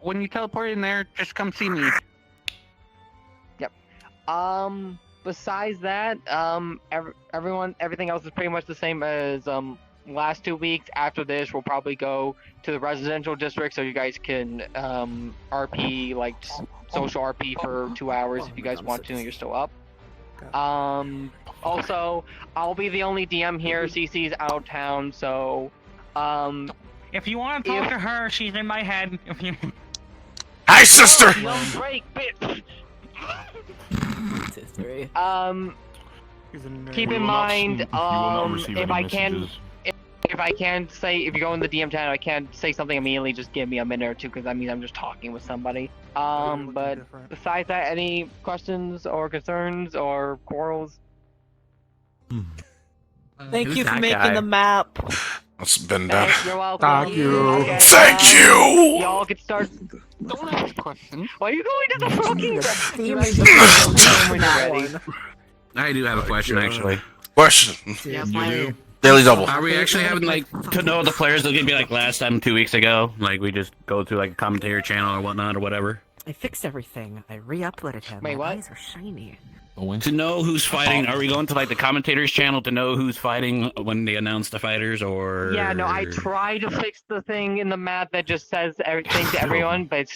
when you teleport in there, just come see me. Yep. Besides that, everything else is pretty much the same as last 2 weeks. After this, we'll probably go to the residential district so you guys can RP, like social RP for 2 hours if you guys want to and you're still up. Also, I'll be the only DM here. CC's out of town, so if you want to talk to her, she's in my head. Hi, sister. No break, bitch. Keep in mind, if you go in the DM channel, I can't say something immediately. Just give me a minute or two, because that means I'm just talking with somebody. But besides that, any questions or concerns or quarrels? Thank you for making the map. It's been done. You're welcome. Thank you. Okay, Thank you. Y'all can start. Don't ask questions. Why are you going to the fucking Steam when you're ready? I do have a question, actually. Question. Yes, I Daily double. Are we actually having, like, to know the players that are gonna be like last time 2 weeks ago? Like, we just go through, like, a commentator channel or whatnot or whatever? I fixed everything. I re-uploaded him. Wait, My what? eyes are shiny. To know who's fighting, are we going to, like, the commentators channel to know who's fighting when they announce the fighters, or...? Yeah, no, I try to fix the thing in the map that just says everything to everyone, but it's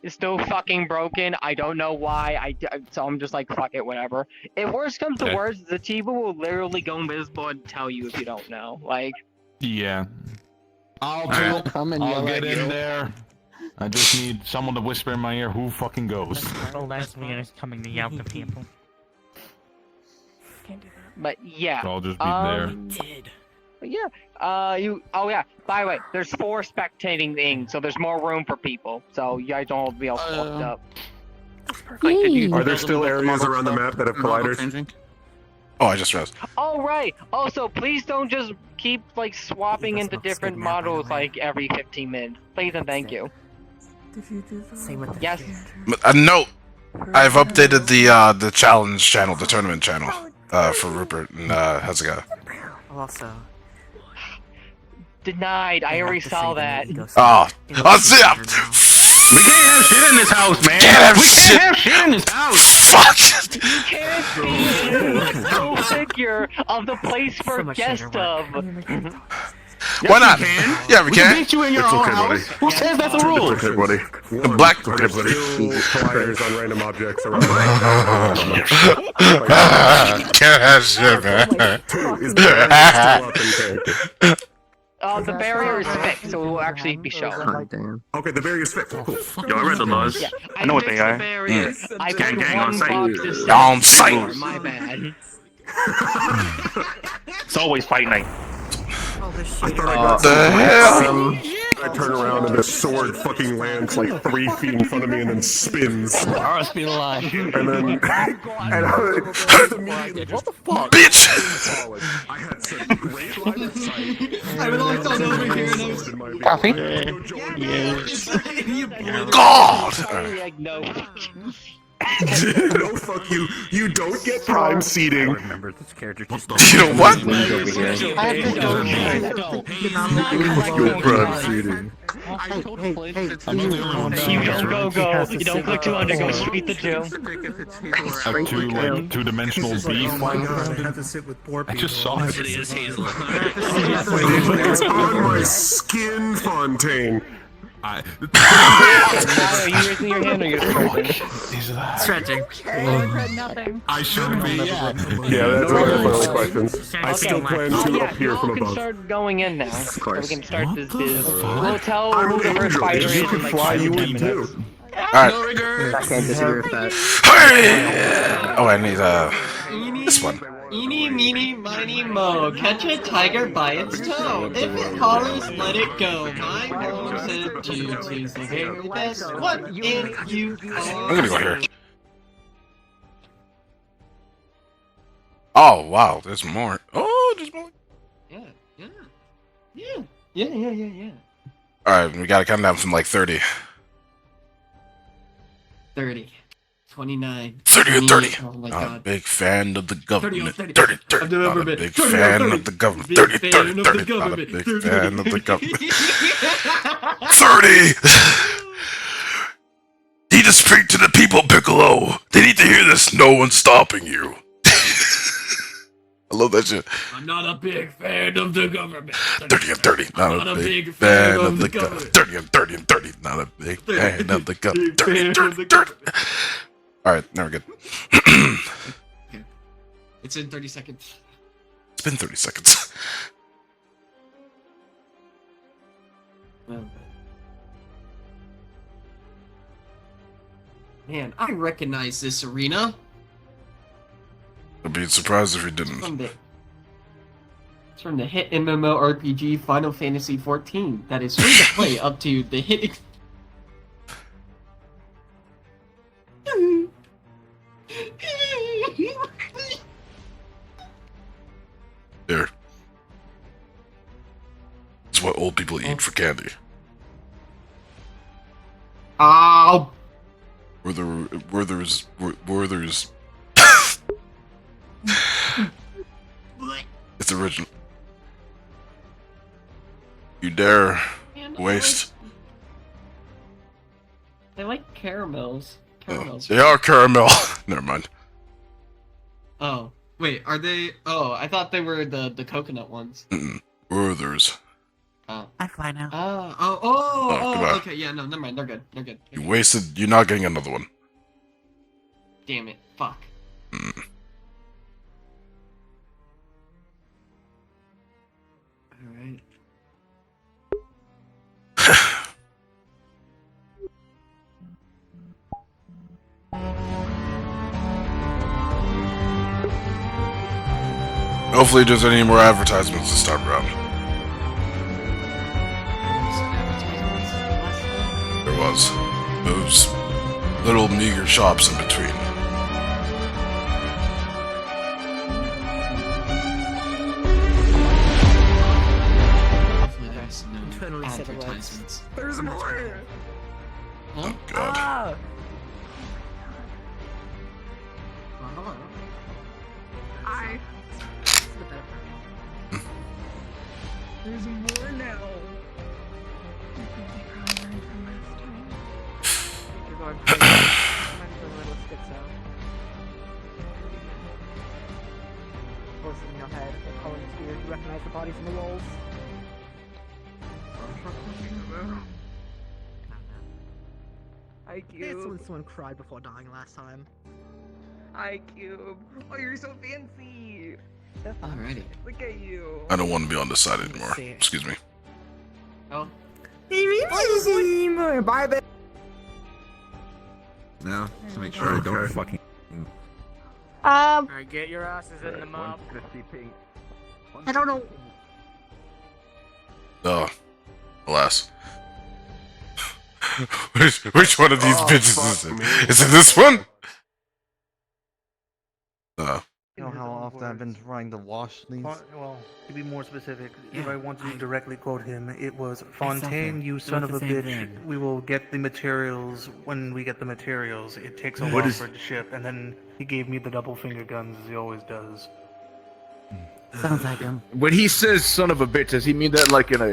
still fucking broken. I don't know why. So I'm just like, fuck it, whatever. If worst comes to worst, Zatiba will literally go invisible and tell you if you don't know. Like, Yeah. I'll Come and I'll yell get at in you. there. I just need someone to whisper in my ear who fucking goes. Lesbian is coming to yell to people. but yeah. So I'll just be there. Did. But yeah. Oh yeah. By the way, there's 4 spectating things, so there's more room for people. So you guys don't have to be all fucked up. Like, did you Are there build still a areas model around the stuff? map that have Model colliders? changing? Oh, I just realized. Oh right. Also, please don't just keep like swapping into different models like every 15 minutes. Please and thank you. Same with the Yes. A note. I've updated the challenge channel, the tournament channel, for Rupert and Hezekiah. Also, Denied. I already saw that. Oh, see ya. We can't have shit in this house, man! Can't have we shit. can't have shit in this house! Fuck. You can't be a full figure of the place for So much guest later of. Why not? can. Yeah, we We can can. beat you in your It's own okay, buddy. house! Who says that's a rule? It's okay, buddy. The black. Okay, buddy. Colliders on random objects around Can't have shit, man. Is the barrier still up in tank? The barrier is fixed, so it will actually be shown. damn. Okay, the barrier's fixed. Cool. Yo, I read the laws. Yeah, I know what they fixed the are. barrier. I Gang, put gang, on one site. box to say, On site. My bad. It's always fight night. Oh, this I shit. thought I got The hell? I turn around and the sword fucking lands like 3 feet in front of me and then spins. Ours be alive. And then and what the fuck? Bitch. I had such great line of sight. I was always on over here and I was Coffee? God. Like, no. No, fuck you. You don't get prime seating. Remember this character just You know what? Your prime seating. You don't go. You don't click 200. Go straight to gym. A two-dimensional beef. Oh my god, I have to sit with poor people. I just saw it. It's on my skin, Fontaine. Are you raising your hand or you're stretching? Stretching. I should be, yeah. Yeah, that's one of my only questions. I still plan to Yeah, appear y'all from can above. start going in now. Of course. So we can start this biz. We'll tell I'm who an the first angel. fighter You is. can in, like, fly, you 10 would minutes. too. Alright. I can't disagree with that. Hey. Oh, I need this one. Eeny, meeny, miny, mo. Catch a tiger by its toe. If it hollers, let it go. My nose and tubes is the very best. What in you I'm gonna go here. Oh wow, there's more. Oh, there's more. Yeah. All right, we gotta count down from like 30. 30. 29. 30 or 30. Oh my Not a god. big fan of the 30 government. 30. 30, 30. I've never Not a been. big 30, fan 30. of the government. Big 30, fan 30, of the 30. Not a government. big 30. fan of the government. 30. Speak to the people, Piccolo. They need to hear this. No one's stopping you. I love that shit. I'm not a big fan of the government. 30 and 30, not a big fan of the government. 30 and 30 and 30, not a big fan of the government. 30 and 30, 30. Alright, now we're good. It's in 30 seconds. It's been 30 seconds. Man, I recognize this arena. I'd be surprised if you didn't. It's from the hit MMORPG Final Fantasy XIV that is free to play up to the hit. There. It's what old people eat for candy. Ow! Werther's. It's original. You dare waste. They like caramels. Caramels. They are caramel. Never mind. Oh, wait, are they? Oh, I thought they were the coconut ones. Werther's. Oh. I fly now. goodbye. Okay, yeah, no, never mind. They're good. They're good. You wasted. You're not getting another one. Damn it. Fuck. Alright. Hopefully, there's any more advertisements this time around. There was. Those little meager shops in between. Hopefully there's no Totally said it was. advertisements. There's more! Huh? Oh God. Ah! Hello. I... There's more now! You're going crazy. I'm going a little schizo. Voices in your head, they're calling to you. You recognize the bodies in the walls. IQ. Someone cried before dying last time. IQ. Oh, you're so fancy. Alrighty. Look at you. I don't want to be on this side anymore. Excuse me. Oh. Bye, babe. Now, to make sure I don't fucking. Alright, get your asses in the mob. I don't know. Oh, alas. which one of these bitches is it? Is it this one? You know how often I've been trying to wash these? Well, to be more specific, if Yeah, I want to I- directly quote him, it was suffer. Fontaine, you son of a the same bitch. thing. We will get the materials when we get the materials. It takes a What while is- for it to ship, and then he gave me the double finger guns as he always does. Sounds like him. When he says "son of a bitch," does he mean that like in a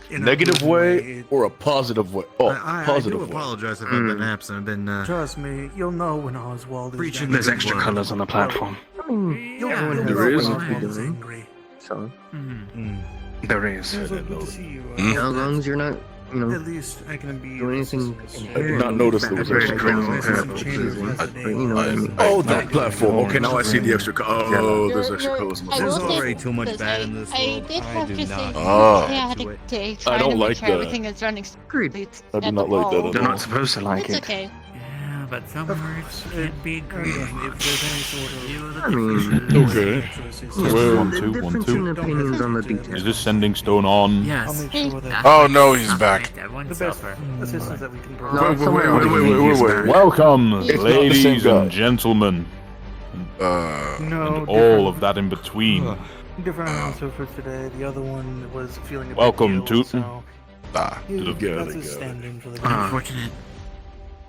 In a negative good way or a positive way? Oh, I positive do way. apologize if I've been absent. I've been Trust me, you'll know when Oswald is preaching down. the extra colors on the platform. You'll Yeah, know there when is. Oswald's angry. There is. It's so good to see you. Hmm? As long as you're not, at least I can be doing of anything assistance. I did not notice there was extra colors on the platform. Oh, that platform. Okay, now I see the extra colors. Oh, there's extra colors on the There's platform. already too much bad in this world. did have do to not. say, Oh. I had to try I don't to like make sure that. everything is running smoothly. I do not like that at all. supposed to like It's okay. Yeah, but some Of words course, can't be agreed. if there's any sort of You the I mean, okay. Well, One, two, one, two. opinions on the Is this sending stone on? I'll Yes. make sure that Oh no, he's back. One the best suffer. assistance that we can provide. Wait. Welcome, It's not the same ladies guy. and gentlemen, Uh, No, and all of that in between. different announcer for today. The other one was feeling a bit Welcome ill, to- so ah. he- To the that's guy, his the guy. stand-in for the day. Unfortunate.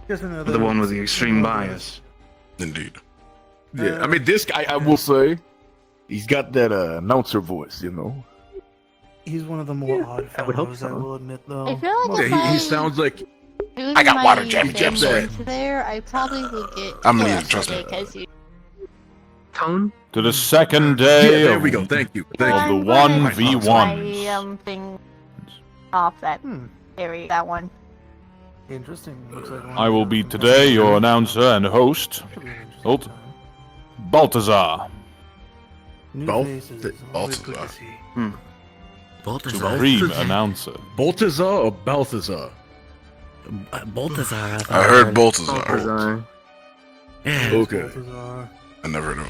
Just another Indeed. Yeah, I mean, this guy, I will say, he's got that announcer voice, you know. He's one of the more odd I would hope fellows, so. I will admit, though. I feel like Yeah, if he I... sounds like Losing I got my water jam family there. to there, I probably will get. I'm gonna leave, trust me. Because you. Tone? To the second day Yeah, there of, we go. Thank you. of Thank the you. I'm gonna 1v1s. My thing off that Hmm. area. That one. Interesting. Looks like one I of will your be competitors- today your announcer and host, Should be an interesting Holt. time. Baltazar, New Bal- faces. Always good to see. supreme announcer. Balthazar or Balthazar? Balthazar. I heard Baltazar. Yeah. Okay. Balthazar. I never knew.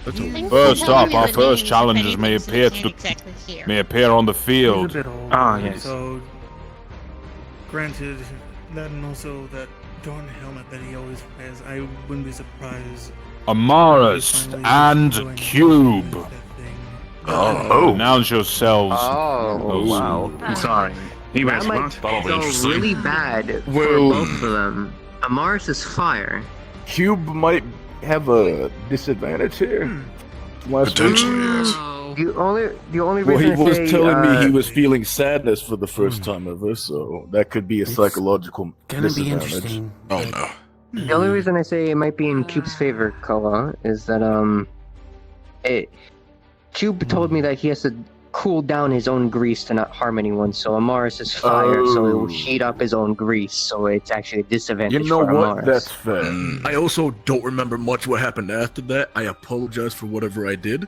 That's all. Thanks First for telling up, me our the first names challengers of may anything appear we to can't exactly hear. may appear on the He's a field. bit old. yes. So, granted, that and also that darn helmet that he always wears, I wouldn't be surprised. Amaris if he finally and joined Cube. that thing. Oh. Announce yourselves. Oh, wow. I'm sorry. You That might go really bad for Well- both of them. Amaris is fire. Cube might have a disadvantage here. Potentially, yes. The only Well, reason he I was say, telling me he was feeling sadness for the first time ever, so that could be a psychological disadvantage. Oh no. The only reason I say it might be in Cube's favor, Koa, is that Cube told me that he has to cool down his own grease to not harm anyone. So Amaris is fire, so it will heat up his own grease. So it's actually a disadvantage. You know for what? Amaris. That's fair. I also don't remember much what happened after that. I apologize for whatever I did,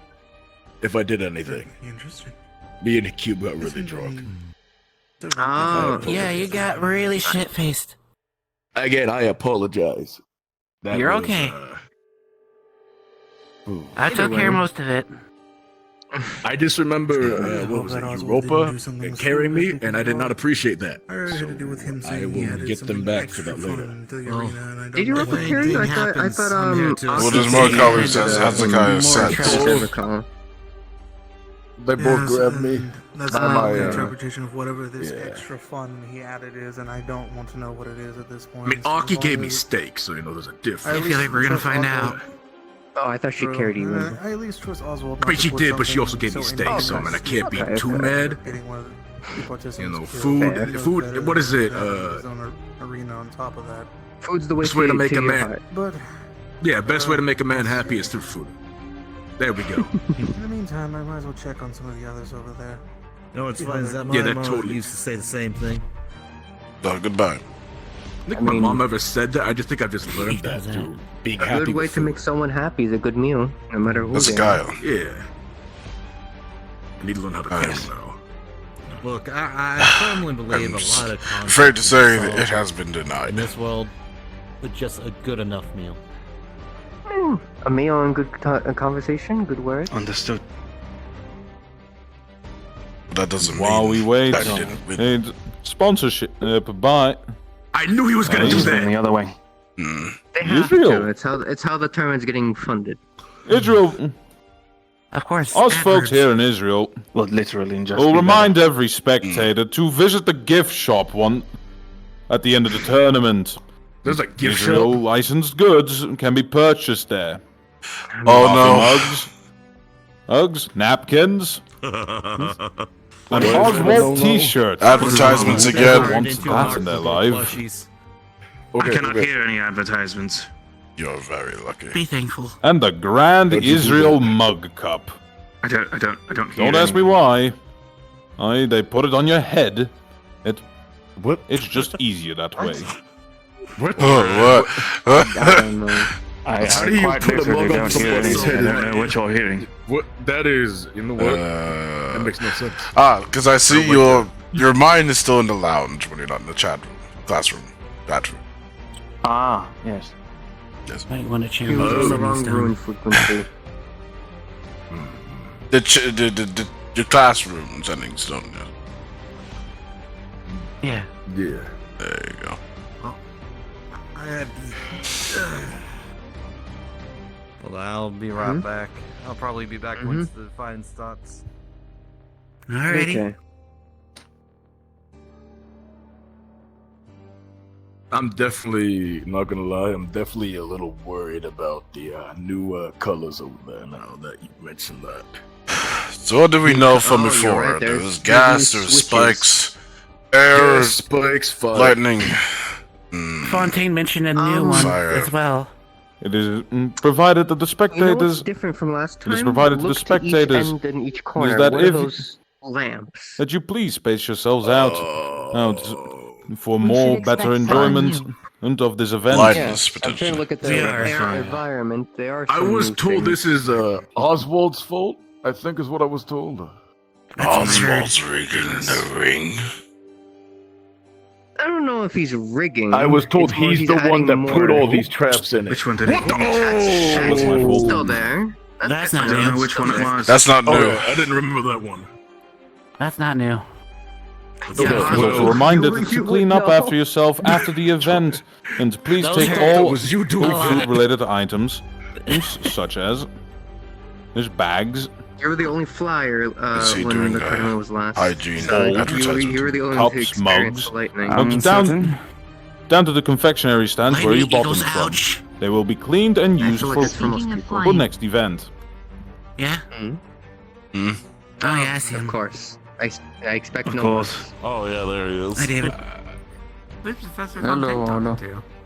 if I did anything. Interesting. Me and Cube got really drunk. Oh, Yeah, you got really shit faced. Again, I apologize. That You're was, okay. ooh. I took care of most of it. I just remember, I what hope was that it, Oswald Europa didn't do something carrying me, stupid and I did not appreciate that. I heard it had to do with him I saying he will added get them something back for extra that fun later. into the Well, arena, and I don't did you know ever what- carry? I happens, thought I'm here to Well, there's more colors as Hezekiah said. said. They both Yes, grabbed me. and That's by my my, interpretation of whatever this yeah. extra fun he added is, and I don't want to know what it is at this point. I mean, So as Aki long gave me as- steak, so you know there's a I difference. at I feel least like we're gonna trust find Oswald. out. Oh, I thought she carried you. I at least trust Oswald. I mean, she did, but she also gave me steak, so I mean, I can't be too mad. You know, food. What is it? Arena on top of that. Food's the way Best way to make a your man. heart. But Yeah, best way to make a man happy is through food. There we go. in the meantime, I might as well check on some of the others over there. No, it's fine. That Yeah, my that mom totally- used to say the same thing. Goodbye. I think my mom ever said that. I just think I've just learned that through being A happy good way with to food. make someone happy is a good meal, no matter who. they are. Hezekiah. Yeah. I need to learn how to cook Nice. now. Look, I firmly believe I'm a lot of conflict afraid to is say that solved it has been in denied. this world with just a good enough meal. A meal and good a conversation, good words. Understood. That doesn't While mean we wait, that he didn't win. hey, sponsorship. Bye. I knew he was gonna do that. other way. Hmm. They have Israel. to. It's how the tournament's getting funded. Israel, Of course. us folks here in Israel Well, literally, and just. will remind every spectator to visit the gift shop one at the end of the tournament. There's a gift Israel shop. licensed goods can be purchased there. Oh Coffee mugs, napkins, and Oswald t-shirts. Advertisements again. Once that in their life. Okay, hear any advertisements. You're very lucky. Be thankful. And the Grand What'd you do Israel there? Mug Cup. I don't hear. Don't ask me why. They put it on your head. What? It's just easier that way. What? Oh, what? I don't know. How do you put a mug on somebody's head? what you're hearing. What? That is, you know what? That makes no sense. Because I see your mind is still in the lounge when you're not in the chat room, classroom, bathroom. Ah, yes. Yes. Might want to change He was in the settings wrong down. room frequency. Your classroom settings don't. Yeah. Yeah. There you go. Well, I'll be right back. I'll probably be back once the fighting starts. Alrighty. Okay. I'm definitely not gonna lie. I'm definitely a little worried about the new colors over there. Now that you mentioned that. So what do we know from Oh, you're before? right, There there's was gas, new there was switches. spikes, air, Spikes, fire. lightning. Fontaine mentioned a new one as well. It is provided that the spectators. different from last time? It is provided to the spectators. Each end and each corner. Is that what are if those lamps? that you please space yourselves out for more better enjoyment of this event. Lightness, I'm trying to look at the environment. They are. I was told this is Oswald's fault. I think is what I was told. Oswald's rigging the ring. I don't know if he's rigging. I was told It's more he's the one that put all these traps in it. Which one did he? That's still there. That's not I don't know new. which one it was. That's not new. Oh, I didn't remember that one. That's not new. You're also reminded to clean up after yourself after the event, and please take all food-related items, such as there's bags. You were the only flyer Is he when doing the tournament was last. hygiene You were the only one to cups, experience mugs, the lightning. down to the confectionery stands where you bought them from. They will be cleaned and used for next event. Yeah? Oh, yeah, I see Of him. course. I expect Of no course. Oh yeah, there he is. Hi, David. Hello.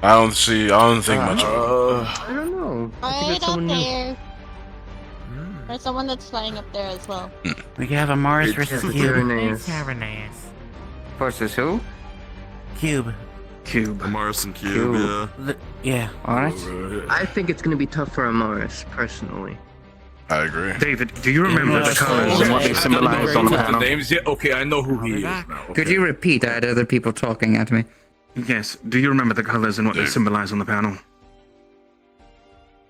I don't think much of I don't know. I think Right it's up someone new. there. There's someone that's flying up there as well. We can have a Mars versus Cube. Irenaeus. Versus who? Cube. Cube. Mars and Cube, Yeah. Alright. I think it's going to be tough for Amaris, personally. I agree. David, do you remember the colors and what they symbolize on the panel? names yet? Okay, I know who he is now. Could you repeat? I had other people talking at me. Yes. Do you remember the colors and what they symbolize on the panel?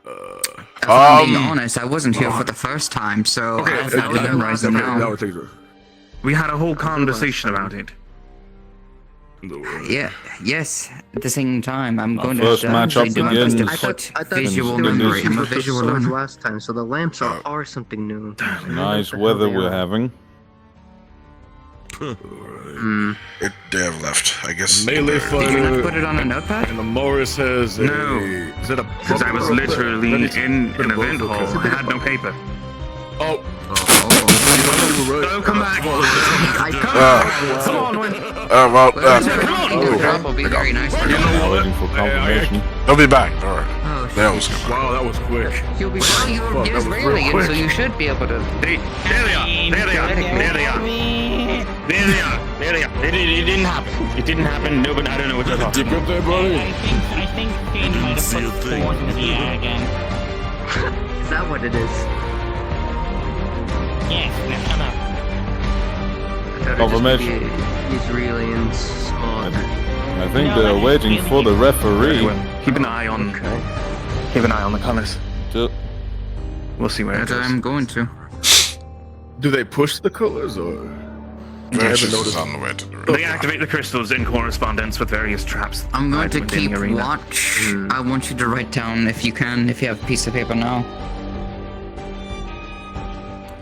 If I'm being honest, I wasn't here for the first time, so Okay, I've not memorized them now. We had a whole conversation about it. Yeah, yes. At the same time, I'm going first to matchup do my best to begins. put visual memory. I'm a visual learner. last time, so the lamps are something new. Nice weather we're having. They have left, I guess. Melee Did you not fighter. put it on a notepad? And the Morris has No. Is that a? Because I was literally in an event hall. I had no paper. Oh. Don't come back. Come on, Win. Well, The drop will be very nice. I'm waiting for confirmation. they'll be back. All right. Oh, They always come back. Wow, that was quick. You'll be well, you're Israeli, so you should be able to. There they are. There they are. There they are. There they are. There they are. It didn't happen. It didn't happen. No, but I don't know what they're talking Did you about. get there, buddy? I think Shane might have put forth in the air again. Is that what it is? Yes, now shut up. Confirmation. Israeli and small. I think they're waiting for the referee. Keep an eye on. Keep an eye on the colors. to. We'll see where it That goes. I'm going to. Do they push the colors or? Vengeance is on the way to the They activate the crystals in correspondence with various traps. I'm going to within the keep arena. watch. I want you to write down, if you can, if you have a piece of paper now.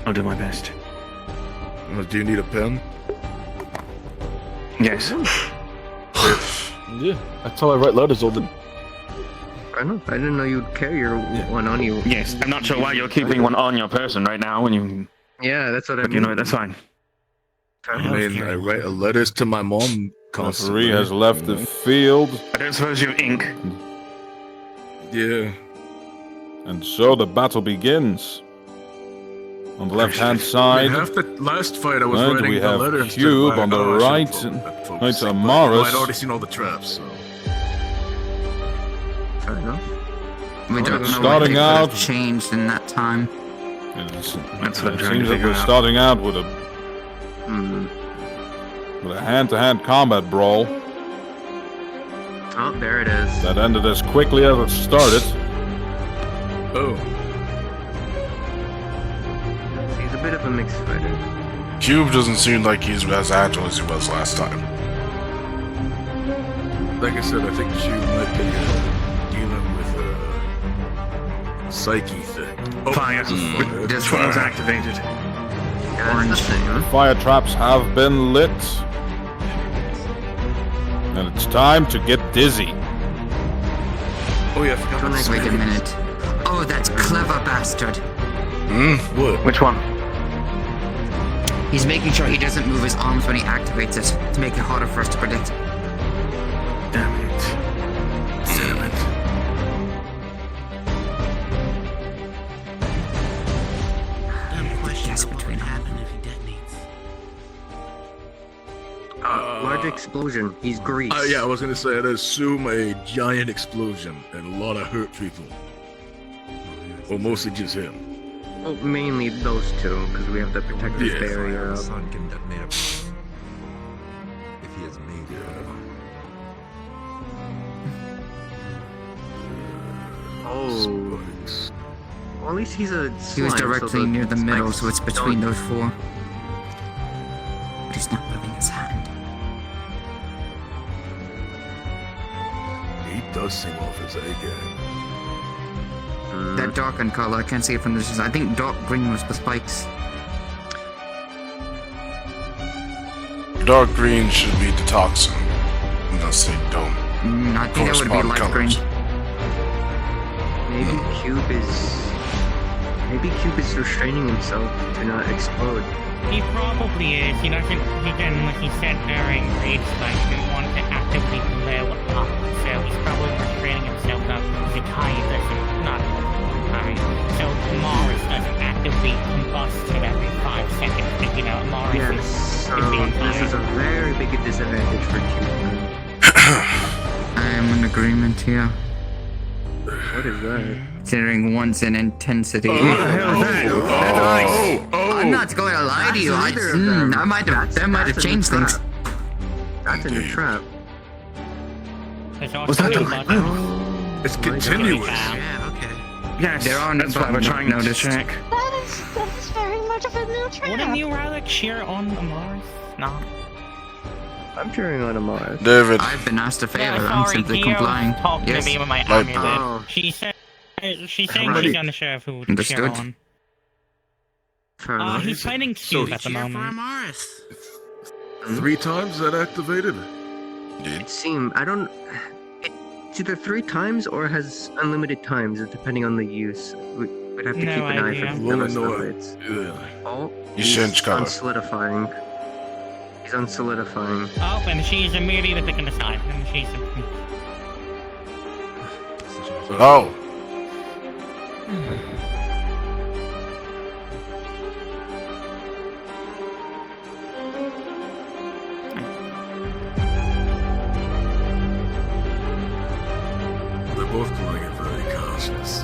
I'll do my best. Do you need a pen? Yes. Yeah, that's how I write letters all the. I know. I didn't know you'd carry your one on you. Yes. I'm not sure why you're keeping one on your person right now when you. Yeah, that's what I But mean. you know, that's fine. I mean, I write letters to my mom constantly. Referee has left the field, I don't suppose you have ink. Yeah. and so the battle begins. On the left-hand side, Half the last fight I was right, writing we the have letter instead Cube of on the I right, should've focused, right, but Amaris. I'd already seen all the traps, so. Fair enough. We don't know Starting what they could out- have changed in that time. That's what I'm it trying to seems that figure we're out. starting out with a hand-to-hand combat brawl Oh, there it is. that ended as quickly as it started. Oh. He's a bit of a mixed fighter. Cube doesn't seem like he's as agile as he was last time. Like I said, I think she might be dealing with a psyche thing. Oh, Fire. This Which one was activated? Yeah, that's the thing. Fire traps have been lit. And it's time to get dizzy. Oh yeah, I forgot about the Wait a psyche. minute. Oh, that's clever bastard. What? Which one? He's making sure he doesn't move his arms when he activates it to make it harder for us to predict. Damn it. Large explosion. He's grease. Yeah, I was gonna say, I'd assume a giant explosion and a lot of hurt people. Or mostly just him. Well, mainly those two, because we have to protect this barrier. The sun can detonate a bomb if he has made it. Oh. Well, at least he's a slime, He was directly so near the middle, spikes so it's between don't- those four. But he's not moving his hand. He does seem off his A game. That darkened color, I can't see it from this. I think dark green was the spikes. Dark green should be the toxin, unless they don't. I think that would be light green. Maybe Cube is restraining himself to not explode. He probably is. He doesn't. He didn't, like he said during Raid Spike, he didn't want to actively blow up. So he's probably restraining himself now. The Kai doesn't. Not. Alright. So Mars doesn't actively combust him every 5 seconds. But, you know, Mars Yes, so this is a very big disadvantage for Cube. I am in agreement here. What is that? Considering one's in intensity. Oh, I'm not going to lie to you. That might have changed things. That's in the trap. Was that It's continuous. Yeah, okay. Yes, There are no that's what we're trying to check. That is very much of a new trap. Wouldn't you rather cheer on Mars? No. I'm cheering on Mars. David. I've been asked a favor. Yeah, I'm sorry, simply Gio complying. talked Yes. to me with my Like- amulet. Oh. She's saying she's on the show who to cheer Understood. on. Fair enough. He's fighting Cube at the moment. 3 times that activated? It seemed, I don't, it's either 3 times or has unlimited times, depending on the use. We'd have to No keep an eye idea. for the Well, rest no, of it. Yeah. Oh, You he's change color. unsolidifying. He's unsolidifying. Oh, and she's immediately picking a side. And she's. Oh. They're both playing it very cautious.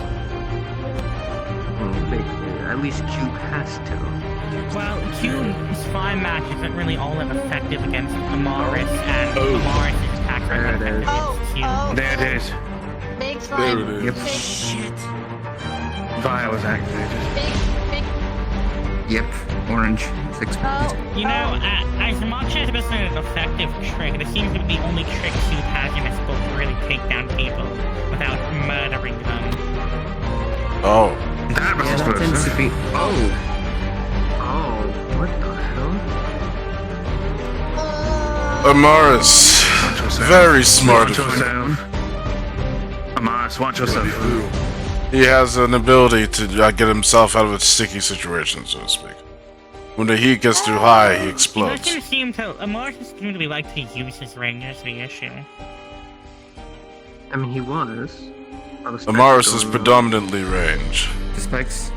At least Cube has to. Well, Cube's 5 match isn't really all that effective against Amaris, and Amaris' attack There are it is. against Cube. Oh, There it is. big There slime. it Yep. is. Shit. Fire was activated. Big. Yep. Orange. It's Oh. exploded. You know, as much as it isn't an effective trick, it seems to be the only trick Cube has in his book to really take down people without murdering them. Oh. That was Yeah, that explosive. tends to be. Oh. Oh, what the hell? Amaris. Very smart Watch of him. yourself. Amaris, watch yourself. He has an ability to get himself out of a sticky situation, so to speak. When the heat gets too high, he He explodes. doesn't seem to. Amaris doesn't seem to be like to use his ring. Is the issue. I mean, he was. Amaris is predominantly range. The spikes.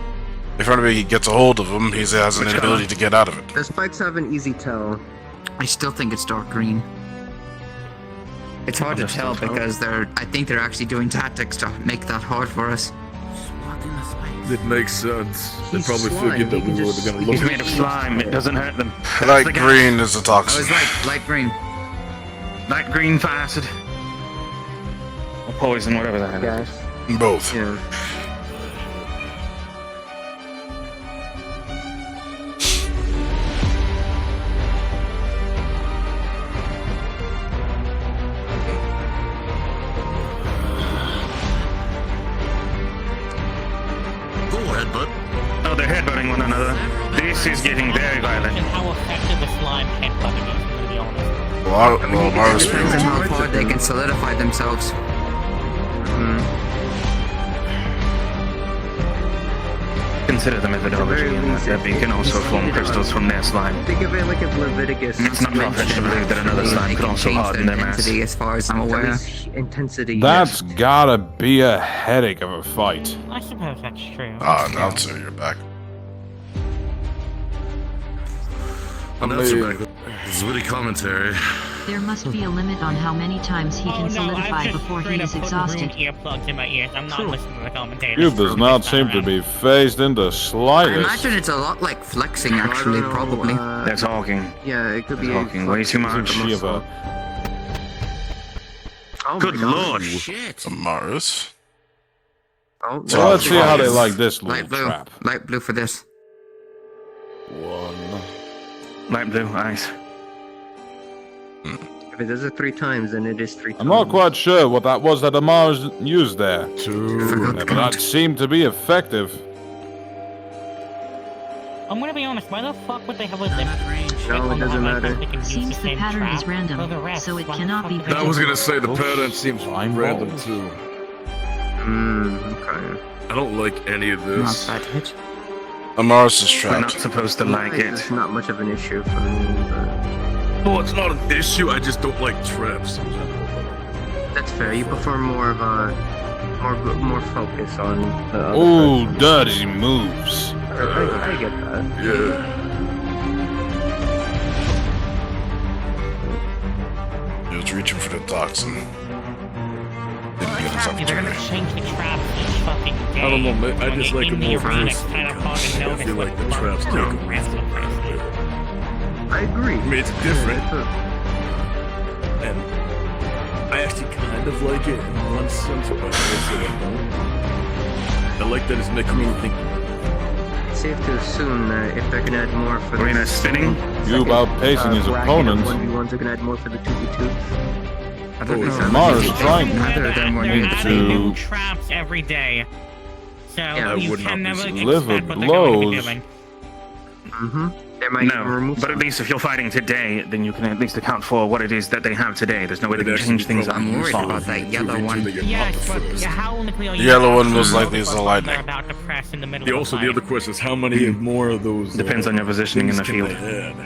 If anybody gets a hold of him, he has an Which ability to get out of it. The spikes have an easy tell. I still think it's dark green. It's hard to tell because I think they're actually doing tactics to make that hard for us. It makes sense. They He's probably slime, figured that he we can were just- gonna He's look made of slime, it doesn't hurt them. Light green is a Oh, toxin. it's light green. Light green for acid. Or poison, whatever that is. Yes. Both. Yeah. Oh, they're headbutting one another. This is getting very violent. And how effective the slime headbutting is, to be honest. Well, Amaris Depends on how far they can solidify themselves. Consider the methodology in that they can also form crystals from their slime. Think of it like if Leviticus. It's not far-fetched to believe that another slime They could can also change harden their their mass. intensity as far as I'm aware. Intensity. That's gotta be a headache of a fight. I suppose that's true. Ah, announcer, you're back. This is witty commentary. There must be a limit on how many times he can solidify before he is exhausted. Earplugs in my ears. I'm not listening to the commentators. Cube does not seem to be phased in the I slightest. imagine it's a lot like flexing, actually, probably. They're talking. Yeah, it could be Talking way too much. Shiva. Oh Good my God. lord. Shit. Mars. Oh, So let's see how they like this little Light blue. trap. Light blue for this. Light blue, ice. If it does it 3 times, then it is 3 times. I'm not quite sure what that was that Mars used there. But that seemed to be effective. I'm gonna be honest, why the fuck would they have a limit? No, it doesn't matter. Seems the pattern is random, so it cannot be I was gonna say the Oh, pattern seems random too. Okay. I don't like any of Not this. bad hit. Mars is We're not trapped. supposed to like it. It's not much of an issue for me, but No, it's not an issue. I just don't like traps. that's fair. You prefer more of a more focus on the other Oh, person. dirty moves. I get that. Yeah. He was reaching for the toxin. Didn't get his They're gonna opportunity. change the traps each fucking day. I don't know, man. I When just you're like in it the more arena, first. it's kind of hard to I notice feel what like the traps take the a rest of the person. I agree. I mean, it's different. Yeah, And I actually kind of like it in one sense, but I also don't. I like that it's making me think. it's safe to assume that if they're gonna add more for Arena the spinning. Cube outpacing his opponent. 1v1s are gonna add more for the 2v2s. I don't know. Mars trying Neither of them were They're new adding new to traps every day. So Yeah, you would can not never be deliver expect what they're going to be blows. doing. They might even No, remove but at some. least if you're fighting today, then you can at least account for what it is that they have today. There's no way they can change things up. I'm worried Solve. about that yellow one. Yes, but how likely are The you yellow to one most know likely is the what lightning. they're about to press in the middle Yeah, of also, the the fight? other question is how many more of those. Depends on your positioning in the things can field. they add?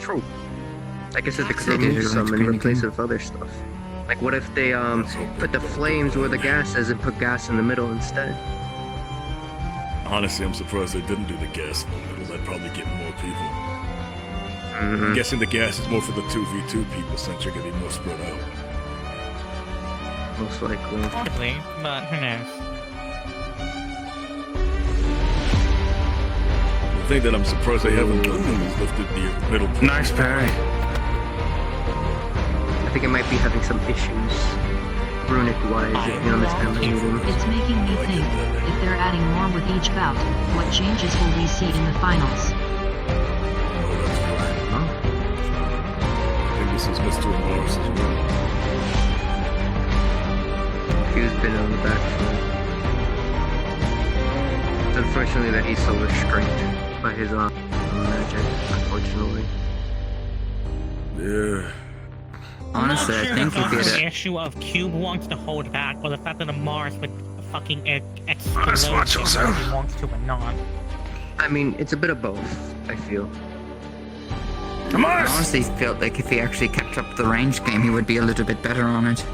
True. I guess they could They did remove it some like and green replace again. it with other stuff. Like what if they put the flames where the gas is and put gas in the middle instead? Honestly, I'm surprised they didn't do the gas in the middle. That'd probably get more people. I'm guessing the gas is more for the 2v2 people since you're gonna be more spread out. Most likely. Possibly, but who knows? The thing that I'm surprised they haven't done is lifted the middle. Nice parry. I think it might be having some issues, runic-wise, if you understand the meaning. It's making me think, if they're adding more with each bout, what changes will we see in the finals? I think this is Mr. Mars as well. He's been on the back foot. It's unfortunately that he's so restrained by his magic, unfortunately. Yeah. Honestly, I I'm think not if sure you if had the issue of Cube wants to hold back, or the fact that the Mars would fucking explode Honest, watch if yourself. he wants to or not. I mean, it's a bit of both, I feel. I honestly felt like if he actually kept up the range game, he would be a little bit better on it.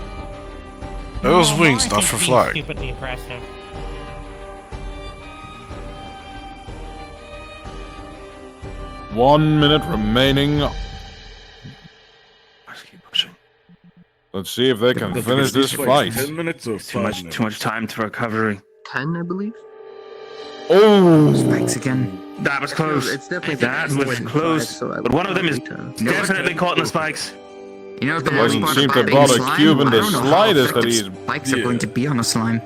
Those No, wings Mars not is for being flying. Stupidly aggressive. One minute remaining. Let's see if they can finish this fight. 10 minutes or Too much time to recovery. 10, I believe? Oh! Spikes again. That was close. It's definitely That was close. But one of them is definitely caught in the spikes. You know what the worst Doesn't part seem to about being bother slime? Cube in I the don't know how slightest that effective he's... spikes are going to be on a slime.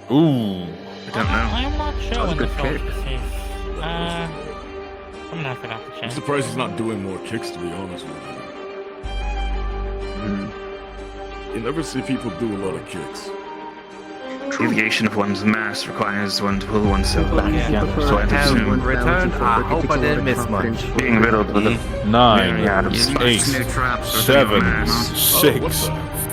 Ooh. I don't know. I'm not sure That was when a the good pick. solstice is. I'm not forgot to I'm check. surprised he's not doing more kicks, to be honest with you. You never see people do a lot of kicks. Deviation of one's mass requires one to pull oneself back. So I assume Returned. I hope I didn't miss much. being riddled with a 9, myriad of 8, spikes. New traps. 7, mass. 6,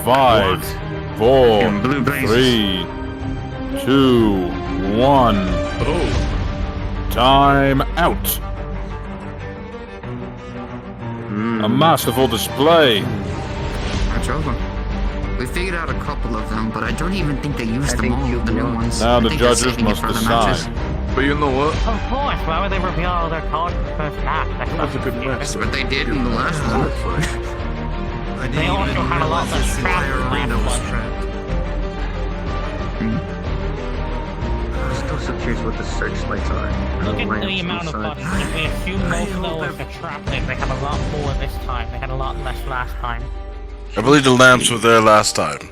5, 4, In blue blazes. 3, 2, 1. Oh, Time out. A masterful display. That's over. We figured out a couple of them, but I don't even think they used them all, the new ones. Now I the think they're judges saving it must for the decide. matches. But you know what? Of course, why would they reveal all their cards in the first match? That's a good match. That's what they did in the last one. They also had a lot less traps in the last one. I'm still so curious what the searchlights are. Look at the amount of buttons. If we assume most of those are trap things, they have a lot more this time. They had a lot less last time. I believe the lamps were there last time.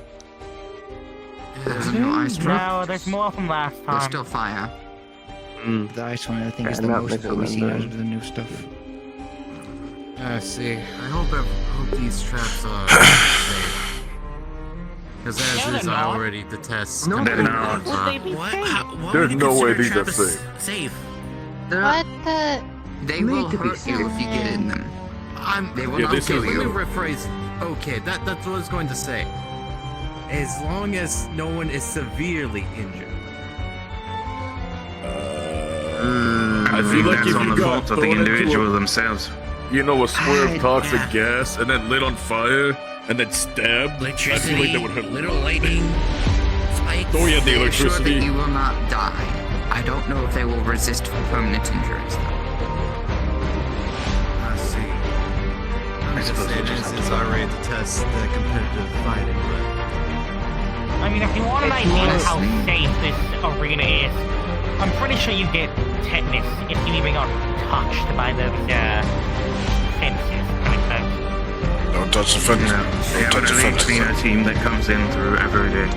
No, there's more from last time. There's still fire. The ice one, I think, is the most of what we see out of the new stuff. I see. I hope these traps are safe. Because as is, I already detest. No, they're not. What? There's no way these are safe. What the? They will hurt you if you get in them. They will not kill Let you. me rephrase. Okay, that's what I was going to say. As long as no one is severely injured. I feel think like that's if on you the got fault of the thrown into individual themselves. You know, a square of toxic gas and then lit on fire and then stabbed. I feel like that would hurt. Little lightning spikes. Oh yeah, the They ensure that electricity. you will not die. I don't know if they will resist permanent injuries though. I see. I'm just saying as I already detest the competitive fighting, but... I mean, if you want an idea of how safe this arena is, I'm pretty sure you get tetanus if you even got touched by those fences. Don't touch the fence. They have Don't touch a the really fence. cleaner team that comes in through every day.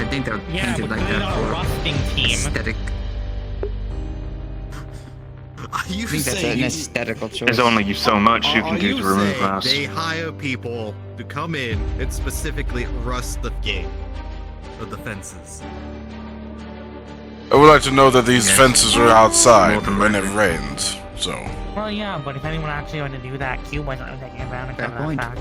I think they're Yeah, painted but like we're that not a for rusting team. aesthetic. Are you I think that's saying an aesthetical choice. There's only so much you Are can do to remove saying glass. they hire people to come in and specifically rust the game? Or the fences? I would like to know that these fences are outside More than when it likely. rains. So. Well, yeah, but if anyone actually wanted to do that, Q wasn't taking advantage Fair of that point. fact.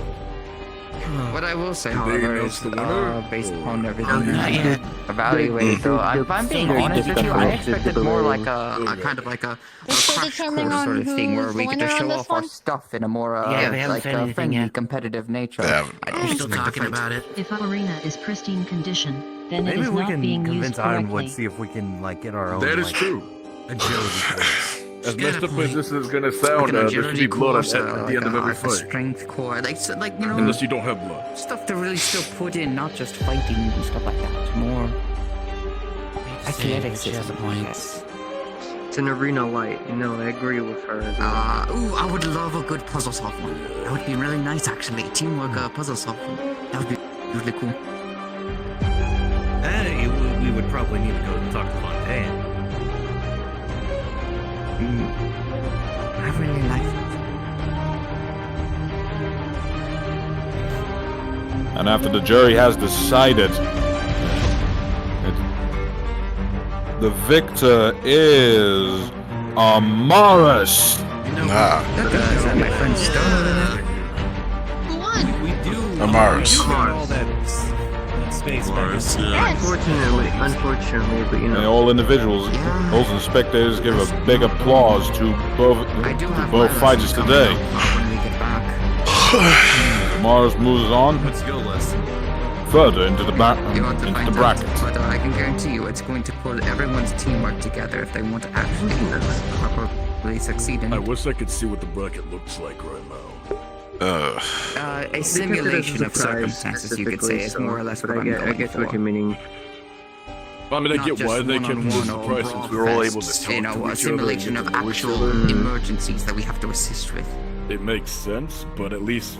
What I will say, Did they however, announce is the winner? based upon Not everything that yet. evaluated, though, if I'm being honest with you, I expected more like a Okay. kind of like a Does it crash determine course sort on of thing where who's we the could just winner on show this off our one? stuff in a more Yeah, they haven't like said anything friendly, yet. competitive nature. They haven't. I We're just still think talking it's- about it. If our arena is pristine condition, then it Maybe is we not can being used convince Ironwood, correctly. see if we can like get our own. That is like, true. agility course. As Got messed a up as point. this is gonna Like sound, an there should agility be blood course, at the like end of every a fight. strength core, like you know, Unless you don't have blood. stuff to really still put in, not just fighting and stuff like that. More athletics. She has a point. It's an arena light. No, I agree with her. As well. Ooh, I would love a good puzzle solve one. That would be really nice, actually. Teamwork puzzle solve one. That would be really cool. We would probably need to go and talk to Fontaine. I really like that. And after the jury has decided, the victor is Amaris. Nah. Is that my friend Stone? Who won? We do. Amaris. We do got all that space medicine. Unfortunately, but you And know. all individuals, those and spectators, give a big applause to both fighters today. When we get back. Amaris moves on What's your list? further into the You want to into find the bracket. out, but I can guarantee you it's going to put everyone's teamwork together if they want to actually properly succeed in I it. wish I could see what the bracket looks like right now. A simulation of circumstances, you could say, is more or less what I'm going I get for. what you're meaning. I mean, I Not get just why they kept one-on-one this or surprise since we were all able to broadcasts, talk you know, to a each other and simulation get of to know each actual other. emergencies that we have to assist with. It makes sense, but at least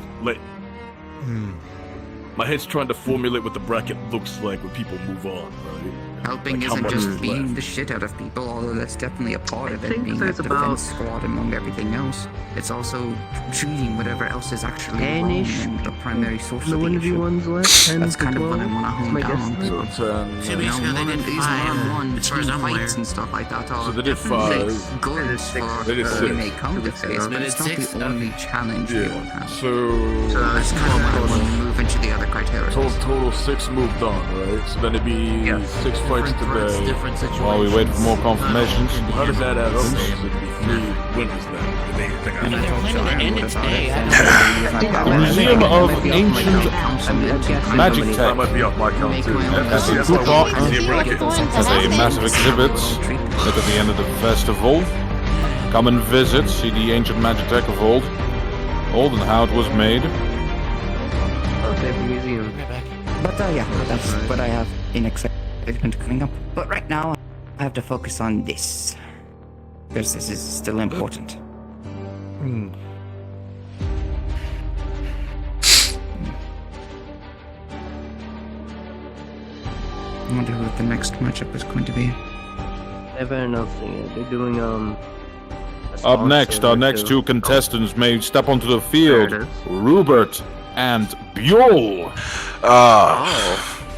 my head's trying to formulate what the bracket looks like when people move on, right? Helping Like how isn't much just is beating left. the shit out of people, although that's definitely a part of it, think being a there's defense about- squad among everything else. It's also treating whatever else is actually wrong 10-ish and the primary source The of the one issue. ones left. 10 That's to kind of what I 12, want to hone my down on. guess. So 2 10. weeks ago they did These 5, one-on-one as far as team I'm aware. fights and stuff like that are So they did definitely 5. good They did 6. for They did what 6. we may come to face, They but did it's not 6, the only challenge we all Yeah. have. So So That's kind of what I want to move in each of the other criteria. Total 6 moved on, right? So then it'd be 6 fights today. Different situations. While we wait for more confirmations. How does that add up? So it'd be 3 winners then. The Museum of Ancient Magic Tech That might be off my count too. has a massive exhibit that at the end of the festival. Come and visit, see the ancient magic tech of old and how it was made. Okay, the museum. But yeah, that's what I have in excitement coming up. But right now, I have to focus on this. Because this is still important. I wonder who the next matchup is going to be. They've been announcing it. They're doing Up next, our next two contestants may step onto the field. Rupert and Bjol.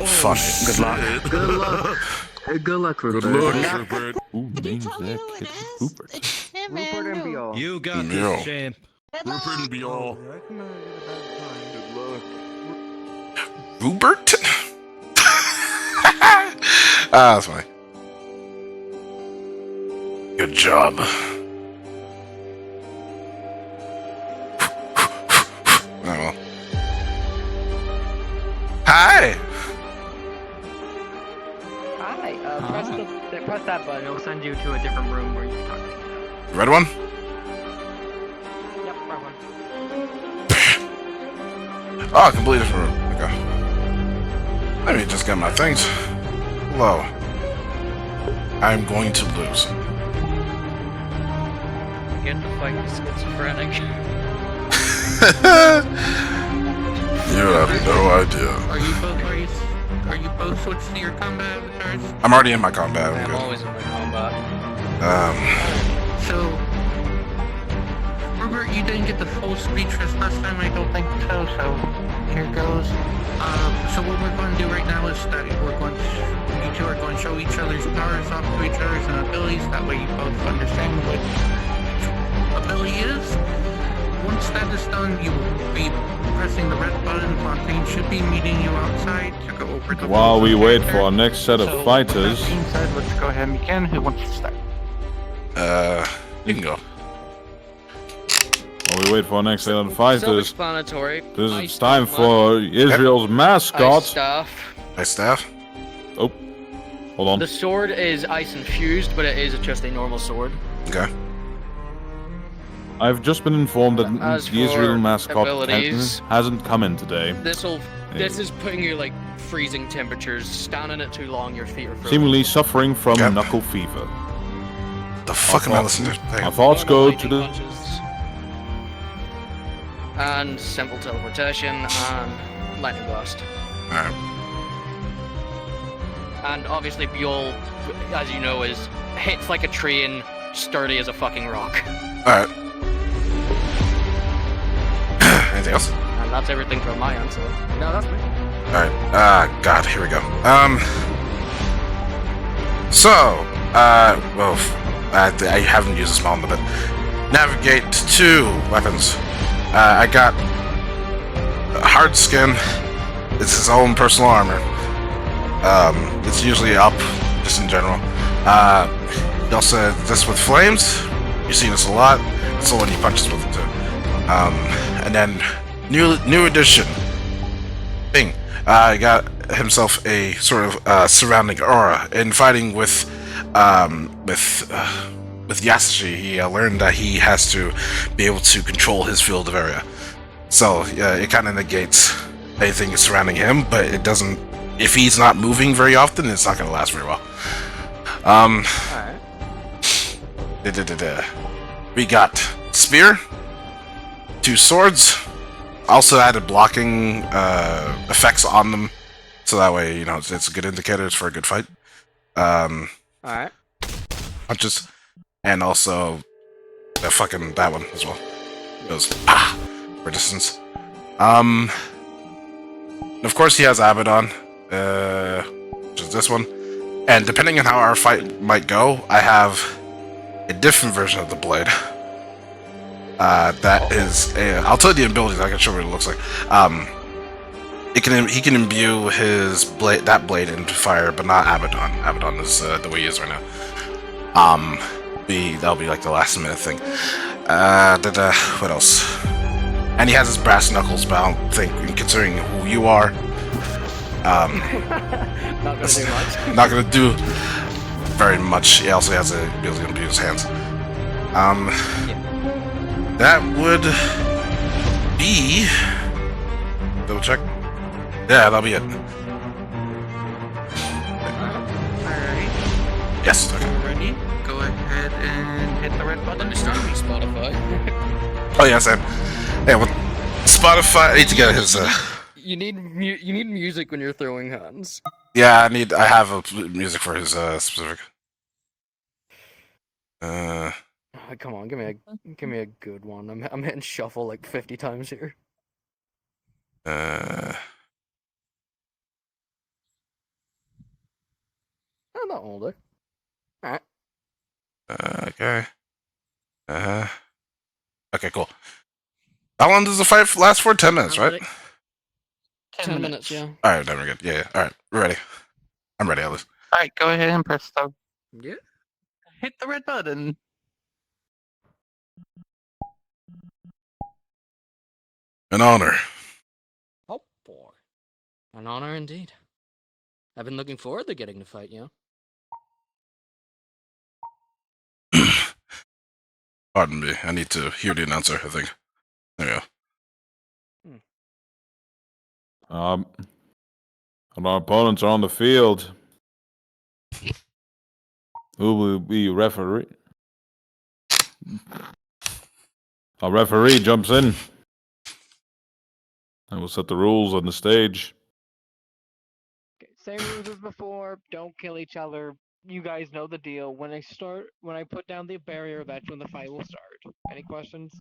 Fun. Good luck. Good luck. Good luck, Rupert. Rupert. Who names their kid Rupert? Rupert and Bial. You got No. this, champ. Rupert and Bial. Good luck. Rupert? That's funny. Good job. Oh well. Hi! Hi, press that button, it'll send you to a different room where you can talk to me. Red one? Yep, right one. Oh, completely different room. Okay. Let me just get my things. Hello. I'm going to lose. Get to fight schizophrenic. You have no idea. Are you both switched to your combat avatars? I'm already in my combat. I'm I'm good. always in my combat. So, Robert, you didn't get the full speech last time, I don't think so, so here goes. So what we're going to do right now is that you two are going to show each other's powers off to each other's and abilities, that way you both understand what each ability is. Once that is done, you will be pressing the red button. Fontaine should be meeting you outside to go over the... While we wait for our next set of fighters... That being said, let's go ahead and begin. Who wants to start? You can go. While we wait for our next set of fighters... Self-explanatory. It's time for Israel's mascot. Ice staff. Ice staff? Oh. Hold on. The sword is ice infused, but it is just a normal sword. Okay. I've just been informed that As the Israel for mascot abilities, hasn't come in today. This is putting you like freezing temperatures. Standing it too long, your feet are frozen. Seemingly suffering from knuckle fever. The fuck am I listening to? Our thoughts go to the... And simple teleportation and lightning blast. Alright. And obviously Bjol, as you know, hits like a train, sturdy as a fucking rock. Alright. Anything else? And that's everything from my answer. No, that's me. Alright. God, here we go. Well, I haven't used this model in a bit. Navigate to weapons. I got hard skin. It's his own personal armor. It's usually up, just in general. He also has this with flames. You see this a lot. It's the one he punches with it too. And then new addition. Bing. Got himself a sort of surrounding aura. In fighting with Yasushi, he learned that he has to be able to control his field of area. So it kind of negates anything surrounding him, but it doesn't. If he's not moving very often, it's not going to last very well. Alright. We got spear, 2 swords. Also added blocking effects on them, so that way it's a good indicator for a good fight. Alright. Punches, and also that one as well. Goes for distance. Of course he has Abaddon, which is this one. And depending on how our fight might go, I have a different version of the blade. That is I'll tell you the abilities. I can show you what it looks like. he can imbue his blade into fire, but not Abaddon. Abaddon is the way he is right now. That'll be like the last minute thing. What else? And he has his brass knuckles, but I don't think, considering who you are, Not gonna do much. not gonna do very much. He also has the ability to imbue his hands. That would be. Double check. Yeah, that'll be it. Alright. Yes. Okay. Ready? Go ahead and hit the red button. Understand me, Spotify. Oh yeah, Sam. Hey, well, Spotify. I need to get his. You need music when you're throwing hands. Yeah, I have a music for his specific. Oh, come on, give me a good one. I'm hitting shuffle like 50 times here. I'm not older. Alright. Okay. Okay, cool. How long does the fight last for? 10 minutes, right? 10 minutes, yeah. Alright, then we're good. Yeah. Alright, we're ready. I'm ready, Alice. Alright, go ahead and press the. Yeah. Hit the red button. An honor. Oh boy. An honor indeed. I've been looking forward to getting to fight you. Pardon me, I need to hear the announcer, I think. There we go. And our opponents are on the field. Who will be referee? Our referee jumps in. And we'll set the rules on the stage. Same rules as before. Don't kill each other. You guys know the deal. When I put down the barrier, that's when the fight will start. Any questions?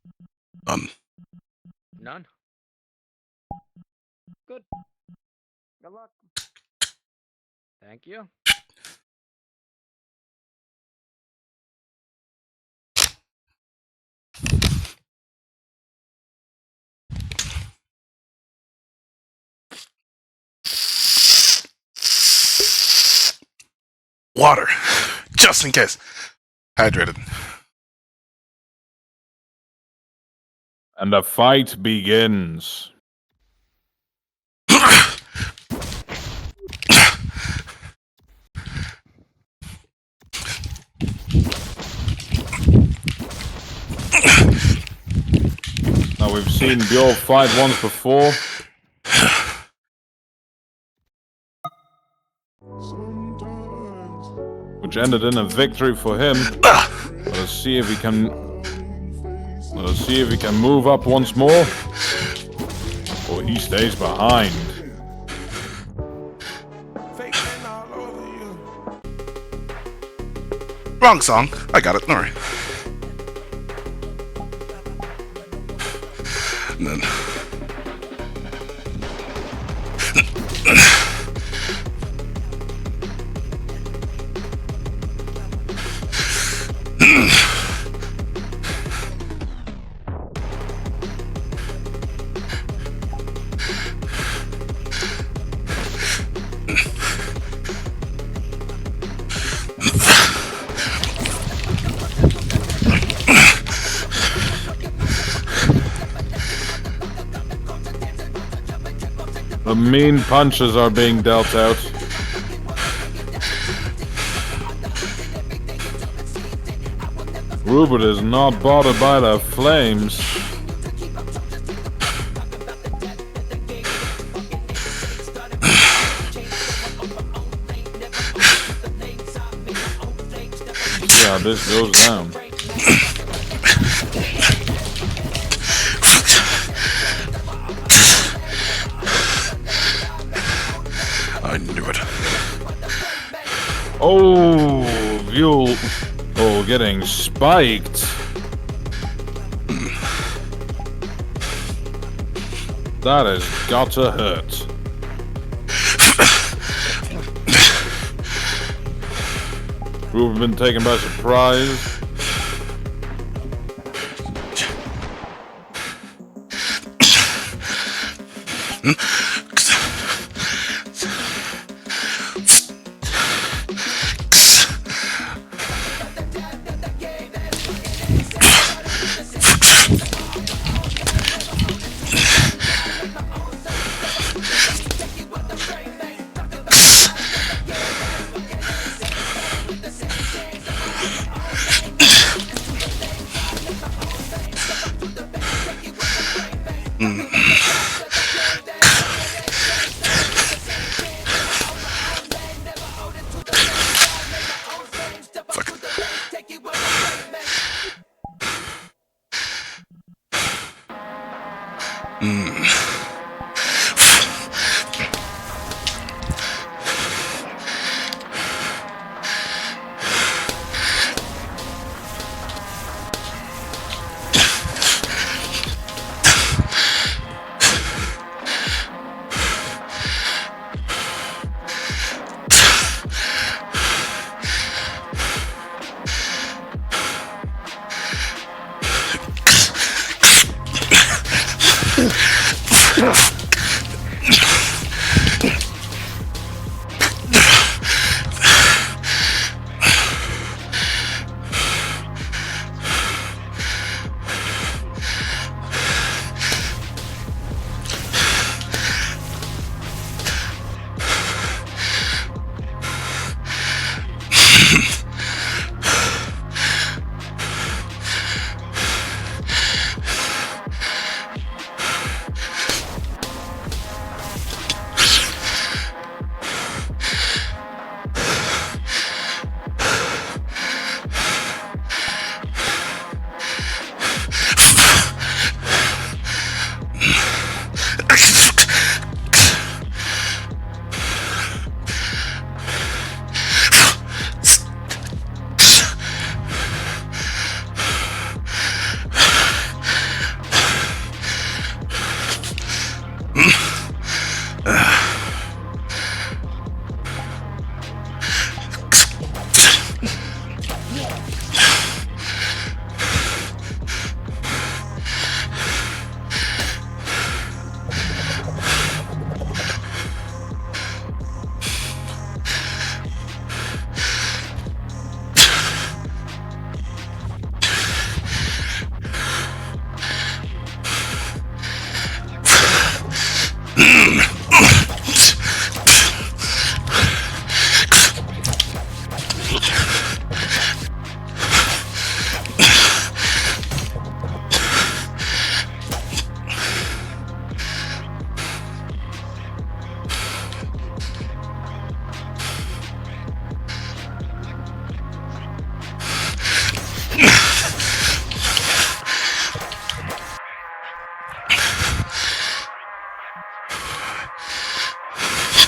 None. None. Good. Good luck. Thank you. Water, just in case. Hydrated. And the fight begins. Now we've seen Bjorn fight once before. Which ended in a victory for him. Let's see if he can move up once more. Or he stays behind. Wrong song. I got it, don't worry. And then... The mean punches are being dealt out. Rupert is not bothered by the flames. See how this goes down. I knew it. Oh, you. Oh, getting spiked. That has got to hurt. We've been taken by surprise.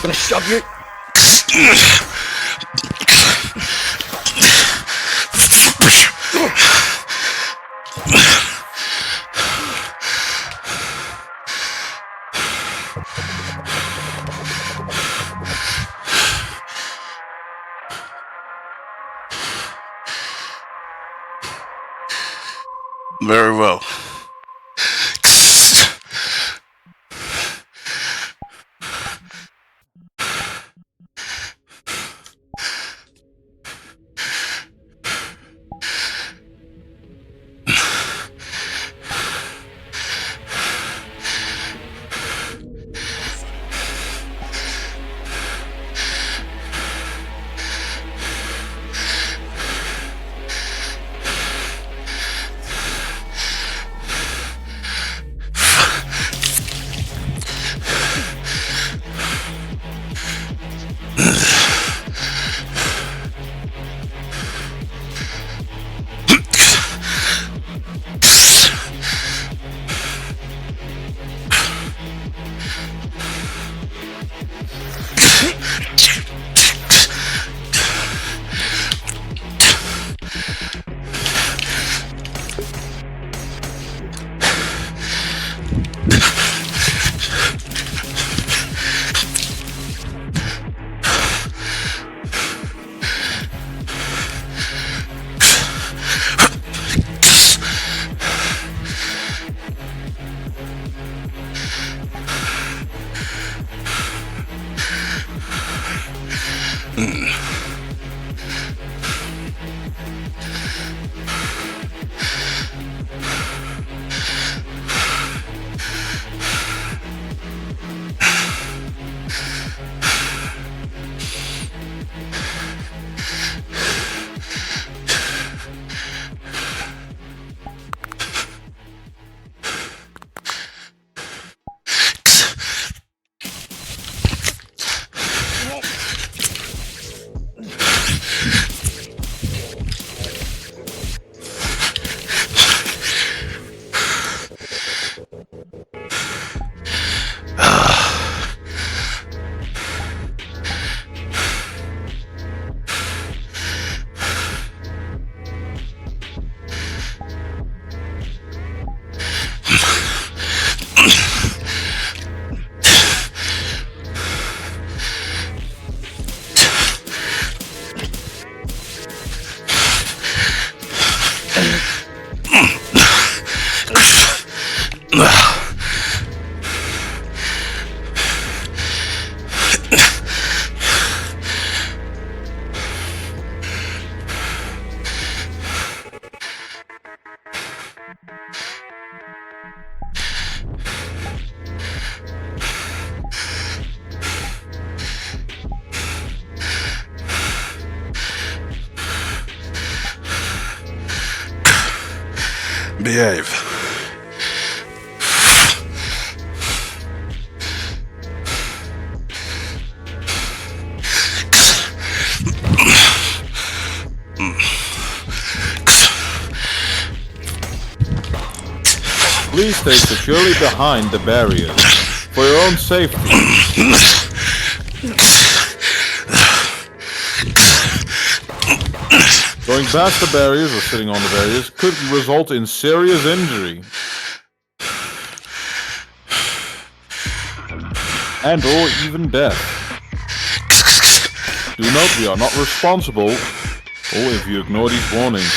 Gonna shove you. Very well. Behave. Please stay securely behind the barriers for your own safety. Going past the barriers or sitting on the barriers could result in serious injury. And or even death. Do note we are not responsible if you ignore these warnings.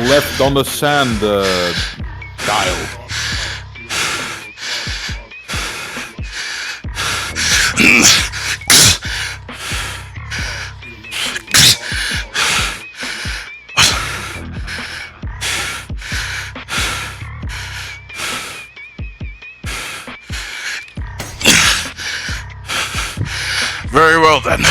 Left on the sand dial. well then.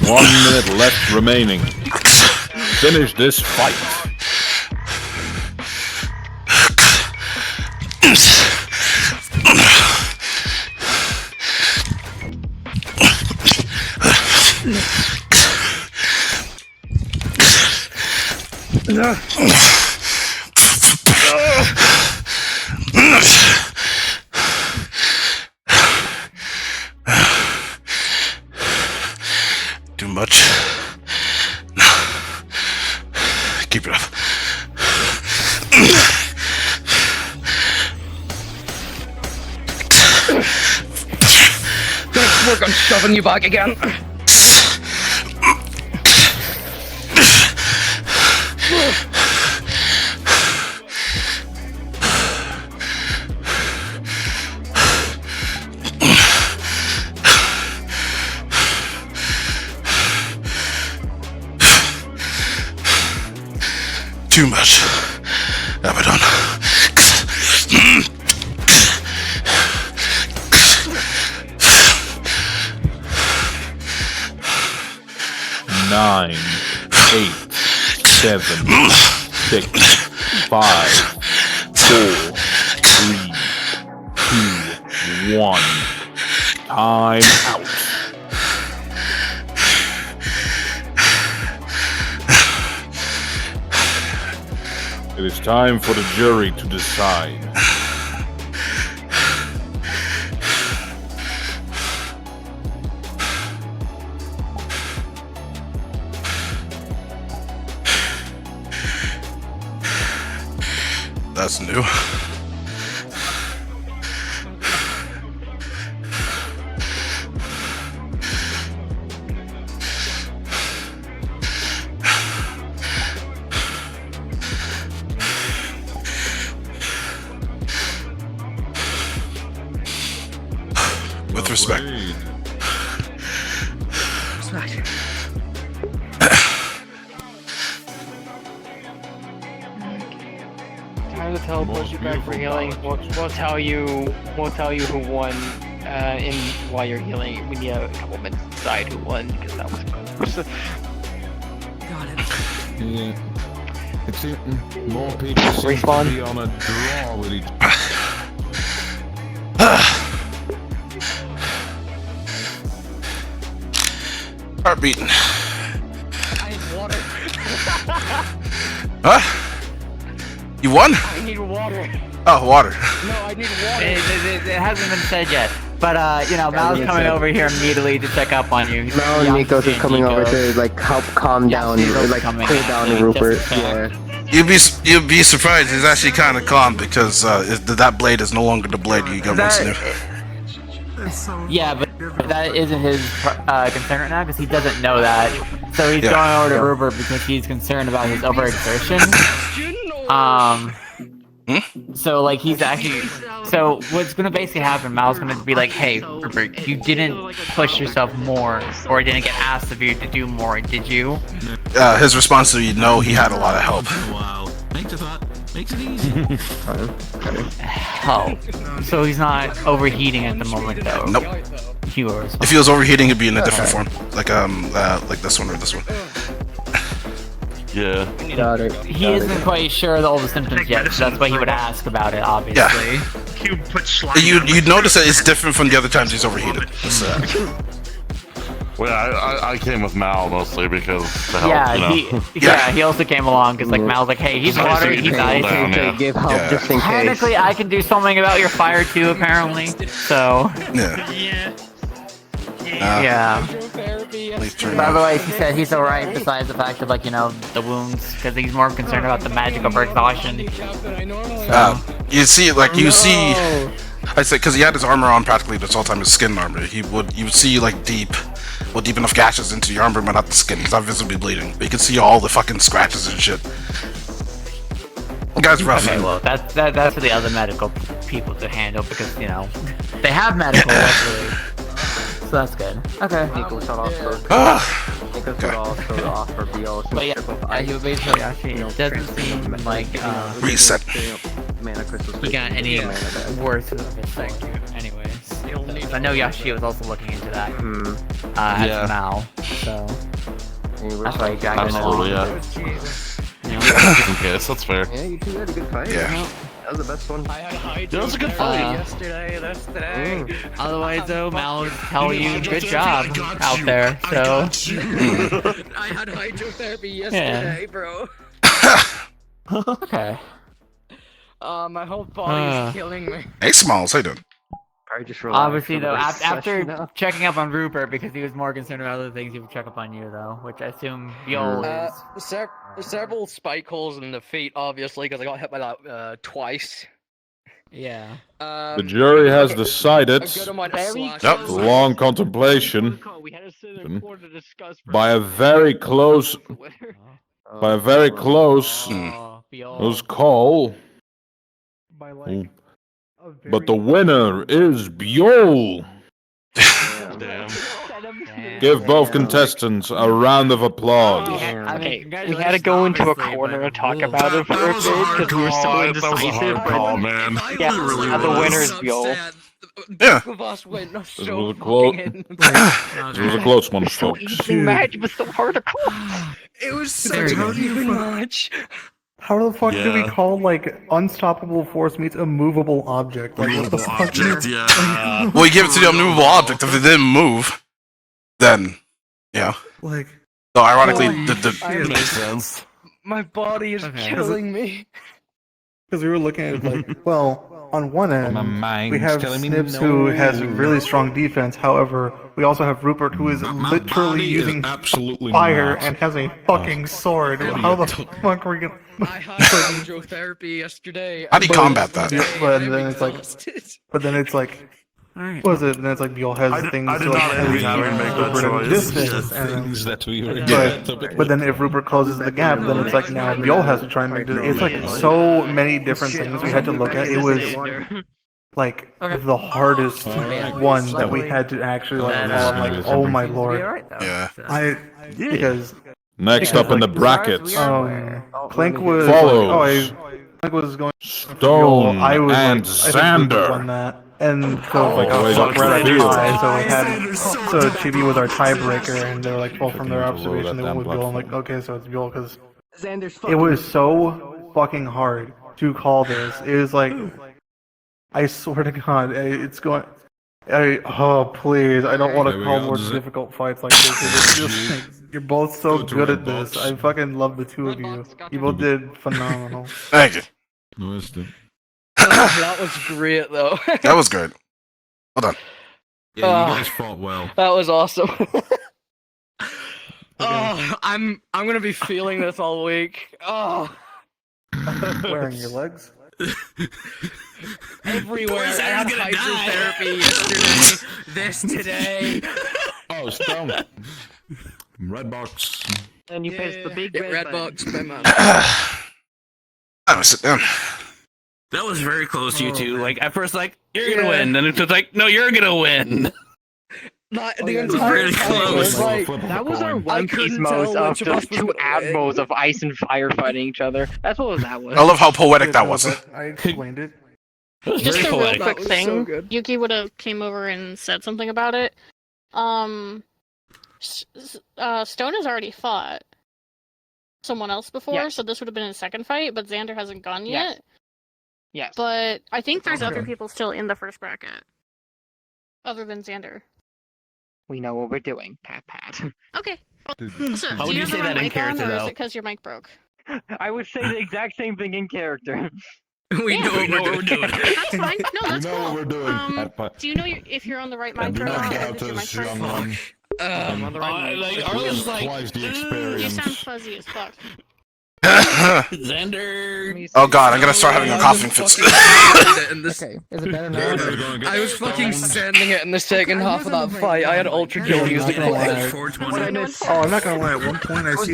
One minute left remaining. Finish this fight. Too much. No. Keep it up. Let's work on shoving you back again. Too much. Abaddon. 9, 8, 7, 6, 5, 4, 3, 2, 1. Time out. It is time for the jury to decide. That's new. With respect. Time to teleport you back for healing. We'll tell you. We'll tell you who won. In while you're healing, we need a couple minutes to decide who won because that was. Got it. Yeah. It's more people seem to be on a draw with each. Heart beating. I need water. Huh? You won? I need water. Oh, water. No, I need water. It hasn't been said yet. But, you know, Mal's coming over here immediately to check up on you. Mel and Nikos is coming over to, like, help calm down, or, like, cool down Rupert. Yeah. You'd be surprised. He's actually kind of calm because that blade is no longer the blade you got once knew. Yeah, but that isn't his concern right now because he doesn't know that. So he's going over to Rupert because he's concerned about his overexertion. So like he's actually. So what's gonna basically happen? Mal's gonna be like, "Hey, Rupert, you didn't push yourself more, or didn't get asked of you to do more, did you?" His response to you, no, he had a lot of help. Wow. Thanks a lot. Makes it easy. Oh, so he's not overheating at the moment, though. Nope. Yours. If he was overheating, it'd be in a different form, like this one or this one. Yeah. He isn't quite sure of all the symptoms yet, so that's why he would ask about it, obviously. You'd notice that it's different from the other times he's overheated. Well, I came with Mal mostly because to help, yeah, you know. he also came along because like Mal's like, hey, he's water, he's ice. Give help just in case. Technically, I can do something about your fire too, apparently. So. Yeah. By the way, he said he's alright besides the fact of like, you know, the wounds, because he's more concerned about the magic of exhaustion. So. You see, I said, because he had his armor on practically this whole time, his skin armor. You would see like deep Well, deep enough gashes into your armor, but not the skin. He's not visibly bleeding. But you can see all the fucking scratches and shit. The guy's rough. Okay, well, that's for the other medical people to handle because, you know, they have medical, luckily. So that's good. Okay. Nico shut off for Nico shut off for BO. But yeah, he basically actually doesn't seem like reset. He got any worse of his thing. Anyways, I know Yashi was also looking into that as Mal, so that's why he got Absolutely, yeah. Okay, so that's fair. Yeah, you two had a good fight. Yeah. That was the best one. That was a good fight. Yesterday, that's today. Otherwise, though, Mal would tell you good job out there. So I had hydrotherapy yesterday, bro. okay. My whole body is killing me. Hey, Smalls, how you doing? Obviously, though, after checking up on Rupert because he was more concerned about other things, he would check up on you, though, which I assume Biol is. Several spike holes in the feet, obviously, because I got hit by that twice. Yeah. The jury has decided, Yep. long contemplation, by a very close call. But the winner is Biol. Give both contestants a round of applause. Okay, we had to go into a corner to talk about it for a bit because we were so indecisive. Oh man. Yeah, the winner is Biol. Yeah. This was a close. This was a close one, folks. Match was so hard to call. It was such an even match. How the fuck do we call, like, unstoppable force meets immovable object? Like, what the fuck? Object, yeah. Well, you give it to the unmovable object. If it didn't move, then, yeah. Like, so ironically, makes sense. My body is killing me. Because we were looking at, like, well, on one end, My mind's we have telling me Snips no. who has really strong defense. However, we also have Rupert who is literally using absolutely fire not. and has a fucking sword. How the fuck are we gonna? I had hydrotherapy yesterday. How do you combat that? But then it's like, what is it? And then it's like Biol has things I did to like not envy keep having to make that Rupert choice. in distance, and Things that we were but then if Rupert closes the gap, then it's like now Biol has to try and make it. It's like so many different things we had to look at. It was like the hardest one that we had to actually like. Like, oh my lord! Yeah. Because Next up in the brackets, Clink was follows Clink was going Stone I was and like, I think Rupert Xander. won that. And so like we're at a tie, so we had Chibi was our tiebreaker, and they were like, well, from their observation, they went with Biol. I'm like, okay, so it's Biol because it was so fucking hard to call this. It was like, I swear to God, it's going. Oh please! I don't want to call more difficult fights like this. It's just like, you're both so good at this. I fucking love the two of you. You both did phenomenal. Thank you. That was great, though. That was great. Hold on. Yeah, you guys fought well. That was awesome. Oh, I'm gonna be feeling this all week. Oh, Wearing your legs. Everywhere. I had hydrotherapy yesterday. This today. Oh, Stone. Red box. And you faced the big red box. I'm gonna sit down. That was very close, you two. Like, at first, like, you're gonna win. Then it's just like, no, you're gonna win. The entire really time close. was like, That was our I One Piece couldn't modes tell of which of us just was two gonna win. admos of ice and fire fighting each other. That's what that was. I love how poetic that was. I explained it. Just Very a real poetic. quick was thing. so good. Yuki would have came over and said something about it. Stone has already fought someone else before, Yes. so this would have been his second fight, but Xander hasn't gone Yes. yet. Yes. But I think there's other people still in the first bracket. Other than Xander. We know what we're doing. Pat pat. Okay. So, How do would you have say the that in mic on, character, or is though? it because your mic broke? I would say the exact same thing in character. We know what we're doing. That's fine. No, that's We know cool. what we're doing. Do you know if you're on the right mic And or not? knocked Or out did your mic this break? young one. I'm on the right mic. Like, I was like, Twice the You experience. sound fuzzy as fuck. Xander. Oh god, I'm gonna start having a coughing fit. Okay, is it better now? I was fucking sending it in the second half of that fight. I had ultra kill used it. Oh, I'm not gonna lie. At one point, I see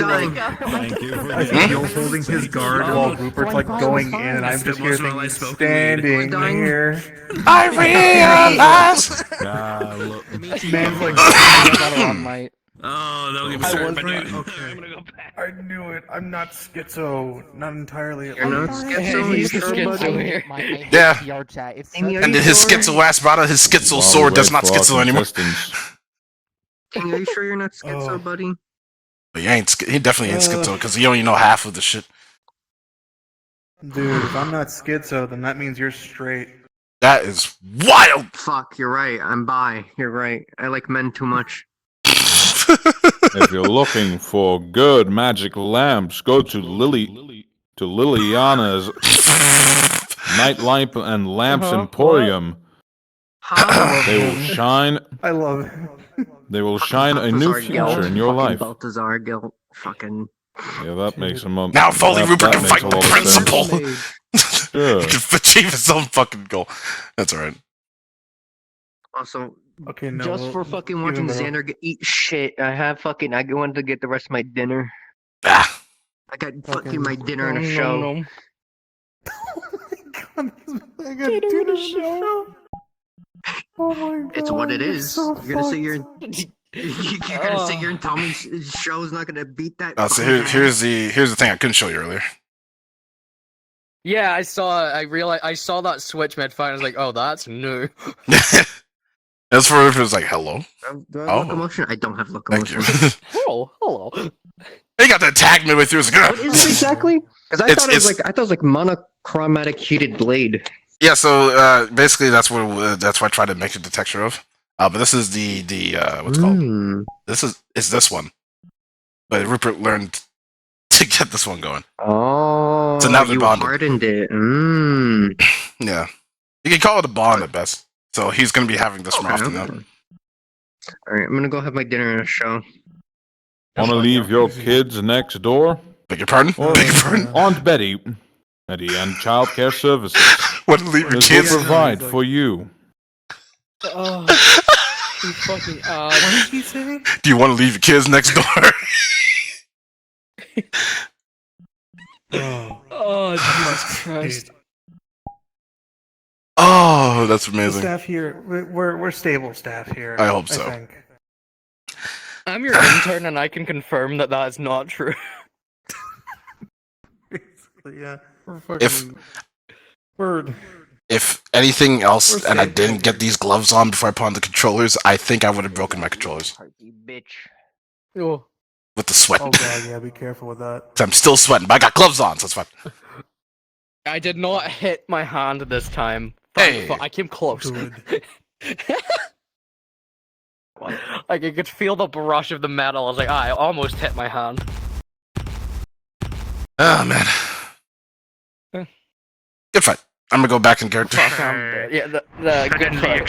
Joel holding his guard while Rupert's like going in, and I'm just here thinking, standing here. I realize. Man's like, mate. Oh, they'll give me I started was by right. doing. Okay. I knew it. I'm not schizo. Not entirely. You're not schizo. He's You the sure, schizo buddy? here. Yeah. And then his schizo ass brought out his schizo sword. That's not schizo anymore. King, are you sure you're not schizo, buddy? But he definitely ain't schizo because you only know half of the shit. Dude, if I'm not schizo, then that means you're straight. That is wild. Fuck, you're right. I'm bi. You're right. I like men too much. If you're looking for good magic lamps, go to Liliana's Nightlight and Lamps Emporium. They will shine. I love it. They will shine a new future in your life. Balthazar guilt. Fucking. Yeah, that makes him up. Now, if only Rupert can fight the principal. Sure. He can achieve his own fucking goal. That's alright. Also, okay, no, just for fucking watching Xander eat shit, I wanted to get the rest of my dinner. I got fucking my dinner and a show. I got dinner show. Oh my god. It's what it is. So You're gonna sit here and you're gonna sit here and tell me show's not gonna beat that. So here's the thing I couldn't show you earlier. Yeah, I saw that switch mid fight. I was like, oh, that's new. As for if it was like, hello. Do I have locomotion? I don't have locomotion. Hello. He got the tag midway through. Like, what is it exactly? Because I thought it was like monochromatic heated blade. Yeah, so basically that's what I tried to make it the texture of. But this is the what's it called? It's this one. But Rupert learned to get this one going. Oh, so now they're you bonded. hardened it. Yeah, you can call it a bond at best. So he's gonna be having this more often now. All right, I'm gonna go have my dinner and a show. Want to leave your kids next door? Beg your pardon? Beg your pardon? Aunt Betty and childcare services. Want to leave your This kids? will provide for you. Oh, you fucking What did he say? Do you want to leave your kids next door? Oh, Jesus Christ. Oh, that's The amazing. staff here, we're stable staff here. I hope so. think. I'm your intern, and I can confirm that that is not true. Basically, yeah. We're fucking. If anything else, and I didn't get these gloves on before I put on the controllers, I think I would have broken my controllers Bitch. Oh. with the sweat. Oh god, yeah, be careful with that. I'm still sweating, but I got gloves on, so it's fine. I did not hit my hand this time. Hey. I came close. Like, I could feel the brush of the metal. I was like, I almost hit my hand. Oh man. Good fight. I'm gonna go back in character. Yeah, the good fight.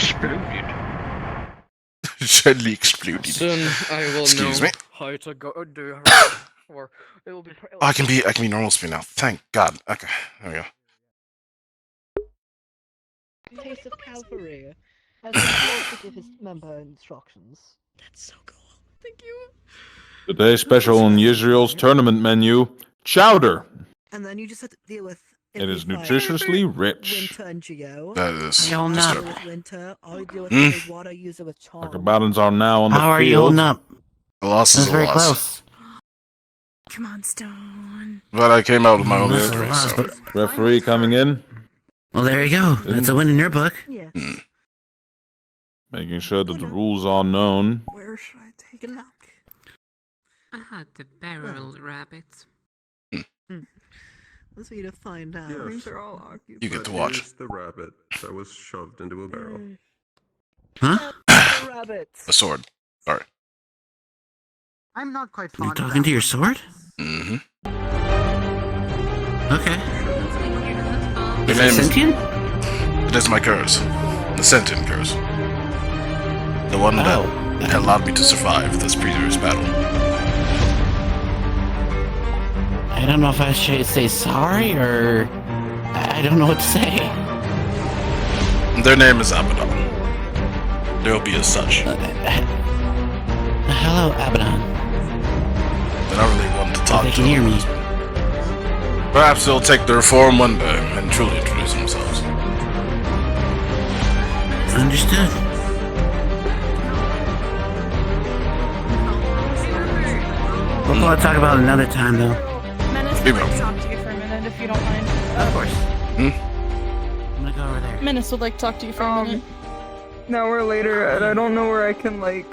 Suddenly exploded. Soon I will Excuse know me. how to go do her. Or it will be. Oh, I can be normal speed now. Thank God. Okay, there we go. Taste of Calvary has been told to give his member instructions. That's so cool. Thank you. Today's special on Israel's tournament menu: chowder. And then you just have to deal with. It is nutritiously rich. Winter and Geo. That is. I deal disturbing. with Winter. I deal with Mm. water user with charm. The combatants are now on the How are you field. holding up? A loss is a very loss. close. Come on, Stone. But I came out with my own victory, so. Referee coming in. Well, there you go. That's a win in your book. Yeah. Making sure that the rules are known. Where should I take a look? The barrel rabbits. Let's see to find out. Yes. These are all occupied. You get to watch. Here's the rabbit that was shoved into a barrel. Huh? Rabbits. A sword. Sorry. I'm not quite You're fond talking to your sword? Mm-hmm. Okay. Your Is name it sentient? It is my curse. The sentient curse. The one that allowed me to survive this previous battle. I I don't know if I should say sorry or I don't know what to say. Their name is Abaddon. They'll be as such. Hello, Abaddon. They don't really want to talk They to can hear me. Perhaps they'll take their form one day and truly introduce themselves. Understood. We'll talk about it another time, though. Menace would like to talk to you for a minute, if you don't mind. Of course. Hmm? I'm gonna go over there. Menace would like to talk to you for a minute. An hour later, and I don't know where I can, like,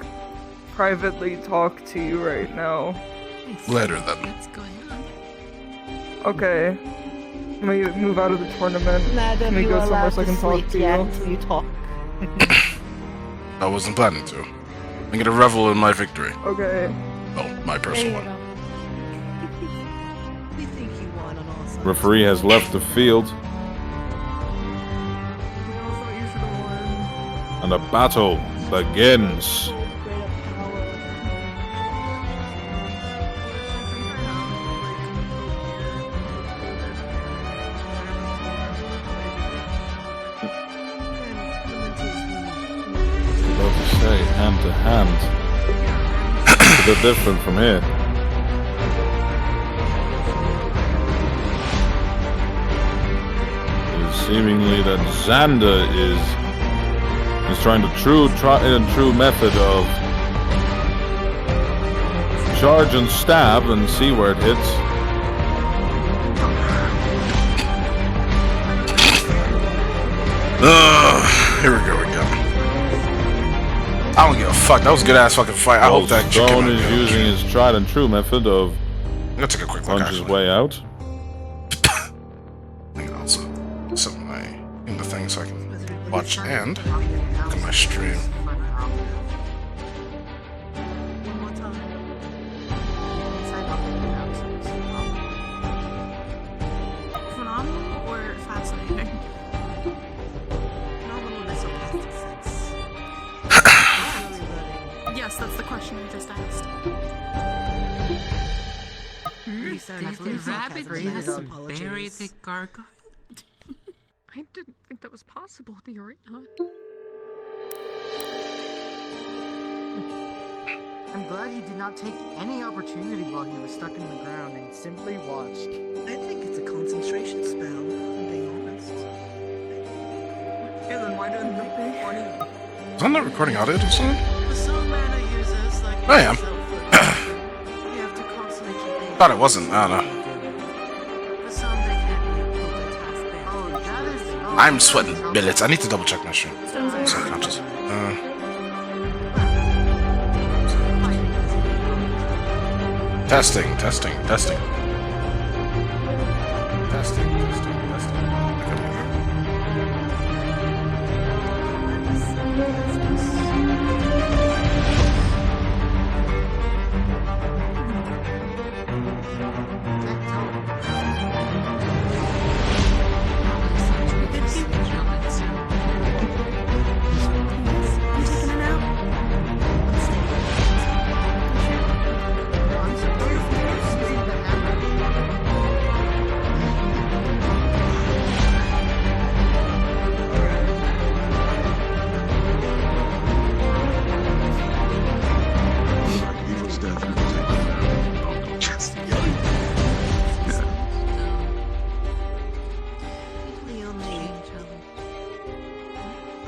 privately talk to you right now. Later, then. What's going on? Okay. Let me move out of the tournament. Madam, Let me you go are somewhere allowed so I can to talk sleep to yet you. until you talk. I wasn't planning to. I'm gonna revel in my victory. Okay. Well, my personal one. We think you won on all sides. Referee has left the field. And the battle begins. About to say, hand to hand. It's a bit different from here. It is seemingly that Xander is trying the true method of charge and stab and see where it hits. Here we go again. I don't give a fuck. That was a good ass fucking fight. I hope that Stone is using his tried and true method of I'm gonna take a quick look, punch his way out. Hang on, so set my in the thing so I can watch and look at my stream. Phenomenal or fascinating? Yes, that's the question I just asked. Did the rabbit just bury the gargoyle? I didn't think that was possible in the arena. I'm glad he did not take any opportunity while he was stuck in the ground and simply watched. I think it's a concentration spell, if I'm being honest. Yeah, then why didn't they? Is that not recording audio or something? For some mana users, like I am. yourself, you have to constantly keep being Thought it wasn't. I don't know. For some, they can't be multitask. I'm sweating billets. I need to double check my stream. Subconscious. Testing.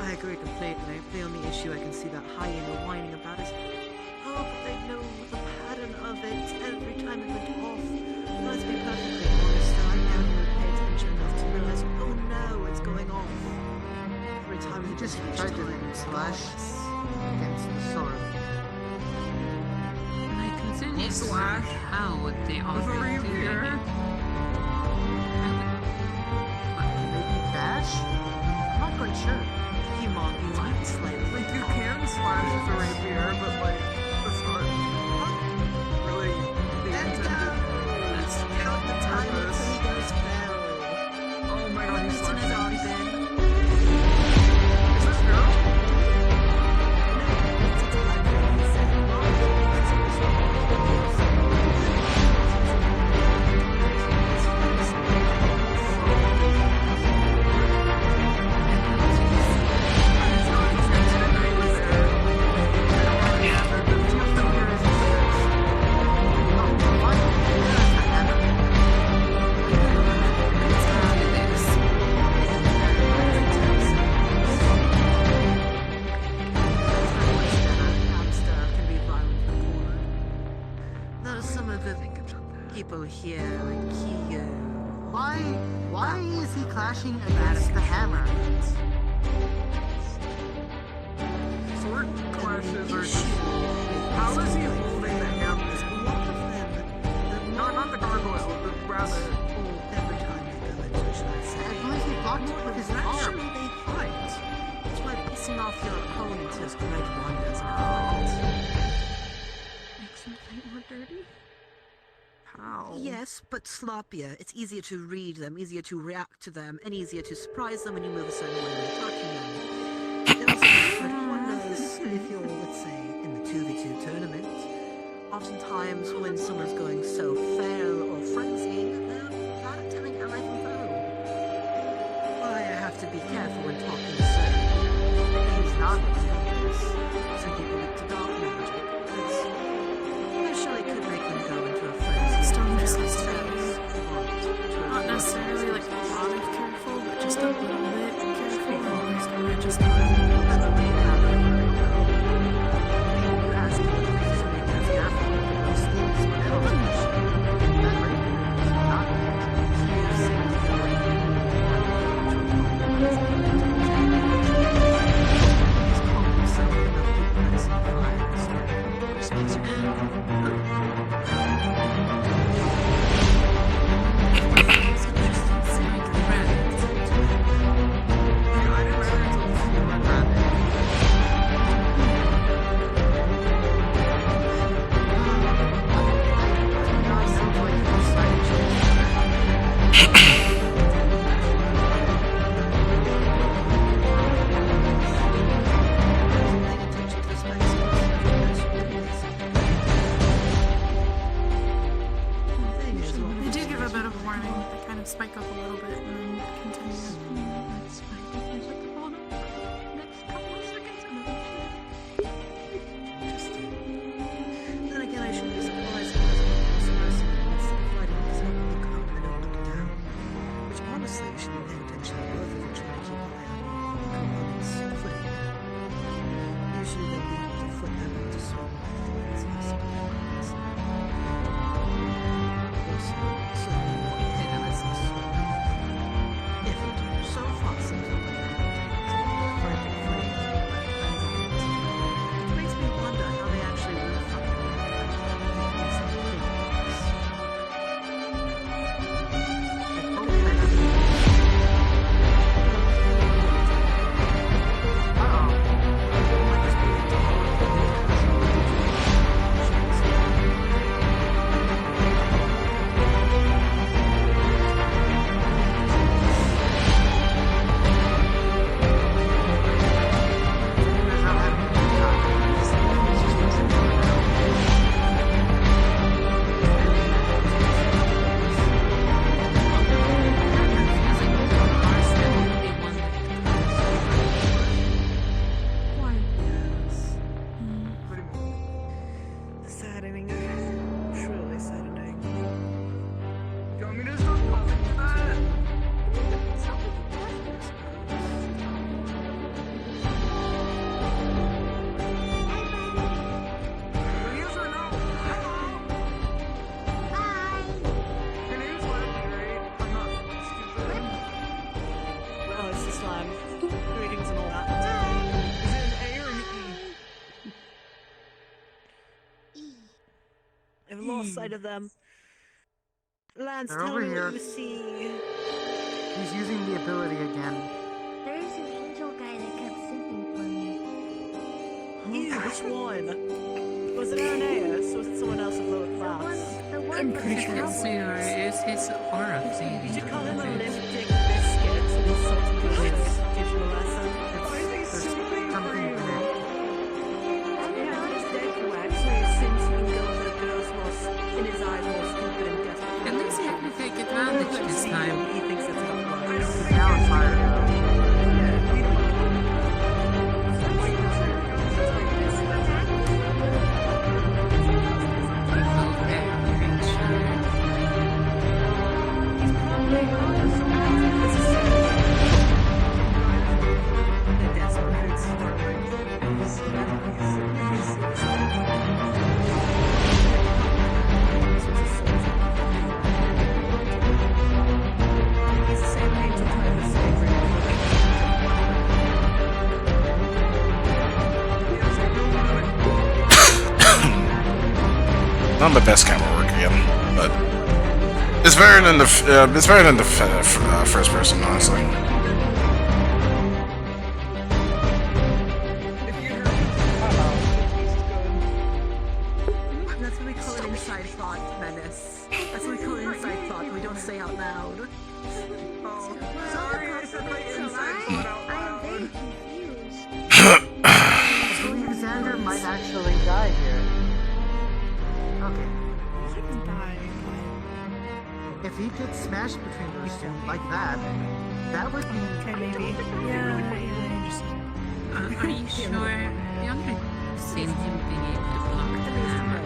I agree completely. The only issue I can see that hyena whining about is, oh, but they know the pattern of it every time it went off. Let's be perfectly honest, I never pay attention enough to realize, oh no, it's going off. Every time He it just gets tried to time, slash against the sword. My concern is how would they all do it? Maybe bash? I'm not quite sure. Humongous slightly. Like, you can slash with a rapier, but, like, that's not really the intended Let's count the time until he goes feral. Oh my god, he's Hamilton has already been. Is this girl? the people here, like Kyo. Why is he clashing against the hammer? Sword clashes are just... How is he holding the hammer? Not the gargoyle, but rather... Every time they go into a choice. At least he blocked it with his arm. Actually, they fight. That's why pissing off your opponent is great wonders in a fight. Makes him fight more dirty? How? Yes, but sloppier. It's easier to read them, easier to react to them, and easier to surprise them when you move a certain way when attacking them. It also makes great wonders if you're, let's say, in the 2v2 tournament. Oftentimes, when someone's going so feral or frenzied, they're bad at telling ally from foe. I have to be careful when talking to certain people. Use non-examples. Some people look to dark magic, because initially could make them go into a frenzy. Stone just has to be not necessarily like a lot of careful, but just a little bit careful. Otherwise, gonna just spike up a little bit and then continue. That spike is like the next couple of seconds and then Interesting. Then again, I shouldn't be surprised if there's a person who wants to be fighting because they don't look up and they don't look down. Which honestly, you should be paying attention to both if you're trying to keep an eye on your opponent's footing. Usually they'll be able to foot them into swing with things and some points. Also, certainly what you think of as a swing. If you do so far seems like you have frantic footing, it makes me wonder how they actually really fucking saddening. Truly saddening. Do you want me to stop calling you that? It's not like you Yes or no? Hi. Your name's Lemon, right? I'm not stupid. Oh, it's the slime. Greetings and all that. Is it an A or an E? I've lost sight of them. Lance, They're tell over me here. what you see. He's using the ability again. There's an angel guy that kept simping for me. Ew, which one? Was it Irenaeus? Was it someone else of lower class? I'm pretty sure it's his aura You thing. should call him a lipstick biscuit and insult him to teach him a lesson. Why is he simping for you? Yeah, he's dead correct, so he assumes he can go for the girls more, in his eyes, more stupid and desperate. At least he had to take advantage this time. He thinks that's how it works. Now I'm tired of it. Not the best camera work again, but it's better than the first person, honestly. That's what we call an inside thought, Menace. That's what we call an inside thought we don't say out loud. Oh, sorry, I said my inside thought out loud. Xander might actually die here. Okay. He can die. If he gets smashed between those two like that, that would be. Okay, maybe. Yeah, I understand. Are you sure? You haven't seen him being able to block the hammer.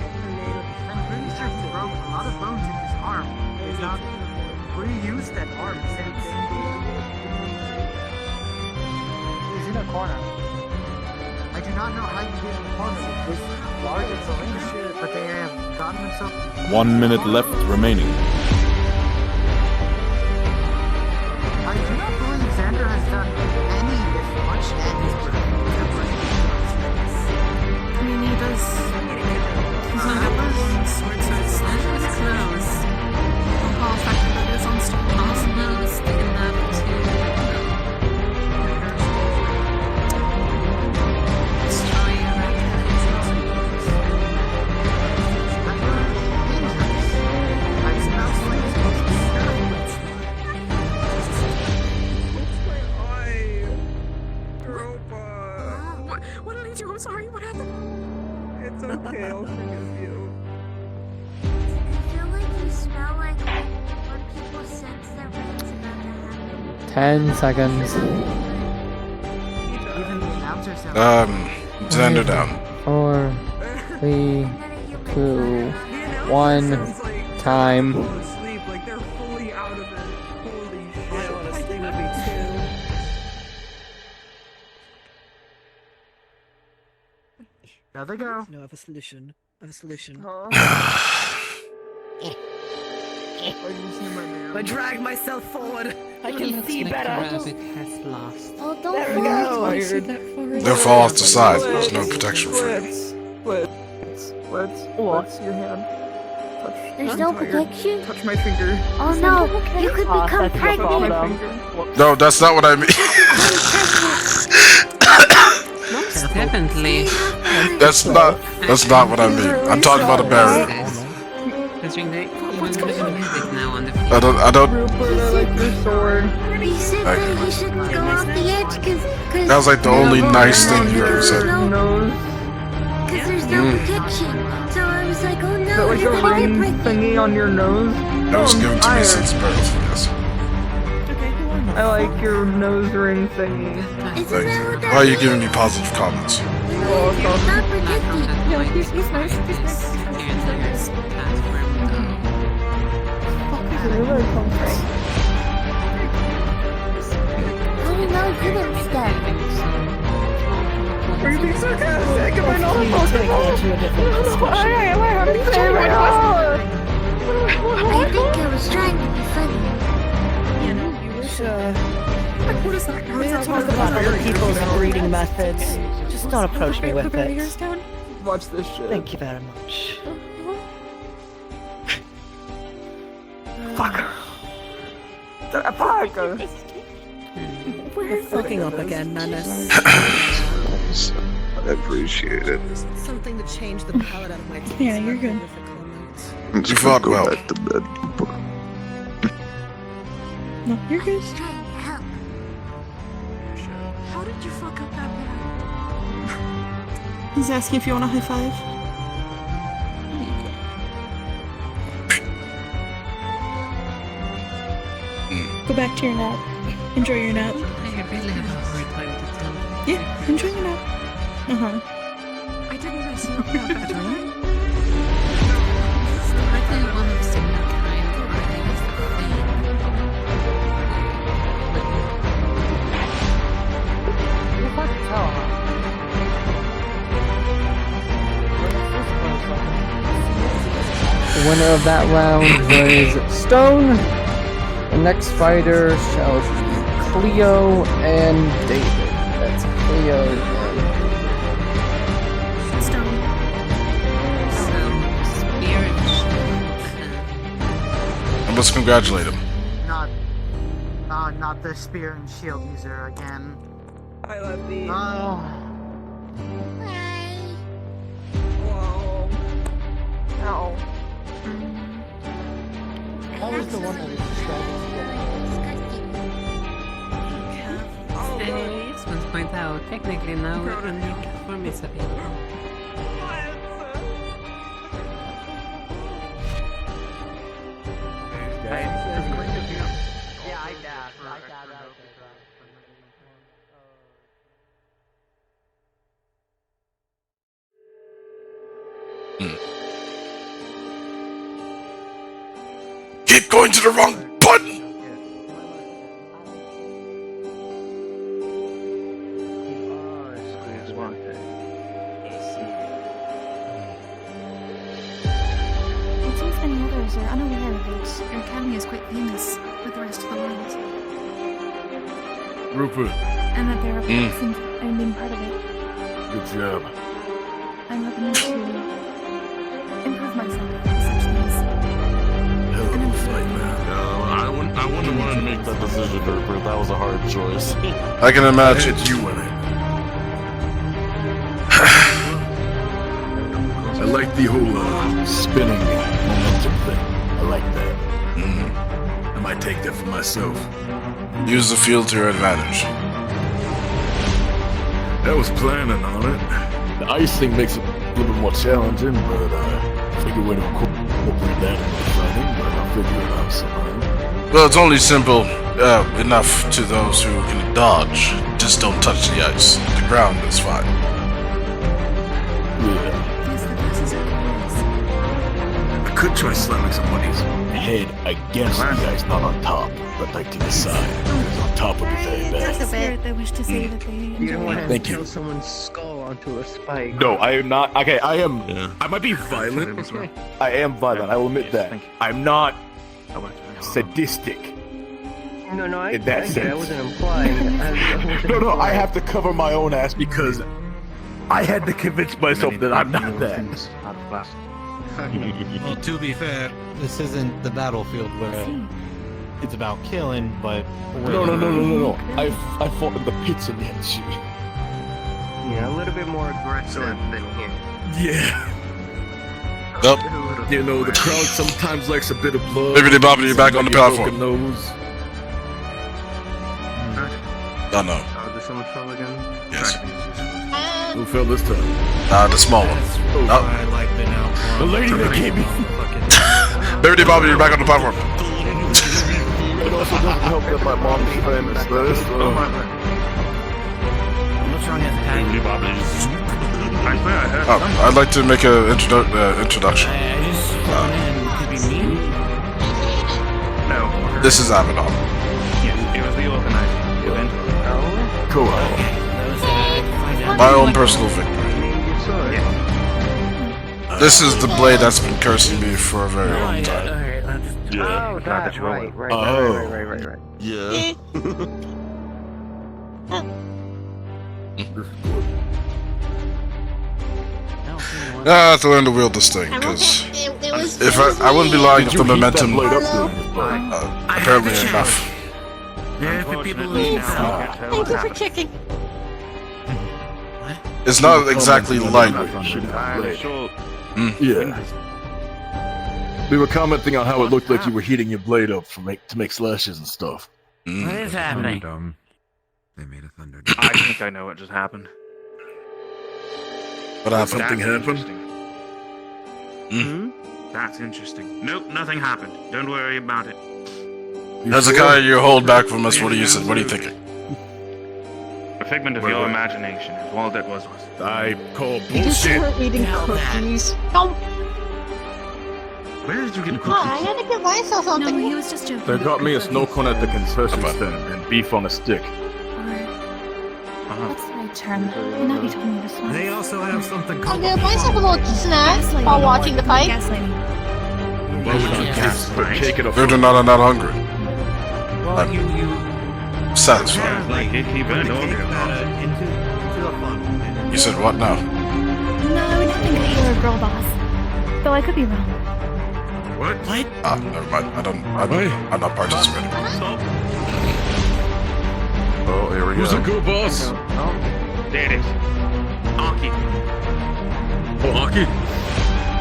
I'm pretty sure he broke a lot of bones in his arm. He's not reused that arm since. He's in a corner. I do not know how you get in the corner with this large installation, but they have gotten themselves. 1 minute left remaining. I do not believe Xander has done any if much damage to him. I mean, he does. He's not got sword slash with clothes. How effective that is on stone. Almost enough to destroy your What did I do? I'm sorry. What happened? It's okay, I'll forgive you. I feel like you smell like when people sense that rain's about to happen. 10 seconds. Even the announcer sounds. Xander down. 4, 3, 2, 1. Time. Asleep, like they're fully out of it. Holy shit. I honestly would be too. There they go. No, I have a solution. I have a solution. I drag myself forward. I can see better. has lost. Oh, don't There we fall. go. They'll fall off the side. There's no protection for it. What's your hand? There's no protection? Touch my finger. Oh no, you could become pregnant. No, that's not what I mean. Definitely. That's not what I mean. I'm talking about a barrier. Considering they even music now on the I don't. He said that he shouldn't go off the edge because That was like the only nice thing you ever said. Because there's no protection. So I was like, oh no, Like you're a gonna ring get pregnant. thingy on your nose? That was given to me since birth, yes. I like your nose ring thingy. Thank you. Why are you giving me positive comments? Not protected. No, he's nice. He's nice. Oh no, you didn't step. Are you being sarcastic? Am I not supposed to? I think I was trying to be funny. What is that? We're gonna talk about other people's breeding methods. Just don't approach me with it. Watch this shit. Thank you very much. Fuck. We're fucking up again, Menace. I appreciate it. Something to change the palette out of my teeth. Yeah, you're good. You fought well. Back to bed. No, you're good. Trying to help. How did you fuck up that bad? He's asking if you want a high five. Go back to your nap. Enjoy your nap. I really have a hard time to tell. Yeah, enjoy your nap. Uh-huh. I didn't mess you up that bad, right? Are they one of similar kind, or are they just the same? You're hard to tell, huh? The winner of that round was Stone. The next fighter shall be Cleo and David. That's Cleo and Stone. So, Spirit Let's congratulate him. Not the spear and shield user again. I love these. Oh. Whoa. No. That was the one that was I just want to point out, technically now, for me, Keep going to the wrong button! It seems many others are unaware of it. Your academy is quite famous with the rest of the world. Rupert, And that there are persons and being part of it. good job. I'm hoping to improve myself in such things. Hell of a fight, man. I wouldn't want to make that decision, Rupert. That was a hard choice. I can imagine. I had you in it. I like the whole spinning momentum thing. I like that. I might take that for myself. Use the field to your advantage. I was planning on it. The ice thing makes it a little bit more challenging, but I figure a way to incorporate that in the fighting, but I'll figure it out somehow. Well, it's only simple enough to those who can dodge. Just don't touch the ice. The ground is fine. Yeah. I could try slamming somebody's head against the ice, not on top, but like to the side. Because on top would be very That's bad. the spirit that wish to say that they You don't want to Thank kill you. someone's skull onto a spike. No, I am not. Okay, I am. I might be violent. I am violent. I will admit that. I'm not sadistic. No, I In that get it. sense. I wasn't implying. No, I have to cover my own ass because I had to convince myself that I'm not that. Well, to be fair, this isn't the battlefield where it's about killing, but No. I fought in the pits against you. Yeah, a little bit more aggressive than here. Yeah. Nope. You know, the crowd sometimes likes a bit of blood. Bibbidi bobbidi, you're back on the platform. Nose. Oh no. Oh, did someone fall again? Yes. Who fell this time? The small one. Oh. The lady that gave me. Bibbidi bobbidi, you're back on the platform. It also doesn't help that my mom's famous, though. So. What's wrong with Oh, I'd like to make an introduction. No. This is Abaddon. Yes, it was the organizing event. Cool. My own personal victory. This is the blade that's been cursing me for a very long time. Oh, that's right. Right. Yeah. I have to learn to wield this thing, because if I wouldn't be lying if the momentum apparently enough. Thank you for checking. It's not exactly lightweight. Yeah. We were commenting on how it looked like you were heating your blade up to make slashes and stuff. What is happening? They made a thunder. I think I know what just happened. What happened? Something happened? That's interesting. Nope, nothing happened. Don't worry about it. Hezekiah, you hold back from us. What are you thinking? A figment of your imagination is all that was. I call You just weren't eating cookies. No. Where did you get I had to get myself something. No, he was just joking. They got me a snow cone at the concession stand and beef on a stick. What's the right term? And now you told me this one. They also have something I'll get myself a little snack while watching the fight. Gaslighting. Why would you take it? They're not hungry. Well, I'm satisfied. Like gatekeeper and You said what now? No, I would not think that you were a girl boss. Though I could be wrong. What? Ah, never mind. I'm not participating. Oh, here we go. Who's the good boss? There it is. Aki. Oh, Aki?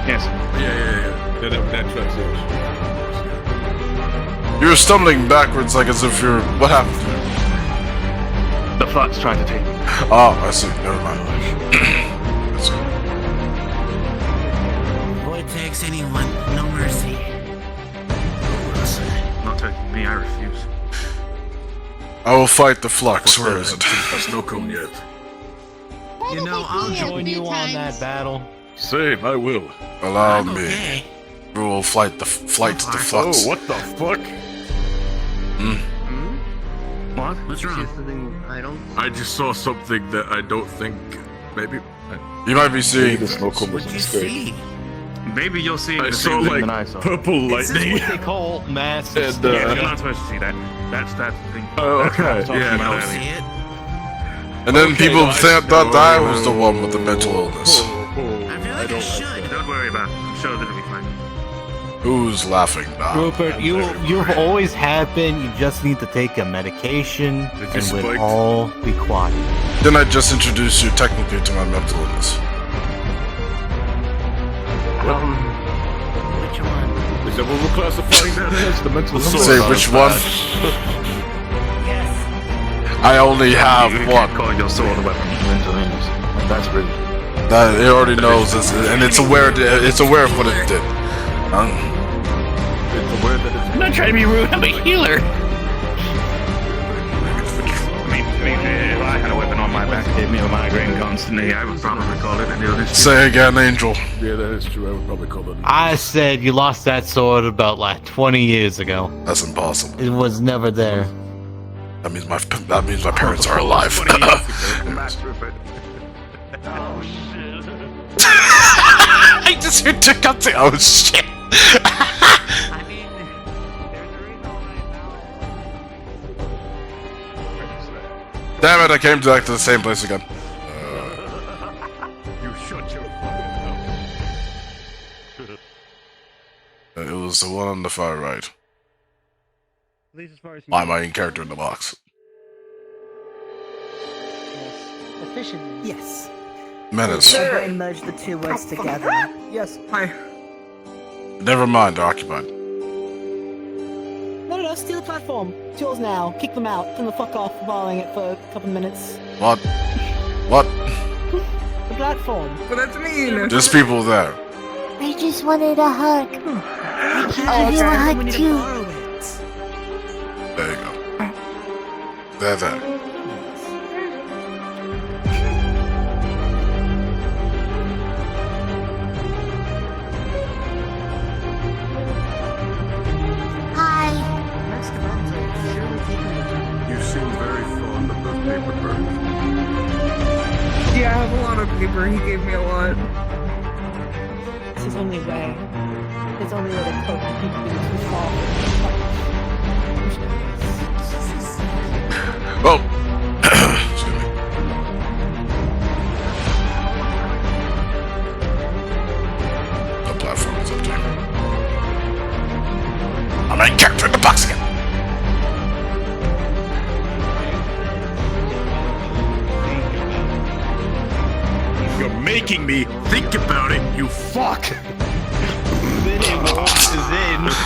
Yes. Yeah. That tracks, yes. You're stumbling backwards like as if you're... What happened? The Flux tried to take me. Oh, I see. Never mind. I see. Vortex, anyone, no mercy. Not taking me, I refuse. I will fight the Flux. Where is it? There's no come yet. You know, I'll join you on that battle. Same, I will. Allow me. We will flight to the Flux. Oh, what the fuck? What? What's wrong? I just saw something that I don't think... Maybe... You might be seeing... the snow cone was a mistake. Maybe you'll see I the saw, same thing like, that I saw. purple lightning. What they call mass. And, yeah, you're not supposed to see that. That's the thing. Oh, That's what I was okay. talking Yeah, about no. earlier. And then Okay, people no, thought I was the one with the mental illness. I feel like I should. Don't worry about it. I'm sure that'll be fine. Who's laughing now? Rupert, you've always have been. You just need to take a medication, and we'll spiked? all be quiet. Then I just introduced you technically to my mental illness. Which one? Is that what we're classifying that as? The mental illness? Say which one? Yes. I only have You one. can't call your sword a weapon. Mental illness. That's rude. That it already knows this, and it's aware. It's aware of what it did. It's aware that it's... I'm not trying to be rude. I'm a healer. I mean, if I had a weapon on my back that gave me a migraine constantly, I would probably call it an illness. Say again, Angel. Yeah, that is true. I would probably call it... I said you lost that sword about like 20 years ago. That's impossible. It was never there. That means my parents are alive. I just heard Tecate. Oh shit. I mean, there's a reason why Damn it! I came back to the same place again. You shut your fucking mouth. It was the one on the far right. At least as far as My main character in the box. efficiently. Yes. Menace. I merge the two words together. Yes. Hi. Never mind, occupied. No, steal the platform. It's yours now. Kick them out. Tell them to fuck off for borrowing it for a couple of minutes. What? What? The platform. But that's mean. There's people there. I just wanted a hug. I can give you a hug too. There you go. There. Hi. You seem very fond of those paper birds. Yeah, I have a lot of paper. He gave me a lot. It's his only way. His only way to cope with people being too far. Oh. Excuse me. The platform is up to you. I'm main character in the box again. You're making me think about it, you fuck!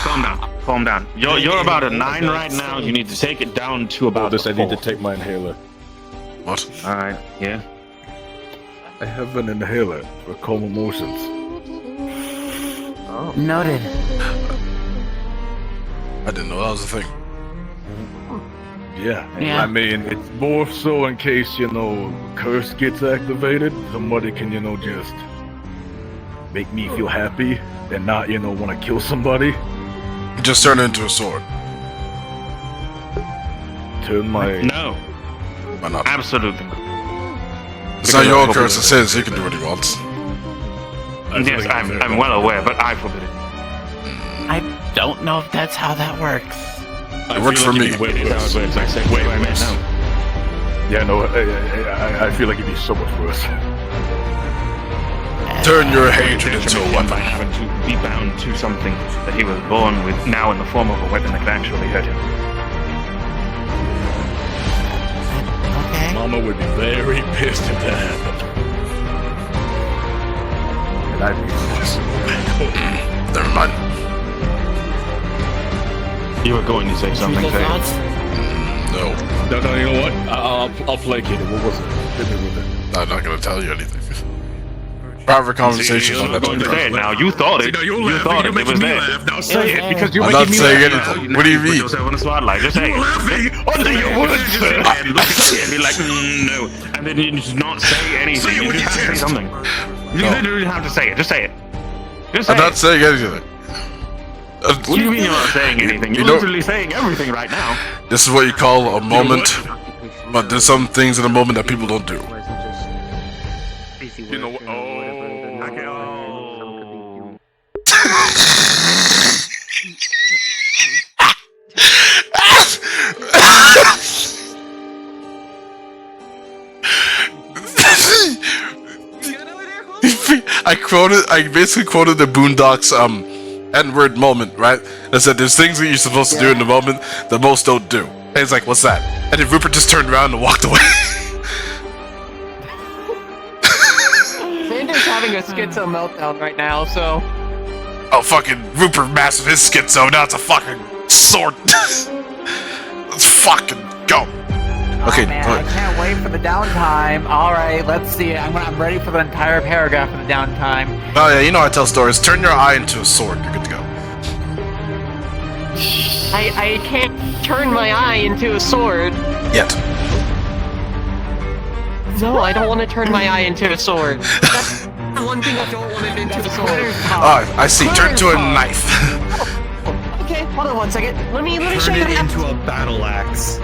Calm down. Calm down. You're about a 9 right now. You need to take it down to about this, a I need to 4. take my inhaler. What? Alright, yeah. I have an inhaler for calm emotions. Oh. Noted. I didn't know that was a thing. Yeah. Yeah. I mean, it's more so in case, curse gets activated, somebody can, just make me feel happy and not, want to kill somebody. Just turn it into a sword. Turn my... No. Why not? Absolutely. It's not your curse, it's his. He can do what he wants. Yes, I'm well aware, but I forbid it. I don't know if that's how that works. It worked for me. Wait, how it works. I said, wait, no. Yeah, no, I feel like it'd be so much worse. Turn your hatred into a By weapon. having to be bound to something that he was born with, now in the form of a weapon that could actually hurt him. Okay. Mama would be very pissed if that happened. And I'd be Never mind. You were going to say something, Faye. No. No, you know what? I'll placate it. What was it? Hit me with it. I'm not gonna tell you anything. Private conversations See, on that. going to say it now. You thought it. You thought it. It was there. Now say it because you're I'm making not me saying laugh. anything. What do you Put mean? yourself on the spotlight. Just say it. Under your words, sir. And look at it and be like, no. And then you just not say anything. Say it You with just your have to say chest. something. You literally have to say it. Just say it. Just say I'm not it. saying anything. What do you mean you're not saying anything? You're know- literally saying everything right now. This is what you call a moment, but there's some things in a moment that people don't do. You know what? I basically quoted the Boondocks N-word moment, right? I said there's things that you're supposed to do in the moment that most don't do. And he's like, what's that? And then Rupert just turned around and walked away. Xander's having a schizo meltdown right now, so. Oh, fucking Rupert mastered his schizo, now it's a fucking sword. Let's fucking go. Okay, Oh, man, I can't wait for the downtime. All right, let's see. I'm ready for the entire paragraph of the downtime. Oh yeah, you know I tell stories. Turn your eye into a sword, you're good to go. I can't turn my eye into a sword. Yet. No, I don't want to turn my eye into a sword. That's the one thing I don't want it into a sword. Oh, I see. Turn to a knife. Okay, hold on 1 second. Let me show Turn you it what into a battle axe.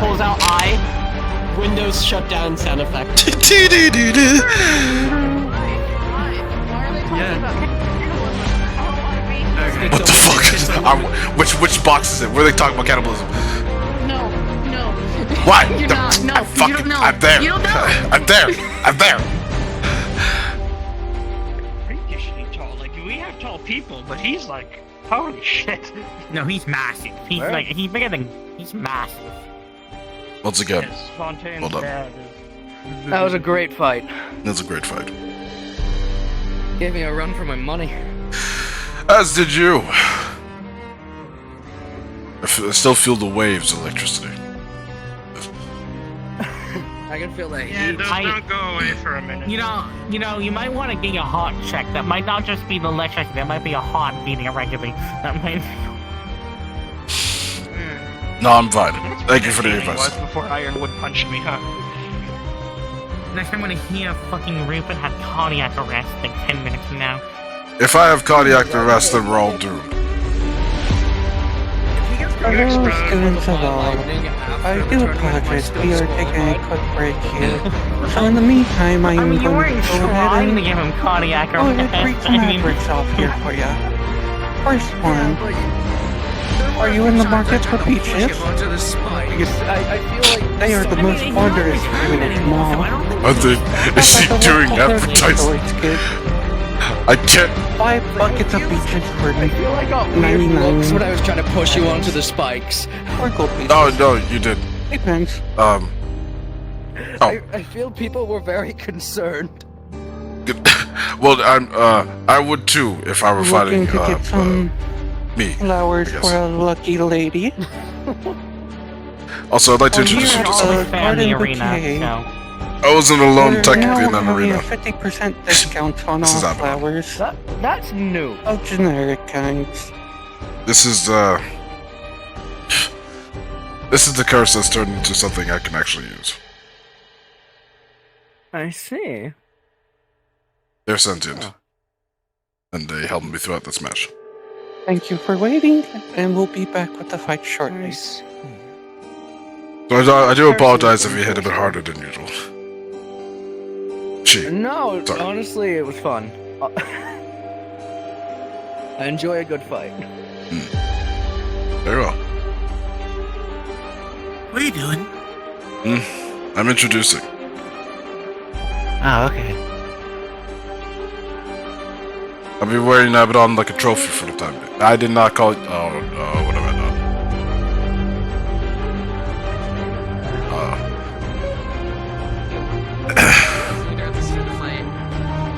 Pulls out eye. Windows shut down sound effect. What the fuck? Which box is it? Where are they talking about cannibalism? No. Why? You don't know. I'm fucking. You don't know. I'm there. You don't know. I'm there. I'm there. Freakishly tall. Like, we have tall people, but he's like, holy shit. No, he's massive. He's like, he's bigger than, he's massive. Once again, Fontaine's hold up. dad That was a great fight. That's a great fight. Gave me a run for my money. As did you. I still feel the waves of electricity. I can feel that Yeah, heat. don't go away for a minute. You know, you might want to get your heart checked. That might not just be the electricity. That might be a heart beating irregularly. That might. No, I'm fine. Thank you for the advice. Was before Ironwood punched me, huh? Next time I'm gonna hear fucking Rupert had cardiac arrest like 10 minutes from now. If I have cardiac arrest, then we're all doomed. Hello, students of all. I do apologize. We are taking a quick break here. So in the meantime, I'm you going weren't to go ahead trying and to give him cardiac go ahead arrest. and read some adverts off here for you. First one. Are you in the market for peaches? I feel like They are the most wondrous fruit of them all. Are they? Is she doing advertising? I can't. 5 buckets of peaches for I feel like I got weird 99. looks when I was trying to push you onto the spikes. Or gold peaches. Oh no, you did. Depends. Oh. I feel people were very concerned. Good. Well, I would too if I were Looking fighting to get some me. flowers I guess. for a lucky lady. Also, I'd like to Well, introduce here you to at something. Fan the Garden arena, Bouquet. so. I wasn't alone We're technically in now that having arena. a 50% discount on all This is Abaddon. flowers. That's new. Of generic kinds. This is the curse that's turned into something I can actually use. I see. They're sentient. And they helped me throughout this match. Thank you for waiting, and we'll be back with the fight shortly. So I do apologize if you hit a bit harder than usual. No, Sorry. honestly, it was fun. I enjoy a good fight. Very well. What are you doing? I'm introducing. Oh, okay. I'll be wearing it on like a trophy for the time being. I did not call it. Oh no, what have I done?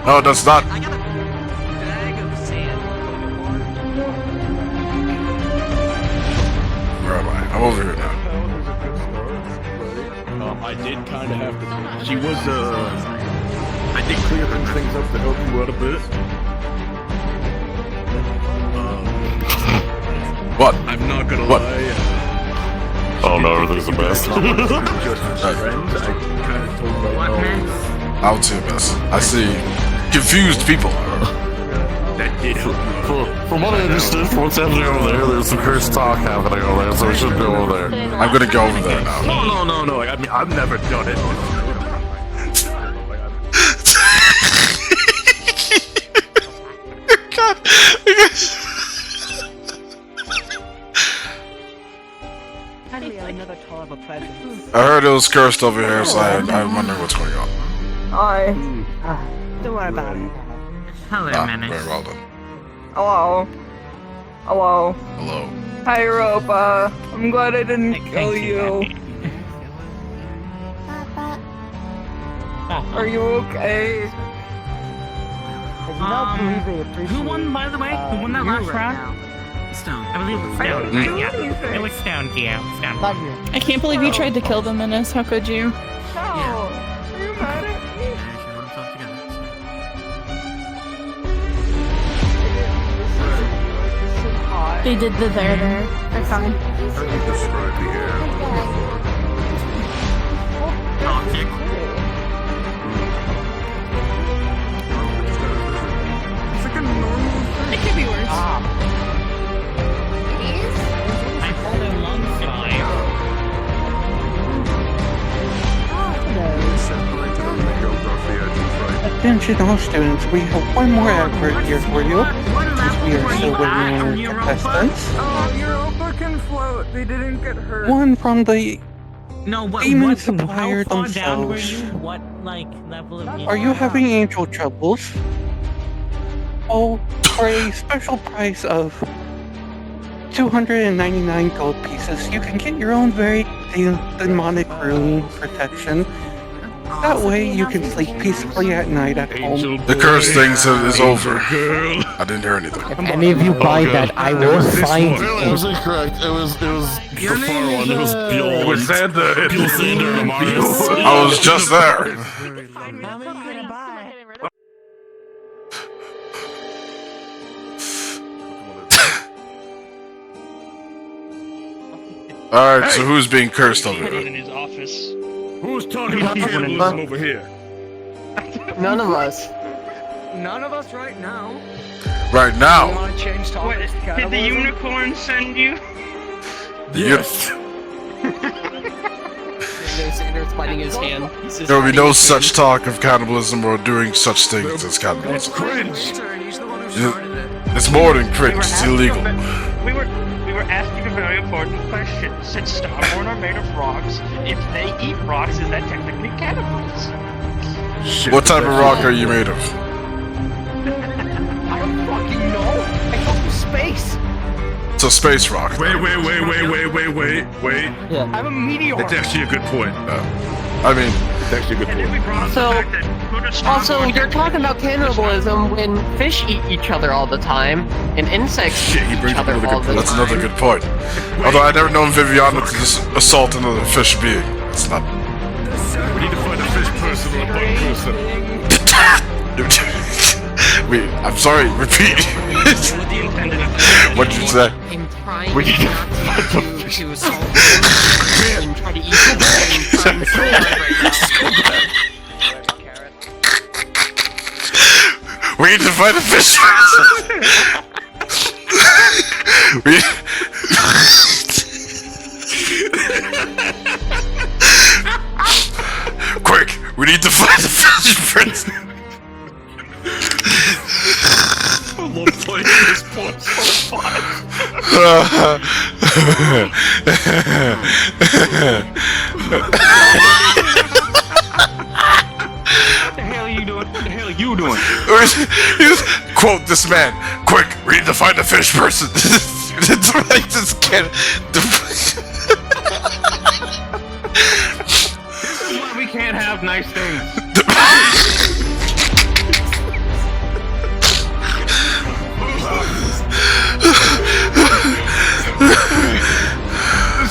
No, that's not. I got a bag of sand. Where am I? I'm over here now. I did kind of have to. She was, I did clear some things up to help you out a bit. What? I'm not gonna What? lie. Oh no, everything's a mess. Just friends. I kind of told her, What no, mess? I'll see, miss. I see confused people. that did help you. From what I understood, from what's happening over there, there's some cursed talk happening over there, so we should go over there. I'm gonna go over there now. No. I mean, I've never done it. God. Another tall of a present. I heard it was cursed over here, so I'm wondering what's going on. Hi. Don't worry about it. Hello, Menace. Very well done. Hello. Hello. Hello. Hi, Europa. I'm glad I didn't kill you. Are you okay? Who won, by the way? Who won that last round? Stone. I believe it was Stone. Right? Yeah. It was Stone, yeah. Stone. I can't believe you tried to kill the Menace. How could you? No. Are you mad at me? They did the there. They're fine. How do you describe the air? Toxic. It's like a normal thing. It could be worse. I pulled a lung fly. Attention all students, we have one more advert here for you. Since we are still waiting on contestants. Oh, Europa can float. They didn't get hurt. One from the No, what? demon What? supplier How far down were themselves. you? What like level of? Are you having angel troubles? Oh, for a special price of 299 gold pieces, you can get your own very demonic rune protection. That way you can sleep peacefully at night at home. The curse thing is over. I didn't hear anything. If any of you buy that, I will find It you. was incorrect. It was the far one. It was Bjorn. With Santa. Bjorn Sander and Amaris. I was just there. Alright, so who's being cursed over here? In his office. Who's talking about cannibalism over here? None of us. None of us right now. Right You now. want to change topics to Did the cannibalism? unicorn send you? Yes. Sanders biting his hand. There will be no such talk of cannibalism or doing such things as cannibalism. It's more than cringe, it's illegal. We were asking a very important question. Since Starborn are made of rocks, if they eat rocks, is that technically cannibals? What type of rock are you made of? I don't fucking know. I go from space. It's a space rock. Wait. Yeah. I'm a meteor. That's actually a good point. I mean, it's actually a good point. Also, you're talking about cannibalism when fish eat each other all the time, and insects eat each other all the That's time. another good point. Although I never known Viviana to just assault another fish being. It's not. We need to find a fish person or a bug person. Wait, I'm sorry, repeat. What did you say? We need to assault and try to eat them and try We need to find a fish Quick, we need to find a fish person. I love playing this point so fun. What the hell are you doing? What the hell are you you doing? Quote this man. Quick, we need to find a fish person. It's like this kid. This is why we can't have nice things.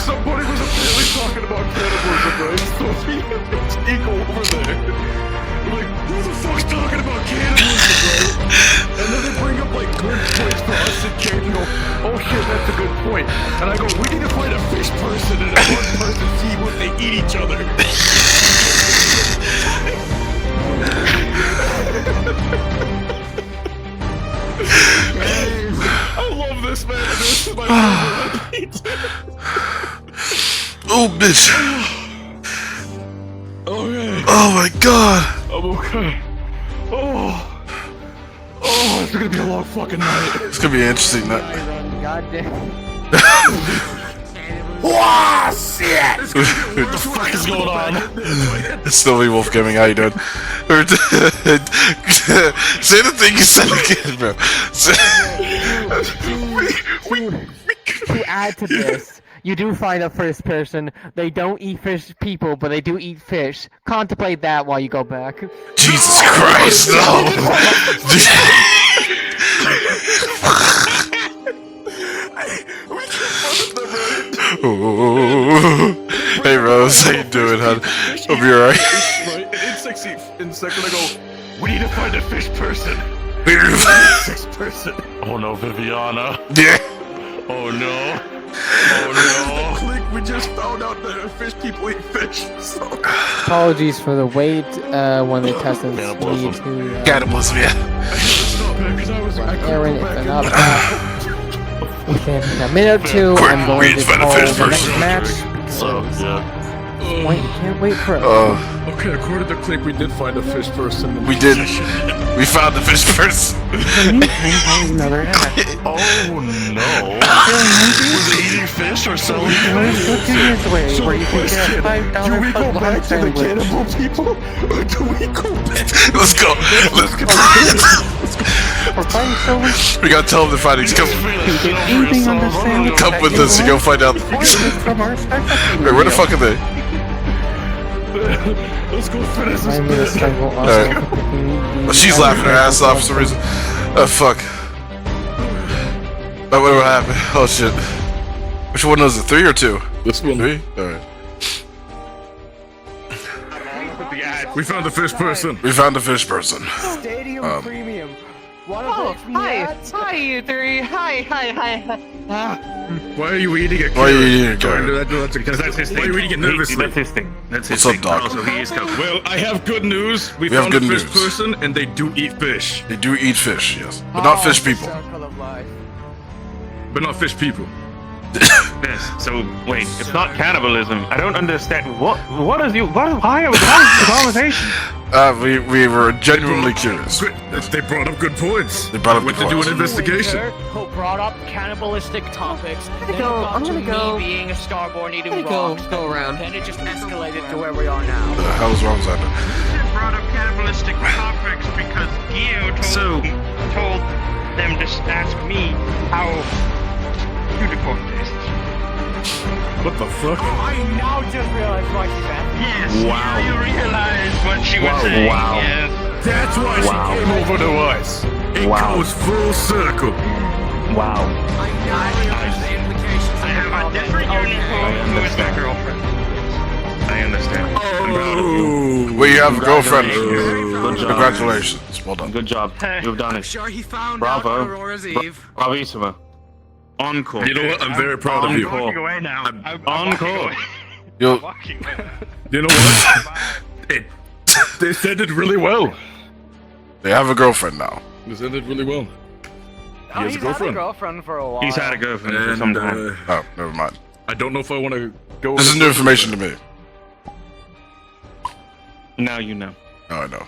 Somebody was apparently talking about cannibalism, right? So we go over there. We're like, who the fuck's talking about cannibalism, right? And then they bring up like good points for us and Kate and go, oh shit, that's a good point. And I go, we need to find a fish person and a one person see if they eat each other. I love this, man. This is my favorite. Oh, bitch. Okay. Oh my god. I'm okay. Oh, it's gonna be a long fucking night. It's gonna be an interesting night. God damn. Wow, shit! What the fuck is going on? It's Snowy Wolf Gaming, how you doing? Say the thing you said again, bro. To add to this, you do find a first person. They don't eat fish people, but they do eat fish. Contemplate that while you go back. Jesus Christ, no! Hey Rose, how you doing, hon? Hope you're alright. Right, and in second I go, we need to find a fish person. Fish person. Oh no, Viviana. Yeah. Oh no. Click, we just found out that fish people eat fish. So. Apologies for the wait when they tested me to Cannibalism, yeah. Aaron, if they're not back within a minute or two, I'm going to call the next match. So, yeah. Wait, can't wait for it. Okay, according to Click, we did find a fish person. We did. We found the fish person. Another Oh no. Was it eating fish or selling fish? So where you can get $5 do we go back to the cannibal people? Or do we go back? Let's go. Let's go. We gotta tell them the findings. Come with us and go find out. Wait, where the fuck are they? Let's go finish this. Alright. She's laughing her ass off for some reason. Oh fuck. Oh, wait, what happened? Oh shit. Which one was it? 3 or 2? This one. 3? Alright. We found the fish person. We found the fish person. Stadium Premium. Oh, hi, you three. Hi. Why are you eating it? Why are you eating it, Because that's his thing. Why are you eating it nervously? That's his thing. That's his What's thing. up, dog? Also, he is covered. Well, I have good news. We have found good a fish news. person, and they do eat fish. They do eat fish, yes. But not fish people. But not fish people. Yes. So wait, it's not cannibalism. I don't understand. Why are we having the conversation? We were genuinely curious. They brought up good points. They brought up good to do points. an investigation. Who brought up cannibalistic topics? Then I'm gonna go. me being a starborn eating Go rocks. around. Then it just escalated to where we are now. The hell's wrong with that? Brought up cannibalistic topics because Gio told them to ask me how unicorn tastes. What the fuck? Oh, I now just realized why she's asking. Yes. Wow. You realized what she was saying. Wow. Yes. That's why she came over to us. It goes full circle. Wow. I have a different unicorn who is my girlfriend. I understand. Oh. Well, you have a girlfriend. Good job. Congratulations. Well done. Good job. You've done it. Sure, he found Bravo. out Aurora's Eve. Bravissimo. Encore. You know what? I'm very proud of you. I'm walking away now. I'm walking Encore. away. Yo, Walking. You know what? They said it really well. they have a girlfriend now. They said it really well. Oh, He has a girlfriend. girlfriend for a while. He's had a girlfriend for And, some time. Oh, never mind. I don't know if I want to go. This is new information to me. Now you know. Oh, I know.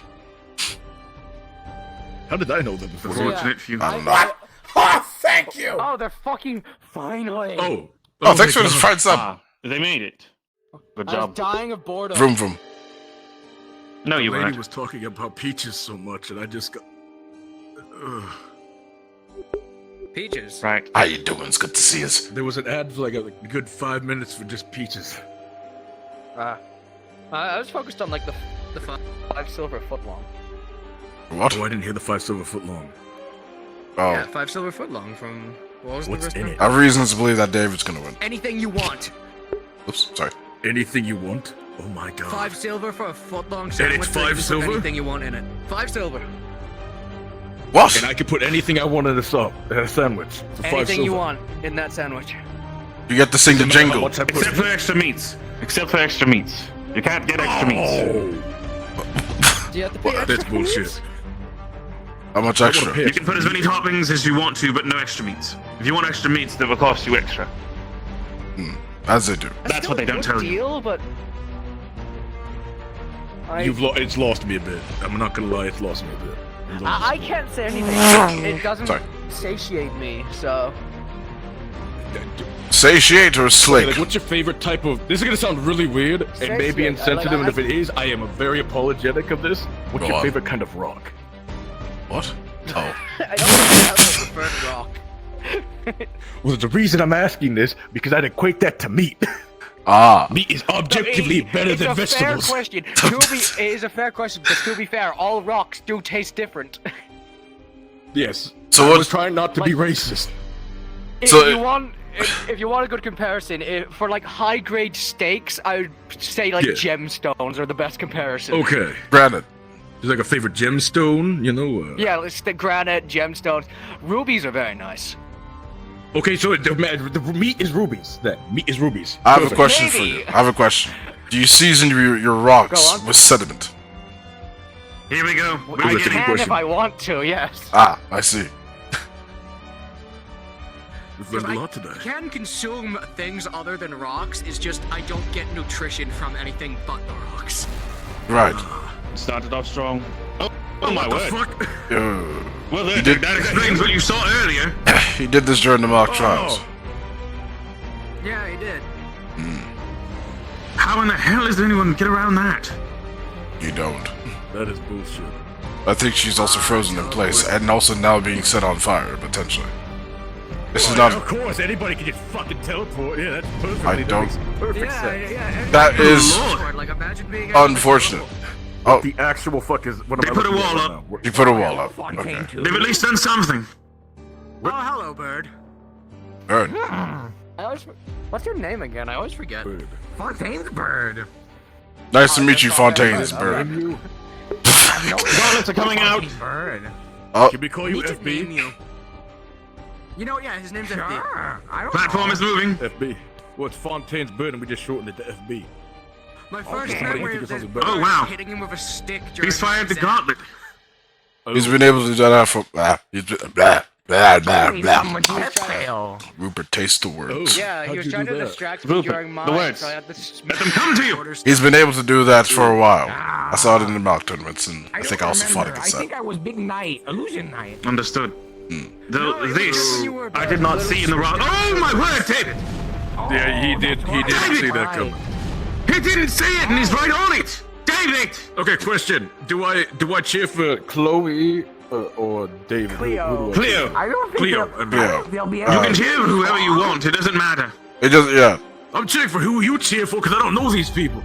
How did I know that before? Fortunate few. I don't know. Oh, thank you! Oh, they're fucking finally. Oh. Oh, thanks for this fried sub. They made it. Good I was job. dying of boredom. Vroom vroom. No, you the lady weren't. was talking about peaches so much, and I just got. Ugh. Peaches. Right. How you doing? It's good to see us. There was an ad for like a good 5 minutes for just peaches. I was focused on like the 5 silver foot long. What? Oh, I didn't hear the 5 silver foot long. Oh. Yeah, 5 silver foot long from what was What's the rest in of it? I have reasons to believe that David's gonna win. Anything you want. Oops, sorry. Anything you want? Oh my god. 5 silver for a foot long And sandwich. it's so you 5 can put silver? Anything you want in it. 5 silver. What? And I could put anything I want in a sandwich. For 5 Anything you silver. want in that sandwich. You get to sing the Doesn't matter how jingle. much I put Except in. for extra meats. Except for extra meats. You can't get extra meats. Do you have to pay Well, extra that's for bullshit. meats? How much extra? You can put as many toppings as you want to, but no extra meats. If you want extra meats, that will cost you extra. As they do. That's what they don't tell you. Deal, but It's lost me a bit. I'm not gonna lie, it's lost me a bit. I can't say anything. It doesn't Sorry. satiate me, so. Satiate or slick? Like, what's your favorite type of? This is gonna sound really weird and maybe Satiate. insensitive, and if it is, I am very apologetic of this. What's Go your on. favorite kind of rock? What? Oh. I don't have a preferred rock. Well, the reason I'm asking this because I'd equate that to meat. Ah. Meat is objectively better than vegetables. It's a fair question. It is a fair question, but to be fair, all rocks do taste different. Yes. So I what- was trying not to be racist. If So you want, if you want a good comparison, for like high grade steaks, I would say like Yeah. gemstones are the best comparison. Okay. Granted. There's like a favorite gemstone, you know? Yeah, it's the granite gemstones. Rubies are very nice. Okay, so the meat is rubies. Then meat is rubies. I have a Perfect. question for you. I have a question. Do you season your rocks Go on. with sediment? Here we go. I Wait, can question. if I want to, yes. Ah, I see. We've learned a lot today. I can consume things other than rocks. It's just I don't get nutrition from anything but the rocks. Right. Started off strong. Oh my What word. the fuck? Well, You that, did- that explains what you saw earlier. He did this during the mock trials. Yeah, he did. How in the hell does anyone get around that? You don't. That is bullshit. I think she's also frozen in place and also now being set on fire, potentially. This is Well, not. Of course, anybody can just fucking teleport. Yeah, that's perfect. I don't. That makes perfect sense. That is Like imagine being unfortunate. Oh, The actual fuck is. What They am I put a looking at wall right up. now? you put a wall up. Okay. They've at least done something. Oh, hello, bird. Alright. I always. What's your name again? I always forget. Bird. Fontaine's bird. Nice to meet you, Fontaine's bird. Gauntlets are coming out. Bird. Oh, Can we call you He could name FB? you. You know, yeah, his name's FB. I don't Platform is moving. FB. Well, it's Fontaine's bird, and we just shortened it to FB. My first Okay. memory You think of it this sounds bird better? Oh, wow. hitting him with a stick during He's fired the exam. gauntlet. he's been able to do that for. He's been, blah, blah, blah, blah. Fail. Rupert, taste the words. Yeah, he How'd was you trying do to that? distract me Rupert, during the mine, words. so I had to Let them come to you. He's been able to do that for a while. I saw it in the mock tournaments, and I think I also fought against that. I was Big Knight, Illusion Knight. Understood. it This was when you were I did not see in the rock. Oh my word, David! Yeah, he did. He didn't see that coming. He didn't see it, and he's right on it. David. Okay, question: Do I cheer for Chloe or David? Who do I Cleo. I don't think Cleo. they'll be You can cheer for whoever you want. It doesn't matter. It just, yeah. I'm cheering for who you cheer for because I don't know these people.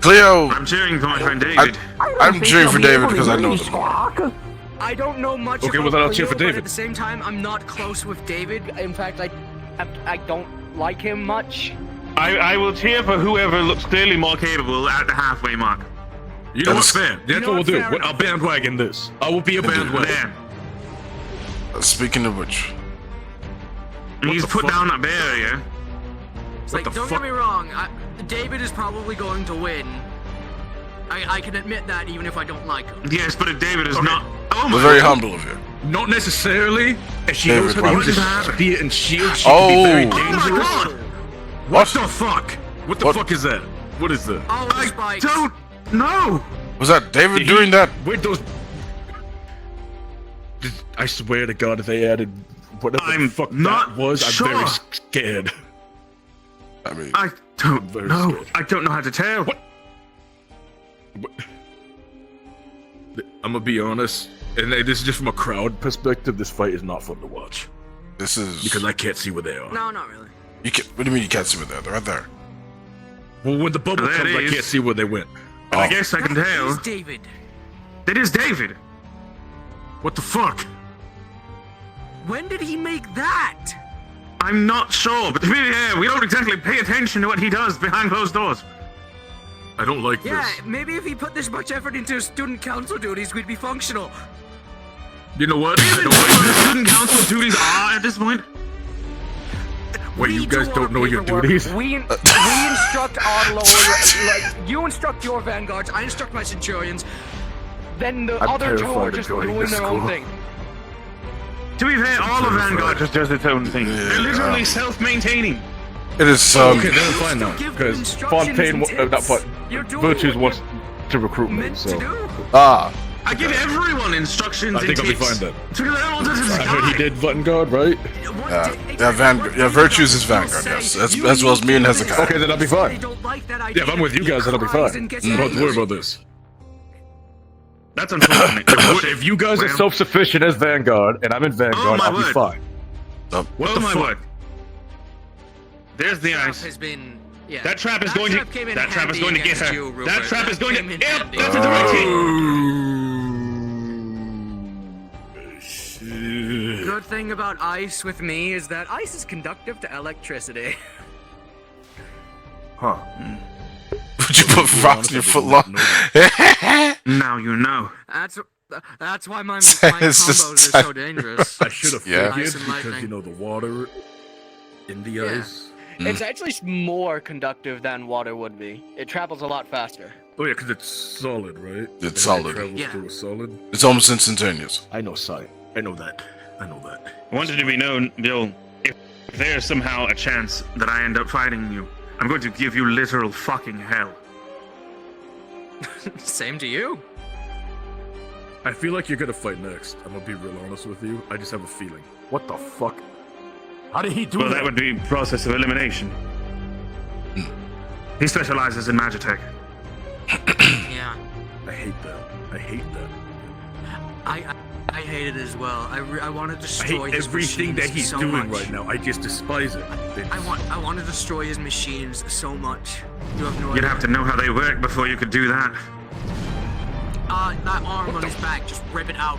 Cleo, I'm cheering for my friend David. I'm cheering for David because I know them. I don't know much Okay, about well, then I'll cheer Cleo, for but David. at the same time, I'm not close with David. In fact, I don't like him much. I will cheer for whoever looks clearly more capable at the halfway mark. You know That's- what's fair? That's what we'll do. I'll bandwagon this. I will be a bandwagon. There. Speaking of which, He's the put fuck? down a barrier. Like, the don't fuck? get me wrong, David is probably going to win. I can admit that even if I don't like him. Yes, but if David is Okay. not. Oh we're my very God. humble of you. Not necessarily. If she David knows how to use Watson. a spear and shield, she can be very Oh. Oh my dangerous. God! What the fuck? What the What? fuck is that? What is that? Oh, the I spikes. don't know. Was that David doing that? Where'd those? I swear to God, if they added whatever I'm the fuck not that was, sure. I'm very scared. I mean, I don't Very know. scared. I don't know how to tell. What? I'm gonna be honest, and this is just from a crowd perspective. This fight is not fun to watch. This is because I can't see where they are. No, not really. You can, what do you mean you can't see where they're? They're right there. Well, when the bubble There comes, it I is. can't see where they went. I guess I can That tell. is David. That is David. What the fuck? When did he make that? I'm not sure, but to be fair, we don't exactly pay attention to what he does behind closed doors. I don't like Yeah, this. maybe if he put this much effort into his student council duties, we'd be functional. You know what? I don't What like the student council duties are at this point? Wait, you guys don't know your duties? We instruct our lower, like, you instruct your vanguards, I instruct my centurions. Then the I'm other two are terrified of just joining doing this their own school. thing. To be fair, all of Vanguard just does its own thing. They're literally self-maintaining. It is okay, then I'm fine now. Because Fontaine, not Fontaine, Virtues wants to recruit me, so. I give everyone instructions. I think I'll be tips. fine then. It's because everyone does his I heard he guy. did Vanguard, right? Yeah, Virtues is Vanguard, yes. As well as me and Hezekiah. Okay, then I'll be fine. Yeah, if I'm with you guys, then I'll be fine. Don't have to worry about this. That's unfortunate. If you guys are self-sufficient as Vanguard, and I'm in Vanguard, my I'll be word. fine. What my fuck? word. There's the Trap ice. has been, yeah. That trap is going trap to. came in That trap is handy going to get against her. you, Rupert. That trap is going to. came in Yep, handy. that's the right thing. Good thing about ice with me is that ice is conductive to electricity. Huh. Would you put rocks in your foot long? Now you know. That's why my combos are so dangerous. I should have Yeah. figured Ice and because, lightning. you know, the water in the ice. It's actually more conductive than water would be. It travels a lot faster. Oh, yeah, because it's solid, right? It's And solid. It travels Yeah. through a solid. It's almost instantaneous. I know science. I know that. I know that. I want it to be known, Bill, if there's somehow a chance that I end up fighting you, I'm going to give you literal fucking hell. Same to you. I feel like you're gonna fight next. I'm gonna be real honest with you. I just have a feeling. What the fuck? How did he do Well, that? that would be process of elimination. He specializes in magitech. Yeah. I hate that. I hate that. I hate it as well. I want to I destroy hate his everything that machines he's so doing much. right now. I just despise it. I want to destroy his machines so much. You have no You'd idea. have to know how they work before you could do that. That arm on his back, just rip it out.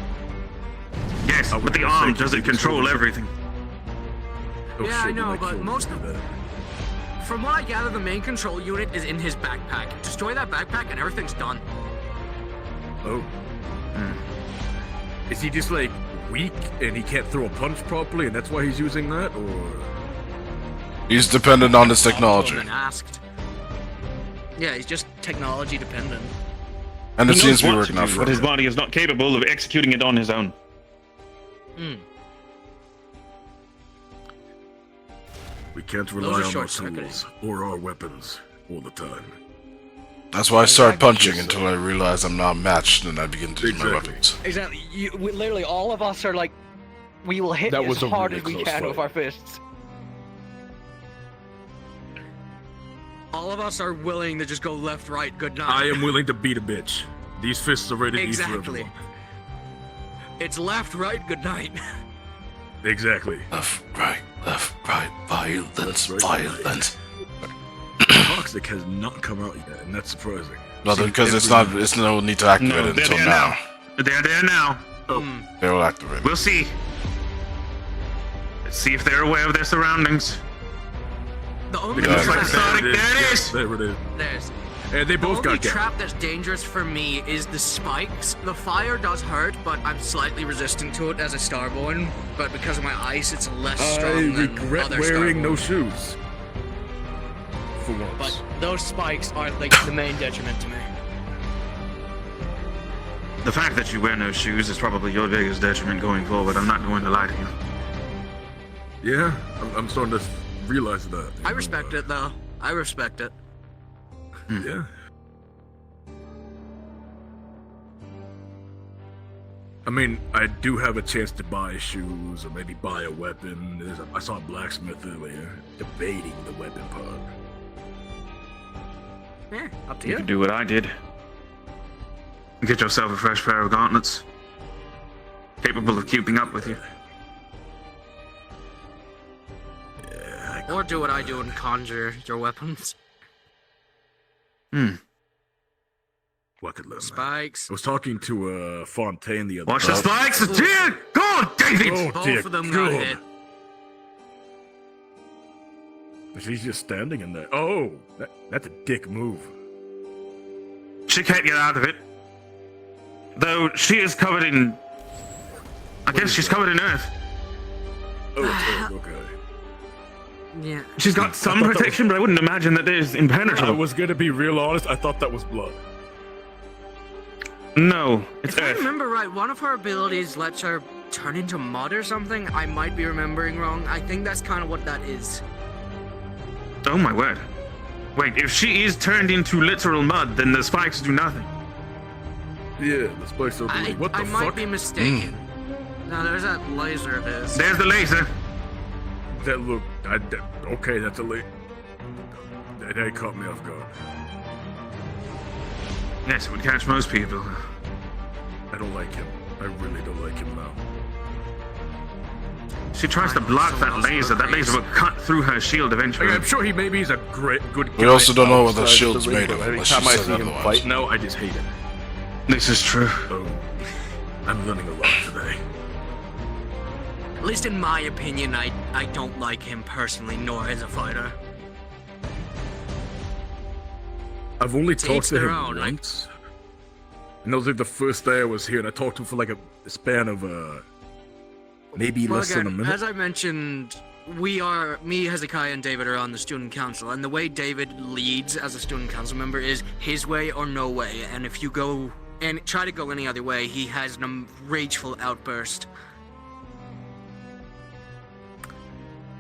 Yes, but the arm doesn't control everything. Oh, Yeah, I shit, you know, might but kill me most for of that. From what I gather, the main control unit is in his backpack. Destroy that backpack and everything's done. Oh. Is he just like weak and he can't throw a punch properly and that's why he's using that, or? He's dependent on his technology. Been asked. Yeah, he's just technology dependent. And it He seems knows to be what working do, out for but his him. body is not capable of executing it on his own. We can't Those rely are on our short-circuiting. tools or our weapons all the time. That's why I started punching until I realized I'm not matched and I begin to use my Exactly. weapons. Exactly. Literally, all of us are like, we will hit That as was a hard really as we close can fight. with our fists. All of us are willing to just go left, right, good night. I am willing to beat a bitch. These fists are ready to eat for Exactly. everyone. It's left, right, good night. Exactly. Left, right, violence, violence. Toxic has not come out yet, and that's surprising. No, because it's no need to activate No, it they're until there now. now. They're there now. They will activate it. We'll see. Let's see if they're aware of their surroundings. The only It looks like trap, Sonic, there it is. There it is. there's And they the both only got gas. trap that's dangerous for me is the spikes. The fire does hurt, but I'm slightly resistant to it as a Starborn. But because of my ice, it's less I strong than regret other wearing no Starborns. shoes. For once. But those spikes are like the main detriment to me. The fact that you wear no shoes is probably your biggest detriment going forward. I'm not going to lie to you. Yeah, I'm starting to realize that. I respect it, though. I respect it. Yeah. I mean, I do have a chance to buy shoes or maybe buy a weapon. I saw a blacksmith earlier debating the weapon part. Yeah, up to You you. can do what I did. Get yourself a fresh pair of gauntlets. Capable of keeping up with you. Or do what I do and conjure your weapons. What could learn Spikes. I was talking to Fontaine the other Watch the spikes! Dear God, David! Oh, dear Both of them got God. hit. She's just standing in there. Oh, that's a dick move. She can't get out of it. Though she is covered in... I guess she's covered in earth. Oh, okay. Yeah. She's got some protection, but I wouldn't imagine that there's I impenetrable. was gonna be real honest, I thought that was blood. No, it's If I earth. remember right, one of her abilities lets her turn into mud or something. I might be remembering wrong. I think that's kind of what that is. Oh my word. Wait, if she is turned into literal mud, then the spikes do nothing. Yeah, the spikes are doing what the I fuck? might be mistaken. No, there's that laser of his. There's the laser. That look, okay, that's a late. That caught me off guard. Yes, it would catch most people. I don't like him. I really don't like him now. She tries to block that laser. That laser will cut through her shield eventually. I'm sure maybe he's a good guy. We also don't know what the outside shield's ring, made but of, Every unless time you I said see him otherwise. fight now, I just hate him. This is true. Oh, I'm learning a lot today. At least in my opinion, I don't like him personally, nor as a fighter. I've only To talked each to their him own, like- once. And that was like the first day I was here, and I talked to him for like a span of maybe Well, less than a again, minute. as I mentioned, me, Hezekiah, and David are on the student council, and the way David leads as a student council member is his way or no way. And if you go and try to go any other way, he has a rageful outburst.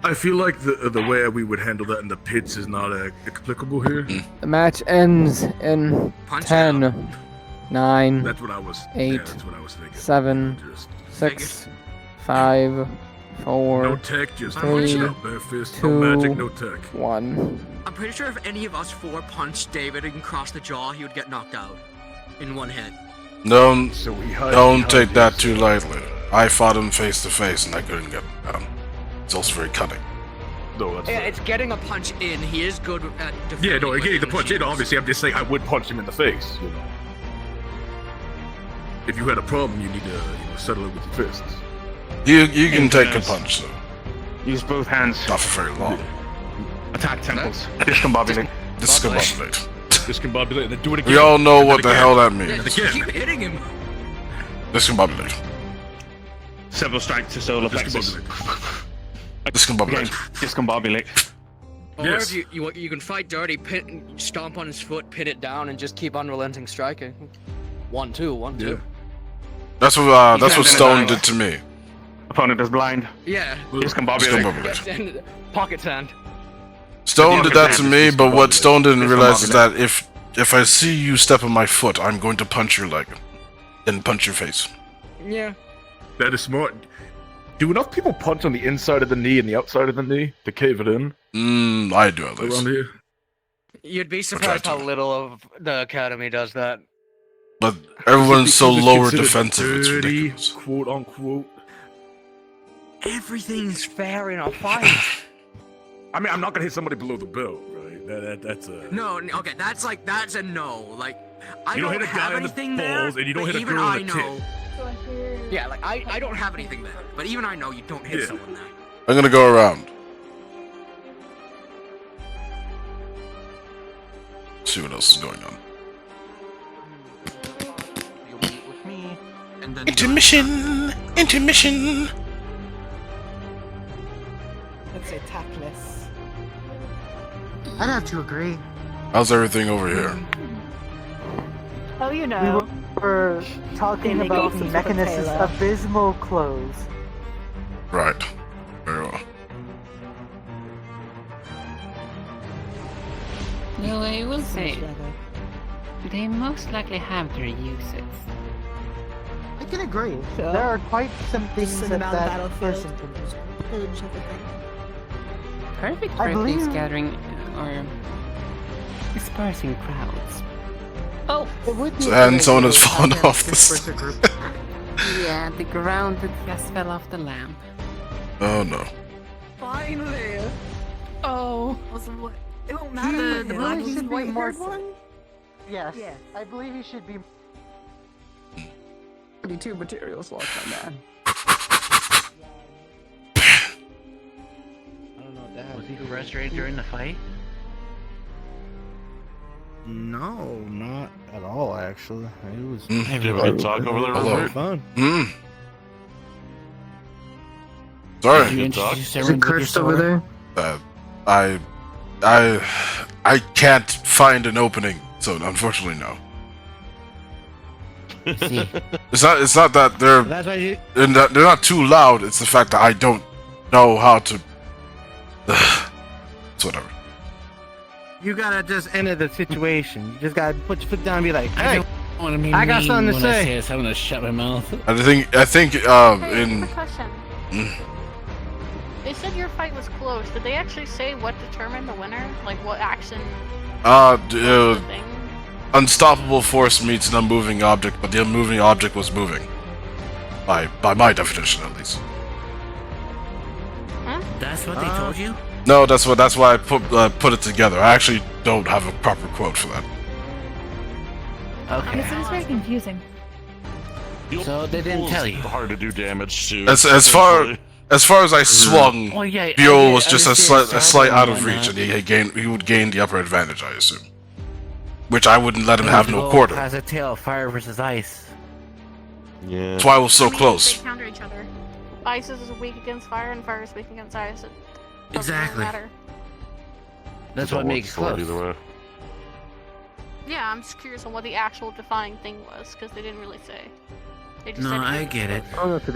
I feel like the way we would handle that in the pits is not applicable here. The match ends in Punch 10, 9, That's what I was. 8, Yeah, that's what I was thinking. 7, Just 6, 5, 4, no tech, just 3, no bare fist, 2, no magic, no tech. 1. I'm pretty sure if any of us four punched David and crossed the jaw, he would get knocked out in one hit. Don't hide take that too lightly. I fought him face to face and I couldn't get him down. It's also very cunning. No, that's Yeah, it's getting a punch in. He is good at defending. yeah, no, with getting the punch in. shields. Obviously, I'm just saying I would punch him in the face. You know, if you had a problem, you need to settle it with your fists. You can take a Yes. punch though. Use both hands. Not for very long. Attack temples. Discombobulate. Discombobulate. Discombobulate, then do it again. We all know and what then the again. hell that Yeah, means. just keep hitting him. Discombobulate. Several strikes to solar plexus. Discombobulate. Discombobulate. Or Yes. if you can fight dirty, stomp on his foot, pin it down, and just keep unrelenting striking. 1, 2, 1, 2. That's what can't Stone deny. did to me. Opponent is blind. Yeah. Discombobulate. Discombobulate. And pocket sand. Stone did that to me, but what Stone didn't Discombobulate. realize is that if I see you step on my foot, I'm going to punch your leg, then punch your face. Yeah. That is smart. Do enough people punch on the inside of the knee and the outside of the knee to cave it in? I do at Around least. here? You'd be surprised how little of the academy does that. But everyone's so Because it's lower considered defensive, it's dirty, ridiculous. quote unquote. Everything's fair in a fight. I mean, I'm not gonna hit somebody below the belt, right? That's a. No, okay, that's a no. Like, I You don't don't hit a guy have in the anything balls there, and you don't but hit a even girl I in the tit. know. Yeah, like I don't have anything there, but even I know you don't hit Yeah. someone there. I'm gonna go around. See what else is going on. You'll meet with me, and then Intermission! Intermission! Let's say tactless. I'd have to agree. How's everything over here? Oh, you know. We were talking They about make the it Mechanist's Taylor. abysmal clothes. Right. Very well. No, I will say, they most likely have their uses. I can agree. Sure. There are quite some things Just that around the that battlefield. person can do. Pillage everything. Perfect I for things believe- gathering or dispersing crowds. Oh! And someone has fallen off the. Yeah, the ground that just fell off the lamp. Oh no. Finally! Oh. It won't matter. The black really should be white more haired one? Yes. I believe he should be. 32 material slots, my man. Was he frustrated during the fight? No, not at all. Actually, it was. Mm. You have a talk over there, Robert? Fun. Mm. Sorry. Did you introduce Is it cursed over there? I can't find an opening, so unfortunately, no. See. It's not that they're That's why you. they're not too loud. It's the fact that I don't know how to. It's whatever. You gotta just enter the situation. You just gotta put your foot down and be like, "Hey, I I got something to when say." I say this, I'm gonna shut my mouth. I think Hey, in. question. Mm. They said your fight was close. Did they actually say what determined the winner? Like what action? Thing? Unstoppable force meets an unmoving object, but the unmoving object was moving. By my definition, at least. That's what they told you? No, that's why I put it together. I actually don't have a proper quote for that. Okay. This is very confusing. So they didn't tell you. Hard to do damage to. As far as I swung, Well, yeah, Buell was just a understand slight out of whatnot. reach, and he would gain the upper advantage, I assume. Which I wouldn't let him have no quarter. Has a tail of fire versus ice. Yeah. That's why I was so They close. counter each other. Ice is weak against fire, and fire is weak against ice. It doesn't Exactly. really matter. That's what makes it close. Either way. Yeah, I'm just curious on what the actual defying thing was, because they didn't really say. They just No, said I get it.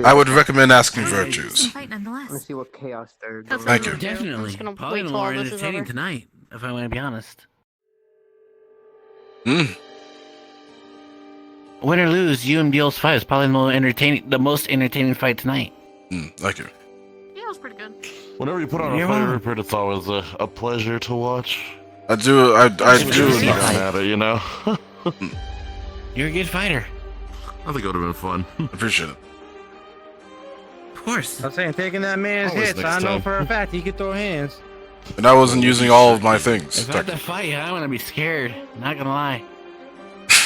I would recommend asking Some virtues. fight nonetheless. Let's see what chaos they're That's going Thank you. I'm just Definitely. gonna Probably wait till more all this is entertaining over. tonight. If I want to be honest. Mm. Win or lose, you and Beal's fight is probably the most entertaining fight tonight. Thank you. Yeah, it was pretty good. Whenever you put on a You're fight welcome. report, it's always a pleasure to watch. I do. Just gone at it, you know. You're a good fighter. I think it would have been fun. Appreciate it. Of course. I'm saying taking that man's Always hits. next I know time. for a fact he can throw hands. And I wasn't using all of my things. If I have to fight, I want to be scared. Not gonna lie.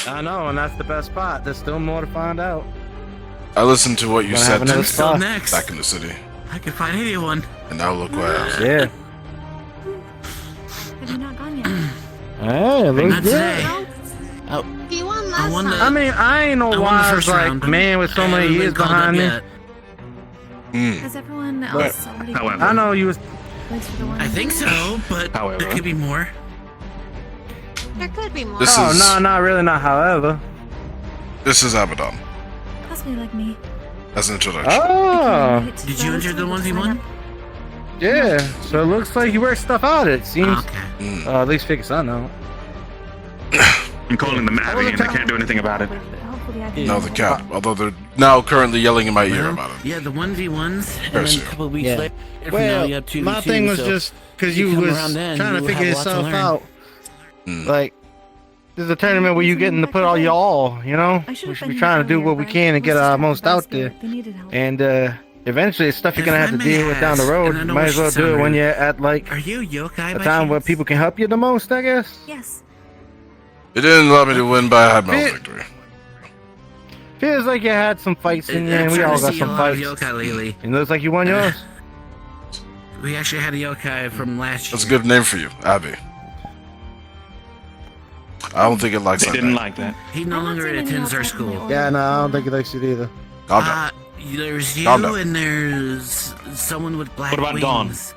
I know, and that's the best part. There's still more to find out. I listened to what you Gonna said have another Who's still spot. next? back in the city, I can find anyone. and now look where I am. Yeah. Have you not gone yet? Hey, looks Not good. today. He won I last won the. time. I mean, I ain't no I won the wise first like round. man with so I many haven't years been called behind up me. yet. Has everyone else already however- gone? I know you was. At least for the one. I think so, but However. there could be more. There could be more. This Oh is no, not really, not however. this is Abaddon Possibly like me. as an introduction. Oh, Did you enter the 1v1? yeah. So it looks like you worked stuff out. It seems. Okay. At least figure something out. I'm calling the Mavi, and I can't do anything about it. Hopefully I can. No, the cat. Although they're now currently yelling in my ear Well, about it. yeah, the 1v1s, and Curse then you. a couple weeks Yeah. later, from now Well, you have 2v2. my thing was so just because you you come was around then, trying to you figure have lots to yourself learn. out. Mm. Like, this is a tournament where you getting to put all your all, you know? I should We have should been be trying to do earlier, what we but can and get was our distracted most by the out there. spirit. They needed help. And eventually it's stuff you're gonna If have I to may deal with down the ask, road. and I know Might I as well should do it sound when rude, you're at like Are you yokai a by time where chance? people can help you the most, I guess. Yes. It didn't allow me to win, but I had my own victory. Feels like you had some fights in you, and we all got some a fights. lot of yokai lately. It looks like you won yours. We actually had a yokai from last year. That's a good name for you, Abby. I don't think it likes They that didn't name. like that. He no longer attends our school. Yeah, no, I don't think he likes it either. Calm down. There's you Calm down. and there's someone with black What about Dawn? wings.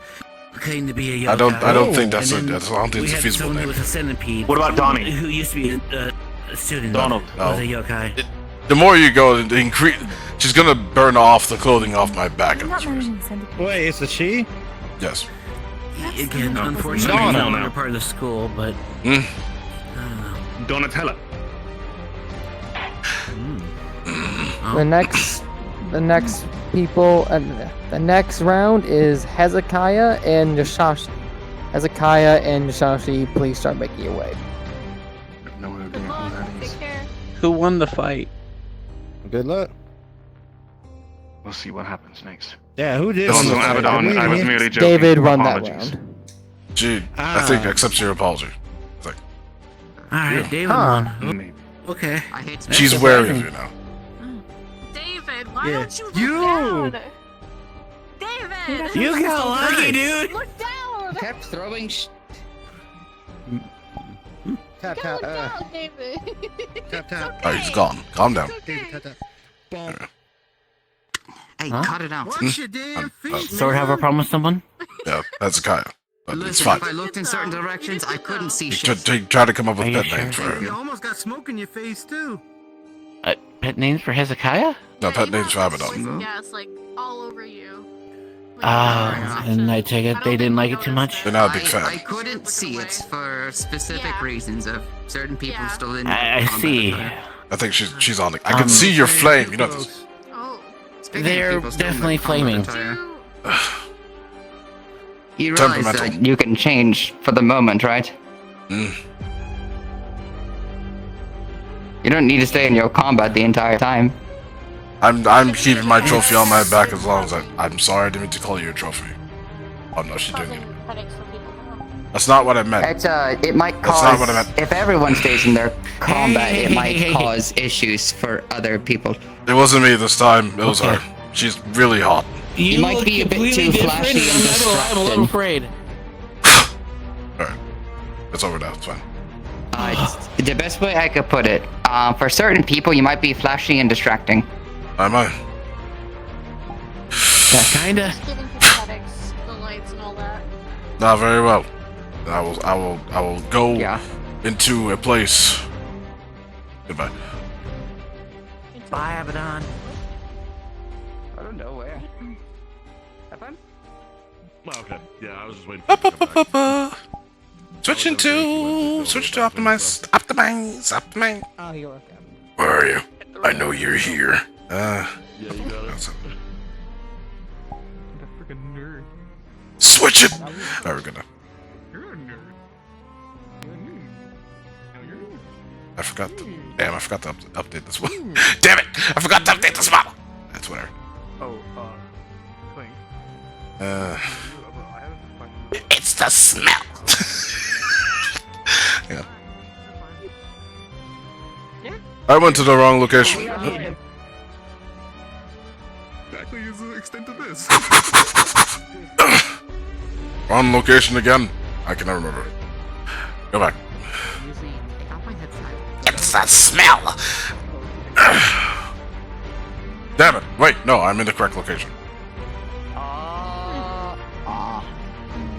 Claim to be a yokai. I don't think that's And a then I don't think we it's a had feasible someone name. with a centipede. What about Donnie? Who used to be a student. Donald. Was a yokai. The more you go, the increase. She's gonna burn off the clothing off my back. I'm not managing to send it. Wait, it's a she? Yes. Again, unfortunately, No, he's no, no no. longer part of the school, but Hmm. Donatella. The next people, the next round is Hezekiah and Yashashi. Hezekiah and Yashashi, please start making your way. Who won the fight? Good luck. We'll see what happens next. Yeah, who did? Also, Abaddon, I was merely joking. David won that Apologies. round. Gee, I think accepts your apology. It's like, Alright, David Huh. won. Okay. I hate she's wary of you now. David, why Yeah. don't you look You! down? David! You got lucky, dude! Look down! Kept throwing Tap, Go tap, down, David! tap, tap. Oh, he's gone. Calm down. David, tap, tap. Boom. Hey, Huh? cut it out. Watch your damn feet, Sword have a problem with someone? Yeah, that's Kaya. But it's Listen, fine. if I looked in certain directions, I couldn't see You shit. try to come up with Are you pet names for sure? her. You almost got smoke in your face too. Pet names for Hezekiah? No, pet names for Abaddon. Yeah, it's like all over you. And I take it they didn't like it too much? They're not a big I fan. couldn't see it for specific reasons of certain people still in. I see. I think she's on it. I can see your flame. You know this. They're definitely flaming. You realize that you can change for the moment, right? Mm. You don't need to stay in your combat the entire time. I'm keeping my trophy on my back as long as I'm sorry I didn't mean to call you a trophy. Oh no, she's doing it. That's not what I meant. It's it might That's cause not what I meant. if everyone stays in their combat, it might hey. cause issues for other people. It wasn't me this time. It was her. She's really hot. You might look be a bit completely too flashy and I'm a little afraid. Alright. It's over now. It's fine. The best way I could put it, for certain people, you might be flashy and distracting. Am I? Yeah, kinda. Giving prosthetics, the lights and all that. Not very well. I will go into a place. Goodbye. Bye, Abaddon. I don't know where. Have fun? Okay, yeah, I was just waiting for you to come back. Switch to optimize. Oh, you're welcome. Where are you? I know you're here. Yeah, you got it. Freaking nerd. Switch it. Alright, we're good now. You're a nerd. I forgot. Damn, I forgot to update this one. Damn it! I forgot to update this model. That's whatever. Oh, Clink. It's the smell. Yeah. I went to the wrong location. Exactly is the extent of this. Wrong location again. I can never remember. Go back. It's the smell. Damn it! Wait, no, I'm in the correct location.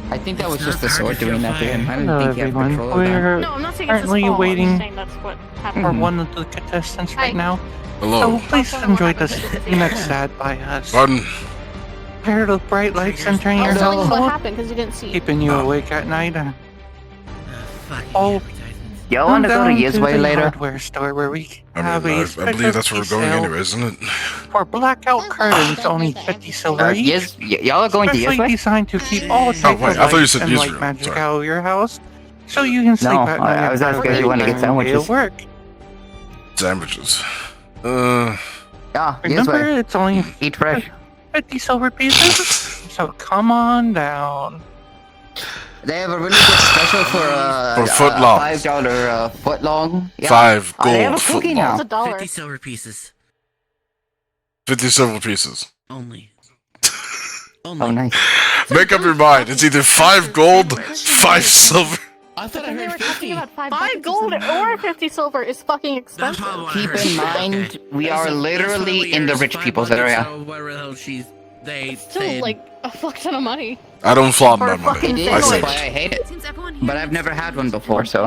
I think that was just the sword doing that to him. I didn't Hello, think he had everyone. control of that. We're No, I'm not saying it's his currently fault. I'm waiting just saying that's what happened. for one of the contestants right now. Hello. So please enjoy this thing that's sad by us. Pardon? Tired of bright lights entering your I'll tell you what household? happened because you didn't see. Keeping you awake at night? Oh, Y'all wanna go to Yizway the later? hardware store where we have I a believe that's where we're going sale anyway, isn't it? for blackout curtains, only 50 silver each. Y'all are going to Specially Yizway? designed to keep all types wait, of I thought you light said and light Yizru. magic Sorry. out of your house, so you can sleep No, at night. I was asking if you wanted to get during the day sandwiches. at work. Sandwiches. Yeah, Remember, Yizway. it's only Eat fresh. 50 silver pieces. So come on down. They have a really good special for foot long. $5 foot long. Yeah. 5 They have gold a foot cookie long. now. $1. 50 silver pieces. 50 silver pieces. Only. Oh, nice. Make up your mind. It's either 5 gold, 5 silver. I thought I They were heard talking 50. about 5 gold or 50 silver is fucking expensive. Keep in mind, we are literally in the rich people's area. It's still like a fuck ton of money. I don't flaunt my For a money. fucking It I is say why I hate it. But I've never had one before, so.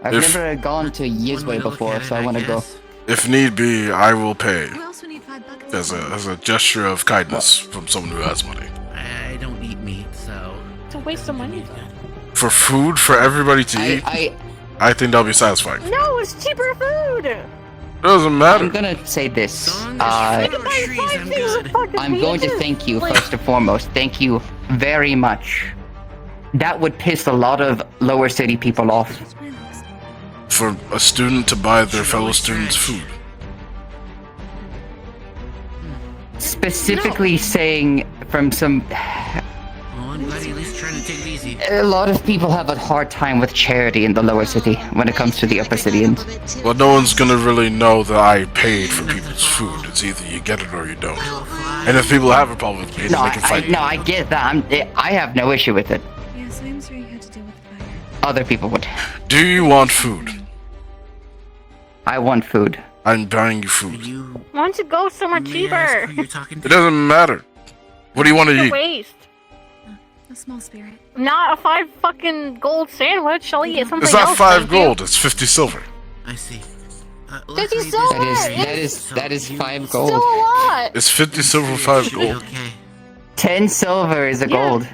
I've If- never gone to Yizway before, so I want to go. if need be, I will pay Who else would need 5 bucks? as a gesture of kindness from someone who has money. I don't eat meat, so. It's a waste of money. For food for everybody to eat, I think that'll be satisfying. No, it's cheaper food. Doesn't matter. I'm gonna say this. You can buy 5 things of fucking I'm going to meat. thank you Like, first and foremost. Thank you very much that would piss a lot of lower city people off. For a student to buy their fellow students food. Specifically saying from some... Oh, I'm glad you're at least trying to take it easy. A lot of people have a hard time with charity in the lower city when it comes to the upper cityans. Well, no one's gonna really know that I paid for people's food. It's either you get it or you don't. And if people have a problem with me, then they can fight me. No, I get that. I have no issue with it. Yes, I'm sorry you had to deal with fire. Other people would. Do you want food? I want food. I'm buying you food. Why don't you go somewhere cheaper? It doesn't matter. What do you want to It's a eat? waste. A small spirit. Not a 5 fucking gold sandwich. I'll eat something It's not else. 5 thank you. gold, it's 50 silver. I see. 50 silver. That is 5 Still gold. a lot. It's 50 silver, 5 gold. 10 silver is a gold.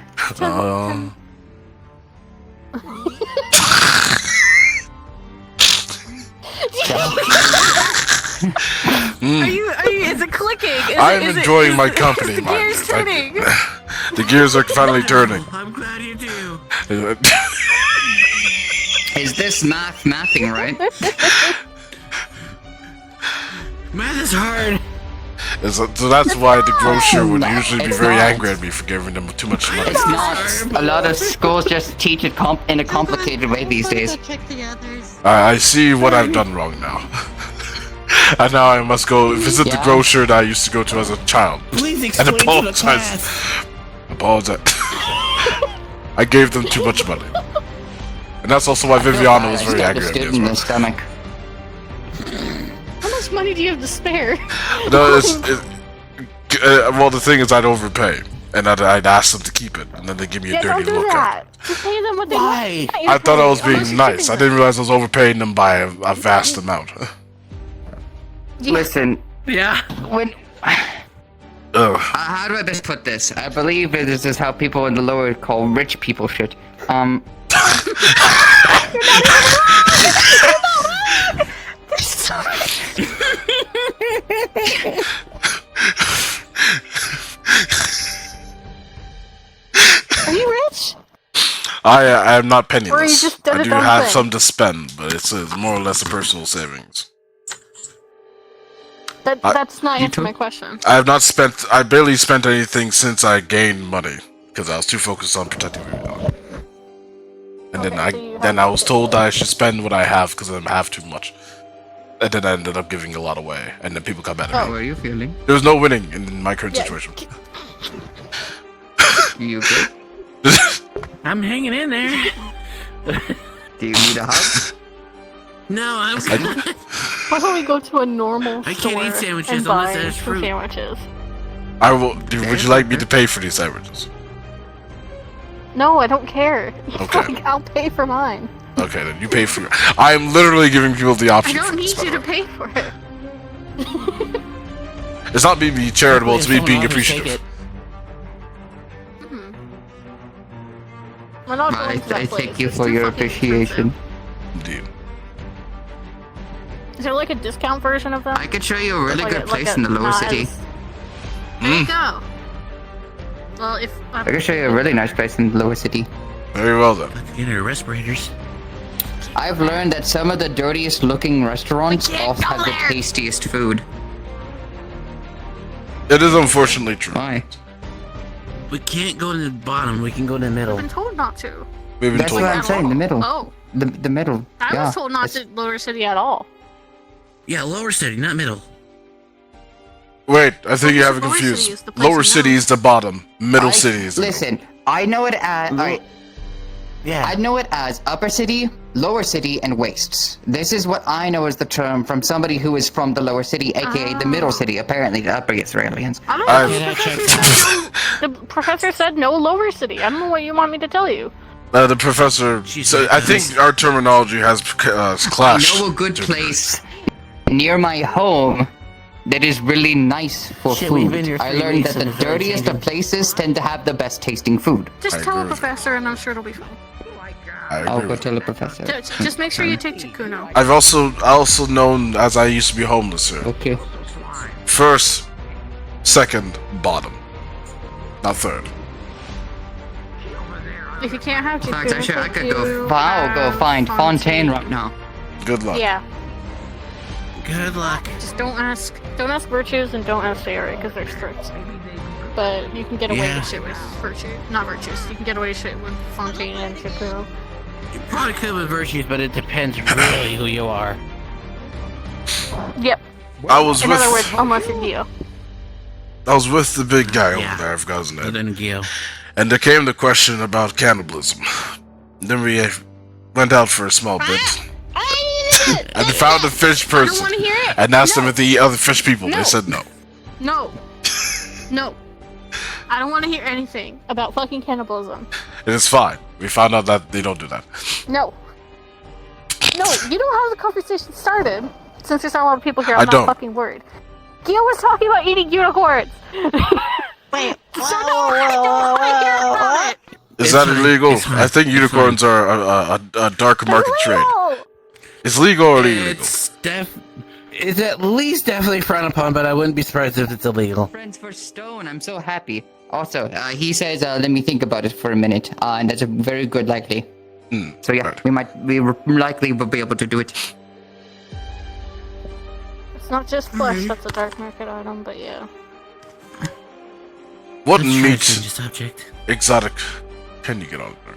Are you, is it clicking? I'm enjoying my company, Is the mind gears you. turning? The gears are finally turning. I'm glad you do. Is this mathing right? Math is hard. So that's why the grocer would usually be very angry at me for giving them too much money. It's not. A lot of schools just teach it in a complicated way these days. I see what I've done wrong now. And now I must go visit the grocer that I used to go to as a child. Please And explain to the apologize. class. Apologize. I gave them too much money. And that's also why Viviana was very angry at me as in well. the stomach. How much money do you have to spare? No, well, the thing is, I'd overpay, and I'd ask them to keep it, and then they give me a Yeah, dirty don't do look at it. that. Just pay them what they want. I thought I was being nice. I didn't realize I was overpaying them by a vast amount. Listen. Yeah. When. How do I best put this? I believe this is how people in the lower call rich people shit. Are you rich? I am not Or you penniless. just did I a do dumb have thing. some to spend, but it's more or less a personal savings. That's not answering my question. I have not spent. I barely spent anything since I gained money because I was too focused on protecting Viviana. And then I was told that I should spend what I have because I have too much. And then I ended up giving a lot away, and then people come at me. How are you feeling? There's no winning in my current situation. You good? I'm hanging in there. Do you need a hug? No, I'm. Why don't we go to a normal I store can't eat sandwiches and unless buy there's some fruit. sandwiches? I will. Would you like me to pay for these sandwiches? No, I don't care. Okay. Like, I'll pay for mine. Okay, then you pay for your. I am literally giving people the I option. don't for need this, by you the to way. pay for it. It's not me being charitable. It's me Someone being else will take appreciative. We're not going I to that place. thank you It's for too your fucking appreciation. Indeed. Is there like a discount version of them? I could show you a really Like good like place in the lower not city. as- There you go. Well, if I can show you a really nice place in the lower city. Very well then. Get our respirators. I've learned that some of the dirtiest looking restaurants also have the tastiest food. It is unfortunately true. Why? We can't go to the bottom. We can go to the middle. I've been told not to. We've been That's told. what I'm saying, the middle. Oh, The middle. I yeah. was told not to lower city at all. Yeah, lower city, not middle. Wait, I think you have it Lower City confused. is the place Lower we city know. is the bottom. Middle city is the middle. Listen, I know it as Yeah. I know it as upper city, lower city, and wastes. This is what I know as the term from somebody who is from the lower city, aka the middle city. Apparently, the upper gets aliens. I don't know. The professor said no lower city. I don't know what you want me to tell you. The professor. So I think our terminology has clashed. I know a good place near my home that is really nice for Shit, we've food. been here I 3 learned weeks that the and it's really dirtiest of changing. places tend to have the best tasting food. Just tell the professor, and I'm sure it'll be fine. I'll go tell the professor. Just make sure you take Chikuno. I've also known as I used to be homeless here. Okay. First, second, bottom. Not third. If you can't have In fact, actually, I could go. I'll go find Fontaine right now. Good luck. Yeah. Good luck. Just don't ask virtues and don't ask Fairy because they're strict. But you can get away with shit with not virtues. You can get away with shit with Fontaine and Shapiro. You probably could with virtues, but it depends really who you are. Yep. I was In with. other words, unless you're Geo. I was with the big guy over there. I forgot his name. Then Gil. And there came the question about cannibalism. Then we went out for a small bit. And found a fish person. wanna hear it. And asked them if they eat other fish people. They said no. No. No. I don't want to hear anything about fucking cannibalism. It is fine. We found out that they don't do that. No. No, you know how the conversation started. Since there's not a lot of people here, I'm I not don't. fucking worried. Gil was talking about eating unicorns. Wait. So no, I don't want to hear about it. Is that illegal? I think unicorns are a dark market trade. It's legal or illegal? It's at least definitely frowned upon, but I wouldn't be surprised if it's illegal. Friends for Stone, I'm so happy. Also, he says, let me think about it for a minute, and that's a very good likely. So yeah, we likely will be able to do it. It's not just flesh that's a dark market item, but yeah. What Let's try to meat change the subject. exotic can you get on there?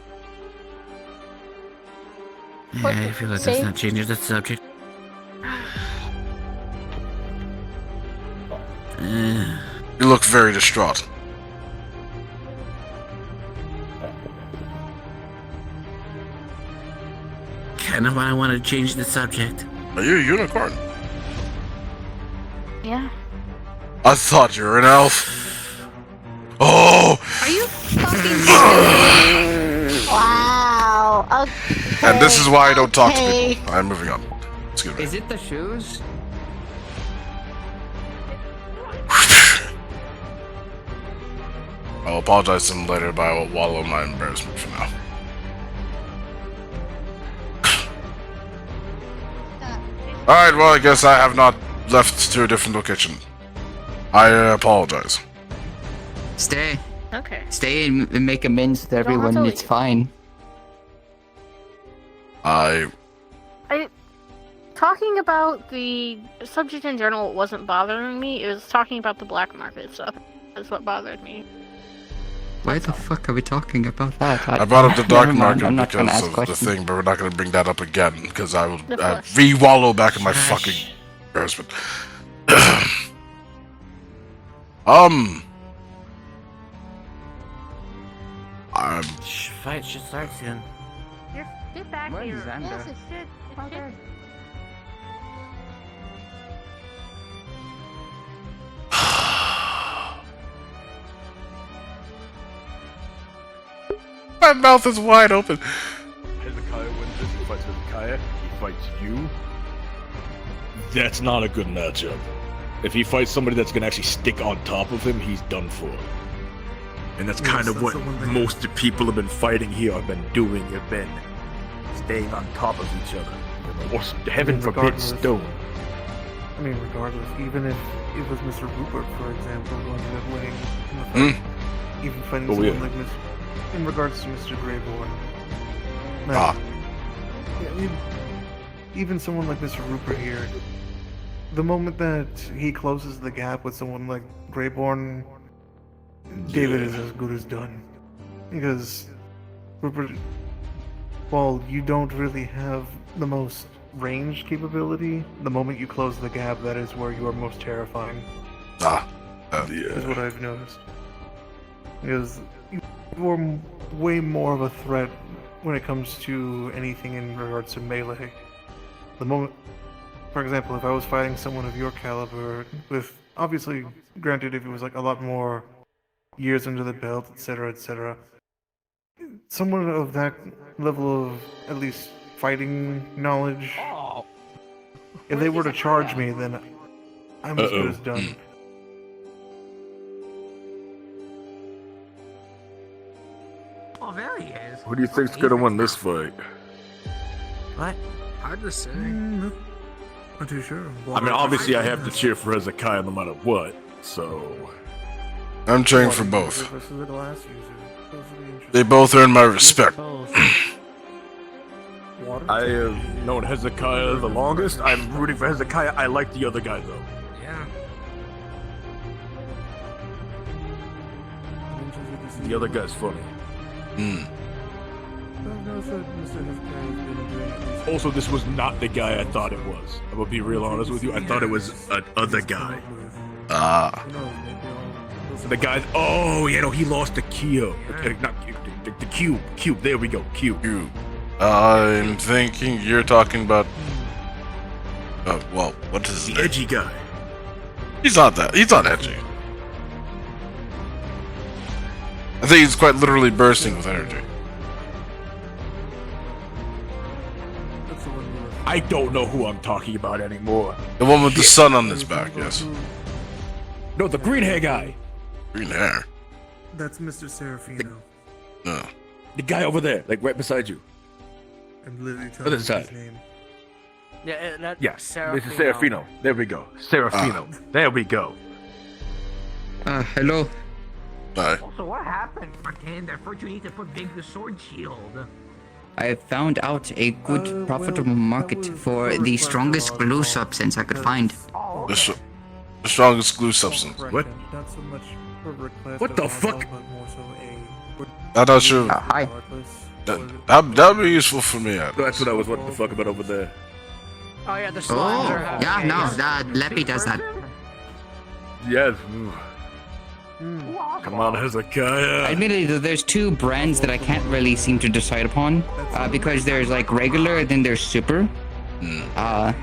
Yeah, I feel like that's not changing the subject. You look very distraught. Kind of why I want to change the subject. Are you a unicorn? Yeah. I thought you were an elf. Oh! Are you fucking Wow. Okay. And this is why I don't talk to people. I'm moving on. Excuse me. Is it the shoes? I'll apologize to them later, but I will wallow in my embarrassment for now. Alright, well, I guess I have not left to a different location. I apologize. Stay. Okay. Stay and make amends with everyone. to It's leave. fine. Talking about the subject in general wasn't bothering me. It was talking about the black market stuff. That's what bothered me. Why the fuck are we talking about that? I brought up the dark Never mind, market I'm not trying to because ask of questions. the thing, but we're not going to bring that up again because I will The flesh. re-wallow back in my fucking embarrassment. Fight should start soon. Get back Where's here. Xander? Yes, it's shit. It's shit. My mouth is wide open. Hezekiah wins this, he fights Hezekiah, he fights you. That's not a good matchup. If he fights somebody that's gonna actually stick on top of him, he's done for. And that's kind of what most of the people have been fighting here have been doing, have been staying on top of each other. Or heaven forbid, regardless. stone. I mean, regardless, even if it was Mr. Rupert, for example, who ended up winning in the fight, even fighting Oh, someone yeah. like in regards to Mr. Greyborn. Even someone like Mr. Rupert here, the moment that he closes the gap with someone like Greyborn, David is as good as done. Because Rupert, while you don't really have the most range capability, the moment you close the gap, that is where you are most terrifying. Is what I've noticed. Because you're way more of a threat when it comes to anything in regards to melee. The moment, for example, if I was fighting someone of your caliber, with obviously, granted, if it was like a lot more years under the belt, etc., someone of that level of at least fighting knowledge, if they were to charge me, then I'm as good as done. Oh, there he is. Who do you think's gonna win this fight? What? Hard to say. Not too sure. I mean, obviously I have to cheer for Hezekiah no matter what, so... I'm cheering for both. Versus the glass user. Those will be interesting. They both earn my respect. I have known Hezekiah the longest. I'm rooting for Hezekiah. I like the other guy though. Yeah. The other guy's funny. Also, this was not the guy I thought it was. I'm gonna be real honest with you. I thought it was another guy. The guy. Oh, you know, he lost to Kyo. Not Q, the Cube. Cube. There we go. Cube. I'm thinking you're talking about. Well, what is the edgy guy? He's not that. He's not edgy. I think he's quite literally bursting with energy. I don't know who I'm talking about anymore. The one with the sun on his back, yes. No, the green hair guy. Green hair? That's Mr. Serafino. No. The guy over there, like right beside you. I'm literally Other telling you side. his name. Yeah, that's Yes, this is Serafino. There we go. Serafino. There we go. Hello. Bye. Also, what happened, Pretend? I thought you need to put big the sword shield. I found out a good, profitable market for the strongest glue substance I could find. The strongest glue substance. What? Not so much a request What the of fuck? but more so I'm not sure. Hi. That'd be useful for me. That's what I was wanting to fuck about over there. Oh yeah, the Oh, slimes are yeah, no, Leppy does that. Yes. Come on, Hezekiah. Admittedly, though, there's two brands that I can't really seem to decide upon, because there's like regular, then there's super. I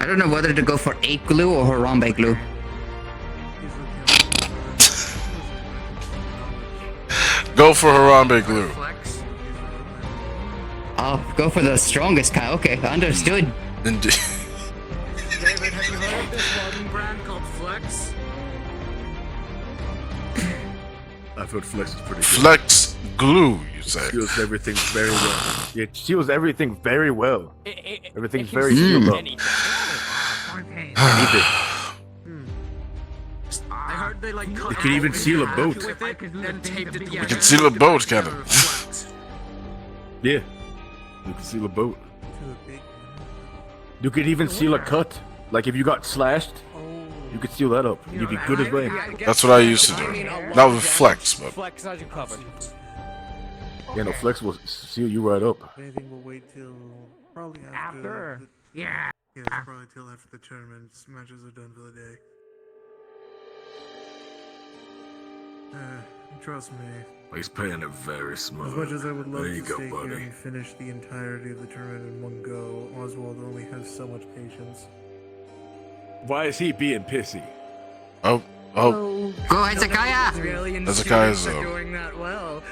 don't know whether to go for 8 glue or Harambe glue. Go for Harambe glue. I'll go for the strongest kind. Okay, understood. Indeed. David, have you heard of this one brand called Flex? I've heard Flex is pretty good. Flex glue, you say? Seals everything very well. Yeah, it seals everything very well. Everything's can very seal sealed up. anything. Anything. I heard they like cut It can even seal a boat. with it, then taped it You together. can seal a boat, can it? Yeah. You can seal a boat. You could even seal a cut. Like if you got slashed, you could seal that up. You'd be good as well. That's what I used to do. Not with Flex, but. Flex has you covered. Yeah, no, Flex will seal you right up. Anything will wait till probably after. Yeah. Yeah, probably till after the tournament matches are done for the day. Trust me. He's playing it very smart. As much as I would love There to you go, stay here buddy. and finish the entirety of the tournament in one go, Oswald only has so much patience. Why is he being pissy? Oh. Go, Hezekiah! Hezekiah's doing that well.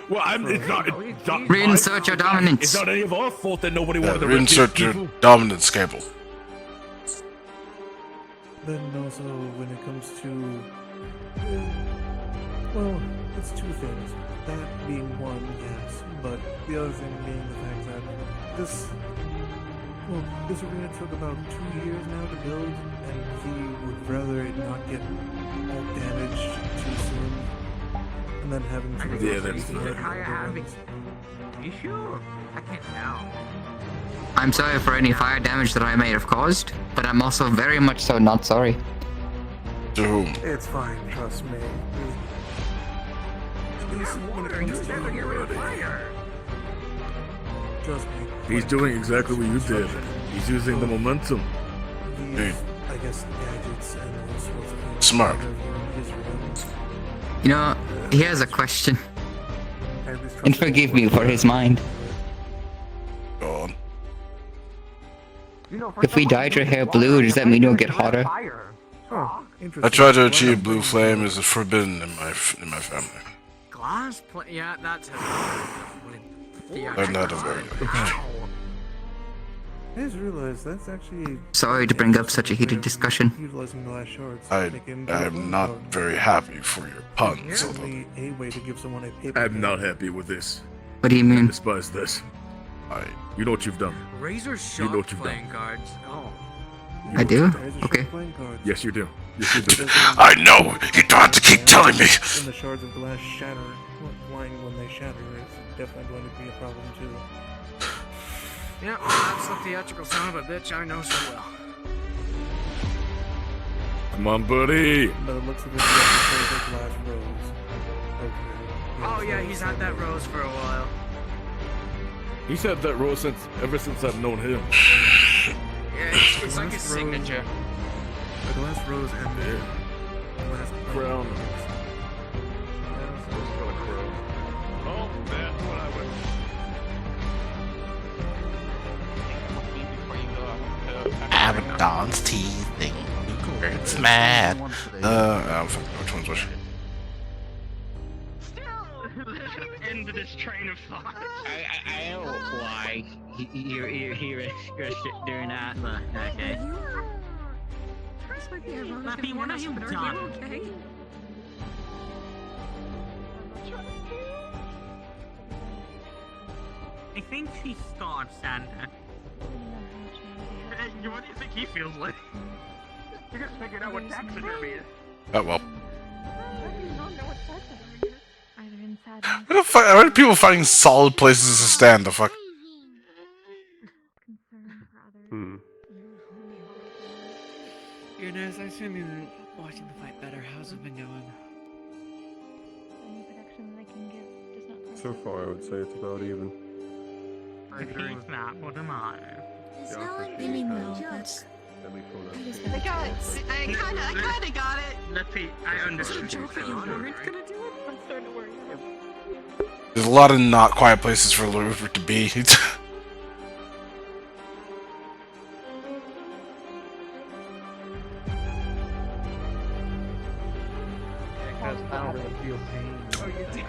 Well, it's not Reinsert your dominance. It's not any of our fault that nobody wanted to Reinsert your dominance cable. Then also, when it comes to... well, it's two things. That being one, yes, but the other thing being the fact that this arena took about 2 years now to build, and he would rather it not get all damaged too soon, and then having to... Yeah, that's You sure? I can't tell. I'm sorry for any fire damage that I may have caused, but I'm also very much so not sorry. To whom? It's fine, trust me. At least when it comes to... Trust me. He's doing exactly what you did. He's using the momentum. Dude. I guess gadgets and all sorts of things. Smart. You know, here's a question. And forgive me for his mind. Go on. If we dyed your hair blue, does that mean you'll get hotter? I try to achieve blue flame is forbidden in my family. Glass plate? Yeah, that's I'm not a very good. I just realized that's actually... Sorry to bring up such a heated discussion. Utilizing glass shards. I'm not very happy for your puns, although. A way to give someone a paper. I'm not happy with this. What do you mean? I despise this. You know what you've done. Razor You know sharp what you've playing done. cards. Oh. I do? Okay. Yes, you do. Yes, you do. I know! You don't have to keep telling me! When the shards of glass shatter, flying when they shatter is definitely going to be a problem too. Yeah, that's the theatrical son of a bitch I know so well. Come on, buddy. By the looks of it, you have to close the glass rose. Okay. Oh yeah, he's had that rose for a while. He's had that rose ever since I've known him. Yeah, it's like his signature. The glass rose and the glass crown. Oh, that's what I would. Abaddon's teething. It's mad. Which one's which? End of this train of thought. I don't know why you're doing that, but okay. Lappy, what are you done? Okay. I think she scarred Santa. What do you think he feels like? You just figured out what taxidermy is. Oh well. Either in sadness. Why are people finding solid places to stand? The fuck? Your Nez, I assume you've been watching the fight better. How's it been going? Any protection that I can give does not So far, I would say it's about even. He's not, what am I? Is no one I mean, no, that's... I got it. I kinda got it. Lappy, I understand. Joke that you weren't gonna do it. I'm starting to worry. There's a lot of not quiet places for Rupert to be. Because I don't really feel pain. Oh, you did.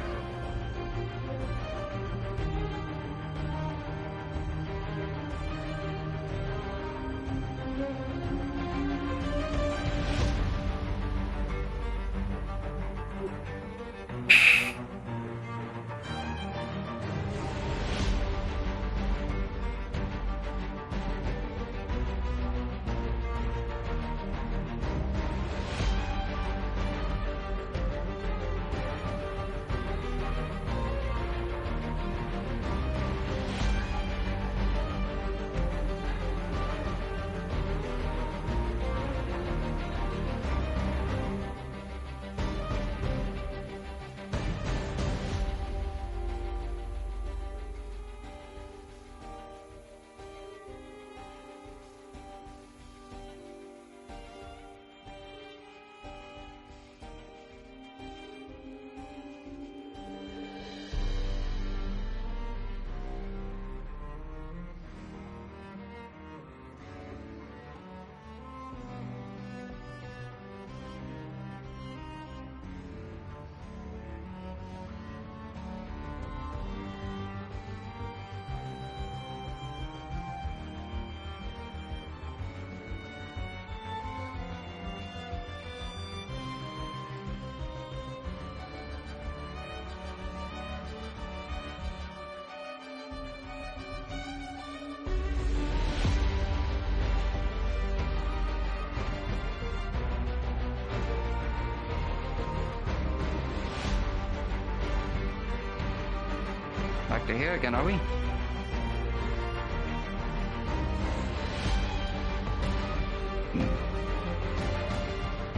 Back to here again, are we?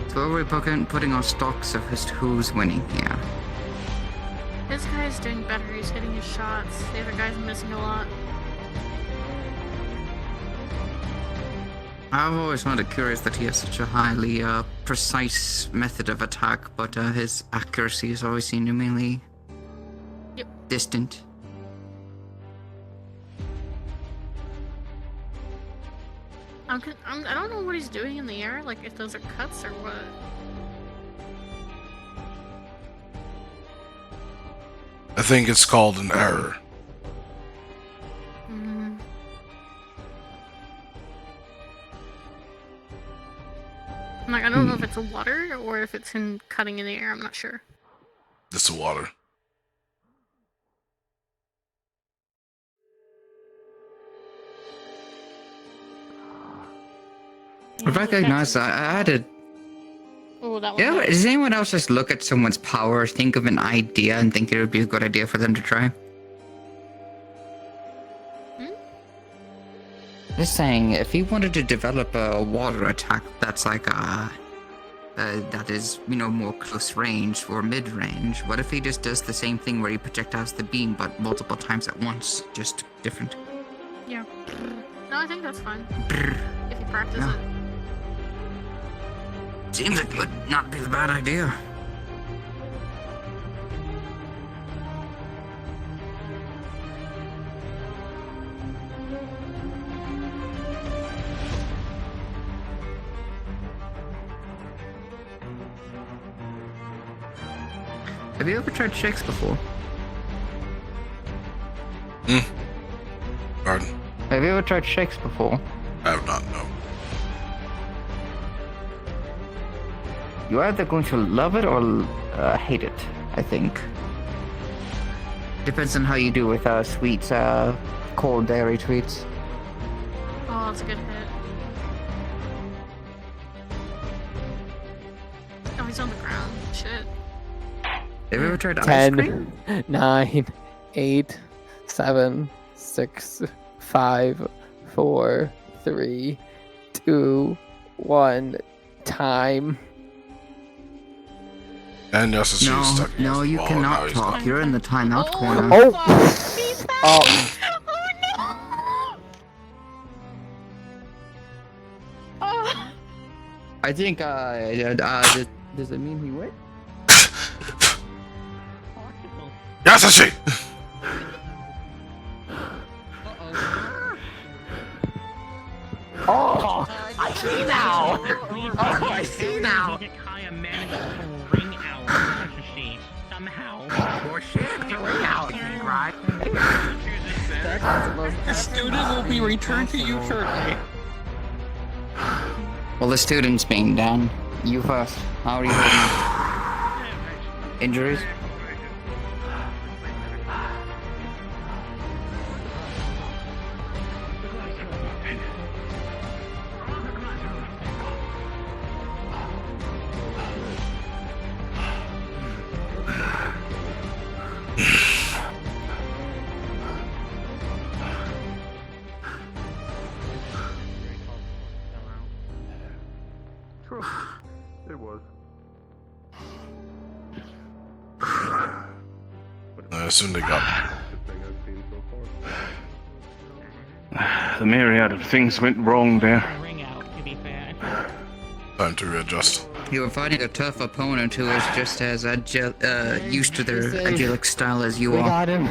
So are we putting our stocks of who's winning here? This guy's doing better. He's hitting his shots. The other guy's missing a lot. I've always found it curious that he has such a highly precise method of attack, but his accuracy has always seemed to mainly distant. I don't know what he's doing in the air, like if those are cuts or what. I think it's called an error. Like, I don't know if it's a water or if it's him cutting in the air, I'm not sure. It's the water. Recognize I added. Oh, that Yeah, one. does anyone else just look at someone's power, think of an idea, and think it would be a good idea for them to try? Just saying, if he wanted to develop a water attack that's like that is, more close range or mid range, what if he just does the same thing where he projectiles the beam but multiple times at once, just different? Yeah. No, I think that's fine. If you practice Yeah. it. Seems it would not be a bad idea. Have you ever tried shakes before? Pardon? Have you ever tried shakes before? I have not, no. You're either going to love it or hate it, I think. Depends on how you do with sweets, cold dairy treats. Oh, that's a good hit. Oh, he's on the ground. Shit. Have you ever tried ice cream? 10, 9, 8, 7, 6, 5, 4, 3, 2, 1. Time. And yes, it's No, stuck no, against you the wall, cannot now he's talk. not. You're in the timeout corner. Oh! I think, does it mean he went? Yasashi! Oh, I see now. Oh, I see now. Or shit, ring out, right? The student will be returned to you shortly. Well, the student's being done. You first. How are you holding? Injuries? It was. I assume they got The myriad of things went wrong there. time to readjust. You were fighting a tough opponent who is just as used to their agilic style as you We are. got him.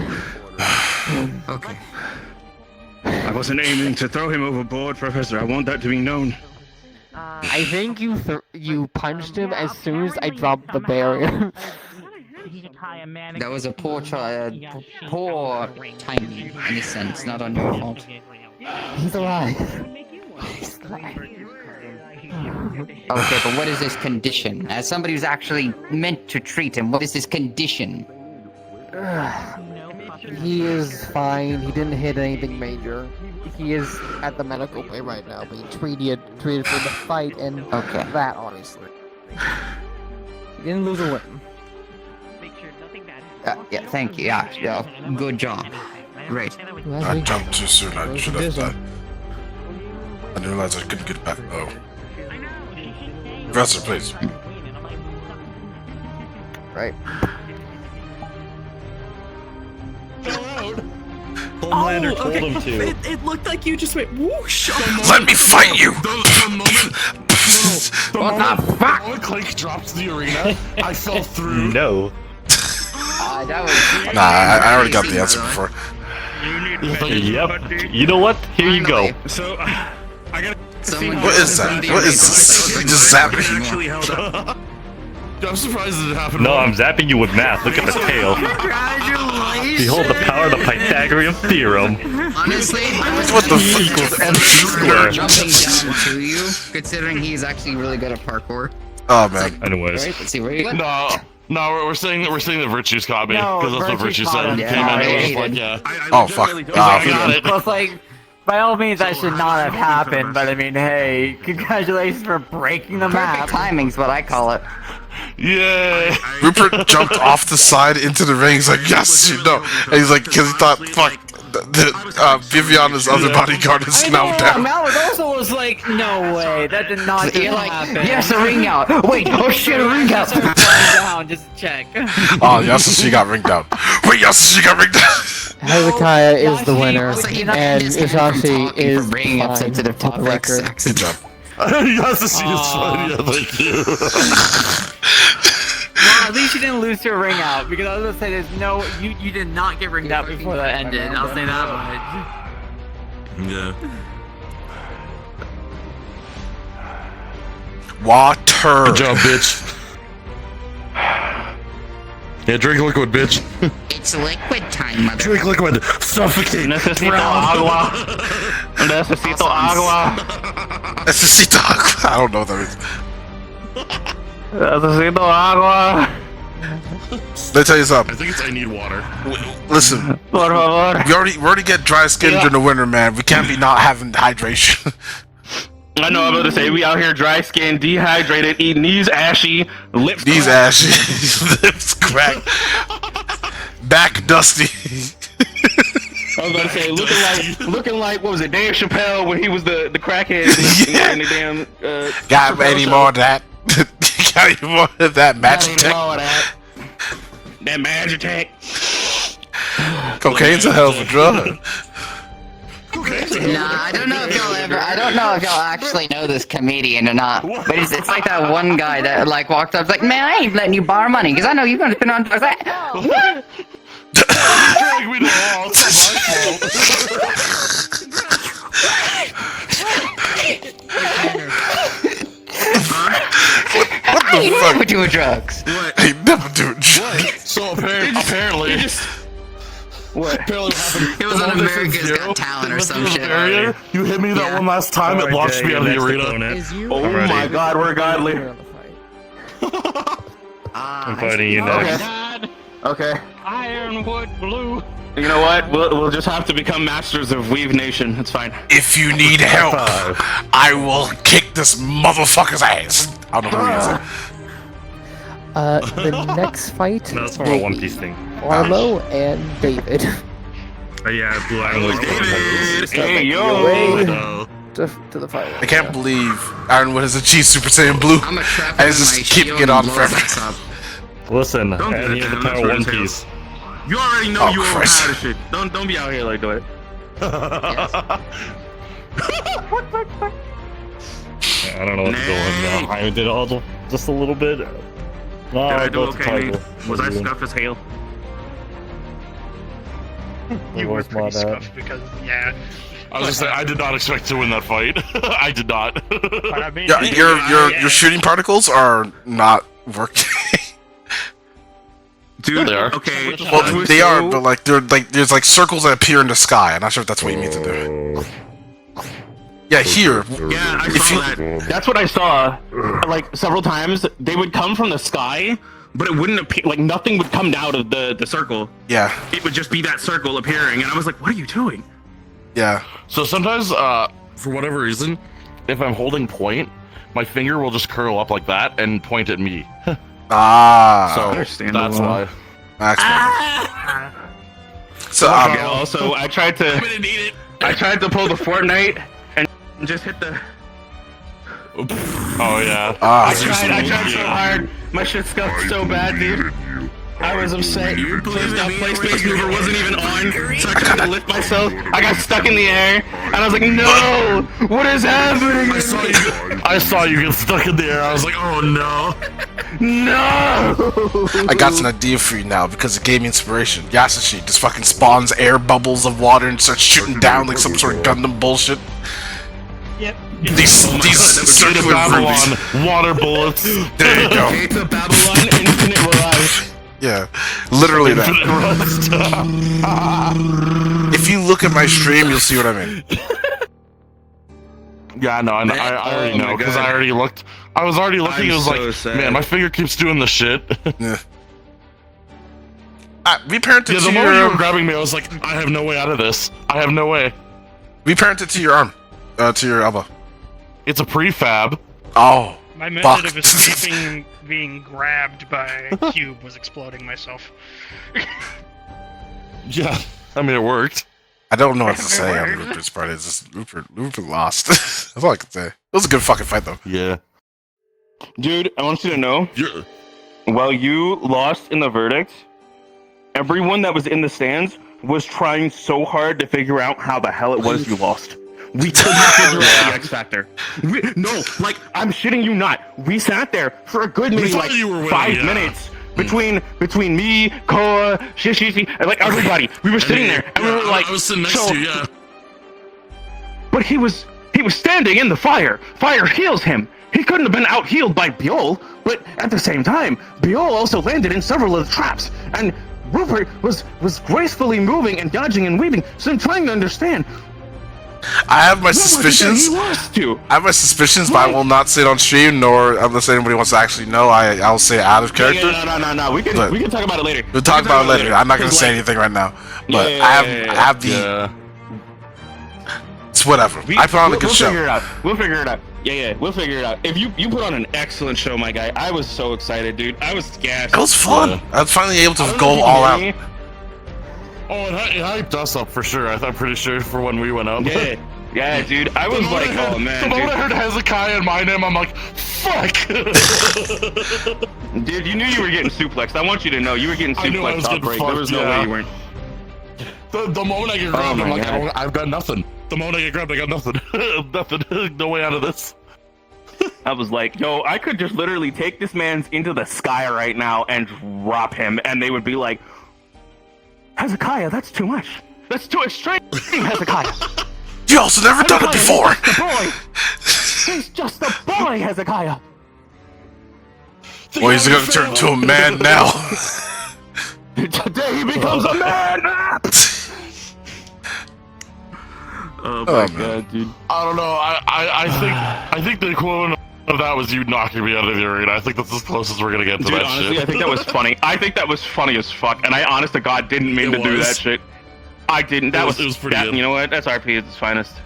Okay. I wasn't aiming to throw him overboard, Professor. I want that to be known. I think you punched him as soon as I dropped the barrier. That was a poor poor timing, in a sense, not on your fault. He's alive. Okay, but what is his condition? As somebody who's actually meant to treat him, what is his condition? He is fine. He didn't hit anything major. He is at the medical bay right now, being treated for the fight and that, obviously. He didn't lose a limb. Yeah, thank you. Yeah, good job. Great. I jumped too soon. I should have died. I didn't realize I couldn't get back. Oh. Professor, please. Right. Homelander told him to. It looked like you just went whoosh. Let me fight you! The moment What the fuck? Clink drops the arena, I fell through. No. That was... Nah, I already got the answer before. Yep. You know what? Here you go. So, I gotta. What is that? What is this? You just zapped me. Actually held up. I'm surprised it happened. No, I'm zapping you with math. Look at the tail. Congratulations! Behold the power of the Pythagorean theorem. Honestly, I was What the E fuck? equals MC squared. jumping down to you, considering he's actually really good at parkour. Oh man. Anyways. Right, let's see where you go. No, we're saying the virtues caught me No, because that's what Virtues virtue caught said. him. Came in and was Yeah. like, yeah. Oh fuck. I got it. Plus, like, By all means, that should not have happened, but I mean, hey, congratulations for breaking the map. Perfect timing's what I call it. Yeah. Rupert jumped off the side into the ring. He's like, yes, you know. And he's like, because he thought, fuck, Viviana's other bodyguard is now down. Malwood also was like, no way, that did not just happen. Yes, a ring out. Wait, oh shit, a ring out. Down, just check. Oh, yes, she got ringed out. Wait, yes, she got ringed out. Hezekiah is the winner, and Isashi is bringing up sensitive for the topics. record. Good job. Yasushi is funny, yeah, thank you. Well, at least you didn't lose to a ring out, because I was gonna say there's no, you did not get ringed out before that ended. I'll say that much. Yeah. Water. Good job, bitch. Yeah, drink liquid, bitch. It's liquid time, mother. Drink liquid. Suffocate. Necesito agua. Necesito agua. Necesito agua. I don't know what that means. Necesito agua. Let me tell you something. I think it's I need water. Listen. Por favor. We already get dry skin during the winter, man. We can't be not having hydration. I know, I'm about to say, we out here dry skinned, dehydrated, eating these ashy, lips These cracked. ashy, lips cracked, back dusty. I was about to say, looking like, what was it, Dave Chappelle when he was the crackhead in the damn, Got Chappelle any show. more of that? Got any more of that magic Got any tech? more of that magic tech. Cocaine's a hell of a drug. Nah, I don't know if y'all actually know this comedian or not. But it's like that one guy that like walked up, like, man, I ain't letting you borrow money because I know you're gonna spend on drugs. Like, what? Drag me to hell. It's What I ain't the fuck? never doing drugs. What? I never do drugs. So apparently. What? Apparently what happened. It was on The moment America's said zero, Got Talent or the some shit. area, you hit me that one last time, it launched me out of the arena. Oh my god, we're godly. I'm fighting you next. Okay. Ironwood Blue. You know what? We'll just have to become masters of Weave Nation. It's fine. If you need help, I will kick this motherfucker's ass. I don't know who he is. The next fight That's for a will One be Piece thing. Arlo and David. Yeah, Blue Ironwood. Hey, yo. To the fight. I can't believe Ironwood has achieved Super Saiyan Blue. I'm a trap And it's just keeping it on forever. Listen, Don't do and he that, has the man. power That's One what it Piece. You already know Oh, you Christ. overpowered shit. Don't be out here like that. I don't know what to go with now. I did all just a little bit. No, Did I do go to okay, title. Nate? Was I scuffed as hell? You were pretty scuffed because, yeah. I was just saying, I did not expect to win that fight. I did not. But I mean, Yeah, your shooting particles are not working. Dude, They are. okay. Well, they are, but like there's like circles that appear in the sky. I'm not sure if that's what you mean to do. Yeah, here. Yeah, I If saw you- that. That's what I saw. Like several times, they would come from the sky, but it wouldn't appear. Like nothing would come out of the circle. Yeah, It would just be that circle appearing, and I was like, "What are you doing?" yeah. So sometimes, for whatever reason, if I'm holding point, my finger will just curl up like that and point at me. Ah. So understandable. that's why. Max. So Yeah, also, I tried to pull the Fortnite and just hit the. Oh yeah. I tried so hard. My shit scuffed so bad, dude. I was upset. That PlayStation mover wasn't even on, so I tried to lift myself. I got stuck in the air, and I was like, "No! What is happening?" I saw you get stuck in the air. I was like, oh no. No! I got an idea for you now because it gave me inspiration. Yasushi just fucking spawns air bubbles of water and starts shooting down like some sort of Gundam bullshit. Yep. These circular rubies. Babylon, water bullets. There you go. Gates of Babylon, infinite mirage. Yeah, literally that. If you look at my stream, you'll see what I mean. Yeah, I know. I already know because I already looked. I was already looking. It was like, man, my finger keeps doing the shit. Yeah. We parented Yeah, the to moment you your. were grabbing me, I was like, I have no way out of this. I have no way. Reparent it to your arm, to your elbow. It's a prefab. Oh. My fuck. method of escaping being grabbed by Cube was exploding myself. Yeah, I mean it worked. I don't know what to say on Rupert's part. It's just Rupert lost. That's all I can say. It was a good fucking fight though. Yeah. Dude, I want you to know, while you lost in the verdict, everyone that was in the stands was trying so hard to figure out how the hell it was you lost. We couldn't figure out the X Factor. No, like, I'm shitting you not. We sat there for a good maybe like 5 minutes between me, Koa, Shishishi, and like everybody. We were sitting there and we were like, I was sitting next to you, yeah. But he was standing in the fire. Fire heals him. He couldn't have been out-healed by Biol, but at the same time, Biol also landed in several of the traps, and Rupert was gracefully moving and dodging and weaving, so I'm trying to understand. I have my suspicions. I have my suspicions, but I will not say it on stream, nor unless anybody wants to actually know. I'll say it out of character. No. We can talk about it later. We'll talk about it later. I'm not gonna say anything right now, but I have the. It's whatever. I put on a good show. We'll figure it out. Yeah, we'll figure it out. If you put on an excellent show, my guy. I was so excited, dude. I was gassed. It was fun. I was finally able to go all out. Oh, and it hyped us up for sure. I'm pretty sure for when we went up. Yeah, dude. I was like, oh man. The moment I heard Hezekiah and my name, I'm like, fuck. Dude, you knew you were getting suplexed. I want you to know you were getting I knew I was suplexed off getting break. fucked, There was no way you weren't. The moment I get grabbed, I'm like, I've got nothing. The moment I get grabbed, I got nothing. Nothing. No way out of this. I was like, yo, I could just literally take this man's into the sky right now and drop him, and they would be like, Hezekiah, that's too much. That's too extreme, Hezekiah. You also never done it before. He's just a boy, Hezekiah. Well, he's gonna turn into a man now. Today he becomes a man. Oh my god, dude. I don't know. I think the equivalent of that was you knocking me out of the arena. I think that's as close as we're gonna get to that honestly, shit. I think that was funny. I think that was funny as fuck, and I honest to God didn't mean to do that shit. I didn't. That it was pretty good. You know what? That's RP at its finest.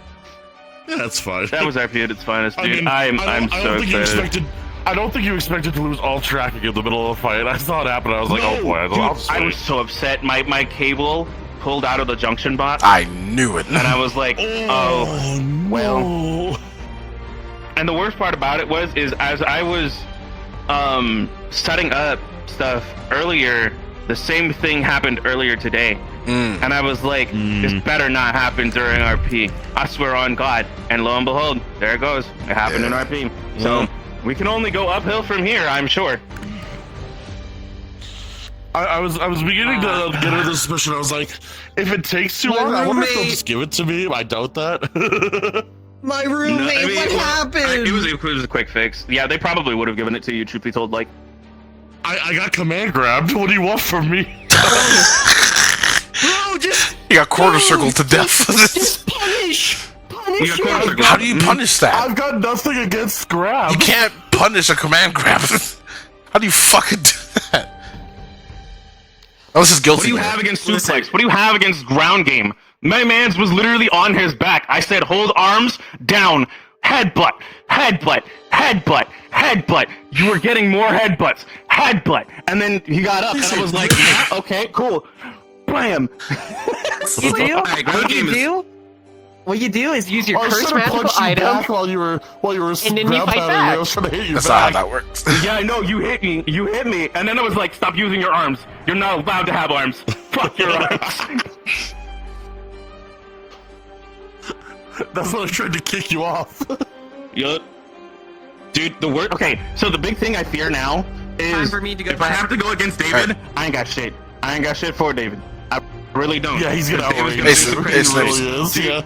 Yeah, that's fine. That was RP at its finest, dude. I mean, I'm so excited. I don't think you expected to lose all tracking in the middle of a fight. I saw it happen. I was like, oh boy. I was so upset. My cable pulled out of the junction box. I knew it. And I was like, oh well. And the worst part about it is as I was setting up stuff earlier, the same thing happened earlier today. And I was like, this better not happen during RP. I swear on God. And lo and behold, there it goes. It happened in RP. So we can only go uphill from here, I'm sure. I was beginning to get into the suspicion. I was like, if it takes too long, I wonder if they'll just give it to me. I doubt that. My roommate, what happened? It was a quick fix. Yeah, they probably would have given it to you, truth be told. Like, I got command grabbed. What do you want from me? Bro, just you got quarter circled to death. Just punish. How do you punish that? I've got nothing against grab. You can't punish a command grab. How do you fucking do that? Oh, this is guilty. What do you have against suplex? What do you have against ground game? My man's was literally on his back. I said, hold arms down, headbutt, headbutt, headbutt, headbutt. You were getting more headbutts, headbutt. And then he got up, and I was like, yeah, okay, cool. Blam. You do? What you do is use your cursed magical item, while you were and then you fight back. That's not how that works. Yeah, I know, you hit me, and then I was like, stop using your arms. You're not allowed to have arms. Fuck your arms. That's what I tried to kick you off. Yup. Dude, okay, so the big thing I fear now is if I have to go against David, I ain't got shit. I ain't got shit for David. I really don't. Yeah, he's gonna outrage me.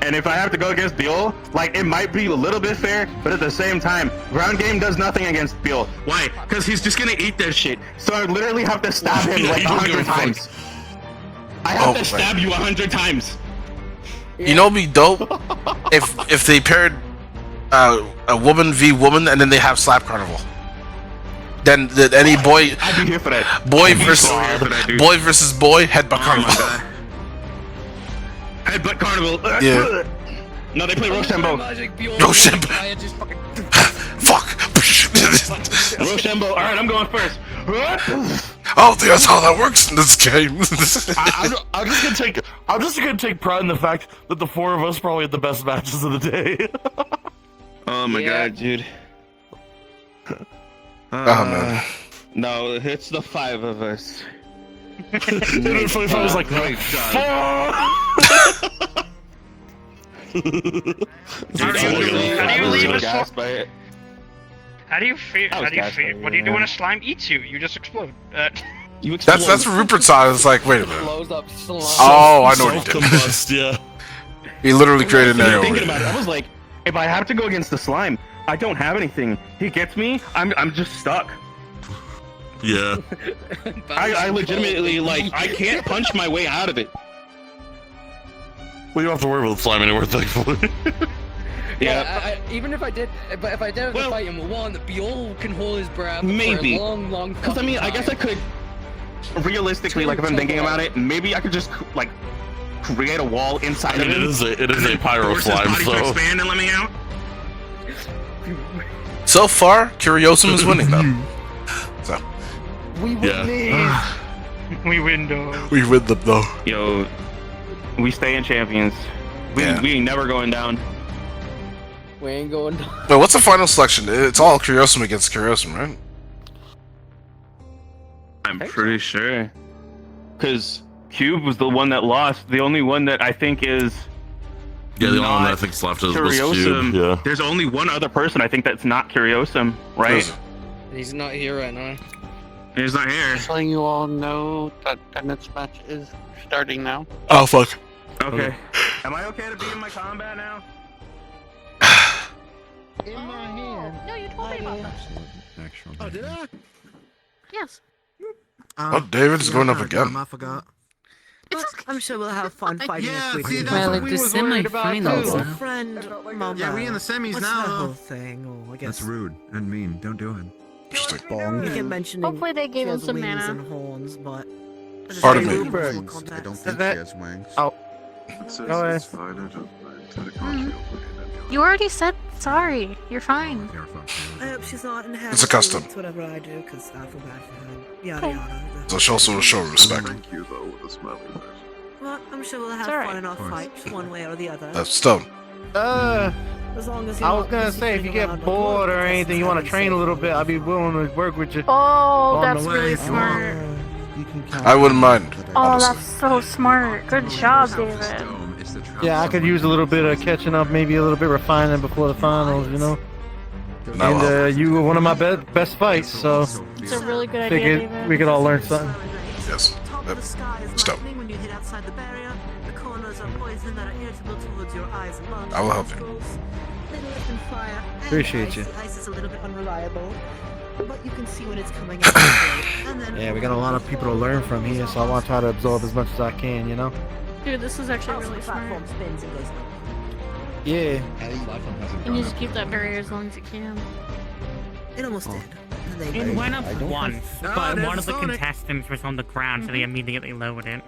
And if I have to go against Biol, like, it might be a little bit fair, but at the same time, ground game does nothing against Biol. Why? Because he's just gonna eat that shit. So I literally have to stab him like 100 times. I have to stab you 100 times. You know, it'd be dope if they paired a woman v woman and then they have slap carnival. Then any boy, I'd be here for that. boy versus boy headbutt carnival. Headbutt Carnival. Yeah. No, they play Rochambeau. Rochambeau. Fuck. Rochambeau. All right, I'm going first. I don't think that's how that works in this game. I'm just gonna take pride in the fact that the four of us probably had the best matches of the day. Oh my god, dude. Oh man. No, it's the five of us. It'd be funny if I was like, How do you feel? What do you do when a slime eats you? You just explode. That's Rupert's side. It's like, wait a minute. Blows up slime. Oh, I know what he did. Self-combust, yeah. He literally created an area. Thinking about it, I was like, if I have to go against the slime, I don't have anything. He gets me, I'm just stuck. Yeah. I legitimately, like, I can't punch my way out of it. We don't have to worry about slime anymore, thankfully. Yeah. Even if I did, but if I did have to fight him, one, Biol can hold his breath Maybe. for a long, long time. Because, I mean, I guess I could, realistically, like, if I'm thinking about it, maybe I could just, like, create a wall inside of him. It is a pyro slime, so... expand and let me out? So far, Curiosum is winning, though. So. We win these. We win, though. We win them, though. Yo, we stay in champions. We ain't never going down. We ain't going down. Wait, what's the final selection? It's all Curiosum against Curiosum, right? I'm pretty sure. Because Cube was the one that lost. The only one that I think is... Yeah, the only one that I think's left is Curiosum. Cube, yeah. There's only one other person I think that's not Curiosum, right? He's not here right now. He's not here. Just letting you all know that the next match is starting now. Oh, fuck. Okay. Am I okay to be in my combat now? In my hand. No, you told me about that. Oh, did I? Yes. Oh, David's going up again. I forgot. I'm sure we'll have fun fighting Yeah, this week. see, that's Well, what like we the was worried about, semi-finals too. now. Friend, Mama. Yeah, we in the semis What's now. that whole thing? Oh, I guess. That's rude and mean. Don't do it. You kept mentioning Hopefully they gave she him has some wings mana. and horns, but Pardon me. I don't think she has wings. Oh. Go ahead. You already said sorry. You're fine. I hope she's not inherently It's a custom. to whatever I do, because I feel bad for her. Yada yada. So she also will show respect. Well, I'm sure we'll have alright. fun in our fights, one way or the other. That's Stone. As long as you're I was not gonna busy say, if you fooling around get on bored or road anything, you want to train a little bit, I'd be willing to work with you. Oh, on that's the really way. smart. I wouldn't mind. Oh, honestly. that's so smart. Good job, David. Yeah, I could use a little bit of catching up, maybe a little bit refining before the finals, you know? No, And you were one of my best fights, so It's a really good idea, figured David. we could all learn something. Yes. Top of the sky is Stone. lightning when you hit outside the barrier. The corners are poison that are irritable towards your eyes and lungs. I will help you. Little earth and fire. And Appreciate ice. you. The ice is a little bit unreliable, but you can see when it's coming out. And then Yeah, we got a lot of people to learn from here, so I want to try to absorb as much as I can, you know? Dude, this is actually Also, really the smart. platform spins and goes up. Yeah. And you just keep that barrier as long as you can. It almost did. And then It went up once, Ah, but there's one of the Sonic. contestants was on the ground, so they immediately lowered it.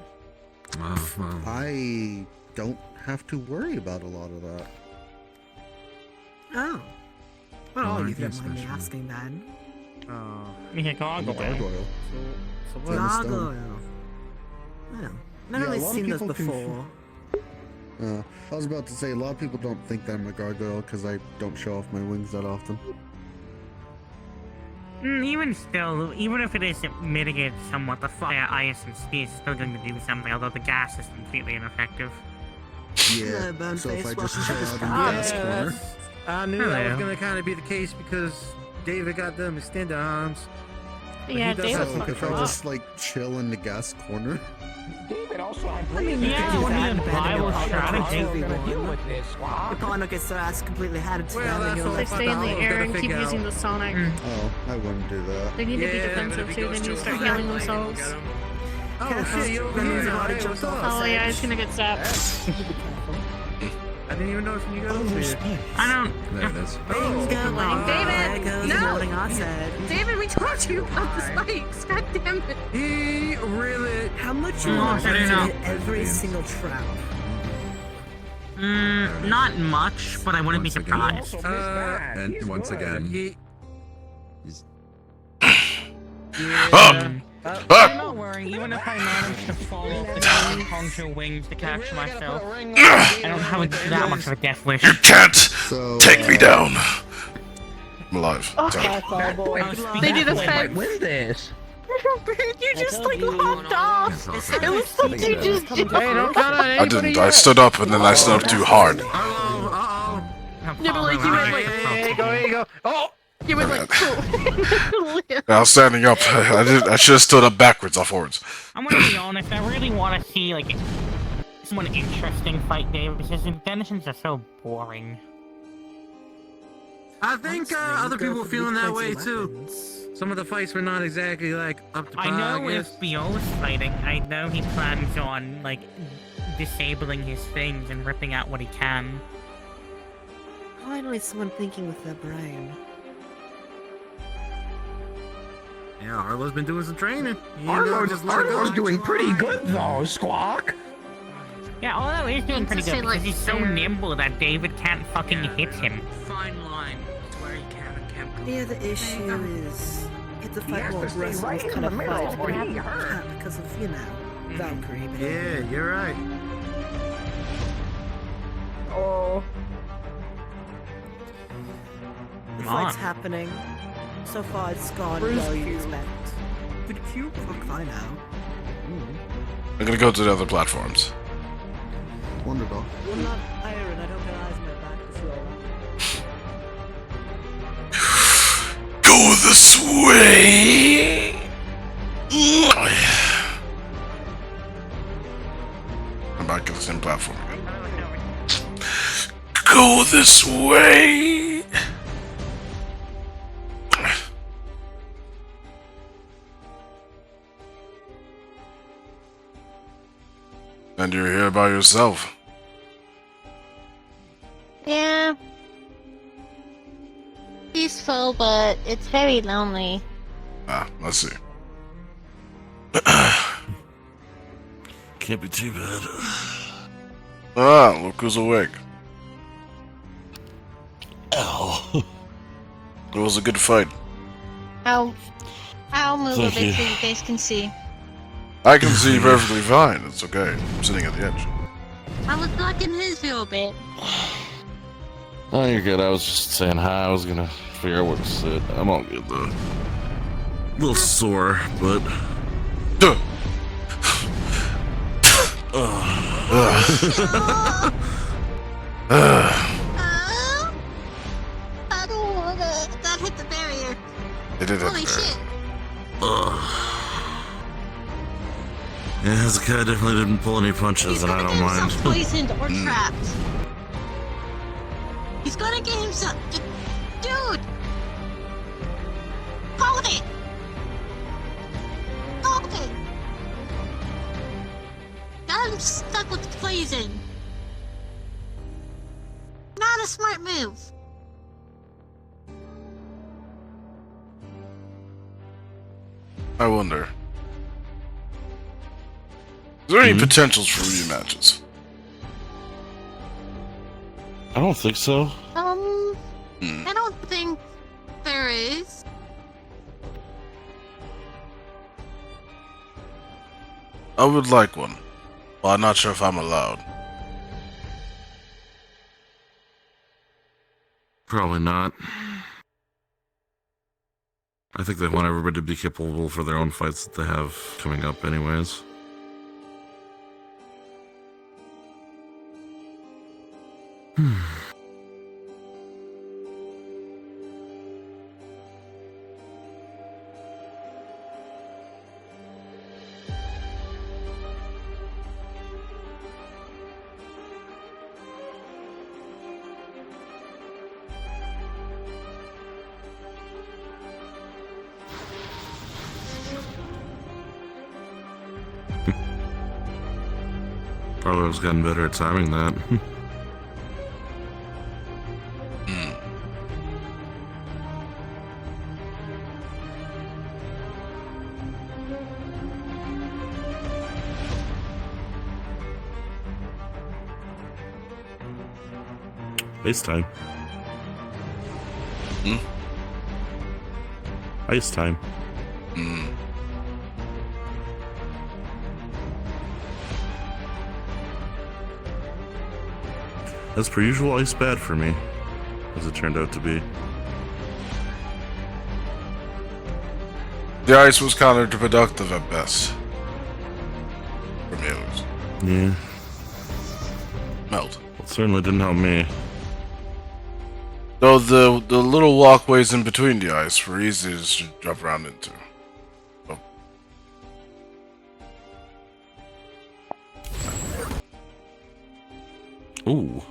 I don't have to worry about a lot of that. Oh. Well, Well, you don't anything mind me special. asking then. Yeah, gargoyle. Gargoyle. So what? Gargoyle. Well, never Yeah, a really lot of seen those people before. I was about to say, a lot of people don't think that I'm a gargoyle because I don't show off my wings that often. Even still, even if it is mitigated somewhat, the fire, ice, and speed is still going to do something, although the gas is completely ineffective. Yeah, burn so if face, I just welcome chill to out in the the sky. gas corner. I knew that was Hello. gonna kind of be the case because David got them extended arms. But Yeah, he does David have some fucked If I control. just like chill in the gas corner. David also had I mean, yeah, when you viable strategy. The corner gets their ass completely handed to Well, them. that's And you're all like, They stay in the I was air gonna and keep figure using out. the sonic. Oh, I wouldn't do that. They need to be Yeah, defensive too. They need to start healing themselves. Oh shit, you over here. Hey, what's up? Oh yeah, it's gonna get zapped. I didn't even notice when you got over here. I don't. There it is. Things go wrong. David, There goes no. the morning I said. David, we told you about the spikes. God damn it. He really. How much you Oh, want I them don't to know. hit every single trap? Not much, but I wouldn't be surprised. And once again. I'm not worrying, even if I manage to fall off the ground and conjure wings to catch myself, I don't have that much of a death wish. You can't take me down. I'm alive. Sorry. They did a fence. Win this. You just like hopped off. It was something you just did. I didn't. I stood up and then I stood up too hard. Yeah, but like you went like, Here you go. Oh, you went like. I was standing up. I should have stood up backwards, not forwards. I'm gonna be honest. I really want to see like someone interesting fight David because his intentions are so boring. I think other people were feeling that way too. Some of the fights were not exactly like up to par. I know I if Bio's fighting, I know he plans on like disabling his things and ripping out what he can. Finally, someone thinking with their brain. Yeah, Arlo's been doing some training. Arlo's doing pretty good though, Squawk. Yeah, although he's doing pretty good because he's so nimble that David can't fucking hit him. Fine line. It's where he can and can't go. Yeah, the issue is it's a fight more aggressive kind of fight, but he can't because of, Valkyrie. But Yeah, you're right. Oh. The Come fight's on. happening. So far, it's gone well, you expect. But Q, fuck, fine now. I'm gonna go to the other platforms. Wonder Dog. Well, not iron. I don't get eyes on my back before. Go this way. I'm back at the same platform again. Go this way. And you're here by yourself. Yeah. Peaceful, but it's very lonely. Let's see. Can't be too bad. Look who's awake. Ow. It was a good fight. I'll move Thank a bit you. so you guys can see. I can see perfectly fine. It's okay. I'm sitting at the edge. I was blocking his view a bit. Oh, you're good. I was just saying hi. I was gonna figure out where to sit. I'm all good though. A little sore, but. I don't wanna. That hit the barrier. It did Holy shit. Yeah, Hezekiah definitely didn't pull any punches, and I don't mind. Poisoned or trapped. He's gonna get himself. Dude! Hold it! Hold it! Got him stuck with poison. Not a smart move. I wonder. Is there any potentials for rematches? I don't think so. I don't think there is. I would like one. Well, I'm not sure if I'm allowed. Probably not. I think they want everybody to be capable for their own fights that they have coming up anyways. Arlo's gotten better at timing that. Ice time. Ice time. As per usual, ice bad for me, as it turned out to be. The ice was counterproductive at best. For me, at least. Yeah. Melt. It certainly didn't help me. Though the little walkways in between the ice were easy to jump around into. Ooh.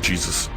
Jesus.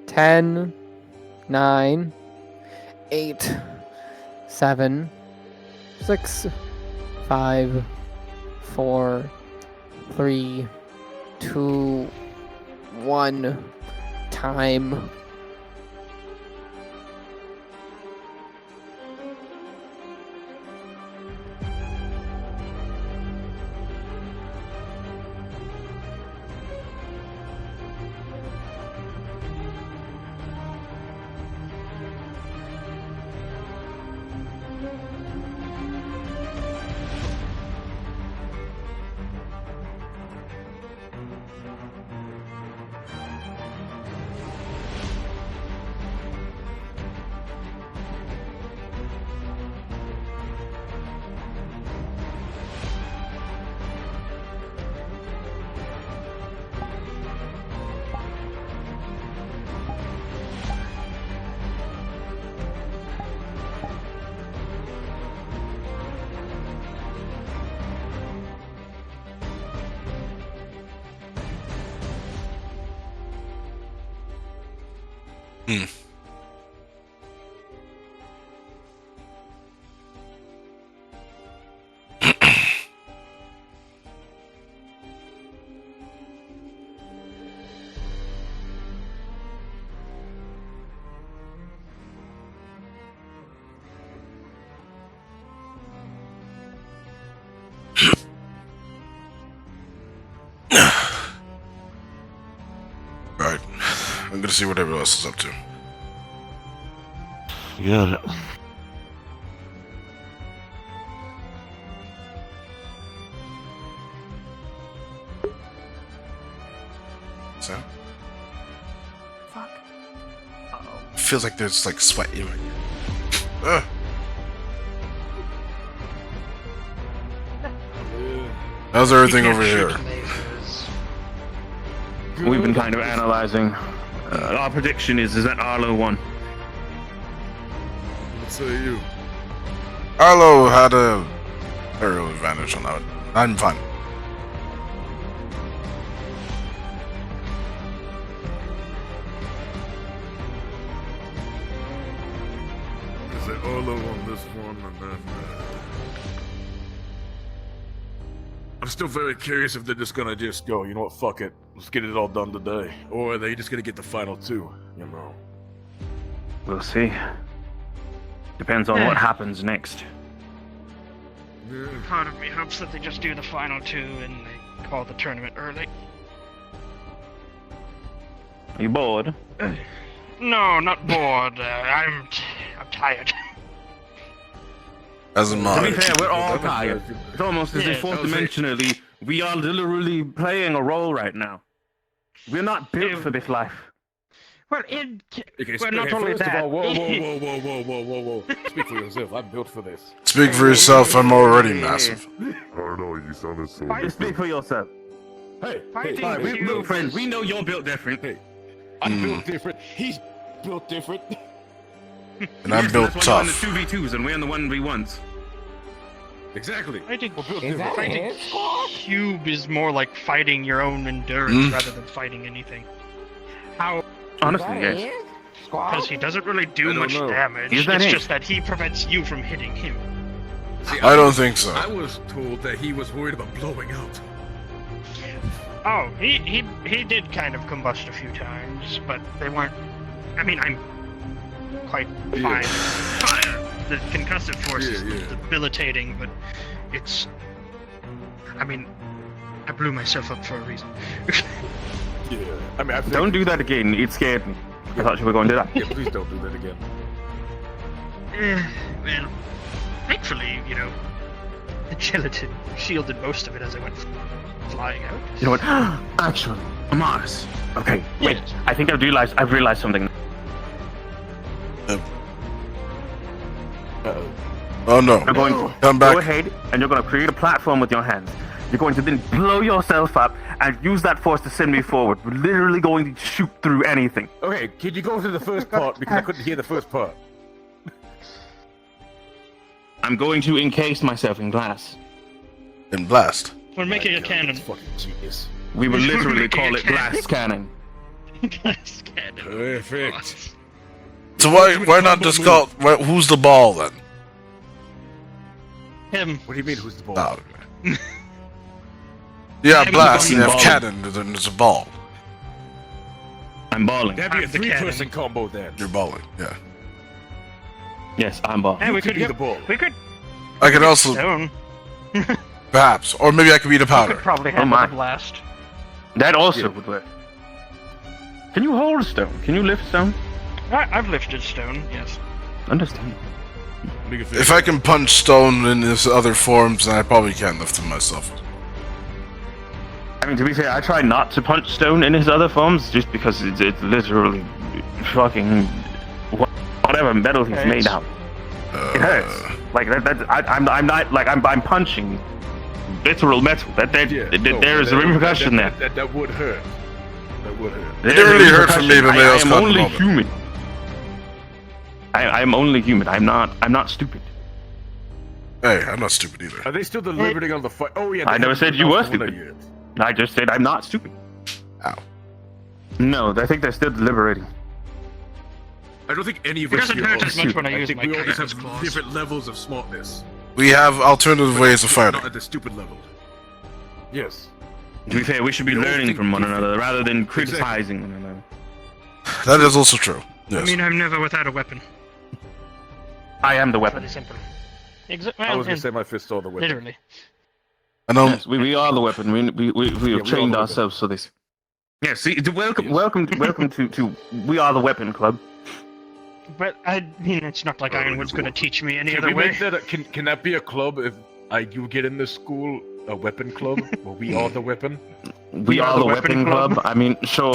Ten, 9, 8, 7, 6, 5, 4, 3, 2, 1. Time. Right. I'm gonna see what everyone else is up to. You got it. So? Fuck. Feels like there's like sweat in my ear. How's everything over here? We've been kind of analyzing Our prediction is that Arlo won. What say you? Arlo had a aerial advantage on that. I'm fine. Is it Arlo on this one, and then I'm still very curious if they're just gonna just go, you know what, fuck it, let's get it all done today, or are they just gonna get the final two? You know. We'll see. Depends on what happens next. Part of me hopes that they just do the final two and they call the tournament early. Are you bored? No, not bored. I'm tired. As am To be I. fair, we're all tired. It's almost as if fourth dimensionally, we are literally playing a role right now. We're not built for this life. Well, not only first that. of all, whoa. Speak for yourself. I'm built for this. Speak for yourself. I'm already massive. I don't know. You sounded so. Just speak for yourself. Hey, look, friend, we know you're built different. Hey, I'm built different. He's built different. And I'm built that's why tough. we're in the 2v2s and we're in the 1v1s. Exactly. I think We're built is different. fighting Cube is more like fighting your own endurance rather than fighting anything. How? Honestly, yes. Because he doesn't really do much damage. Is that it's it? just that he prevents you from hitting him. See, I don't think so. I was told that he was worried about blowing out. Oh, he did kind of combust a few times, but they weren't. I mean, I'm quite fine. Fire. The concussive force is debilitating, but it's. I mean, I blew myself up for a reason. Yeah, I mean, Don't do that again. It scared me. I thought you were going to do that. Yeah, please don't do that again. Well, thankfully, you know, the gelatin shielded most of it as I went flying out. You know what? Actually, Mars. Okay, wait. I think I've realized something. Oh no. You're going to Come back. go ahead and you're going to create a platform with your hands. You're going to then blow yourself up and use that force to send me forward. We're literally going to shoot through anything. Okay, can you go to the first part because I couldn't hear the first part? I'm going to encase myself in glass. In blast. We're making a cannon. Fucking genius. We will literally call it glass cannon. Glass cannon. Perfect. So why not just call? Who's the ball then? Him. What do you mean? Who's the ball? Oh, okay. Yeah, I'm blast. You have balling. cannon. Then there's a ball. I'm balling. That'd be a I'm the three-person combo then. You're balling. Yeah. Yes, I'm balling. Hey, we could could be the ball. We could. I could also Stone. perhaps, or maybe I could be the We powder. could probably Oh handle my. the blast. That also would work. Can you hold stone? Can you lift stone? I've lifted stone. Yes. Understand. If I can punch stone in his other forms, then I probably can lift him myself. I mean, to be fair, I try not to punch stone in his other forms just because it's literally fucking whatever metal he's made out. It hurts. Like I'm not like I'm punching literal metal. There is a repercussion there. That would hurt. That would hurt. It didn't really hurt for me, but maybe I was I am caught in the only moment. human. I'm only human. I'm not stupid. Hey, I'm not stupid either. Are they still deliberating on the fight? Oh yeah. I never said you were stupid. Yet. I just said I'm not stupid. Ow. No, I think they're still deliberating. I don't think any of It us doesn't here hurt are as much when I stupid. use think my we all just Chaos have claws. different levels of smartness. We have alternative ways of Not fighting. at the stupid level. Yes. To be fair, we should be We all learning think from one different. another rather than criticizing one another. That is also true. I Yes. mean, I'm never without a weapon. I am the It's weapon. really simple. I was gonna say my fist or the weapon. Literally. I know. Yes, we are the weapon. We we have are the trained weapon. ourselves for this. Yeah, see, welcome to We Are the Weapon Club. But I mean, it's not like Ironwood's going to teach me any Can other we way. make that? Can that be a club if you get in this school? A weapon club where we are the weapon. We are the Weapon Club. I mean, sure.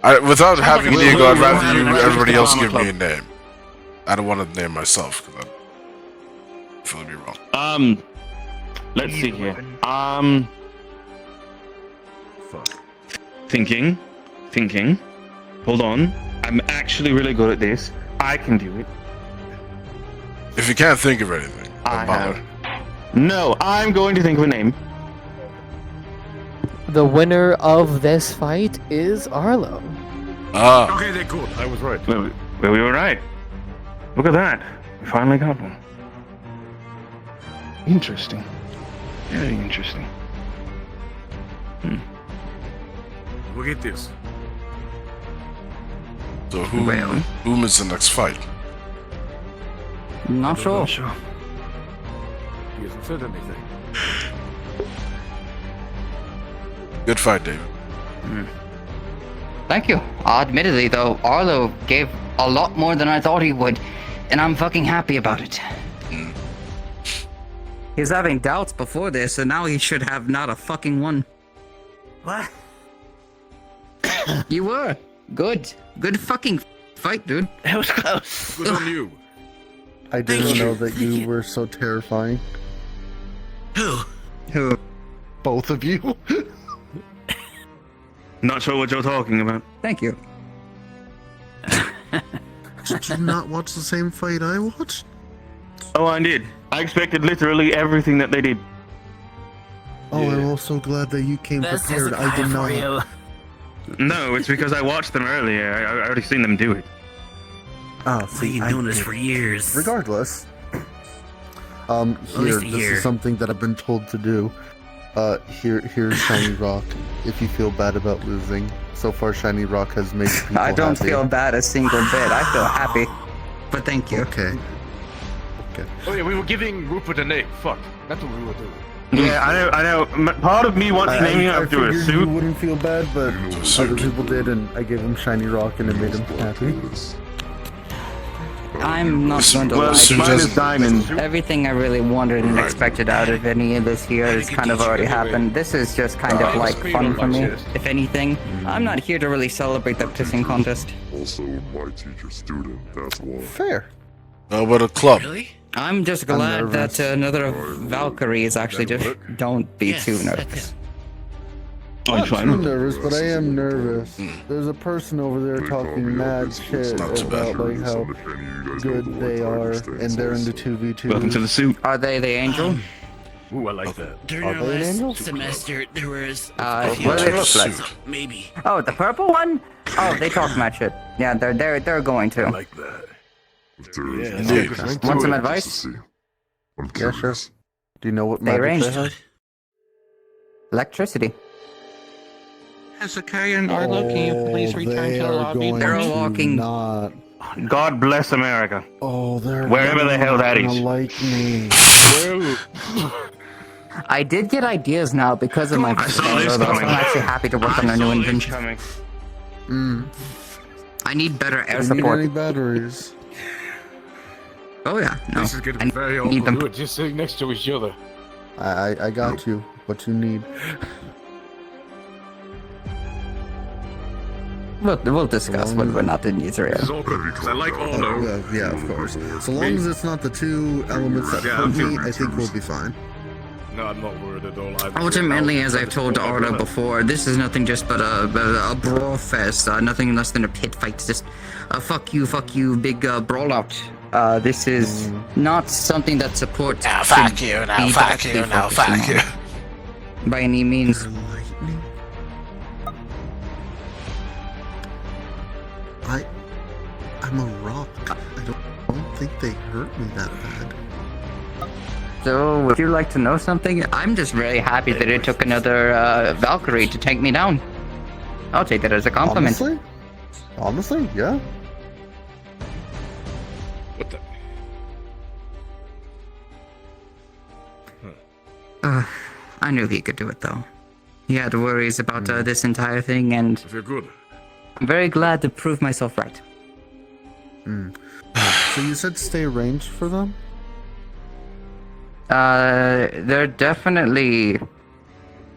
Without having an ego, I'd rather we'll you have everybody a else drama give me a club. name. I don't want to name myself because I feel to be wrong. Let's see here. Fuck. Thinking. thinking, hold on, I'm actually really good at this. I can do it. If you can't think of anything, don't bother. No, I'm going to think of a name. The winner of this fight is Arlo. Ah. Okay, then good. I was right. Well, we were right. Look at that. We finally got one. Interesting. Very interesting. Look at this. So whom is the next fight? Not sure. He hasn't said anything. Good fight, David. Thank you. Admittedly, though, Arlo gave a lot more than I thought he would, and I'm fucking happy about it. He was having doubts before this, and now he should have not a fucking one. What? You were. Good. Good fucking fight, dude. It was close. Good on you. I didn't know that you were so terrifying. Who? Both of you. Not sure what you're talking about. Thank you. Did you not watch the same fight I watched? Oh, I did. I expected literally everything that they did. Oh, I'm also glad that you came prepared. I did not. No, it's because I watched them earlier. I already seen them do it. Oh, see, I've been doing this for years. Regardless, this is something that I've been told to do. Here's Shiny Rock. If you feel bad about losing, so far Shiny Rock has made people I don't happy. feel bad a single bit. I feel happy. But thank you. Okay. Oh yeah, we were giving Rupert a name. Fuck. That's what we were doing. Yeah, I know. Part of me wants naming I after a figured suit. you wouldn't feel bad, but other people did, and I gave him Shiny Rock, and it made him happy. I'm not going to lie. Mine is diamond. Everything I really wanted and expected out of any of this year has kind of already happened. This is just kind of like fun for me. If anything, I'm not here to really celebrate the pissing contest. Also, my teacher student, that's why. Fair. How about a club? I'm just glad that another Valkyrie is actually just. Don't be too nervous. I'm too nervous, but I am nervous. There's a person over there talking mad shit about like how good they are, and they're in the 2v2. Welcome to the suit. Are they the angel? Ooh, I like that. During Are our they an angel? last semester, there was What do they look like? maybe. Oh, the purple one? Oh, they talk mad shit. Yeah, they're going to. I like that. Want some advice? Yeah, sure. Do you know what They magic range. they have? Electricity. Hezekiah and Arlo, can you please return to the lobby? They're all walking. Not. God bless America. Oh, they're Wherever the hell that gonna is. like me. I did get ideas now because of my I saw this so I'm coming. actually happy to work on a new invention. Coming. I need better air Do you need support. any batteries? Oh yeah, no. This is getting very need awkward. them. We were just sitting next to each other. I got you. What you need? We'll discuss when we're not in user This is area. awkward because I like Aldo. Yeah, of course. So long as it's not the two elements that Yeah, hurt I'm me, feeling I think bruised. we'll be fine. No, I'm not worried at all. Ultimately, as I've told Arlo before, this is nothing just but a brawl fest. Nothing less than a pit fight. Just a fuck you, big brawl out. This is not something that supports. Now fuck you, now fuck you, now fuck you. By any means. I'm a rock. I don't think they hurt me that bad. So, would you like to know something? I'm just very happy that it took another Valkyrie to take me down. I'll take that as a compliment. Honestly, yeah. What the? I knew he could do it, though. He had worries about this entire thing, and If you're good. I'm very glad to prove myself right. So you said stay ranged for them? They're definitely...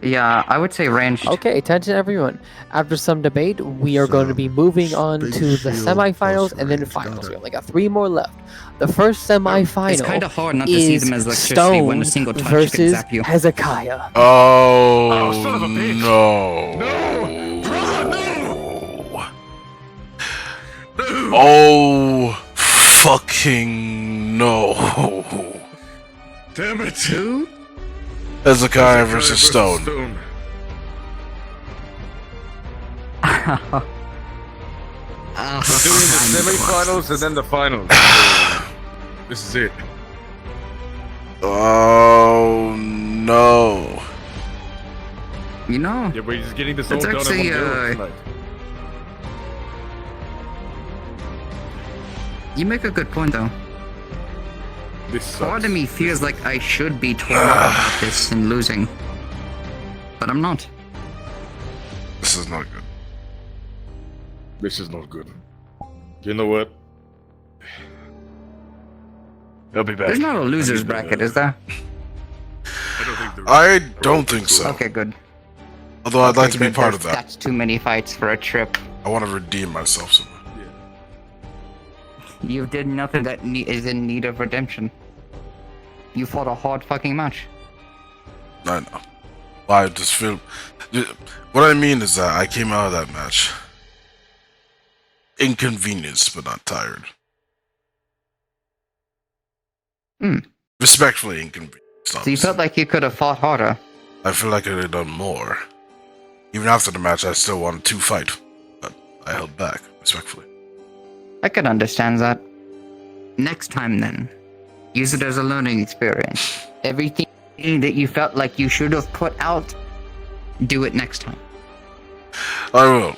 Yeah, I would say ranged. Okay, attention everyone. After some debate, we are going to be moving on to the semifinals and then finals. We only got 3 more left. The first semifinal It's kind of hard not to see them as electricity when a Stone single touch can versus zap you. Hezekiah. Oh, son of a bitch. no. No! Oh, fucking no. Damn it. Who? Hezekiah versus Stone. We're doing the semifinals and then the finals. This is it. Oh no. You know, Yeah, we're just getting this all it's done actually, in one go tonight. you make a good point though. This Part of me feels like I should be torn up about this and losing. But I'm not. This is not good. This is not good. You know what? I'll be back. There's not a loser's bracket, is there? I don't think so. Okay, good. Although I'd like to be good. part of that. That's too many fights for a trip. I want to redeem myself somehow. You did nothing that is in need of redemption. You fought a hard fucking match. I know. I just feel. What I mean is that I came out of that match inconvenienced, but not tired. Respectfully inconvenienced. So you felt like you could have fought harder. I feel like I could have done more. Even after the match, I still wanted to fight, but I held back, respectfully. I can understand that. Next time then, use it as a learning experience. Everything that you felt like you should have put out, do it next time. I will.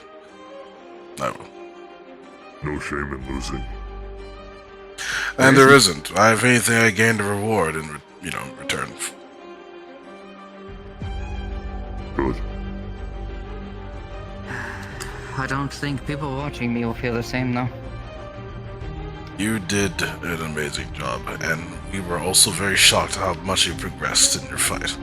I will. No shame in losing. And there isn't. I have anything I gained a reward in, return. Good. I don't think people watching me will feel the same though. You did an amazing job, and we were also very shocked how much you progressed in your fight.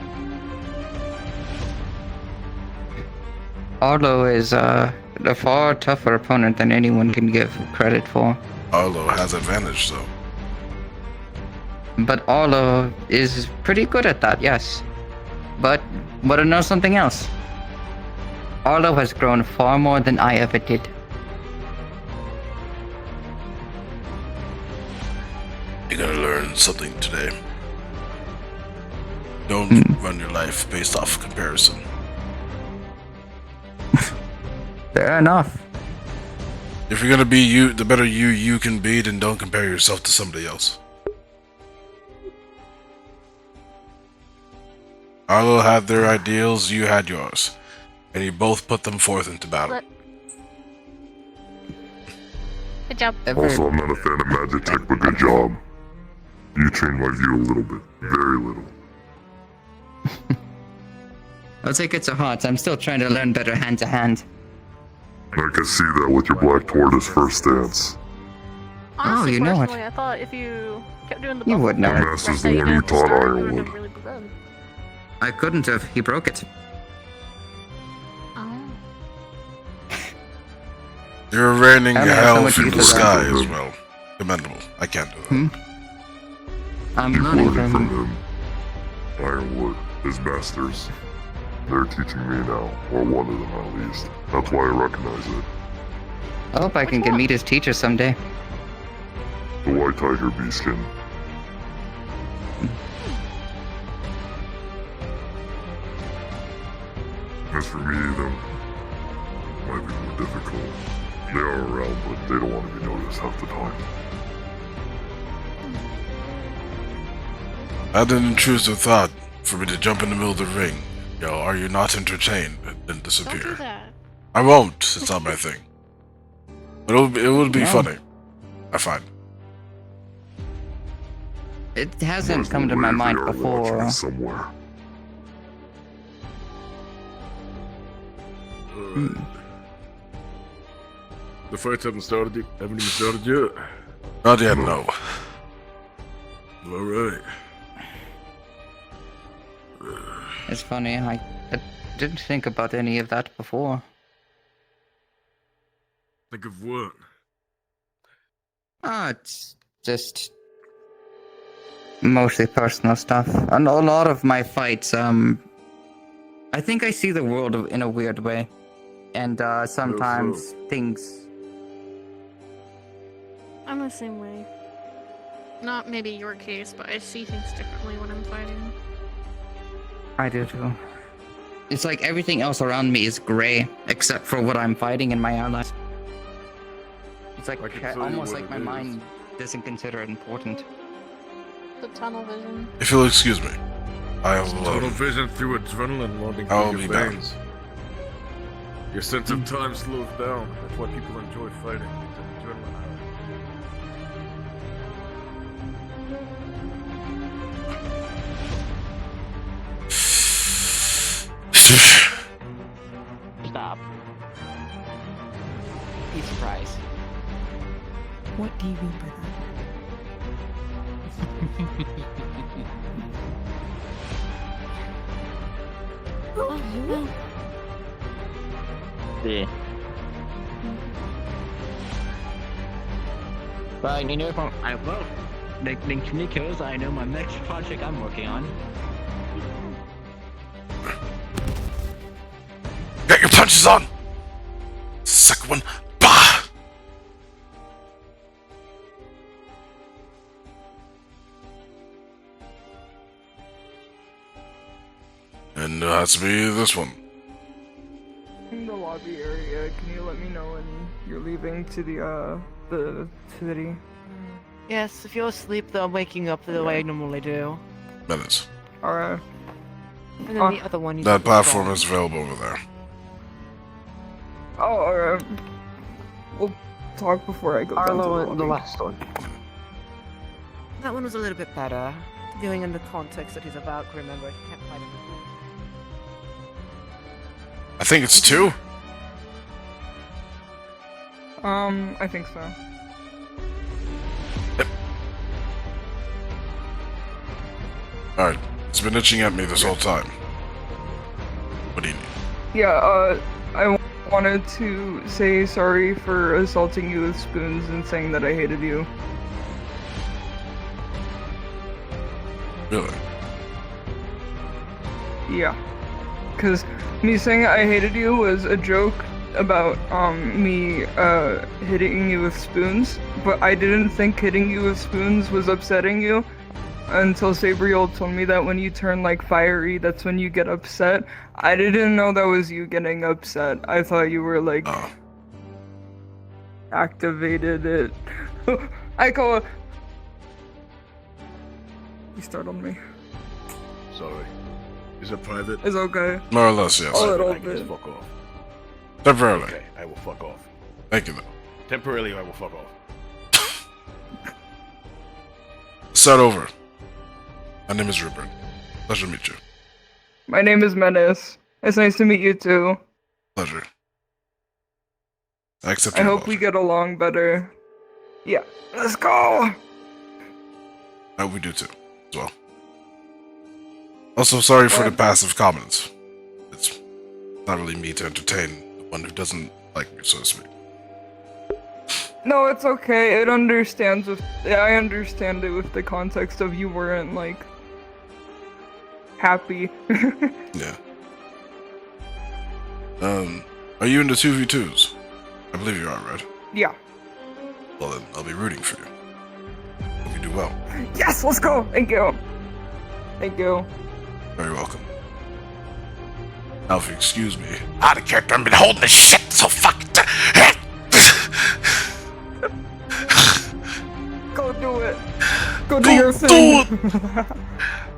Arlo is a far tougher opponent than anyone can give credit for. Arlo has advantage, though. But Arlo is pretty good at that, yes. But wanna know something else? Arlo has grown far more than I ever did. You're gonna learn something today. Don't run your life based off comparison. Fair enough. If you're gonna be you, the better you can be, then don't compare yourself to somebody else. Arlo had their ideals, you had yours. And you both put them forth into battle. Good job. Also, I'm not a fan of magic tech, but good job. You changed my view a little bit. Very little. I'll take it to heart. I'm still trying to learn better hand to hand. I can see that with your black tortoise first dance. Honestly, you know it. personally, I thought if you kept doing the You would know The it. master's the one who taught Ironwood. really good. I couldn't have. He broke it. Oh. You're raining I don't know how hell much from you the did sky that. as well. Commendable. I can't do that. I'm Keep learning learning from from him. Ironwood, his masters. They're teaching me now, or one of them at least. That's why I recognize it. I hope I can get meet his teacher someday. The white tiger beastskin. As for me, them might be more difficult. They are around, but they don't want to be noticed half the time. I had an intrusive thought for me to jump in the middle of the ring. Yo, are you not entertained? And then disappear. Don't do that. I won't. It's not my thing. But it would be No. funny. I find. It hasn't come to my mind before. Somewhere. The fights haven't started yet. Haven't even started yet. Not yet, no. Alright. It's funny, I didn't think about any of that before. Think of what? It's just mostly personal stuff. And a lot of my fights, I think I see the world in a weird way. And sometimes things I'm the same way. Not maybe your case, but I see things differently when I'm fighting. I do too. It's like everything else around me is gray, except for what I'm fighting and my allies. It's like almost like my mind doesn't consider it important. The tunnel vision. If you'll excuse me, I will. Total vision through adrenaline running I will through be your back. veins. Your sense of time slows down. That's why people enjoy fighting. It's an adrenaline Stop. Be surprised. What do you mean by that? Yeah. But you know, if I will, like Nico's, I know my next project I'm working on. Get your punches on! Second one, bah! And it has to be this one. In the lobby area, can you let me know when you're leaving to the city? Yes, if you're asleep, though, I'm waking up the way I normally do. Minutes. Alright. And then the other one you That can platform install. is available over there. Oh, alright. We'll talk before I go down to the lobby. the last one. That one was a little bit better. Viewing in the context that he's about to remember, he can't fight him. I think it's 2. I think so. Alright, it's been itching at me this whole time. What do you need? Yeah, I wanted to say sorry for assaulting you with spoons and saying that I hated you. Really? Yeah. Because me saying I hated you was a joke about, me, hitting you with spoons, but I didn't think hitting you with spoons was upsetting you until Sabriel told me that when you turn, like, fiery, that's when you get upset. I didn't know that was you getting upset. I thought you were, like, activated it. I call it... You startled me. Sorry. Is it private? It's okay. More or less, yes. A little I can just bit. fuck off. Temporarily. Okay, I will fuck off. Thank you, though. Temporarily, I will fuck off. Start over. My name is Rupert. Pleasure to meet you. My name is Menace. It's nice to meet you too. Pleasure. I accept I your hope we get along better. Yeah, let's go! I hope we do too, as well. Also, sorry for the passive comments. It's not really me to entertain the one who doesn't like me, so to speak. No, it's okay. It understands with... I understand it with the context of you weren't, like... happy. Yeah. Are you into 2v2s? I believe you are, right? Yeah. Well then, I'll be rooting for you. Hope you do well. Yes, let's go! Thank you! Thank you. Very welcome. Now, if you excuse me, out of character, I've been holding this shit so fucking Go do it! Go do your thing!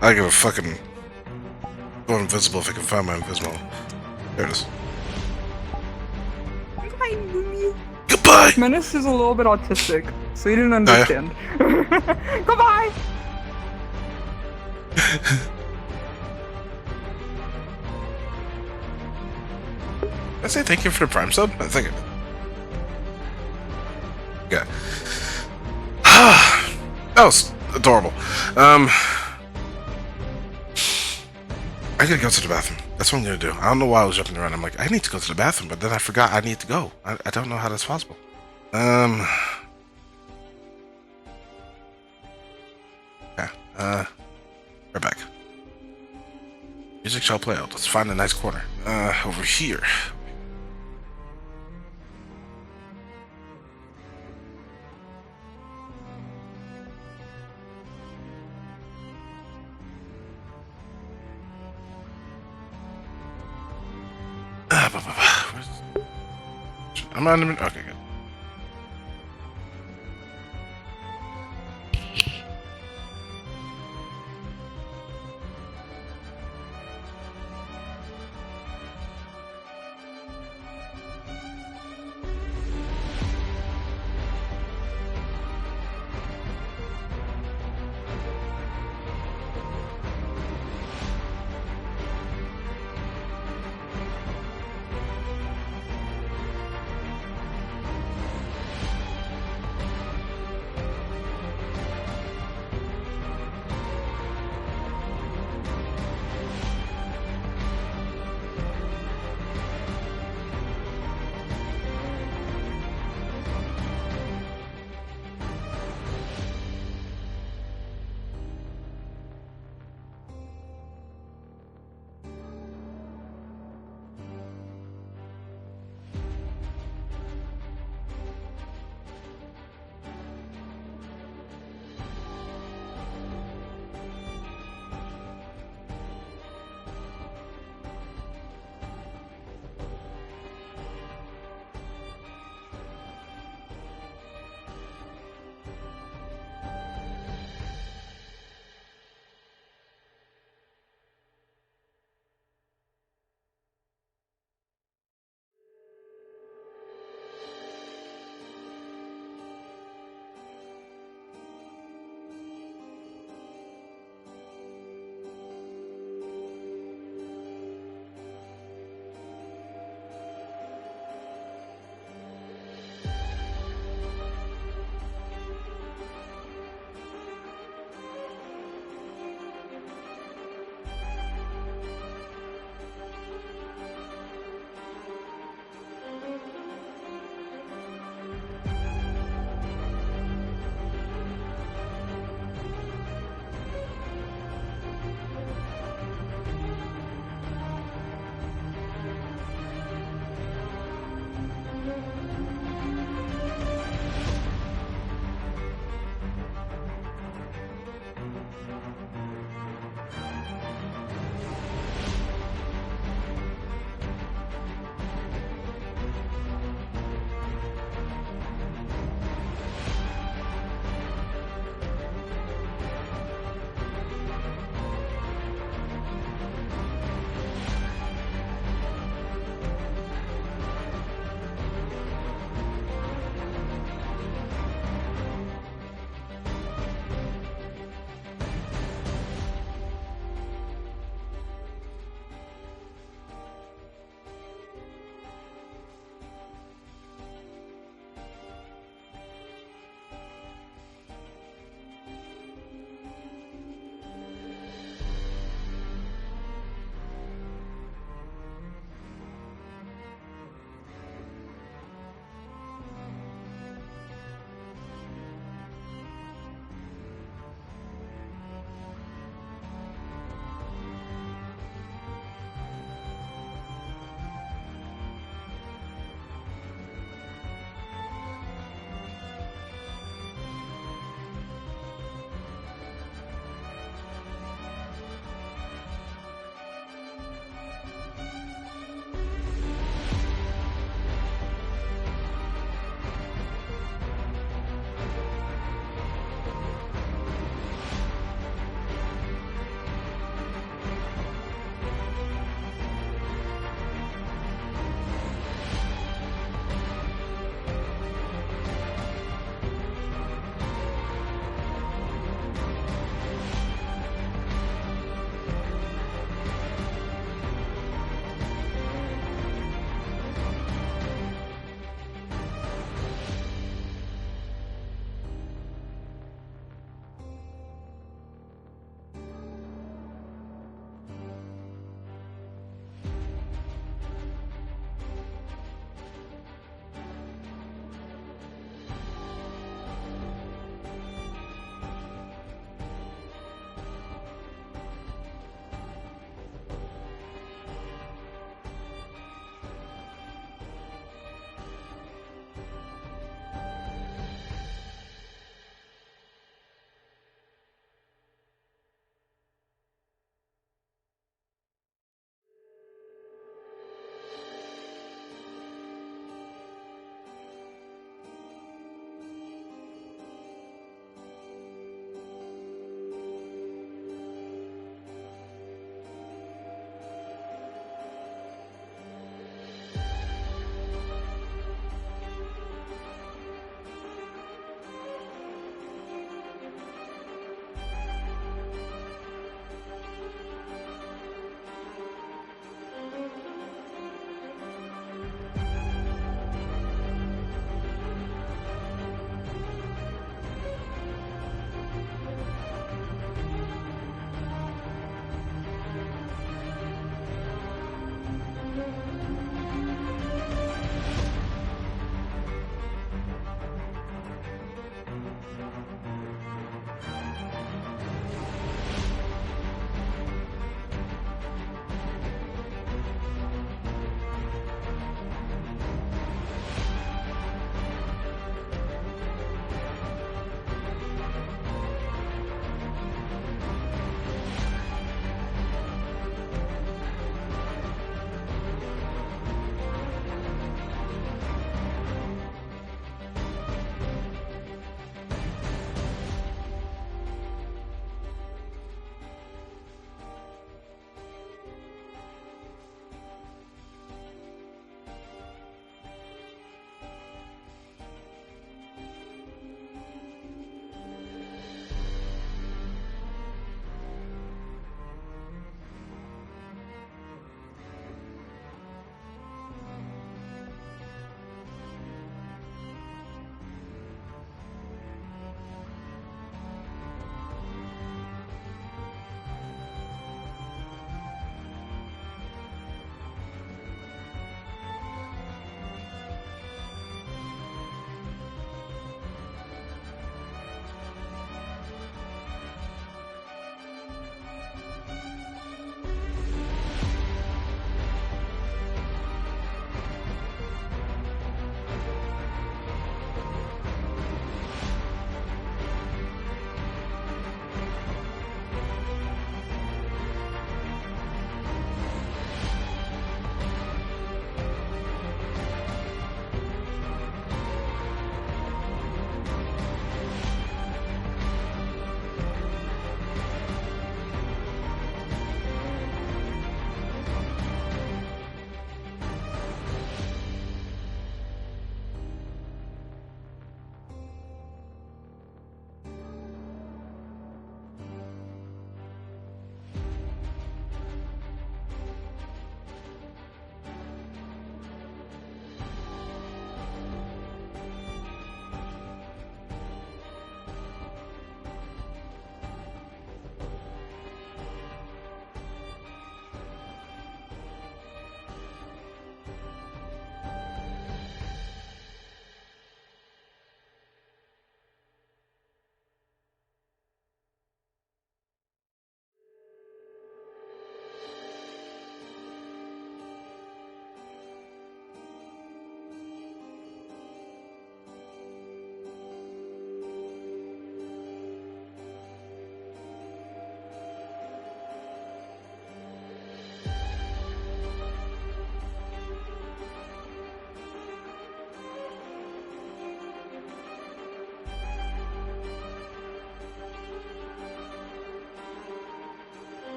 I gotta fucking go invisible if I can find my invisible. There it is. Goodbye, Mimi. Goodbye! Menace is a little bit autistic, so you didn't understand. Goodbye! Did I say thank you for the Prime sub? I think it. Yeah. That was adorable. I gotta go to the bathroom. That's what I'm gonna do. I don't know why I was jumping around. I'm like, I need to go to the bathroom, but then I forgot I need to go. I don't know how that's possible. Yeah. Right back. Music shall play out. Let's find a nice corner. Over here. I'm on. Okay, good.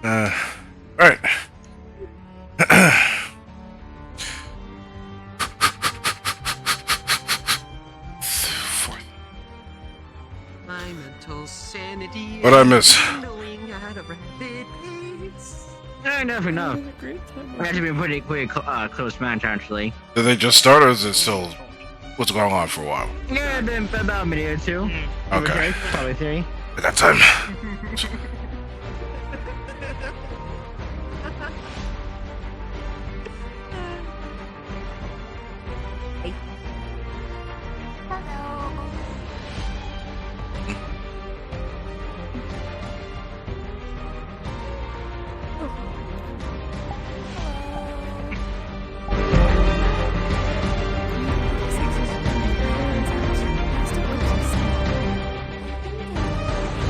Alright. My mental sanity. What'd I miss? Going at a rapid pace. Enough. We had to be pretty close match, actually. Did they just start, or is it still what's going on for a while? Yeah, been about a minute or two. Okay. Probably 3. I got time.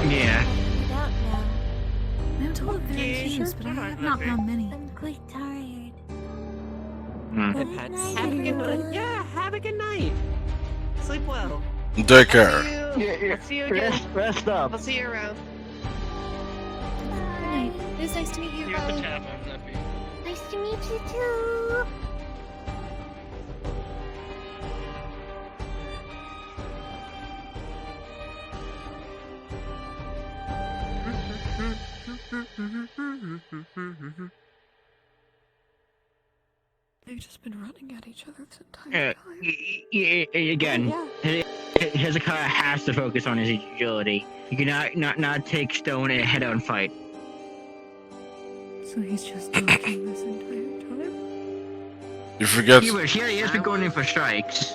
Yeah. I'm told of variations, but I have not found many. I'm quite tired. Have a good night. Yeah, have a good night. Sleep well. Take care. See you again. Rest up. I'll see you around. Good night. It was nice to meet you, Raleigh. Nice to meet you too. They've just been running at each other this entire Yeah, again, Hezekiah has to focus on his agility. You cannot not take stone and head on fight. So he's just dodging this entire time? You forget. He has been going in for strikes.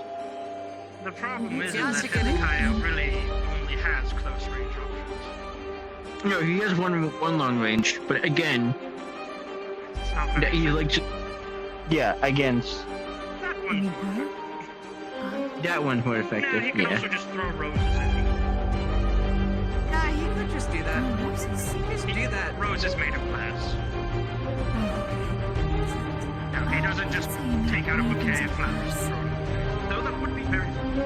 The problem is that Hezekiah really only has close range options. No, he has one long range, but again, he likes. Yeah, against that one's more effective. Yeah, he can also just throw roses at you. Yeah, he could just do that. He just do that. Roses made of glass. No, he doesn't just take out a bouquet of flowers and throw it. Though that would be very funny. It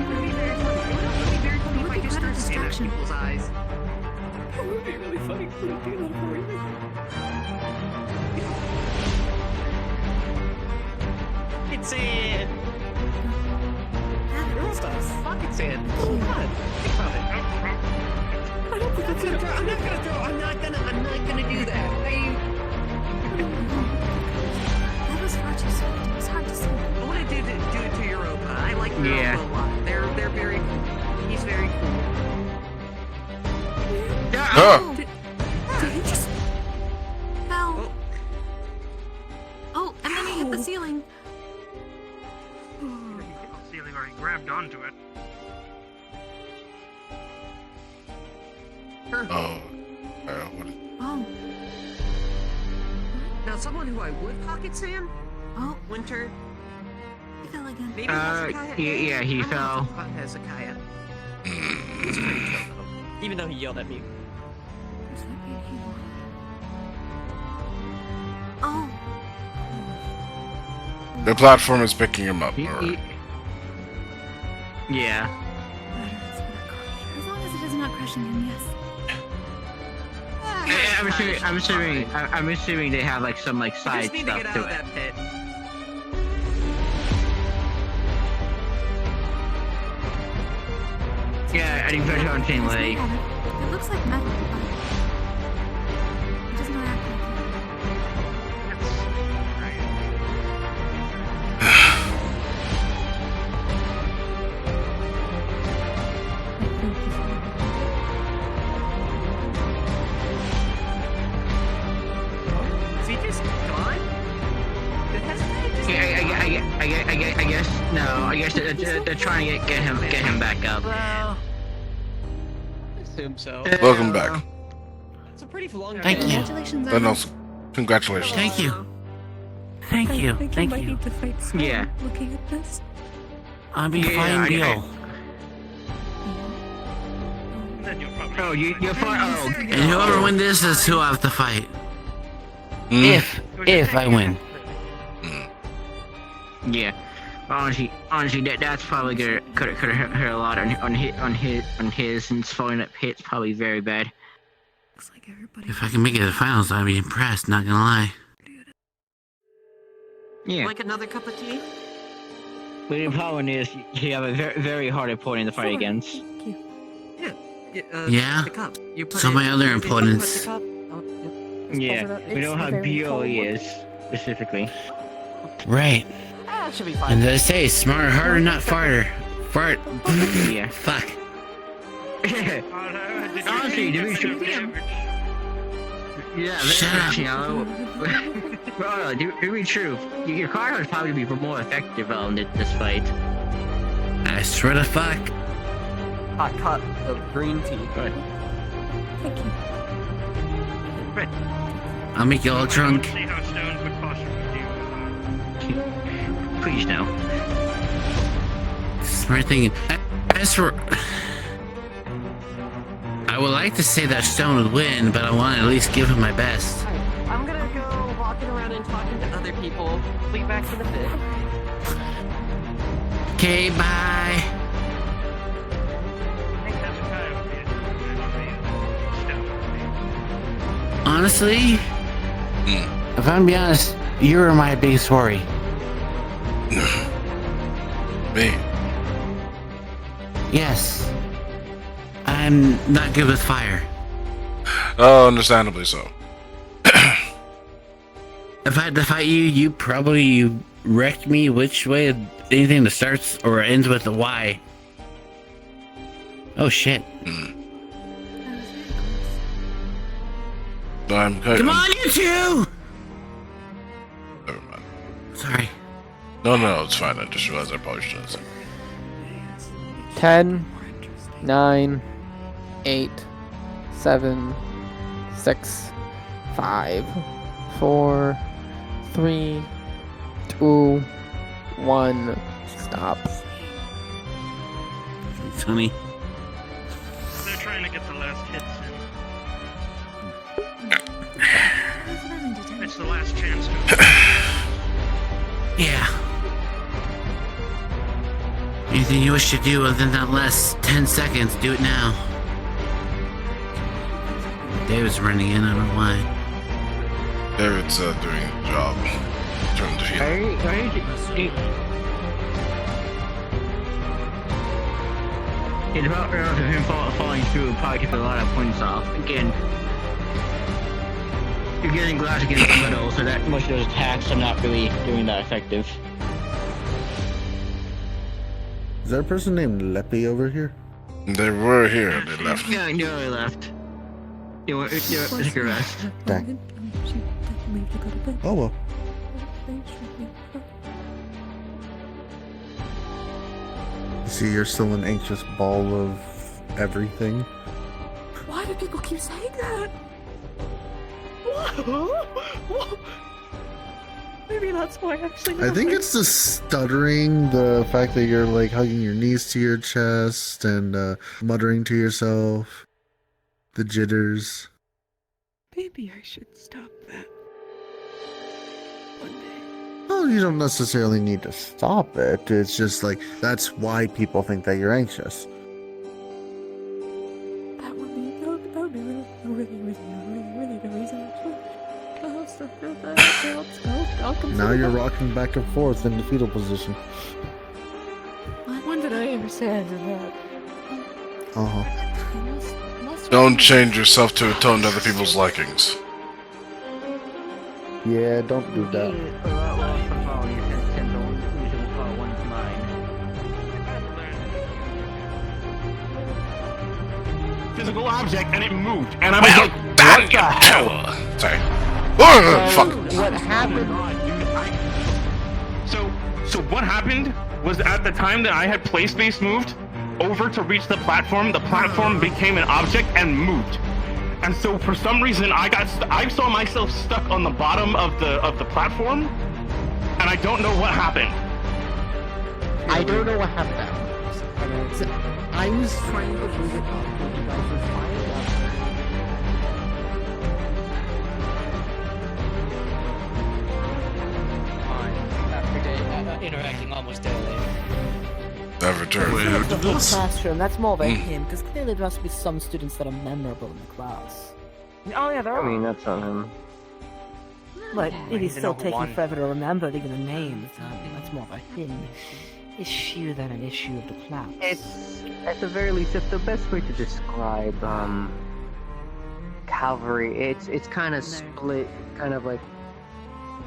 would be very funny. It would be very funny if I just started seeing that in people's eyes. It would be really funny if we do that for you. It's it. What the fuck it's in? Come on. Think about it. I don't think it's I'm not gonna do that. That was far too sweet. It was hard to see. I want to do it to Europa. I like Europa Yeah. a lot. They're very cool. He's very cool. Did he just fell? Oh, and then he hit the ceiling. Ceiling already grabbed onto it. Oh. Oh. Now, someone who I would pocket Sam. Oh. Winter. He fell again. Maybe Hezekiah. Yeah, he fell. About Hezekiah. He's pretty chill though. Even though he yelled at me. Oh. The platform is picking him up. Alright. Yeah. As long as it is not crushing him, yes. I'm assuming they have like some like You side just need to stuff get out to of it. that pit. Yeah, I didn't put it on chain leg. It looks like metal, but it does not act like Is he just gone? Did Hezekiah just I guess no. I guess they're trying to get him back up. Well, I assume so. Welcome back. It's a pretty long Thank you. Congratulations, And also, congratulations. Thank you. Thank you. I think Thank you might you. need to fight Sam Yeah. looking at this. I'll be Yeah, fine, deal. Oh, you're fine. Oh, And whoever wins this is who I have to fight. If I win. yeah. Honestly, that's probably could hurt a lot on his, and falling up hit's probably very bad. If I can make it to the finals, I'd be impressed, not gonna lie. Yeah. Like another cup of tea? But the problem is, you have a very, very hard opponent to fight against. Yeah? The cup. You put So it- my other you put the opponents. cup- Yeah, we know how BO he is, specifically. Right. That should be fine. And they say, smarter, harder, not farther. Fart. Yeah. Fuck. Honestly, to be true. Yeah, very well, to be true, your card would probably be more effective on this fight. I swear to fuck. Hot cup of green tea. Good. Thank you. Right. I'll make you all drunk. See how stones would possibly do. Please now. Smart thing. As for. I would like to say that Stone would win, but I want to at least give him my best. I'm gonna go walking around and talking to other people. Be back in a bit. Okay, bye. Honestly, if I'm be honest, you're my biggest worry. Me? Yes. I'm not good with fire. Oh, understandably so. If I had to fight you, you probably wrecked me which way anything that starts or ends with a Y. Oh shit. I'm good. Come on, you two! Never mind. Sorry. No, it's fine. I just realized I probably should have said. 10, 9, 8, 7, 6, 5, 4, 3, 2, 1. Stop. It's funny. They're trying to get the last hits in. It's the last chance to. Yeah. Anything you wish to do other than that last 10 seconds, do it now. David's running in, I don't know why. David's doing a job. Trying to heal. It's about him falling through probably took a lot of points off. Again, you're getting glass against the middle, so that most of those attacks are not really doing that effective. Is there a person named Leppy over here? They were here. They left. Yeah, I know they left. They were take a rest. Dang. Oh well. See, you're still an anxious ball of everything. Why do people keep saying that? Maybe that's why actually. I think it's the stuttering, the fact that you're like hugging your knees to your chest and muttering to yourself, the jitters. Maybe I should stop that. One day. Well, you don't necessarily need to stop it. It's just like that's why people think that you're anxious. That would be really the reason actually. I'll stop that. I'll consider Now you're that. rocking back and forth in the fetal position. When did I ever say I did that? Uh-huh. Don't change yourself to atone to other people's likings. Yeah, don't do that. Physical object and it moved, and I was like, what the hell? Sorry. Fuck. What happened? So what happened was at the time that I had play space moved over to reach the platform became an object and moved. And so for some reason I saw myself stuck on the bottom of the platform, and I don't know what happened. I don't know what happened. I was trying to move it up when you guys were flying up. Interacting almost daily. Never turn. The whole classroom, that's more about him, because clearly there must be some students that are memorable in the class. Oh yeah, I mean, that's on him. But it is he's still another taking one. forever to remember even the names. That's more of a hidden issue than an issue of the clouds. It's, at the very least, it's the best way to describe, Calvary. It's kind of split, kind of like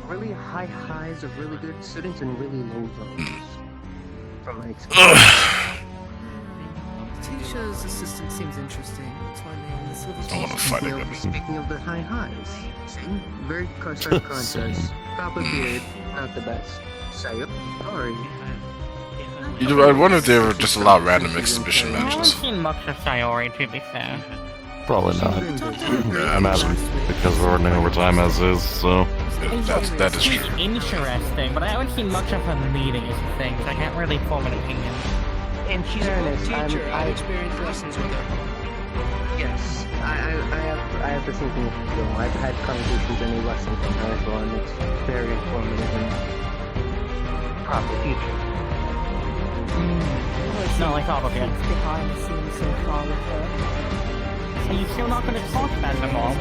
really high highs of really good students and really low zones. From my experience. Teacher's assistant seems interesting. What's my name? The silver I want to fight Speaking again. of- Speaking of the high highs, see? Very stark contrast. Copper beard, not the best. Sayo, sorry. I wonder if they ever just allow random exhibition I haven't matches. seen much of Sayori, to be fair. Probably not. I imagine because we're running over time as is, so. That is She's true. interesting, but I haven't seen much of her in the meetings and things. I can't really form an opinion. In fairness, I've experienced lessons with her. Yes, I have the same thing with you. I've had conversations and a lesson from her as well, and it's very informative and proper future. No, I thought of it. Behind the scenes so far with her. So you're still not going to talk about them all?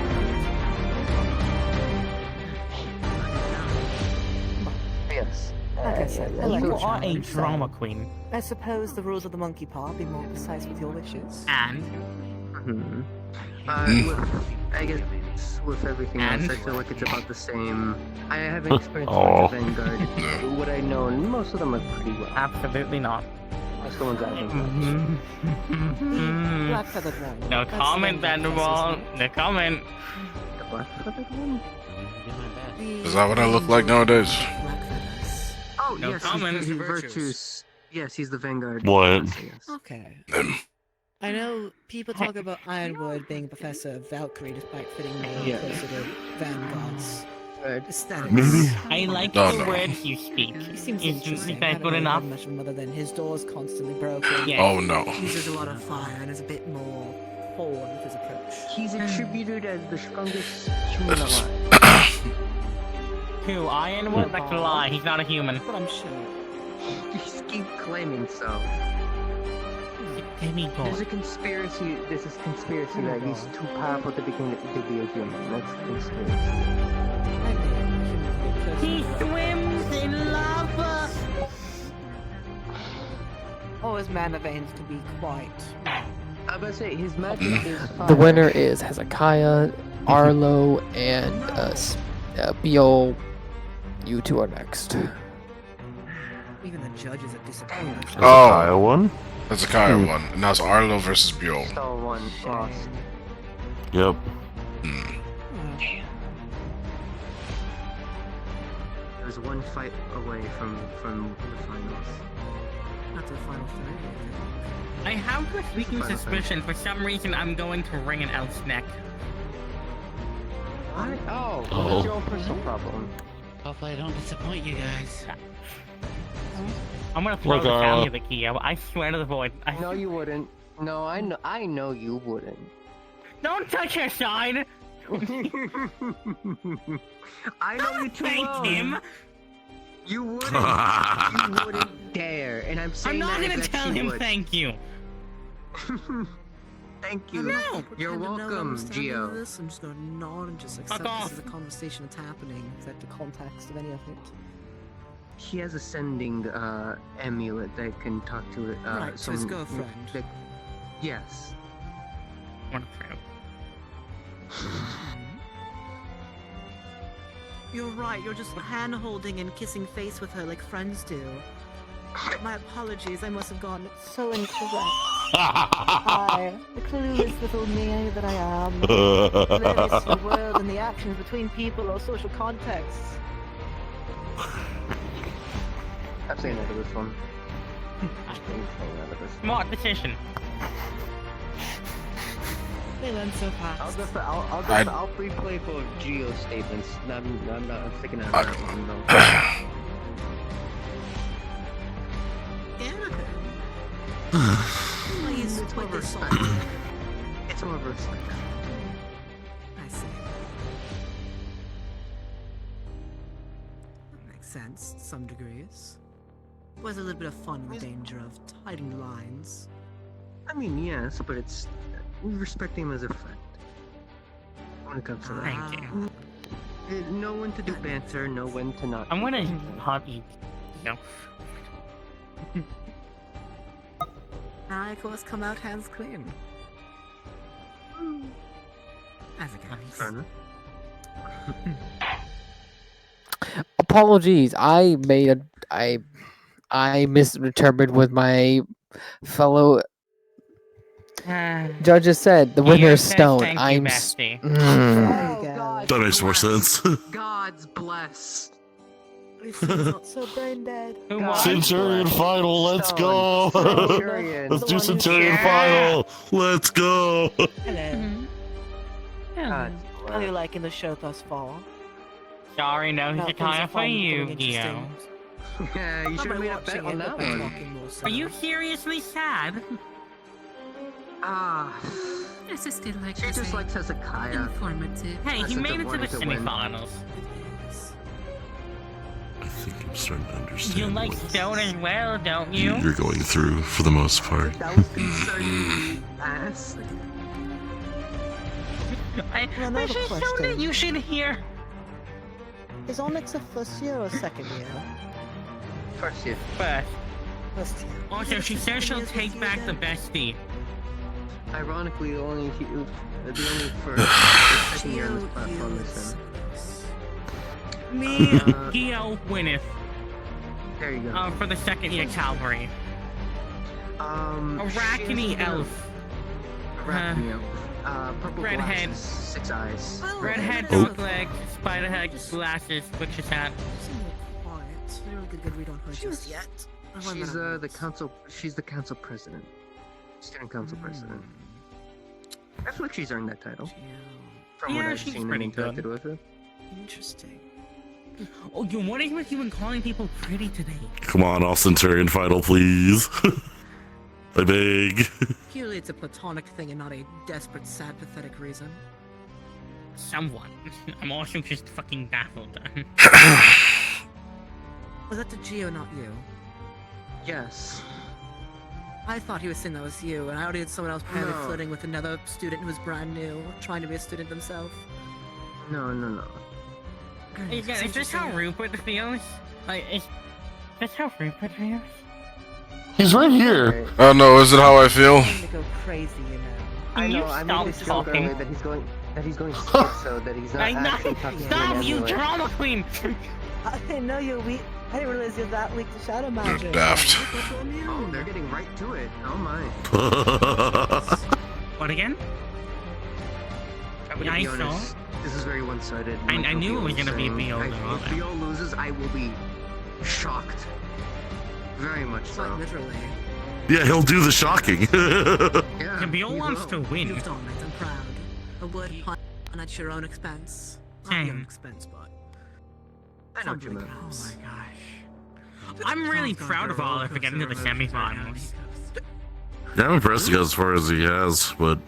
Yes. Like I said, I like You your are a challenge, so drama queen. I suppose the rules of the monkey paw be more precise with your wishes. And? I guess with everything else, I feel like it's about the same. I haven't experienced Oh. much of Vanguard. What I know, and most of them are pretty well. Absolutely not. Most of the ones I've Black-feathered one. No That's comment, the one that Vanderwall. possesses No comment. The black-feathered one? Is that what I look like nowadays? Oh, No yes, comment. he's Virtues. Yes, he's the Vanguard. What? Yes. Okay. I know people talk about Ironwood being a professor of Valkyrie despite fitting more Yeah. closer to Vanguard's aesthetics. Maybe. I like No, the no. words you speak. He seems Is interesting. I that haven't good really enough? heard much of him other than his door's constantly broken. Yes. Oh no. Uses a lot of fire and is a bit more forward with his approach. He's attributed as the strongest human alive. Who? Ironwood? That's a lie. He's not a human. But I'm sure. Just keep claiming so. Demigod. There's a conspiracy. This is conspiracy that he's too powerful to be a human. That's the conspiracy. He swims in lava! Oh, his mana veins can be quite. I was about to say his magic is fire. The winner is Hezekiah, Arlo, and Beal. You two are next. Even the judges are disappointed. Kyle one? That's a Kaya one. And now it's Arlo versus Buell. Star one lost. Yep. It was one fight away from the finals. Not to the final three. I have a sneaking Final suspicion for some reason I'm going to wring an elf's neck. What? Oh, Oh. that's your own personal problem. Hopefully I don't disappoint you guys. I'm gonna throw Look, the family the key. I swear to the void. No, you wouldn't. No, I know you wouldn't. Don't touch her side! I know you too Thank well. him! You wouldn't. You wouldn't dare. And I'm I'm saying not that gonna as if tell she him would. thank you. Thank you. No. You're welcome, Geo. I'm just gonna nod and just Fuck accept off. this is a conversation that's happening without the context of any of it. He has a sending amulet that can talk to it. Right, to his some- girlfriend. that- yes. What a trip. You're right, you're just hand-holding and kissing face with her like friends do. My apologies, I must have gone so incorrect. I, the clueless little me that I am, lives in the world and the actions between people or social contexts. I'm saying no to this one. I'm saying no to this one. Smart decision. They learn so fast. I'll replay for Geo statements. I'm sticking out that one though. Please It's put more this on. respect. It's more respect. I see. That makes sense, to some degrees. Was a little bit of fun in the danger of hiding lines. I mean, yes, but it's respecting him as a friend. when it comes to that. Thank you. Know when to do banter, know when to not. I'm gonna hobby. No. I, of course, come out hands clean. As it goes. Apologies, I misinterpreted what my fellow judges said. The winner is Stone. Thank you, I'm bestie. That makes more sense. God's bless. Not so brain dead. Centurion final, let's go! Centurion. Let's do Centurion final! Let's go! Hello. God, How are you liking the show thus far? Sorry, no, Now, he's things kind are of for finally you, getting Gio. interesting. Yeah, you should have made a bet on that one. Are you seriously sad? Ah, It's just still like she just likes Hezekiah. informative. Hey, he Sense made of it to the wanting to win. semifinals. I think I'm starting to understand You like what Stone as well, don't you? you're going through for the most part. That was concerning, ass. Another This is so that question. you should hear. Is Onyx a first year or second year? First year. First. First year. Also, she says she'll take back the bestie. Ironically, the only first, the second year on this platform is him. Me, Gio winneth. There you go. For the second year cavalry. Arachne elf. Arachne elf. Purple Redhead. glasses, 6 eyes. Redhead, dog leg, spider head, glasses, witch's hat. Quiet. We don't get good read on her just yet. She's the council. She's the council president. Student council president. I feel like she's earned that title. From what Yeah, I've she's seen and pretty interacted good. with her. Interesting. Oh, what is with you and calling people pretty today? Come on, all Centurion final, please. I beg. Purely it's a platonic thing and not a desperate, sad, pathetic reason. Somewhat. I'm also just fucking baffled. Was that to Gio, not you? Yes. I thought he was saying that was you, and I already had someone else apparently No. flirting with another student who was brand new, trying to be a student himself. No. Is this how Rupert feels? Like, is this how Rupert feels? He's right here. Oh no, is it how I feel? To go crazy, you know. I know. I made this joke earlier that he's going schizo, that he's not actually talking to Stop, an you emulator. drama queen! I didn't know you're weak. I didn't realize you're that weak to shadow magic. Daft. Oh, they're getting right to it. Oh my. What again? I'm gonna be honest. This is very one-sided. I knew it was gonna be BO though. If BO loses, I will be shocked. Very much so. Quite literally. Yeah, he'll do the shocking. Yeah, BO wants to win. You've done it. I'm proud. A word pun at your own expense. Not your own expense, but. I know what you meant. Oh my gosh. I'm really proud of Oliver for getting to the semifinals. Yeah, I'm impressed he got as far as he has, but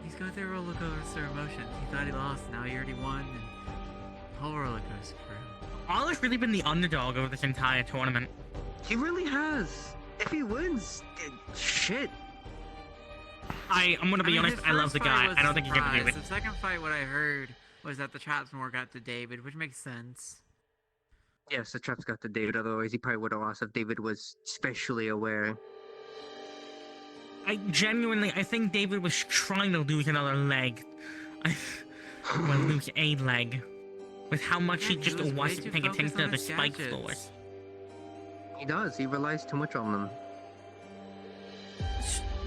He's going through a roller coaster of emotions. He thought he lost, now he already won, and the whole roller coaster for him. Oliver's really been the underdog over this entire tournament. He really has. If he wins, shit. I'm gonna be honest, his I love first the fight guy. was I a don't think he's gonna do it. surprise. The second fight, what I heard was that the traps more got to David, which makes sense. Yes, the traps got to David, otherwise he probably would have lost if David was specially aware. I think David was trying to lose another leg. Well, lose a leg. With how much he just was way wasn't too paying focused attention to on the his spike gadgets. scores. He does, he relies too much on them.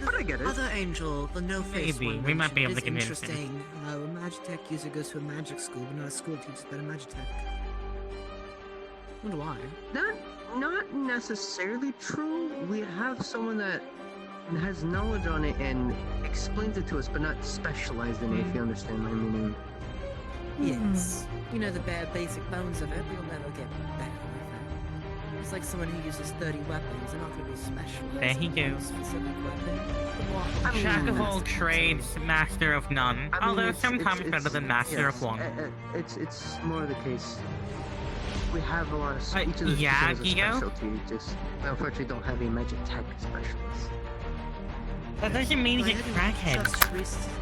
But I get it. Other Angel, the no-face Maybe. one. We might be able mentioned to it is convince him. interesting how a Magitech user goes to a magic school, but not a school that teaches better Magitech. Wonder why. Not necessarily true. We have someone that has knowledge on it and explains it to us, but not specialized in it, if you understand my meaning. Yes. You know the bare basic bones of it, but you'll never get better with it. It's like someone who uses 30 weapons. They're not going to be specialized. There he in one goes. specific weapon. The more- Jack of all trades, master of none. I mean, Although it's- sometimes it's- better than master yes, of one. It's more the case. We have a lot of each of the yeah, has a Gio? specialty. Just we unfortunately don't have a magic tech specialist. That doesn't mean he's a crackhead. Just recently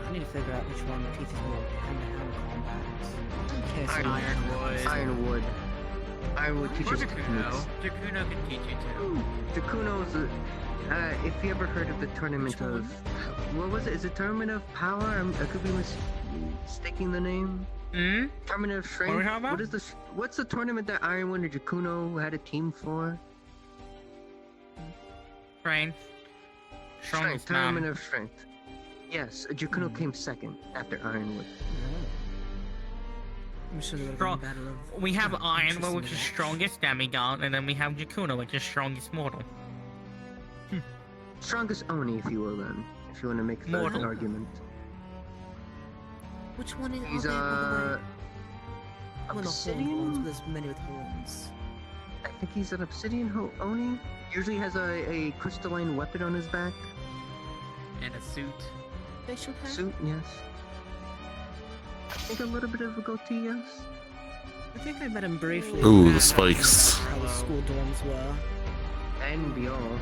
I need to figure out which one teaches more hand-to-hand combat. Ironwood. Ironwood teaches techniques. Jakuno can teach you too. Jakuno's if you ever heard of the tournament of... What was it? Is it Tournament of Power? I could be mistaking the name. Tournament of Strength? What are we talking about? What's the tournament that Ironwood and Jakuno had a team for? Strength. Tournament of Strength. Yes, Jakuno came second after Ironwood. We have Ironwood, which is strongest demigod, and then we have Jakuno, which is strongest mortal. Strongest Oni, if you will, then. If you want to make the argument. Which one is He's Obsidian? There's many with horns. I think he's an Obsidian Oni. Usually has a crystalline weapon on his back. And a suit. Facial hair? Suit, yes. I think a little bit of a goatee, yes. I think I met him briefly. Ooh, the spikes. How the school dorms were. And beyond.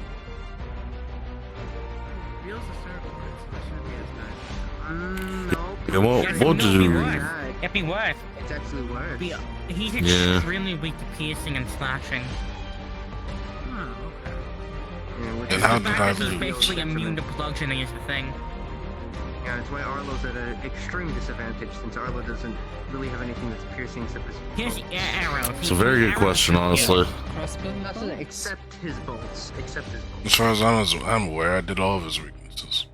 Reel's a surfboard, so that shouldn't be as bad. No. Yeah, what did you... It'd be worse. It's actually worse. He's Yeah. extremely weak to piercing and slashing. And how did I He's lose? basically immune to bludgeoning is the thing. Yeah, that's why Arlo's at an extreme disadvantage, since Arlo doesn't really have anything that's piercing except his Here's arrows. It's a very good question, honestly. Except his bolts. As far as I'm aware, I did all of his weaknesses.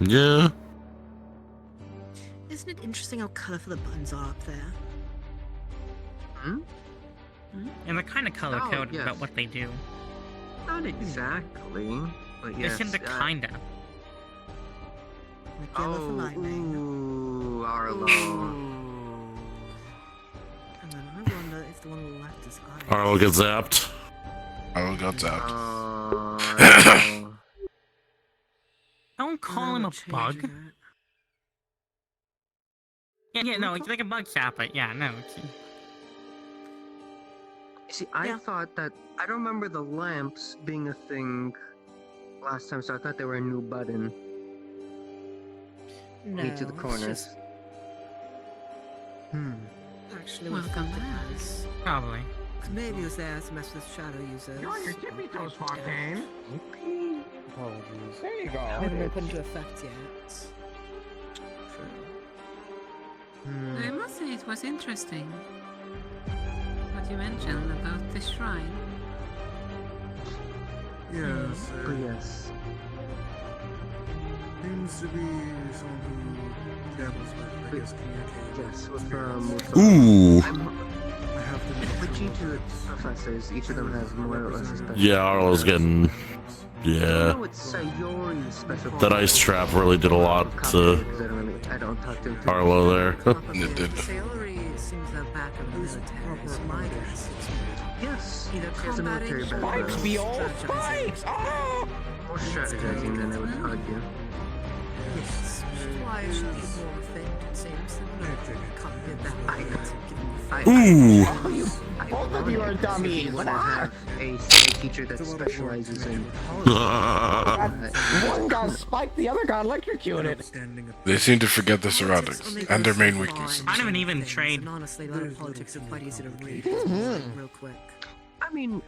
Yeah. Isn't it interesting how colorful the buttons are up there? And they're kind of color coded yes. about what they do. Not exactly, but yes. Listen to kinda. Ooh, Arlo. And then I wonder if the one on the left is iron. Arlo gets zapped. Arlo got zapped. Don't call him a bug. Yeah, no, it's like a bug sapper. Yeah, no. See, I thought that... I don't remember the lamps being a thing last time, so I thought they were a new button. No, Each of the corners. Actually, Welcome back. Probably. Maybe it was there to mess with shadow users. You're on your tippy toes, Fontaine. Apologies. There you go. Haven't been put into effect yet. I must say it was interesting what you mentioned about the shrine. Yes. Yes. Seems to be someone who dabbles with, I guess, communicating. Yes, with Ooh. I have to With each of the professors, each of them has more or less a special. Yeah, Arlo's getting... Yeah. That ice trap really did a lot to Arlo there. It did. Theory seems the back of the military. It's my guess. Yes. Either He has a military background. Spikes, be all spikes! More strategizing than I would argue. Yes. Why should be more effective, it seems. Can't get that Ooh. Both of you are dummies. What have a teacher that specializes in... One got spiked, the other got electrocuted. They seem to forget their surroundings and their main weaknesses. I don't even trade. Honestly, a lot of politics are quite easy to read. Real quick. I mean,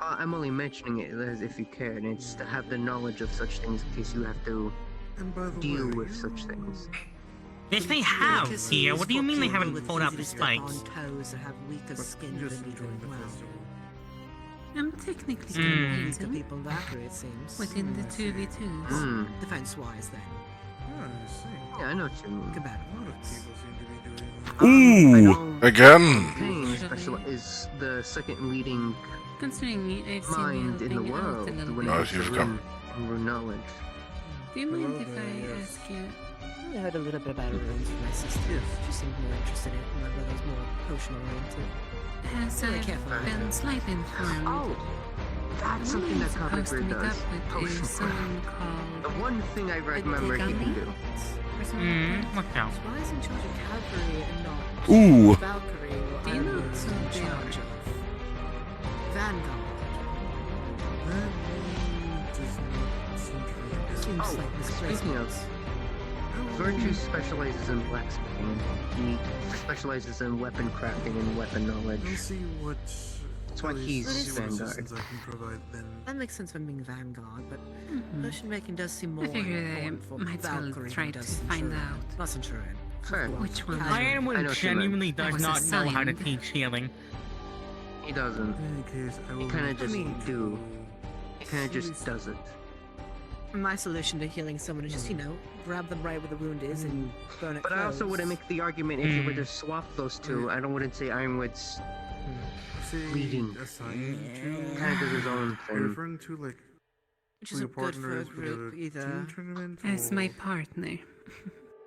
I'm only mentioning it as if you care, and it's to have the knowledge of such things in case you have to deal with such things. Yes, they have here. What do you mean they haven't pulled out the spikes? Toes or have weaker skin than you do well. I'm technically To competing people that way, it seems. within the 2v2s. Defense-wise, then. Yeah, I know what you mean. Ooh! Again! Pain is the second leading Considering I've seen mind you in the helping out world a little when bit. it comes to rune knowledge. Do you mind if I ask you? I heard a little bit about runes from my sister. She seemed more interested in it. My brother's more potion-oriented. As Really I've can't find been it. slightly informed, That's the something woman that is supposed to Copperbeard meet does. up with Potion. someone called... The one thing I remember he can do. What now? Why is in charge of cavalry and not Ooh. Valkyrie or Do you know Ironwood in something? charge of? Vanguard. Seems like misplaced. Speaking of, Virtue specializes in blacksmithing. He specializes in weapon crafting and weapon knowledge. We'll see what. That's why he's Vanguard. I can provide then. That makes sense when being Vanguard, but potion making does seem more I figured I important for might as well Valkyrie try than to does find Centurion. out. Not Centurion. Fair. Which one? Ironwood genuinely does was not know how to assigned. teach healing. He doesn't. In any case, I will. He kind of need just to- do. He kind of just does it. My solution to healing someone is just, grab them right where the wound is and burn it. But I also close. wouldn't make the argument if you were to swap those two. I wouldn't say Ironwood's bleeding. Kind of does his own Are you thing. referring to like Which isn't good for a group either. team tournament? As or- my partner.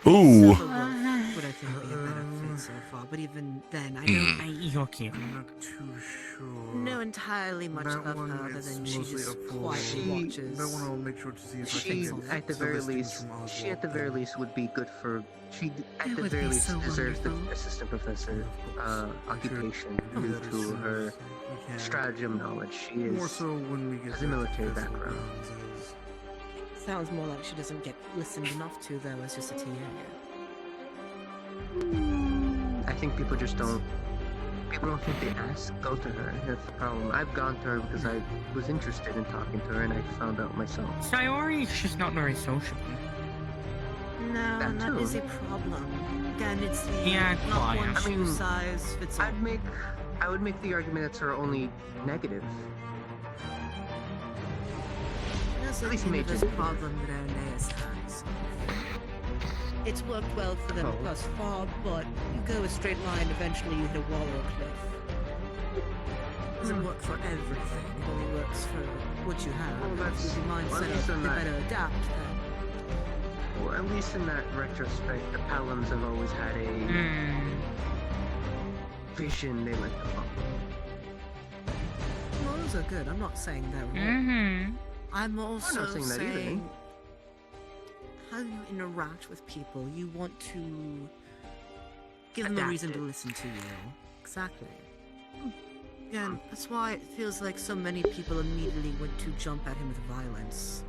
Ooh. Silver Wolf would I think be a better fit so far, but even then, I don't You're cute. I'm not too sure. know entirely much That of one her other is than she mostly just up for- quietly watches. That one I'll make sure to see if I She, can get at the some very listings least, from she at the very least would be good for. She at That the would very be least so deserves the wonderful. assistant professor occupation do due that as to soon her as we can. stratagem knowledge. She More is so when we get has a back to military festival background. grounds as- Sounds more like she doesn't get listened enough to though as just a TA. I think people just don't. People don't think they go to her. That's the problem. I've gone to her because I was interested in talking to her, and I found out myself. Sayori's just not very sociable. No, and that too. is a problem. Again, it's the Yeah, not quiet. one I shoe mean, size fits all. I would make the argument that's her only negative. That's at least the major. universe problem that Aeneas has. It's worked well for them Oh. thus far, but you go a straight line, eventually you hit a wall or a cliff. Doesn't work for everything. It only works for what you have. Well, that's- With your mindset well, at least of in they that- better adapt then. Well, at least in that retrospect, the Pelhams have always had a vision they like to follow. Well, those are good. I'm not saying they're wrong. Mm-hmm. I'm also saying that either. saying how you interact with people. You want to give them a reason to listen to you. Exactly. Again, that's why it feels like so many people immediately went to jump at him with violence.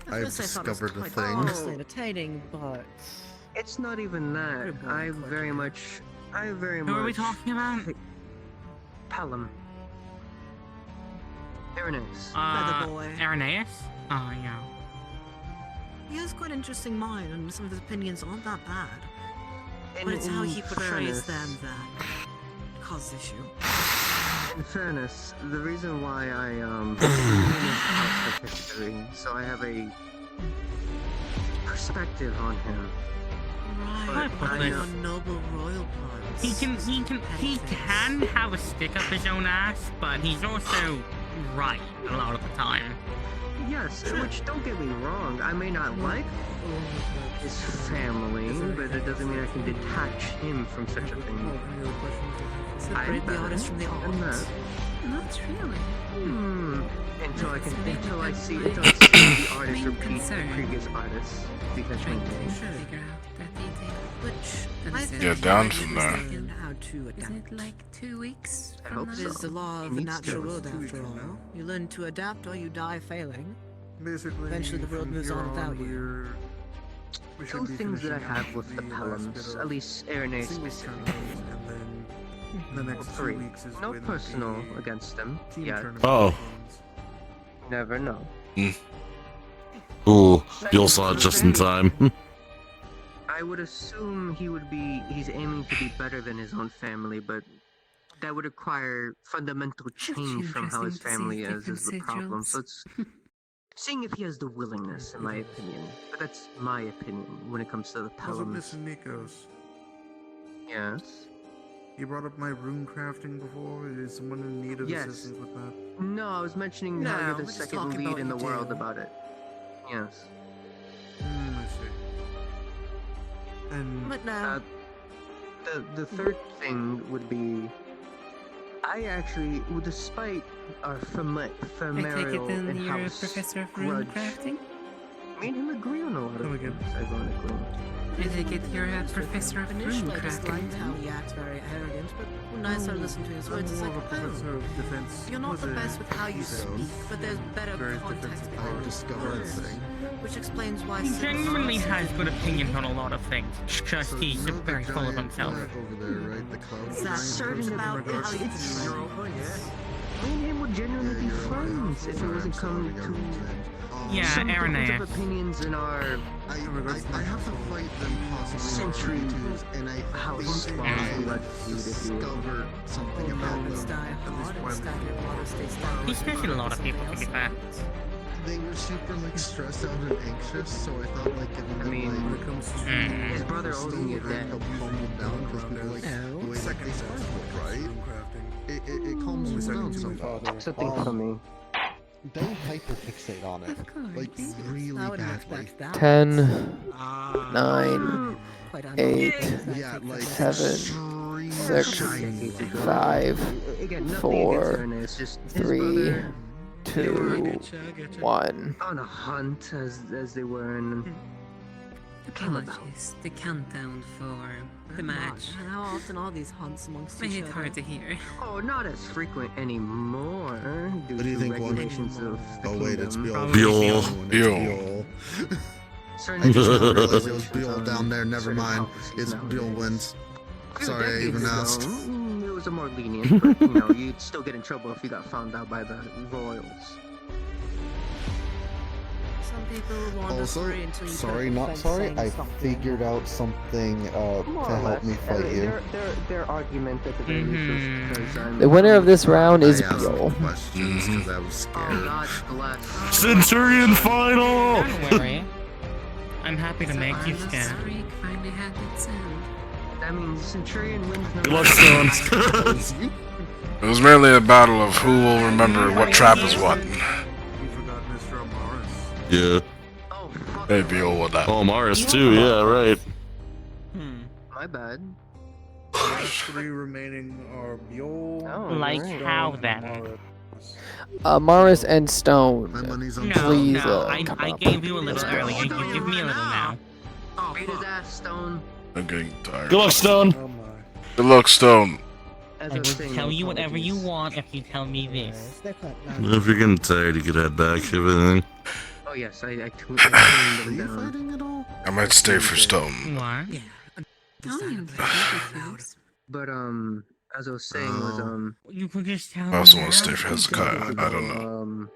At I've first I thought it was discovered a quite thing. honestly entertaining, but It's not even that. Good boy, I Quirky. very much. Who are we talking about? Pelham. Irenaeus. Feather boy. Irenaeus? Oh, yeah. He has quite an interesting mind, and some of his opinions aren't that bad. In- But it's how in he portrays fairness- them that causes issue. In fairness, the reason why I history, so I have a perspective on him. Right, But I your noble royal plans. He can have a stick up his own ass, but he's also right a lot of the time. Yes, which don't get me wrong, I may not like his family, but it doesn't mean I can detach him from such a thing. Separate the artist from the art. Not really. Until I see the artist Main repeat the concern. previous artists. Because Trying to figure out that detail. Which And I is think it- down is from there. in how to Is adapt. it like 2 weeks I from hope now? It is the law He of the needs natural to. world, It's 2 weeks after from all. now. You learn to adapt or you die failing. Basically, Eventually the world from moves here on without you. we Two should be things that I finishing have up with the last bit Pelhams, of at least Irenaeus singles specifically. tournaments, and then the next 2 Three. weeks is No when personal the against them. team Yeah. tournament Oh. begins. Never know. Cool. You'll saw it just in time. I would assume he's aiming to be better than his own family, but that would require fundamental change from how his interesting to see family if they is the problem. So consider it's seeing if he has the willingness, in my opinion. But that's my opinion when it comes to the Also, Pelhams. Mr. Nikos, Yes. you brought up my rune crafting before. Is someone in need of Yes. assistance with that? No, I was mentioning how No, you're the we're just second talking lead about in the you world do. about it. Yes. I see. And But now, The third thing would be, I actually, well, despite our I take it familial then and you're a house professor of rune grudge, crafting? me and him agree on a lot of Come again. things, ironically. I take it you're a professor of Initially, I runecrafting. disliked how he acts very arrogant, but when I started listening to his words, it's like, oh, you're not the best with how you speak, but there's better context behind your words, which explains why. He genuinely has good opinions on a lot of things. Just he's very full of himself. Over there, right? The cloud. It's about how you Me and him would genuinely be friends if it wasn't coming to Yeah, some Aaron difference ass. of opinions in our I have to fight them possibly century and I house think I discovered something about them. He's scared a lot of people, to be fair. They were super like stressed out and anxious, so I thought like giving them like his brother owes me a debt. help calm them down because people like the way that they sparkle, right? It calms them down somewhat. Something for me. Don't hyperfixate on it, like really badly. 10, 9, 8, Yeah, like 7, 6, 5, 4, 3, 2, 1. On a hunt as they were in. Apologies. The countdown for the match. How often are these hunts amongst Made each it other? hard to hear. Oh, not as frequent anymore. Due What do you to think, Juan? regulations of the Oh wait, it's kingdom. Biol. Biol. Certain I just now regulations realized it was Biol on down there. Never certain mind. policies It's nowadays. Biol wins. A few Sorry, I decades even ago, asked. It was a more lenient, but you know, you'd still get in trouble if you got found out by the royals. Some people wander Also, free until you sorry, put up a not fence sorry. saying I something. figured out something More to or help less. me fight you. Their argument at the very least was because I'm. The winner of this round is I asked Biol. questions because I was scared. Oh God bless. Centurion final! Don't worry. I'm happy to make you scared. Streak finally had its end. That means Centurion wins. Good luck, Stone. It was merely a battle of who will remember what trap is what. Yeah. Oh, Maybe all that. Oh, Mars too, yeah, right. my bad. The 3 remaining are Biol. Oh, Like right. how then? Morris and Stone. My money's on No, Please, no, come I up. gave you a little earlier. You give me a little now. Beat his ass, Stone. I'm getting tired. Good luck, Stone. Oh Good luck, Stone. As I I was will saying, tell you whatever you apologies. want if you tell me this. If you're getting tired, you could head back, if anything. Oh yes, I tuned them down. fighting at all? I might stay for Stone. What? Yeah. Don't even But as I was saying was You could just tell I me also want to now. stay for Hezekiah. I don't know.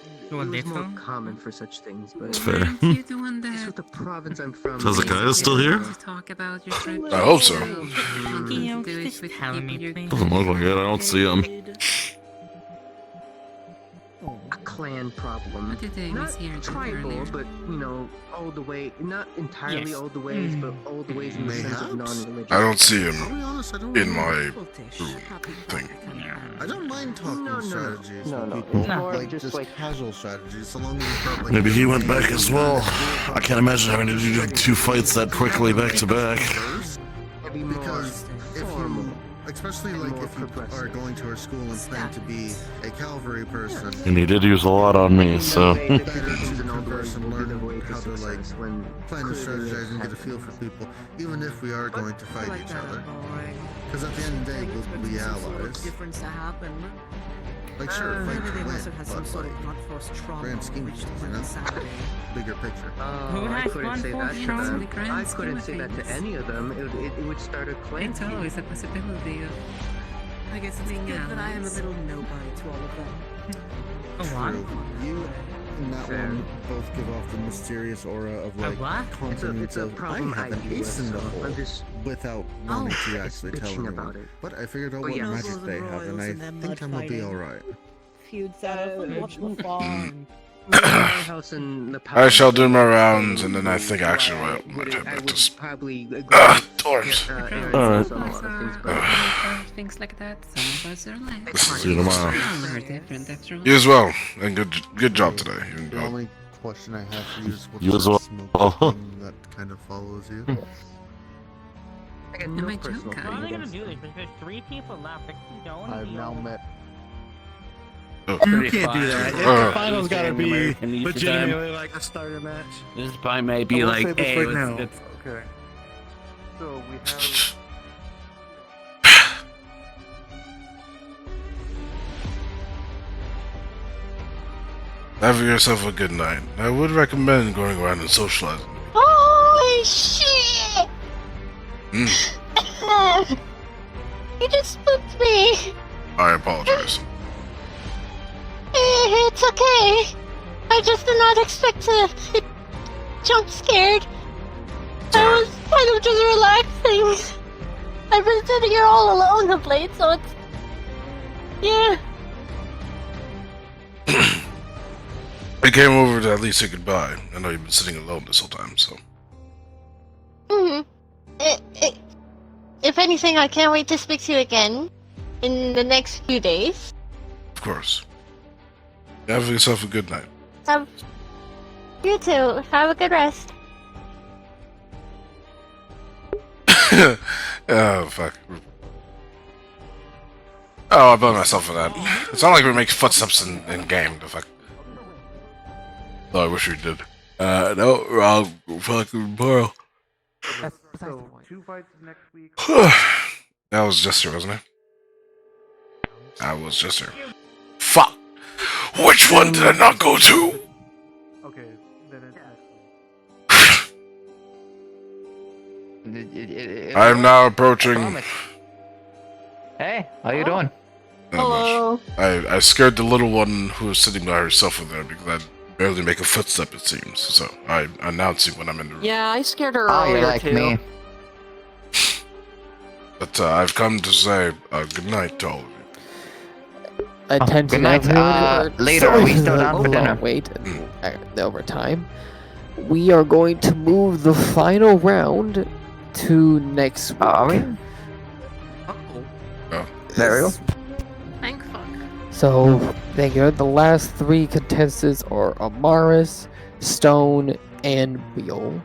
It You want was this more one? common for such things, but It's fair. Aren't you the one it's that with the province I'm from. Hezekiah still here? to talk about your trip? I hope so. You know, Do it just with tell people me, you're please. Doesn't look like it, I don't see him. A clan problem. What did they Not miss here tribal, earlier? but you know, all the way. Not entirely Yes. all the ways, but all the ways in the sense of Mayhaps? non-religious. I don't see I'll him be honest, I don't in really- my thing. I don't mind talking No, no, no. strategies No, with no. people, No. like Just just like- casual strategies, so long as it's not like. Maybe he went back as well. I can't imagine having to do like 2 fights that quickly back to back. Maybe more Because if formal. you, especially like more if you progressive. are going to our school and plan to be a cavalry person, And he did use a lot on me, so. better to converse and learn how to like plan to strategize and get a feel for people, even if we are going to fight each other. Because at the end of the day, we'll be allies. Difference to happen. Like sure, fight Maybe to they win, must have had some but sort like of blunt force trauma. grand scheme of which things, you went know, insanity. bigger picture. Who I has couldn't one say for that to sure? them. The grand I scheme couldn't of say that to things. any of them. It would start a clan. It's always a possibility of. I guess it's Being good that I am a allies. little nobody to all of them. A what? True. You and that Fair. one both give off the mysterious aura of like what? confidence It's a of problem I have an deal ace in the with, so hole I'm just without wanting to it's actually tell bitching anyone. about it. But I figured out Oh, what yeah. magic Nobles they and have, and royals I and them think mud I'm gonna be fighting. alright. Feud settle and watch the farm. My house and the I shall do my palace, rounds, and then I think actually I I might head back would to probably agree Ah, with, dwarves. Aaron's Alright. on a lot of things, but Things like that. Some of us are like. See you tomorrow. Some are different after all. You as well, and good job today. The only question I have for you is You what's as well. that smoke thing that kind of follows you? I got Am no I personal joking? How are they feeling gonna against do it. this? There's 3 people left. They don't I've now met Oh. You can't do that. The final's gotta be legitimately like a starter match. This probably may be like, say this hey, right now. Okay. So we have. Have yourself a good night. I would recommend going around and socializing. Holy shit! Mm. You just spooked me. I apologize. It's okay. I just did not expect to jump scared. I was kind of just relaxing. I've been sitting here all alone of late, so it's... Yeah. I came over to at least say goodbye. I know you've been sitting alone this whole time, so. If anything, I can't wait to speak to you again in the next few days. Of course. Have yourself a good night. You too. Have a good rest. Oh, fuck. Oh, I blame myself for that. It's not like we make footsteps in game, the fuck. Oh, I wish we did. No, wrong fucking borrow. So, 2 fights next week. That was just here, wasn't it? I was just here. Fuck! Which one did I not go to? Okay, then it's next week. I am now approaching. Hey, how you doing? Hello. I scared the little one who was sitting by herself over there because I barely make a footstep, it seems. So I announce it when I'm in the room. Yeah, I scared her Oh, you're earlier like too. me. But I've come to say good night to all of you. Attention, good night. everyone. Later, are we still down for dinner? Wait, over time. We are going to move the final round to next week. Are we? Oh. There we go. Thank fuck. So, thank you. The last 3 contestants are Amaris, Stone, and Wheel.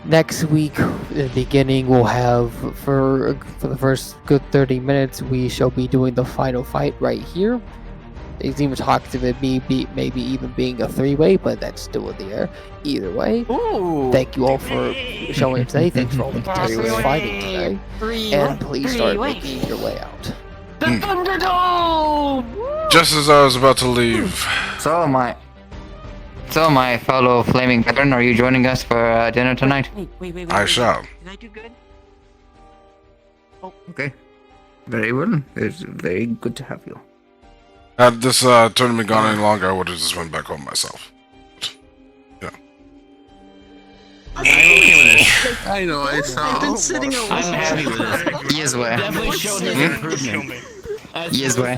Next week, in the beginning, we'll have, for the first good 30 minutes, we shall be doing the final fight right here. There's even talks of it maybe even being a 3-way, but that's still in the air. Either way, thank you all for showing up today. Thanks for all the contestants fighting today. And please start making your way out. The Thunderdome! Just as I was about to leave. So my fellow flaming veteran, are you joining us for dinner tonight? Wait. I shall. Did I do good? Okay. Very well. It's very good to have you. Had this tournament gone any longer, I would have just went back home myself. Yeah. I'm okay with this. I know, I've been sitting alone. I'm happy with this. Yes, way. Definitely showed his improvement. Yes, way.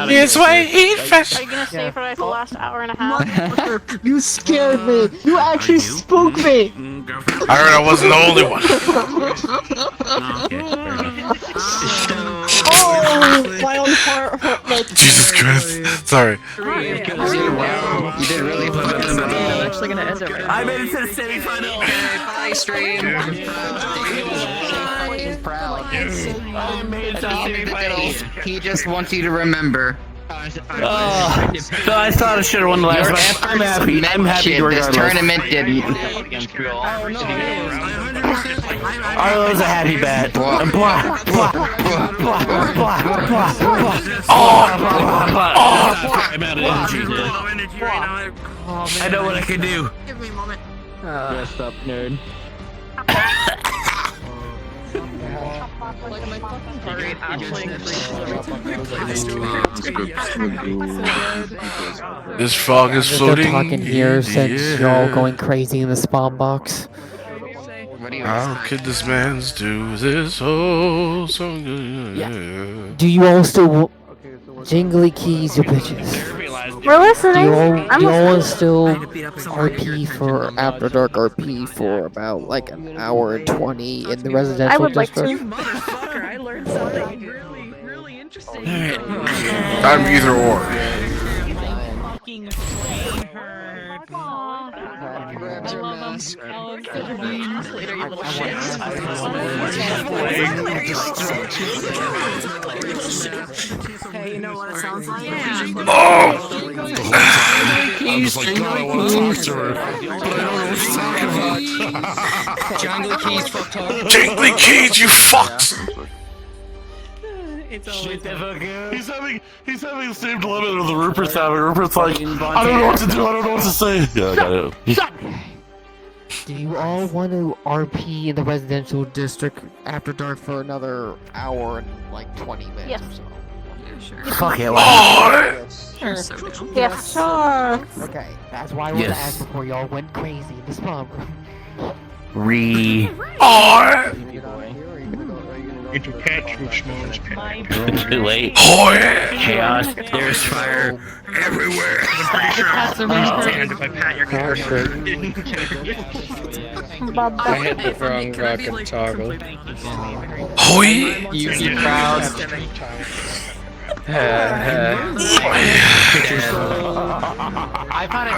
Yes, way. Eat fish. Are you gonna stay for like the last hour and a half? You scared me. You actually spooked me. I heard I wasn't the only one. Oh, my own heart. Jesus Christ. Sorry. You did really put it in. I'm actually gonna end it right now. I made it to the semifinal. Bye, stream. He's proud. I made it to the semifinals. He just wants you to remember. So I thought I should have won the last one. I'm happy. I'm happy regardless. This tournament didn't. Arlo's a happy bat. Blah, blah, blah, blah, blah, blah, blah. I'm out of energy. I know what I can do. Give me a moment. Rest up, nerd. This fog is floating. They're talking here since y'all going crazy in the spawn box. How could this man's do this? Oh, so good. Do you all still jingly keys, you bitches? We're listening. Do you all want still RP for After Dark RP for about like an hour and 20 in the residential I would like district? to. Motherfucker, I learned something really interesting. I'm either or. Fucking brain hurt. beans. Later, you little Hey, you know what it sounds like? I'm just like, God, I want to talk to her, but I don't know what to talk about. Jungle Keys, fuck talk. Jingly Keys, you fucks! It's always He's having the same dilemma that the Rupert's having. Rupert's like, I don't know what to do, I don't know what to say. Yeah, I got it. Do you all want to RP in the residential district after dark for another hour and like 20 minutes Yes. or so? Yeah, sure. Fuck it. Sure. So down. Yeah, sure. Okay, that's why I wanted to Yes. ask before y'all went crazy in the spawn room. It's a catch which smells Too late. Chaos. There's fire everywhere. I'm pretty sure I'm stand if I pat your cursor. I hit the wrong rocket toggle. Hoi! You proud. I found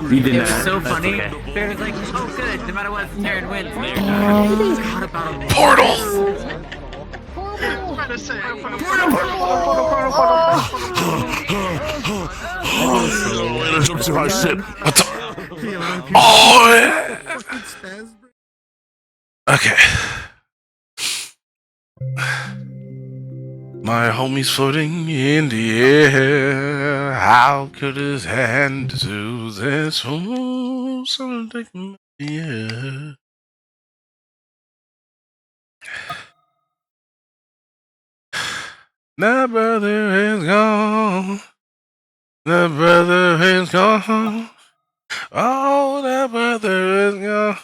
it. You did It was not. so That's funny. okay. They were like, oh good, no matter what, Taryn wins. Portal! Wait, I jumped too high, shit. What the? Oh! Yeah. Okay. My homie's floating in the air. How could his hand do this? Oh, someone take me. Yeah. The brother is gone. The brother is gone. Oh, the brother is gone.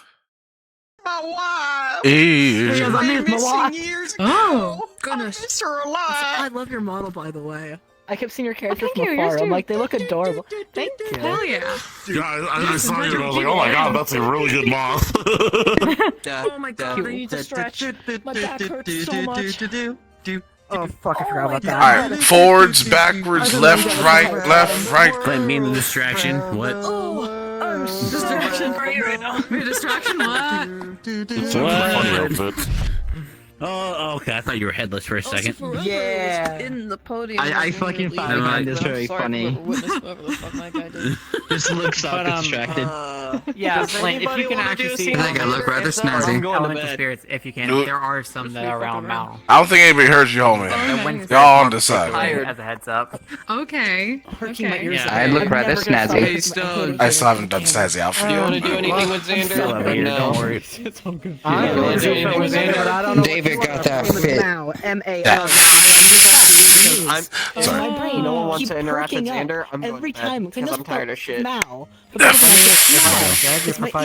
My wife. Yeah. I missed my wife. Years ago. Oh, Goodness. I miss her alive. I love your model, by the way. I kept seeing your characters thank from you, yours afar. I'm too. like, they look adorable. Thank you. hell yeah. Yeah, I saw you and I was like, oh my god, that's a really good moth. Oh my god. I need to stretch. My back hurts so much. Oh fuck, I forgot about that. Alright, forwards, backwards, left, right. Claim being the distraction. What? I'm distraction right now. Your distraction? What? It's a funny outfit. Oh, okay. I thought you were headless for a second. Yeah. In the podium. I fucking find this very funny. This looks so distracted. Yeah, Flint, if you can actually see. I think I look rather snazzy. Elemental spirits, if you can. Nope. There are some that are around Mal. I don't think anybody heard you, homie. Y'all on the side. As a heads up. Okay. Okay. Yeah. I look rather snazzy. I still haven't done snazzy outfit. Do you want to do anything with Xander? Or no? Don't worry. David got that fit. Now, M-A-L. Sorry. My brain No one wants keep to interact with perking up Xander. I'm going every to bed, time because I'm tired of shit. Mal. My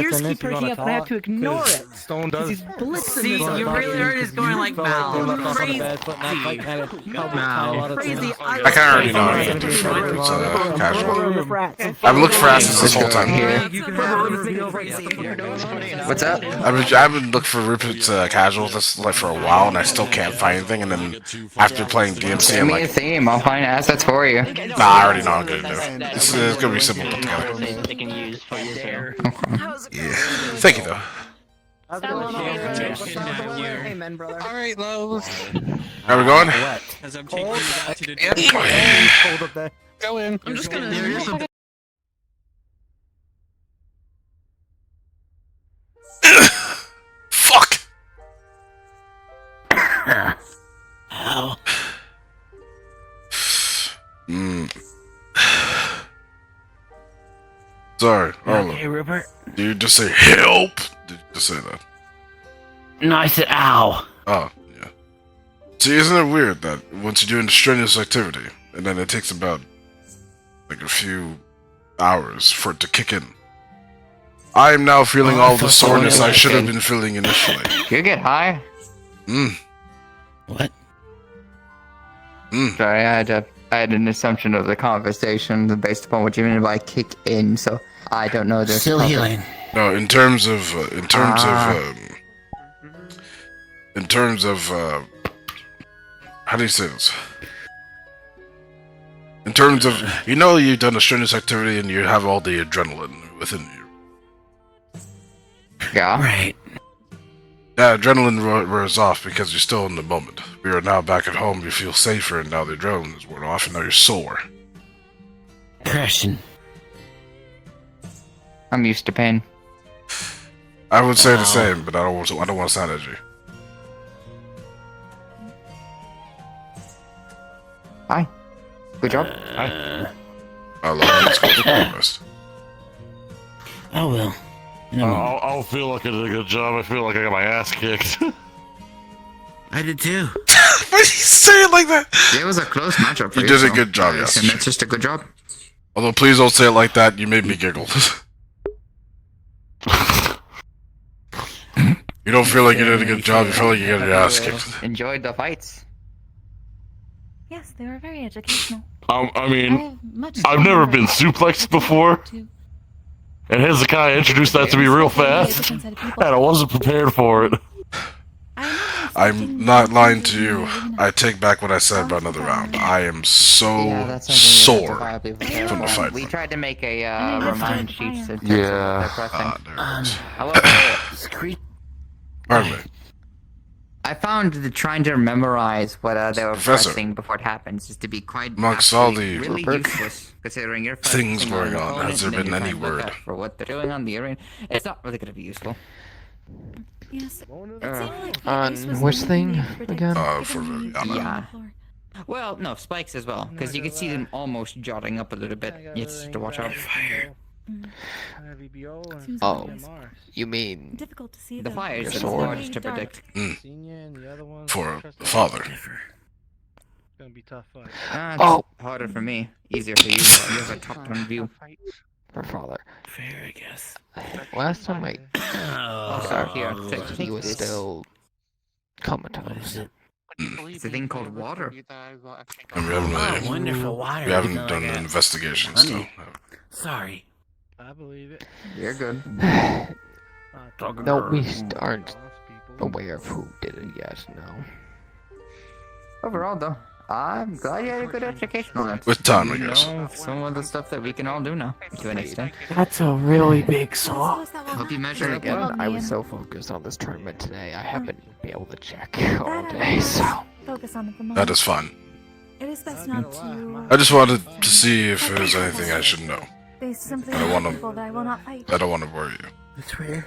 ears keep perking up and I have to ignore it. Stone does. These blips in See, this you really are just going like Mal. Crazy. Crazy. I kind of already know it. It's casual. I've looked for asses this whole time. What's up? I've been looking for Rupert's casual this like for a while, and I still can't find anything. And then after playing DMC, Send I'm me a like, theme. I'll find assets for you. nah, I already know I'm gonna do. This is gonna be simple to put together. They can use for you too. Yeah. Thank you though. Hey, men, brother. Alright, lows. Are we going? As I'm taking you down to the Hold up there. Go in. I'm just gonna. Fuck. Ow. Sorry, Okay, Rupert. Did you just say help? Did you just say that? No, I said ow. Oh, yeah. See, isn't it weird that once you're doing a strenuous activity, and then it takes about like a few hours for it to kick in? I am now feeling all the soreness I should have been feeling initially. You get high? What? Sorry, I had an assumption of the conversation based upon what you mean by kick in, so I don't know this. Still healing. No, in terms of how do you say this? In terms of, you've done a strenuous activity and you have all the adrenaline within you. Yeah. Right. Yeah, adrenaline wears off because you're still in the moment. We are now back at home, you feel safer, and now the adrenaline is worn off, and now you're sore. Christian. I'm used to pain. I would say the same, but I don't want to sound edgy. Hi. Good job. Hi. I love it. It's best. Oh well. I don't feel like I did a good job. I feel like I got my ass kicked. I did too. Why did you say it like that? It was a close matchup for You you. did a good job, yes. And that's just a good job. Although, please don't say it like that. You made me giggle. You don't feel like you did a good job. You feel like you got your ass kicked. Enjoyed the fights. Yes, they were very educational. I mean, I've never been suplexed before. And Hezekiah introduced that to me real fast. And I wasn't prepared for it. I'm not lying to you. I take back what I said about another round. I am so sore from the fight. We tried to make a remind sheet. Yeah. Pardon me. I found that trying to memorize what they were Professor, pressing before it happens is to be quite amongst all the really useless, considering you're things focusing going the on, opponent has there and then been you're any trying to look word? out for what they're doing on the arena. It's not really going to be useful. Yes. On which thing again? For Yeah. Well, no, spikes as well, because you can see them almost jotting up a little bit. It's to watch out. Fire. Oh, you mean difficult to see the fire your is sword? hard to predict. For a father. Gonna be tough fight. It's harder for me. Easier for you. You have a top-down view. For father. Fair, I guess. Last time I Sorry, here. he was still comatose. It's a thing called water. And we haven't really, wonderful water. we haven't even though done I the got investigation still. honey. Sorry. I believe it. You're good. No, we aren't aware of who did it yet, no. Overall, though, I'm glad you had a good education on it. With time, I You guess. know some of the stuff that we can all do now, to an extent. That's a really big saw. Hope you measure And up again, well. I was so focused on this tournament today, I haven't been able to check all day, so... Focus on at the moment. That is fun. It is best not to. I just wanted to see if there's anything I should know. They simply I don't want people that I will not fight. I don't want to worry you. That's rare.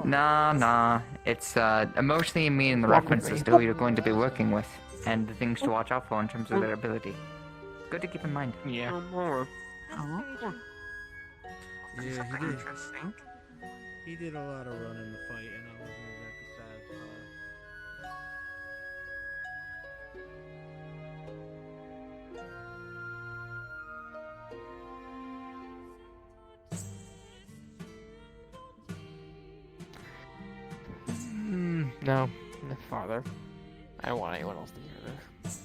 Nah. It's emotionally me and the references to who you're going to be working with, and the things to watch out for in terms of their ability. Good to keep in mind. Yeah. Yeah, he did. He did a lot of running the fight, and I wasn't exactly satisfied. No, father. I don't want anyone else to hear this.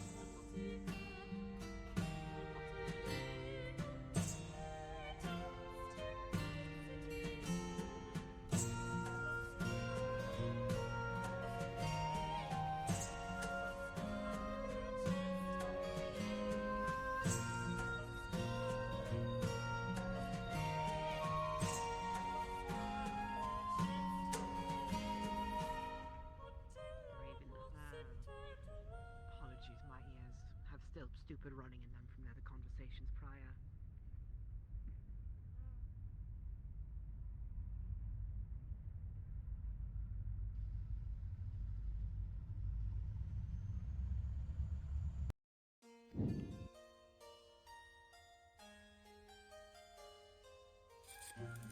Apologies, my ears have still stupid running in them from the other conversations prior.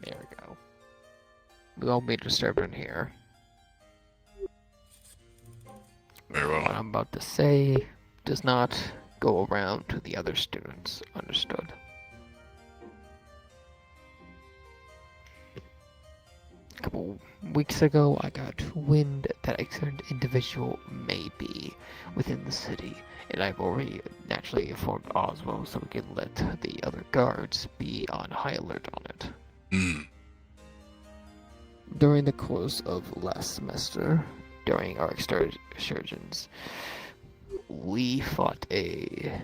There we go. We won't be disturbed in here. Very well. What I'm about to say does not go around to the other students. Understood. A couple weeks ago, I got wind that a certain individual may be within the city, and I've already naturally informed Oswald so we can let the other guards be on high alert on it. During the course of last semester, during our excursions, we fought a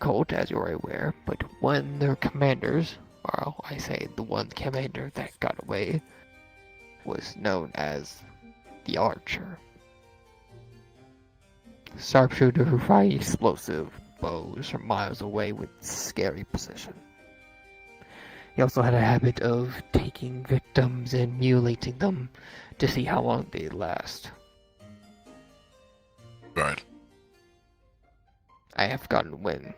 cult, as you are aware, but one of their commanders, or I say the one commander that got away, was known as the Archer. Sharpshooter who fired explosive bows from miles away with scary precision. He also had a habit of taking victims and mutilating them to see how long they'd last. Right. I have gotten wind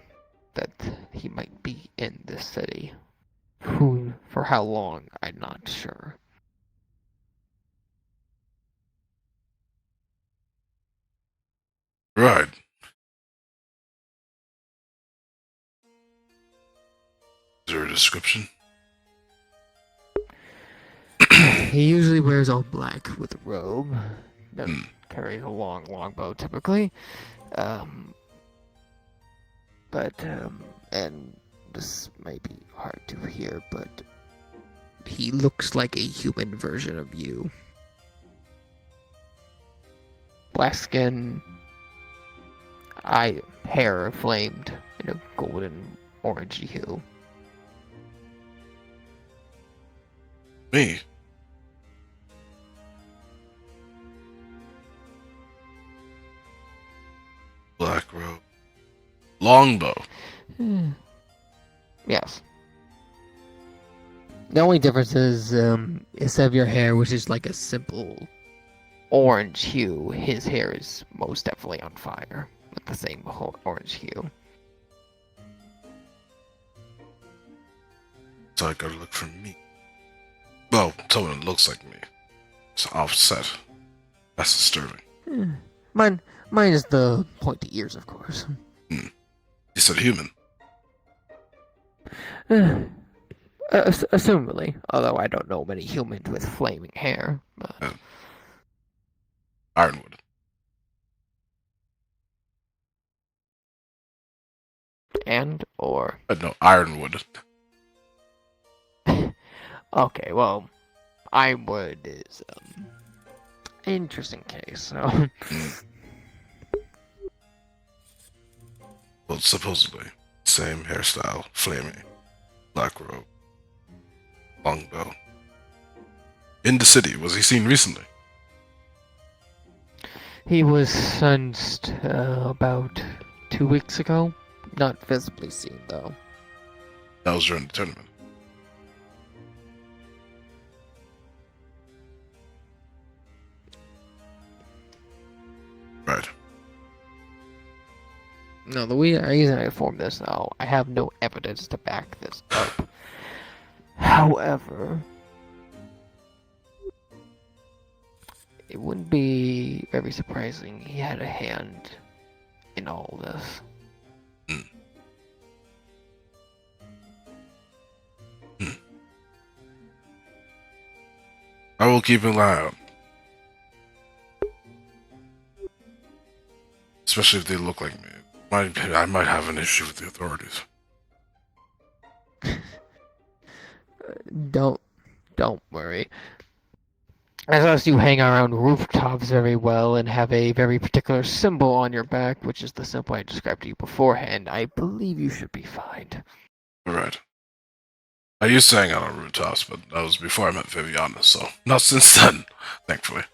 that he might be in this city. Who, for how long, I'm not sure. Right. Is there a description? He usually wears all black with a robe. Carries a long longbow typically. And this may be hard to hear, but he looks like a human version of you. Black skin, hair flamed in a golden orangey hue. Me? Black robe. Longbow. Yes. The only difference is instead of your hair, which is like a simple orange hue, his hair is most definitely on fire with the same orange hue. So I gotta look for me. Well, someone that looks like me. It's offset. That's disturbing. Mine is the pointy ears, of course. You said human. Assumably, although I don't know many humans with flaming hair. But... Ironwood. Or... No, Ironwood. Okay, well, Ironwood is an interesting case, so... Well, supposedly. Same hairstyle, flaming, black robe, longbow. In the city, was he seen recently? He was sentenced about 2 weeks ago. Not visibly seen, though. That was during the tournament. Right. No, the reason I informed this now, I have no evidence to back this up. However, it wouldn't be very surprising he had a hand in all this. I will keep an eye out. Especially if they look like me. I might have an issue with the authorities. Don't worry. As long as you hang around rooftops very well and have a very particular symbol on your back, which is the symbol I described to you beforehand, I believe you should be fine. Right. I used to hang out on rooftops, but that was before I met Viviana, so not since then, thankfully.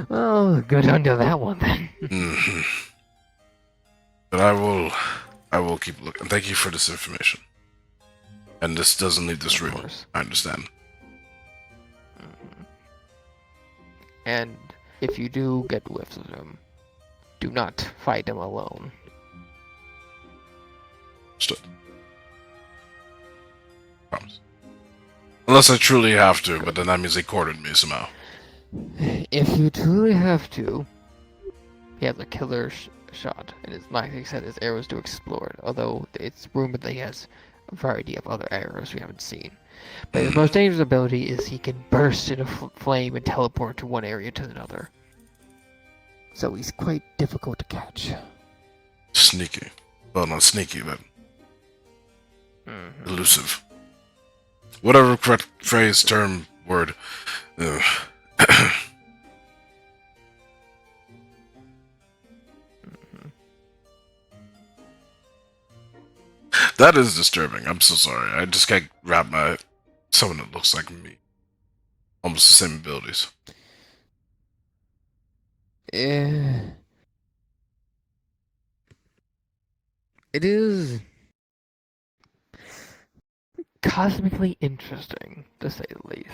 Oh, good under that one then. But I will keep looking. Thank you for this information. And this doesn't leave this room. I understand. And if you do get whiffs of him, do not fight him alone. Understood. Promise. Unless I truly have to, but then that means they cornered me somehow. If you truly have to, he has a killer shot, and it's like I said, his arrows do explode, although it's rumored that he has a variety of other arrows we haven't seen. But his most dangerous ability is he can burst into flame and teleport to one area to another. So he's quite difficult to catch. Sneaky. Well, not sneaky, but elusive. Whatever correct phrase, term, word. That is disturbing. I'm so sorry. I just can't wrap my... Someone that looks like me. almost the same abilities. Yeah. It is cosmically interesting, to say the least.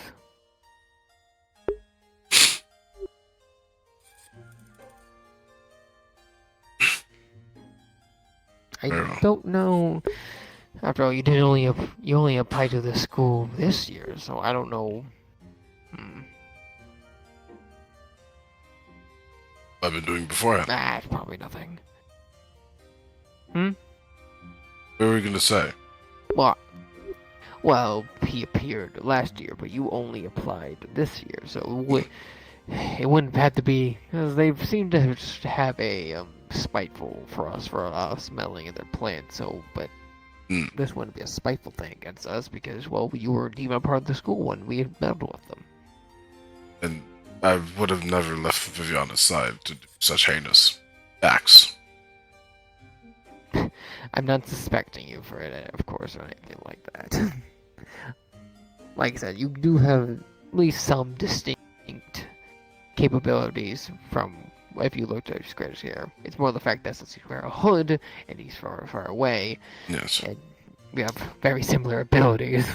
I don't know. After all, you only applied to this school this year, so I don't know. I've been doing beforehand. Nah, it's probably nothing. What were you gonna say? Well, he appeared last year, but you only applied this year, so it wouldn't have to be, because they seem to just have a spiteful for us meddling in their plan. So, but this wouldn't be a spiteful thing against us because, well, you were even a part of the school when we meddled with them. And I would have never left Viviana's side to do such heinous acts. I'm not suspecting you for it, of course, or anything like that. Like I said, you do have at least some distinct capabilities from if you looked at Square's hair. It's more the fact that since he's wearing a hood and he's far, far away, yes, and we have very similar abilities.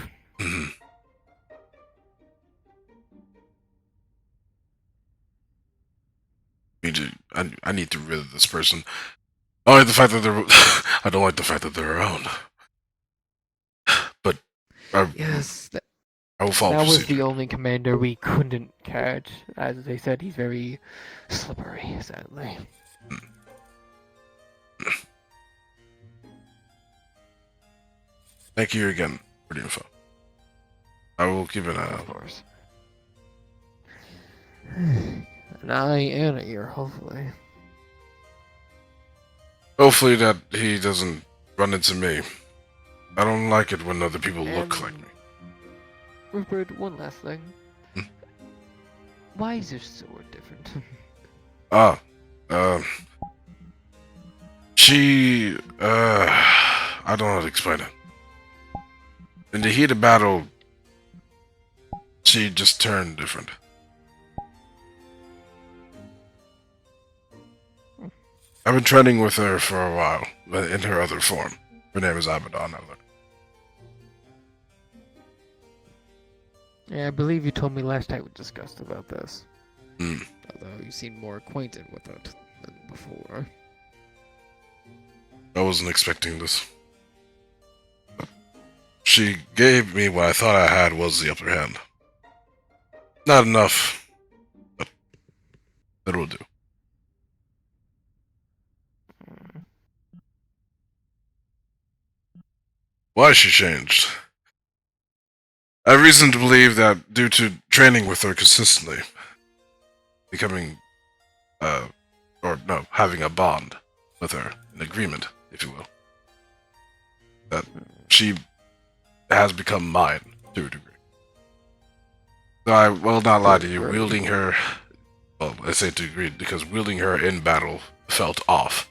I need to rid of this person. I like the fact that they're. I don't like the fact that they're around. But yes, I will follow that was procedure. the only commander we couldn't catch. As they said, he's very slippery, sadly. Thank you again for the info. I will keep an eye out. Of course. An eye and an ear, hopefully. Hopefully that he doesn't run into me. I don't like it when other people look like me. Rupert, one last thing. Why is your sword different? I don't know how to explain it. In the heat of battle, she just turned different. I've been training with her for a while, in her other form. Her name is Abaddon. Yeah, I believe you told me last time we discussed about this. Hmm. Although you seem more acquainted with it than before. I wasn't expecting this. She gave me what I thought I had was the upper hand. Not enough, but it will do. Why she changed? I have reason to believe that due to training with her consistently, having a bond with her, an agreement, if you will, that she has become mine to a degree. So I will not lie to you, wielding her, well, I say to a degree because wielding her in battle felt off.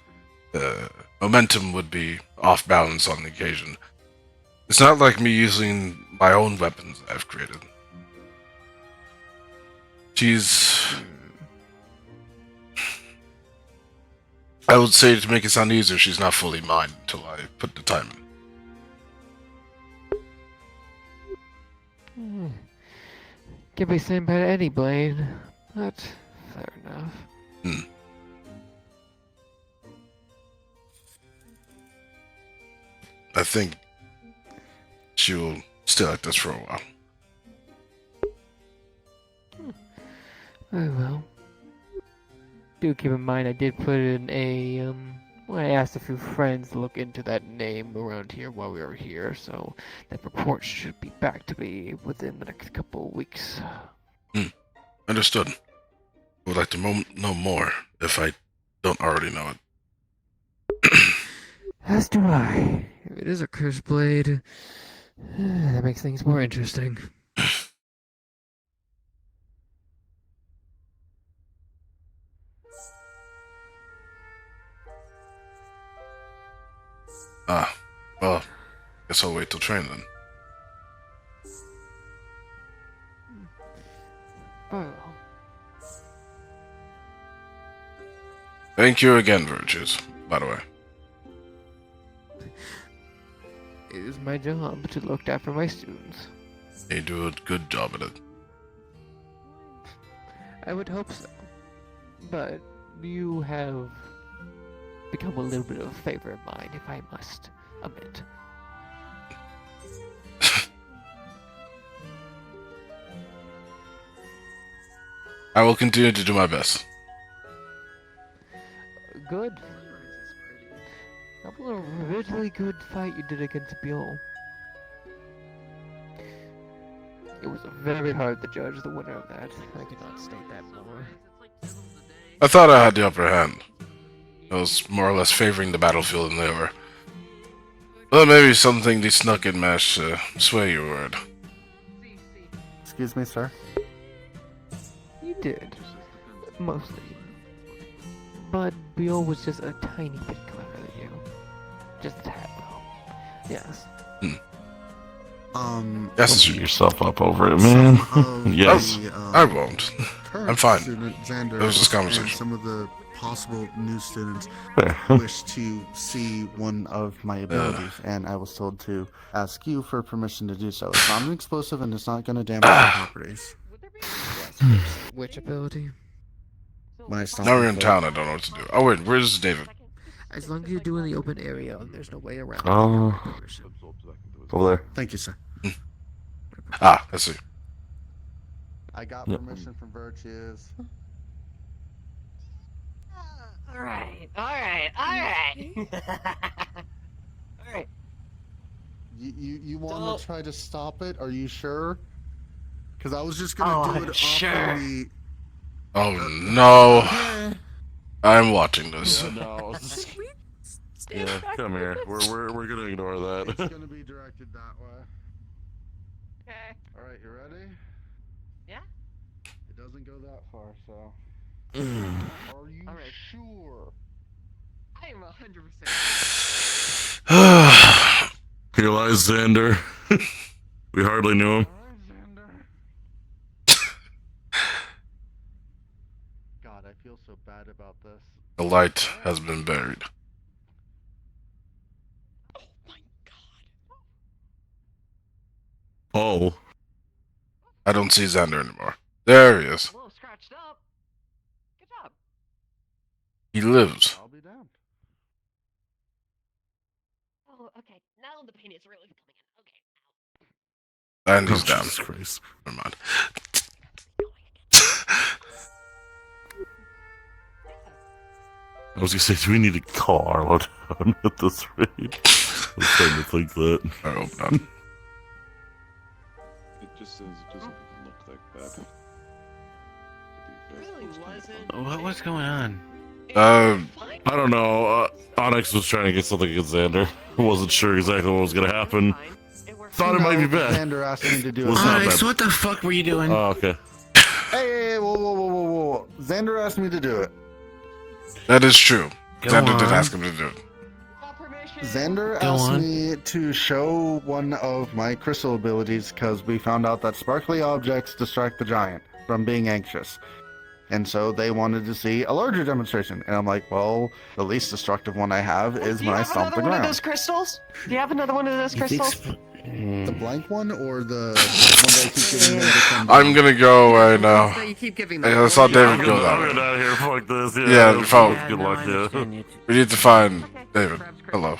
The momentum would be off balance on the occasion. It's not like me using my own weapons I've created. I would say to make it sound easier, she's not fully mine until I put the time in. Can be same about any blade, but fair enough. I think she will stay like this for a while. Very well. Do keep in mind I did put in a well, I asked a few friends to look into that name around here while we were here, so that report should be back to me within the next couple of weeks. Understood. I would like to know more if I don't already know it. As do I. If it is a cursed blade, that makes things more interesting. Well, guess I'll wait till train then. Very well. Thank you again, Virtues, by the way. It is my job to look after my students. You do a good job at it. I would hope so. But you have become a little bit of a favor of mine, if I must admit. I will continue to do my best. Good. That was a really good fight you did against Bill. It was very hard to judge the winner of that. I cannot state that more. I thought I had the upper hand. I was more or less favoring the battlefield than they were. Well, maybe something they snuck in managed to sway your word. Excuse me, sir. You did. Mostly. But Bill was just a tiny bit cleverer than you. Just a tad, though. Yes. Yes. Don't beat yourself up over it, man. Yes. I won't. I'm fine. Student Xander It was just conversation. and some of the possible new students Fair. wish to see one of my abilities, and I was told to ask you for permission to do so. It's not an explosive, and it's not going to damage the properties. Which ability? When I stomp Now your we're in foot. town, I don't know what to do. Oh wait, where's David? As long as you do in the open area, there's no way around it. Oh. Over there. Thank you, sir. Ah, I see. I got Yep. permission from Virtues. Alright. Alright. You want to try to stop it? Are you sure? Because I was just gonna do it after we. Oh no! I'm watching this. No. Yeah, come here. We're gonna ignore that. It's gonna be directed that way. Okay. All right, you ready? Yeah. It doesn't go that far, so. Are you sure? I am 100%. Here lies Xander. We hardly knew him. God, I feel so bad about this. The light has been buried. Oh. I don't see Xander anymore. There he is. A little scratched up. Good job. He lives. I'll be down. Oh, okay. Now the pain is really coming in. Okay. And he's down. Jesus Christ. Never mind. I was gonna say, do we need to call Arlo down at this rate? I was starting to think that. I hope not. It just says it doesn't look like that. Really wasn't. What was going on? I don't know. Onyx was trying to get something against Xander. Wasn't sure exactly what was gonna happen. Thought it might be bad. Xander asked me to do it. Was not Onyx, bad. what the fuck were you doing? Oh, okay. Hey, whoa. Xander asked me to do it. That is true. Go Xander did on. ask him to do it. Xander Go asked on. me to show one of my crystal abilities because we found out that sparkly objects distract the giant from being anxious. And so they wanted to see a larger demonstration. And I'm like, well, the least destructive one I have is when I stomp the One of ground. those crystals? Do you have another one of those crystals? The blank one or the one that I keep giving him to come I'm gonna go right now. You keep giving I saw David go I'm that getting way. out of here. Fuck this. Yeah, follow. Good luck, yeah. We need to find David. Hello.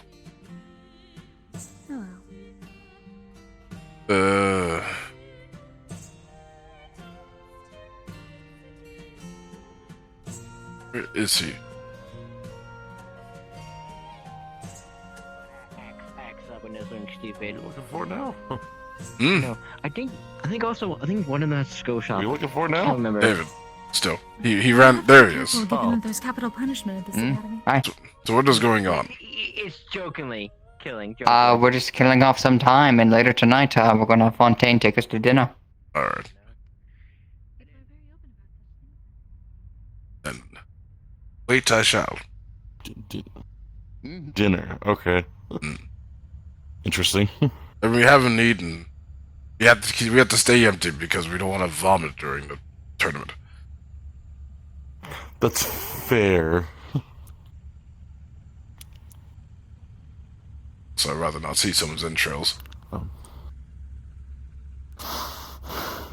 Hello. Where is he? Stupid. Looking for it now. No, I think one of the skill shop. What are you looking for I now? can't remember. David. Still. He ran. There he is. Careful, given that there's capital punishment at this academy. Hi. So what is going on? It's jokingly killing. We're just killing off some time, and later tonight, we're gonna have Fontaine take us to dinner. Alright. Then wait I shall. Dinner. Okay. Interesting. And we haven't eaten. We have to stay empty because we don't want to vomit during the tournament. That's fair. So I'd rather not see someone's entrails.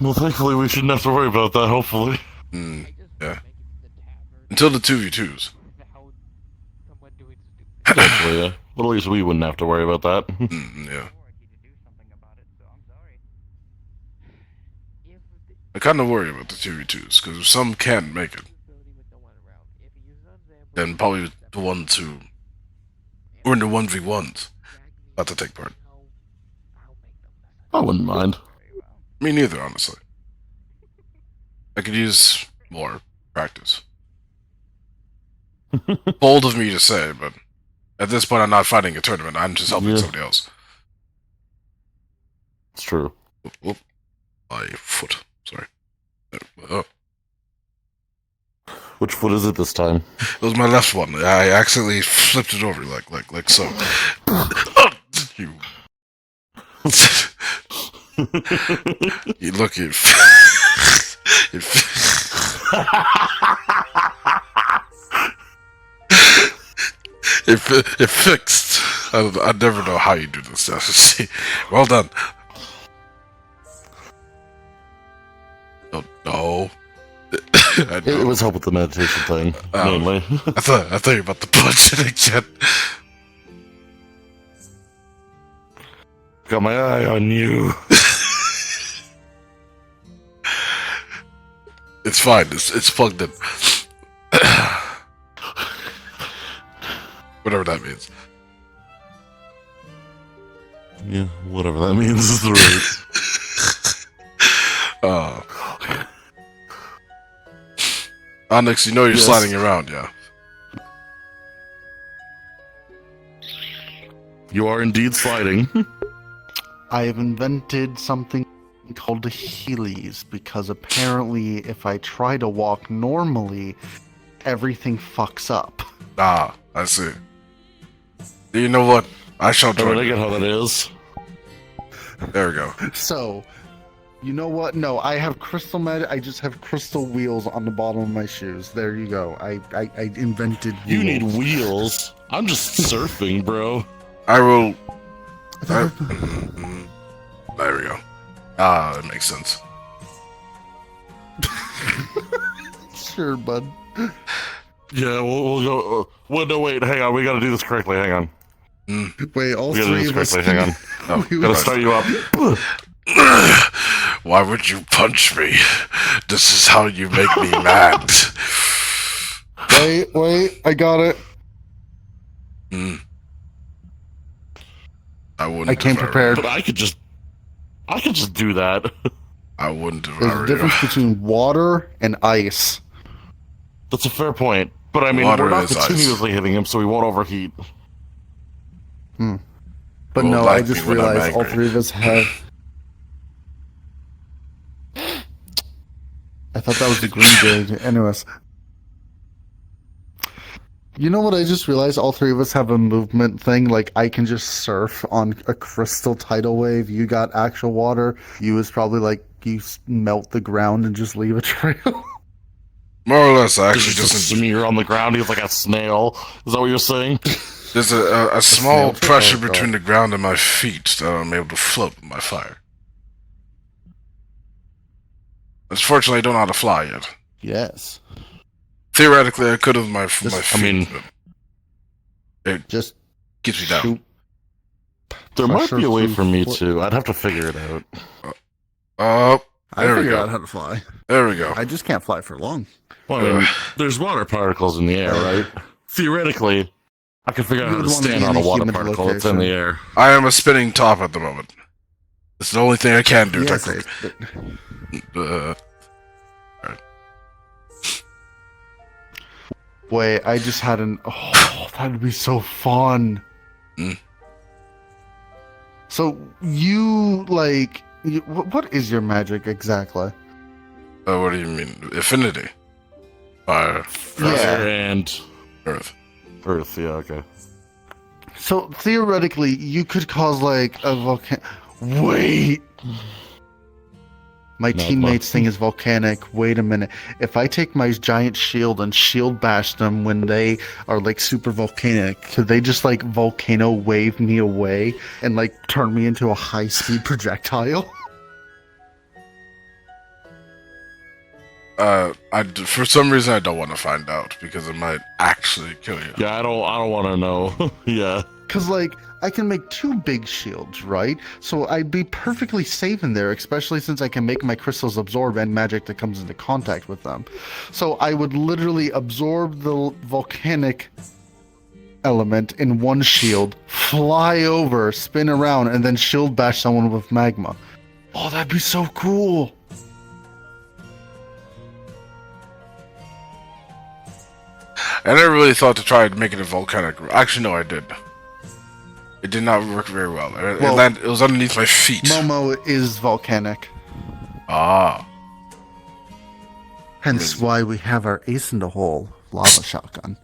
Well, thankfully we shouldn't have to worry about that, hopefully. Yeah. Until the 2v2s. Hopefully, yeah. But at least we wouldn't have to worry about that. Yeah. I kind of worry about the 2v2s, because if some can't make it, then probably the ones who were in the 1v1s not to take part. I wouldn't mind. Me neither, honestly. I could use more practice. Bold of me to say, but at this point I'm not fighting a tournament, I'm just helping somebody else. It's true. Oop. My foot. Sorry. Oh. Which foot is it this time? It was my left one. I accidentally flipped it over like so. You. You look at it fixed. I never know how you do this stuff. See, well done. No. It was help with the meditation thing, mainly. I thought you were about to punch it again. Got my eye on you. It's fine. It's plugged in. Whatever that means. Yeah, whatever that means is the right. Onyx, you know you're Yes. sliding around, yeah. You are indeed sliding. I have invented something called the Heelys because apparently if I try to walk normally, everything fucks up. Ah, I see. You know what? I shall join. I get how that is. There we go. So, you know what? No, I have crystal I just have crystal wheels on the bottom of my shoes. There you go. I invented wheels. You need wheels. I'm just surfing, bro. I will. There we go. Ah, that makes sense. Sure, bud. Yeah, we'll go. Well, no, wait, hang on. We gotta do this correctly. Hang on. Wait, all We gotta do three this of us. correctly. Hang on. Oh, Gotta start you up. Why would you punch me? This is how you make me mad. Wait, I got it. I wouldn't. I came prepared. But I could just do that. I wouldn't have. There's a difference between water and ice. That's a fair point. But I mean, Water we're not is ice. continuously hitting him, so he won't overheat. But Well, no, I like just me when I'm realized all angry. three of us have. I thought that was the green dude. Anyways. You know what I just realized? All three of us have a movement thing. Like, I can just surf on a crystal tidal wave. You got actual water. You was probably like, you melt the ground and just leave a trail. More or less, I actually Just just. smear on the ground. He's like a snail. Is that what you're saying? There's a small snail pressure trail? between the ground and my feet that I'm able to float with my fire. Unfortunately, I don't know how to fly yet. Yes. Theoretically, I could have my feet. But it just gets me down. shoot. There might Pressure be a way through for me foot. to. I'd have to figure it out. I There we figured go. out how to fly. There we go. I just can't fly for long. Well, I mean, there's water particles in the air, right? Theoretically, I can figure out You how to would wanna stand be on in a a water humid particle that's in the location. air. I am a spinning top at the moment. It's the only thing I can do, Yes, technically. Wait, I just had an. Oh, that'd be so fun. So you like? What is your magic exactly? What do you mean? Affinity? Fire. Fire and Earth. Earth, yeah, okay. So theoretically, you could cause like a volcano. Wait. My No, teammates thing is volcanic. Wait a minute. If I take my giant shield and shield bash them when they are like super volcanic, could they just like volcano wave me away and like turn me into a high speed projectile? For some reason I don't want to find out because it might actually kill you. Yeah, I don't want to know. Yeah. Because, like, I can make 2 big shields, right? So I'd be perfectly safe in there, especially since I can make my crystals absorb any magic that comes into contact with them. So I would literally absorb the volcanic element in one shield, fly over, spin around, and then shield bash someone with magma. Oh, that'd be so cool! I never really thought to try making it volcanic. Actually, no, I did. It did not work very well. It was underneath my feet. Momo is volcanic. Ah. Hence why we have our ace in the hole lava shotgun.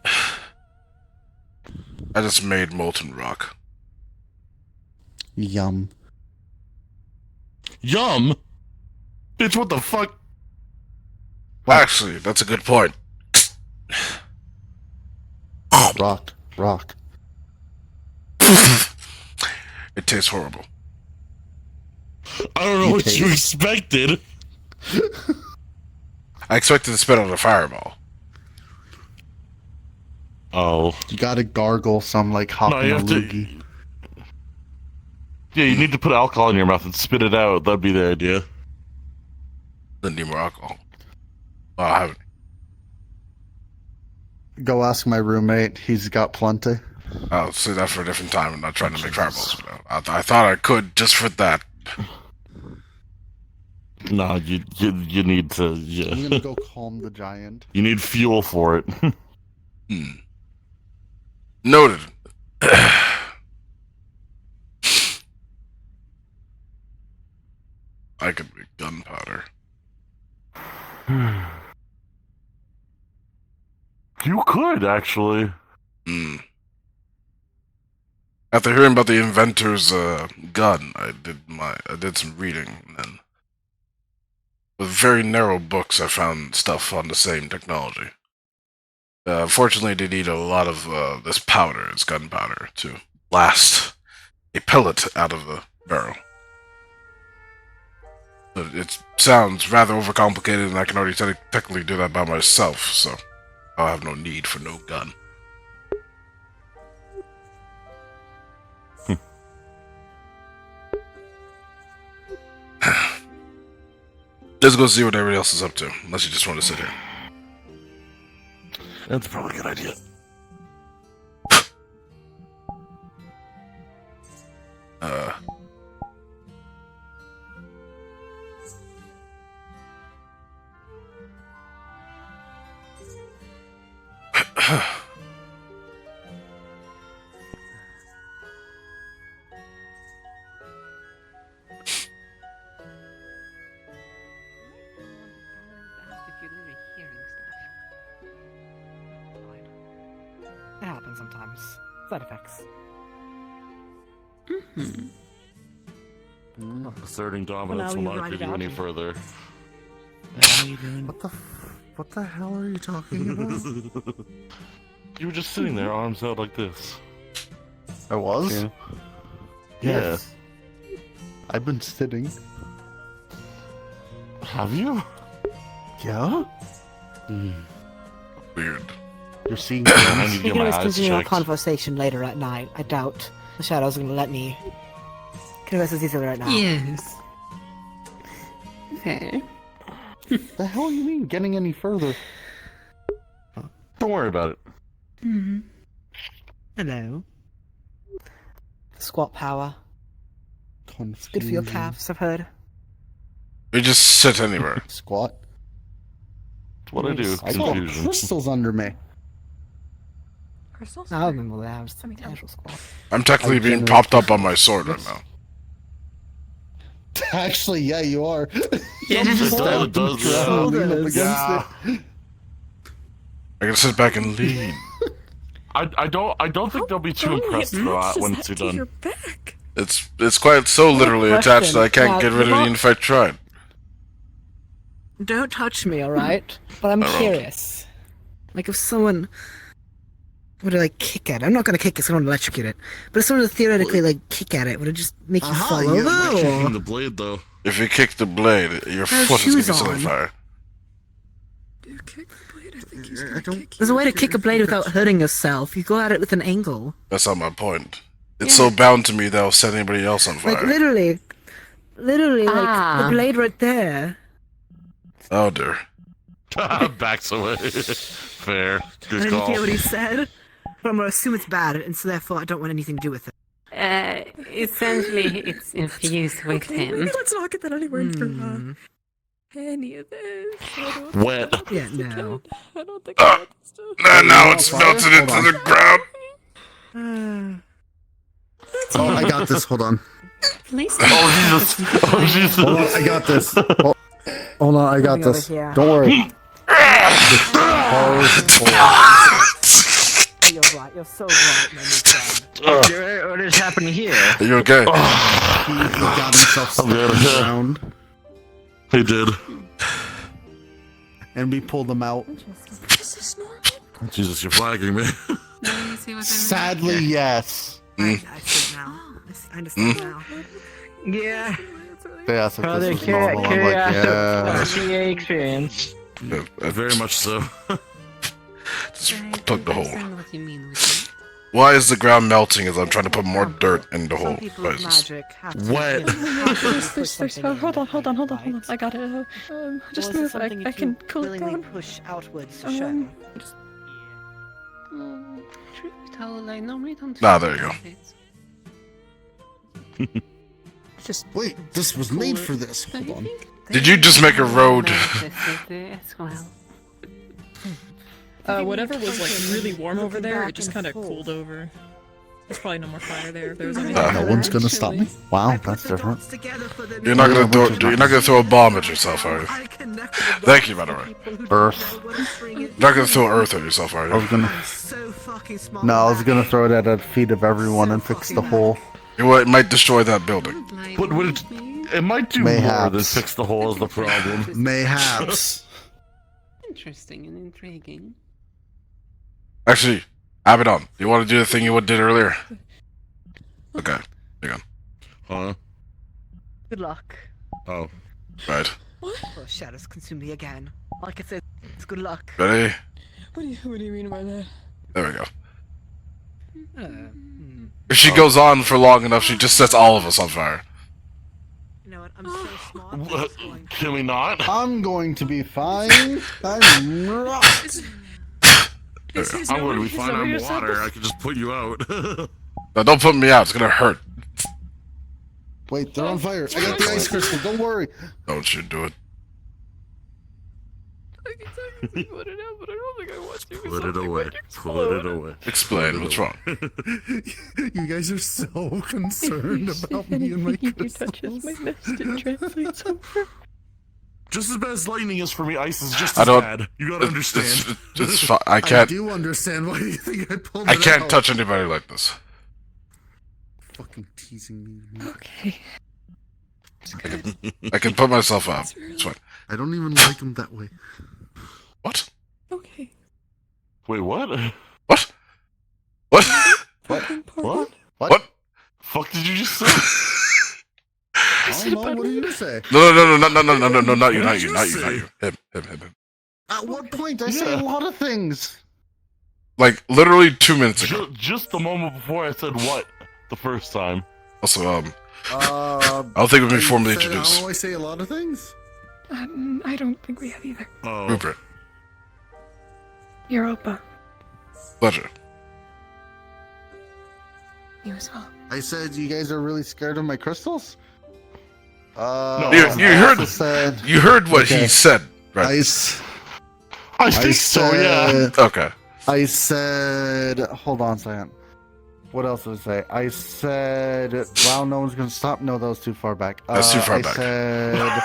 I just made molten rock. Yum. Yum? Bitch, what the fuck? Actually, that's a good point. Rock. It tastes horrible. I don't know what you expected. I expected to spit out a fireball. Oh. You gotta gargle some like hop No, you have to. loogie. Yeah, you need to put alcohol in your mouth and spit it out. That'd be the idea. Then need more alcohol. Well, I haven't. Go ask my roommate. He's got plenty. I'll say that for a different time. I'm not trying to make fireballs. But I thought I could just for that. No, you need to. Yeah. I'm gonna go calm the giant. You need fuel for it. Noted. I could make gunpowder. You could actually. After hearing about the inventor's gun, I did some reading, and then with very narrow books, I found stuff on the same technology. Fortunately, they need a lot of this powder, it's gunpowder, to blast a pellet out of the barrel. But it sounds rather overcomplicated, and I can already technically do that by myself, so I'll have no need for no gun. Let's go see what everybody else is up to, unless you just want to sit here. That's probably a good idea. It happens sometimes. Side effects. Asserting dominance will not get you any further. What the hell are you talking about? You were just sitting there, arms out like this. I was? Yeah. Yes. I've been sitting. Have you? Yeah? Weird. You're seeing I things. need to We get can my always eyes continue our checked. conversation later at night. I doubt the shadows are gonna let me. Can we see right now? Yes. Okay. The hell you mean getting any further? Don't worry about it. Hello. Squat power. It's good for your calves, I've heard. We just sit anywhere. Squat. That's what I do. I got Confusion. crystals under me. Crystals? I remember that. I was casual squat. I'm technically being propped up on my sword right now. Actually, yeah, you are. Yeah, just Lean does, up against yeah. it. I gotta sit back and lean. I don't think they'll be too impressed once you're done. It's quite so literally attached that I can't get rid of it even if I tried. don't touch me, alright? But I'm curious. Like, if someone were to, like, kick at it, I'm not gonna kick it, so I don't electrocute it. But if someone were to theoretically, like, kick at it, would it just make you fall over? You're kicking Or... the blade, though. If you kick the blade, your I have foot is gonna be shoes set on on. fire. There's a way to kick a blade without hurting yourself. You go at it with an angle. That's not my point. It's so bound to me that I'll set anybody else on fire. Like, literally, like, the blade right there. Oh dear. Backs away. Fair. I Good didn't call. hear what he said, but I'm gonna assume it's bad, and so therefore I don't want anything to do with it. Essentially, it's infused with him. Let's not get that anywhere near any of this. Wet. Yeah, no. I don't think I want this to. Now it's melted into the ground. Oh, I got this. Hold on. Please. Oh, Jesus. Oh, Jesus. Hold on, I got this. Hold on, I got Moving this. over here. Don't worry. You're right. You're so right, my new friend. What is happening here? Are you okay? He got himself stuck in the ground, He did. and we pulled him out. Jesus, you're flagging me. Sadly, yes. I see now. I understand now. Yeah. They asked if Rather this was normal. I'm like, yeah. curiosity experience. Very much so. Just plug the hole. What you mean with that? Why is the ground melting as I'm trying to put more dirt in the hole? Some people with magic have to, Wet. you know, have to push There's, something hold on, in, hold on, hold on, right? hold on. I got it. Just Or is it move. something I you can cool it willingly down. push outwards to show. Truth be told, I normally don't. Ah, there you go. Just wait, this was made for this. Hold on. Did you just make a road? Whatever was like really warm over there, it just kind of cooled over. There's probably no more fire there if there was anything. No one's gonna stop me. Wow, that's different. You're not gonna throw a bomb at yourself, are you? Thank you, by the way. Earth. You're not gonna throw earth at yourself, are I was you? gonna. No, I was gonna throw it at the feet of everyone and fix the hole. It might destroy that building. But would it might do Mayhaps. more than fix the hole is the problem. Mayhaps. Interesting and intriguing. Actually, Abaddon, do you want to do the thing you did earlier? Okay, hang on. Huh? Good luck. Oh. Right. Oh, shadows consume me again. Like I said, it's good luck. Ready? What do you mean by that? There we go. If she goes on for long enough, she just sets all of us on fire. You know what? I'm so smart. What? Can we not? I'm going to be fine. I'm right. I'm going to be fine on water. I can just put you out. No, don't put me out. It's gonna hurt. Wait, they're on fire. I got the ice crystal. Don't worry. Don't you do it. Put it out, but I don't think I want to. Put it away. Put it away. Explain. What's wrong? You guys are so concerned about me and my crystals. touches my nest, it translates over. Just as bad as lightning is for me, ice is just I as don't. bad. You gotta understand. It's fine. I I can't. do understand why you think I pulled I it can't out. touch anybody like this. Fucking teasing me. Okay. I can put myself out. It's fine. I don't even like him that way. What? Okay. Wait, what? What? What? What? What? Fuck did you just say? I don't know. What did you say? No, not you, not you, not you. Him. At what point? I say a lot of things. Like, literally 2 minutes ago. Just the moment before I said what the first time. Also, I don't think we've been formally introduced. How do I say a lot of things? I don't think we have either. Oh. Rupert. Europa. Pleasure. You as well. I said you guys are really scared of my crystals? No, You heard what he Okay. said, right? I think so, yeah. Okay. I said, hold on a second. What else did I say? I said, wow, no one's gonna stop. No, that was too far back. That's too far I back. said,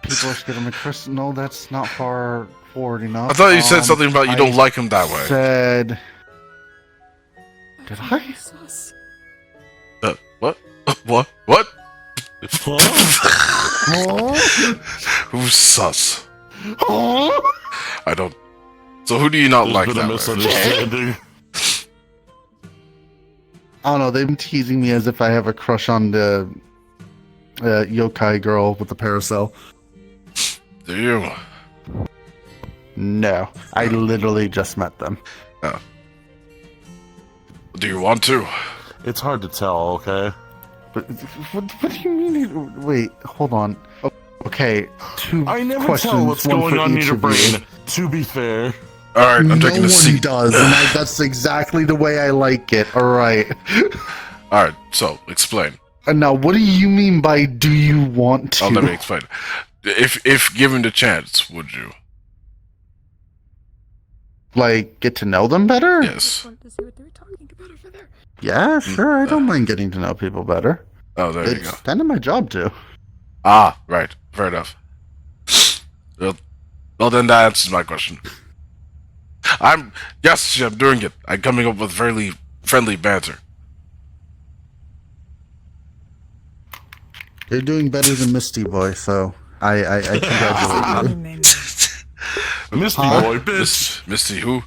people are scared of my crystal. No, that's not far forward enough. I thought you said something about you don't I like him that way. Said, did I? What? What? What? Who's sus? I don't. So who do you not like There's been a that way? misunderstanding. I don't know. They've been teasing me as if I have a crush on the yokai girl with the parasol. Do you? No, I literally just met them. Oh. Do you want to? It's hard to tell, okay? But what do you mean? Wait, hold on. Okay, two I never questions. tell what's one going for on in each your of you. brain, to be fair. Alright, I'm no taking a one seat. does, and that's exactly the way I like it. Alright. Alright, so, explain. And now, what do you mean by do you want to? Oh, let me explain. If given the chance, would you? Like, get to know them better? Yes. Yeah, sure. I don't mind getting to know people better. Oh, there you It's go. kind of my job, too. Ah, right. Fair enough. Well, then that answers my question. Yes, I'm doing it. I'm coming up with fairly friendly banter. You're doing better than Misty Boy, so I congratulate you. Misty Huh? Boy, bitch. Misty who?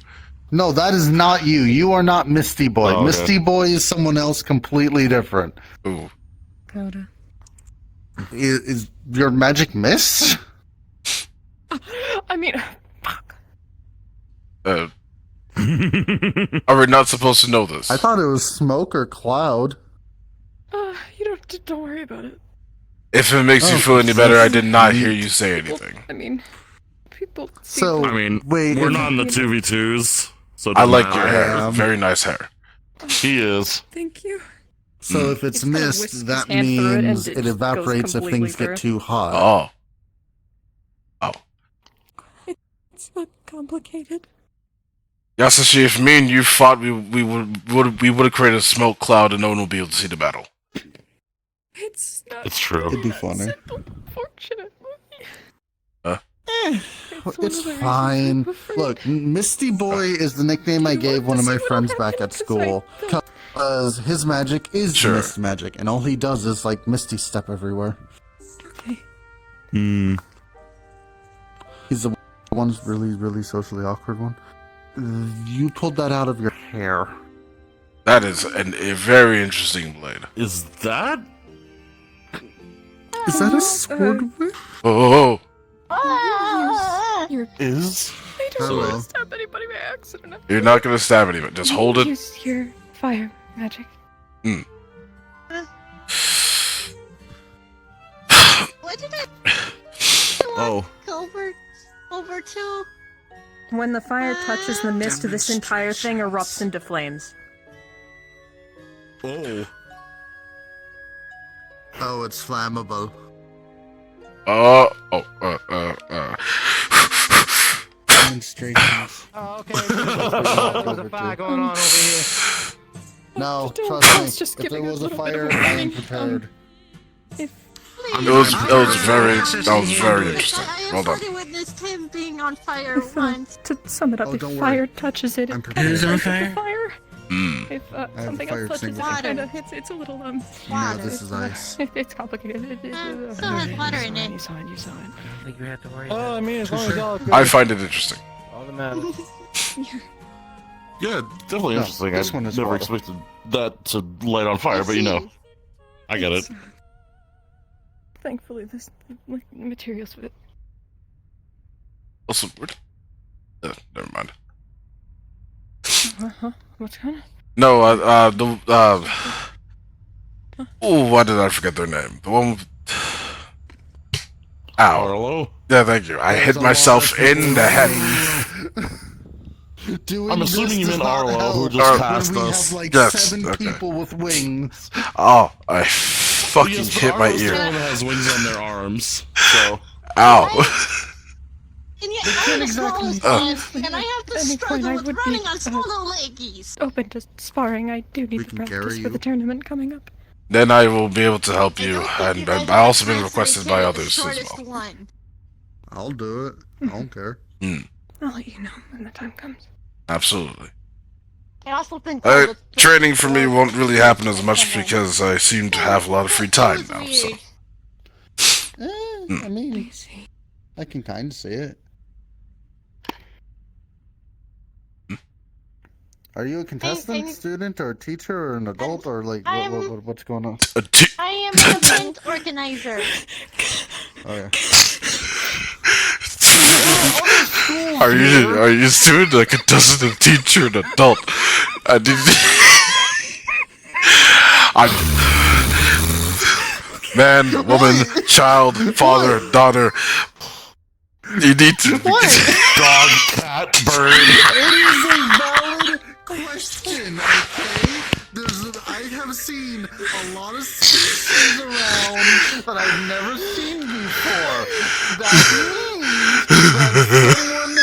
No, that is not you. You are not Misty Boy. Oh, okay. Misty Boy is someone else completely different. Ooh. Coda. Is your magic mist? I mean, Are we not supposed to know this? I thought it was smoke or cloud. you don't worry about it. If it makes you feel any better, I did not hear you say anything. I mean, people. So, I mean, wait, we're if- not in the 2v2s, so it I doesn't like matter. your hair. Very nice hair. He is. Thank you. So if it's kinda mist, whisks that his hand through it and means it it just goes evaporates if completely things get through. too hot. Oh. It's not complicated. Yasashi, if me and you fought, we would have created a smoke cloud and no one would be able to see the battle. It's not. It's true. It'd be funny. Fortunately. It's fine. Look, Misty Boy is the nickname I gave one of my friends back at school. Because his magic is mist magic, and all he does is, like, Misty Step everywhere. Okay. Hmm. He's the one really socially awkward one. You pulled that out of your hair. That is a very interesting blade. Is that? Is that a sword whip? Oh. Is? I don't Hello. want to stab anybody by accident. You're not gonna stab anyone. Just hold it. Use your fire magic. Mm. What did I Oh. over to? When the fire touches the mist, this entire thing erupts into flames. Oh. Oh, it's flammable. Demonstrations. Oh, okay. There's a fire going on over here. No, Don't- trust me. it's just If there giving was a a little bit fire, of a I am warning. prepared. That was very interesting. Well done. I witnessed him being on fire If, once. to sum it up, Oh, if don't fire worry. touches it, I'm it prepared. kind Who's of on breaks the fire. Mm. If I have something fire else touches it, extinguisher. kind of it's a little No, this is ice. It's complicated. Still has water in it. You saw it. I don't think you have to worry Oh, about I mean, as long as y'all agree. I find it interesting. All that matters. Yeah, definitely No, interesting. this I one is never water. expected that to light on fire, but you know, I get it. Thankfully, this materials fit. Also, never mind. What's going on? No, oh, why did I forget their name? The one with... Ow. Arlo? Yeah, thank you. I hit myself in the head. I'm assuming you meant Arlo, who just When passed we us. have like Yes, 7 okay. people with wings. Oh, I fucking Yes, but hit my Arlo's the ear. one that has wings on their arms, so... Ow. And yet can't I'm the exactly- smallest one, and I have to At any point, struggle I with would running be, on small little leggies. Open to sparring. I do need We to can carry practice for the you. tournament coming up. Then I will be able to help you, and I've also been requested by others as well. One. I'll do it. I don't care. Mm, I'll let you know when the time comes. absolutely. I also think Training for me won't really happen as much because I seem to have a lot of free time now, so... I mean, I can kind of see it. Are you a contestant, student, or a teacher, or an adult, or like what's going on? I am an event organizer. Oh yeah. Are you a student, a contestant, a teacher, an adult? I did. Man, woman, child, father, daughter. You need to. Dog, cat, bird. It is a valid question, okay? I have seen a lot of species around that I've never seen before. That means that someone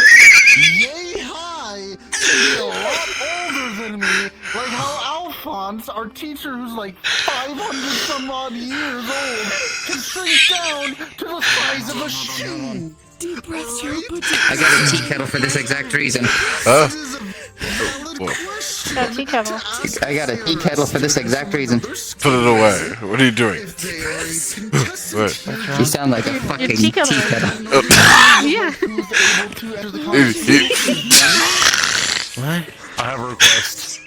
yay high should be a lot older than me. Like how Alphonse, our teacher who's like 500 some odd years old, can shrink down to the size of a shoe. Deep breaths, you're I got a tea kettle for this exact reason. Tea kettle. I got a tea kettle for this exact reason. Put it away. What are you doing? You sound like a fucking tea kettle. Yeah. What? I have a request.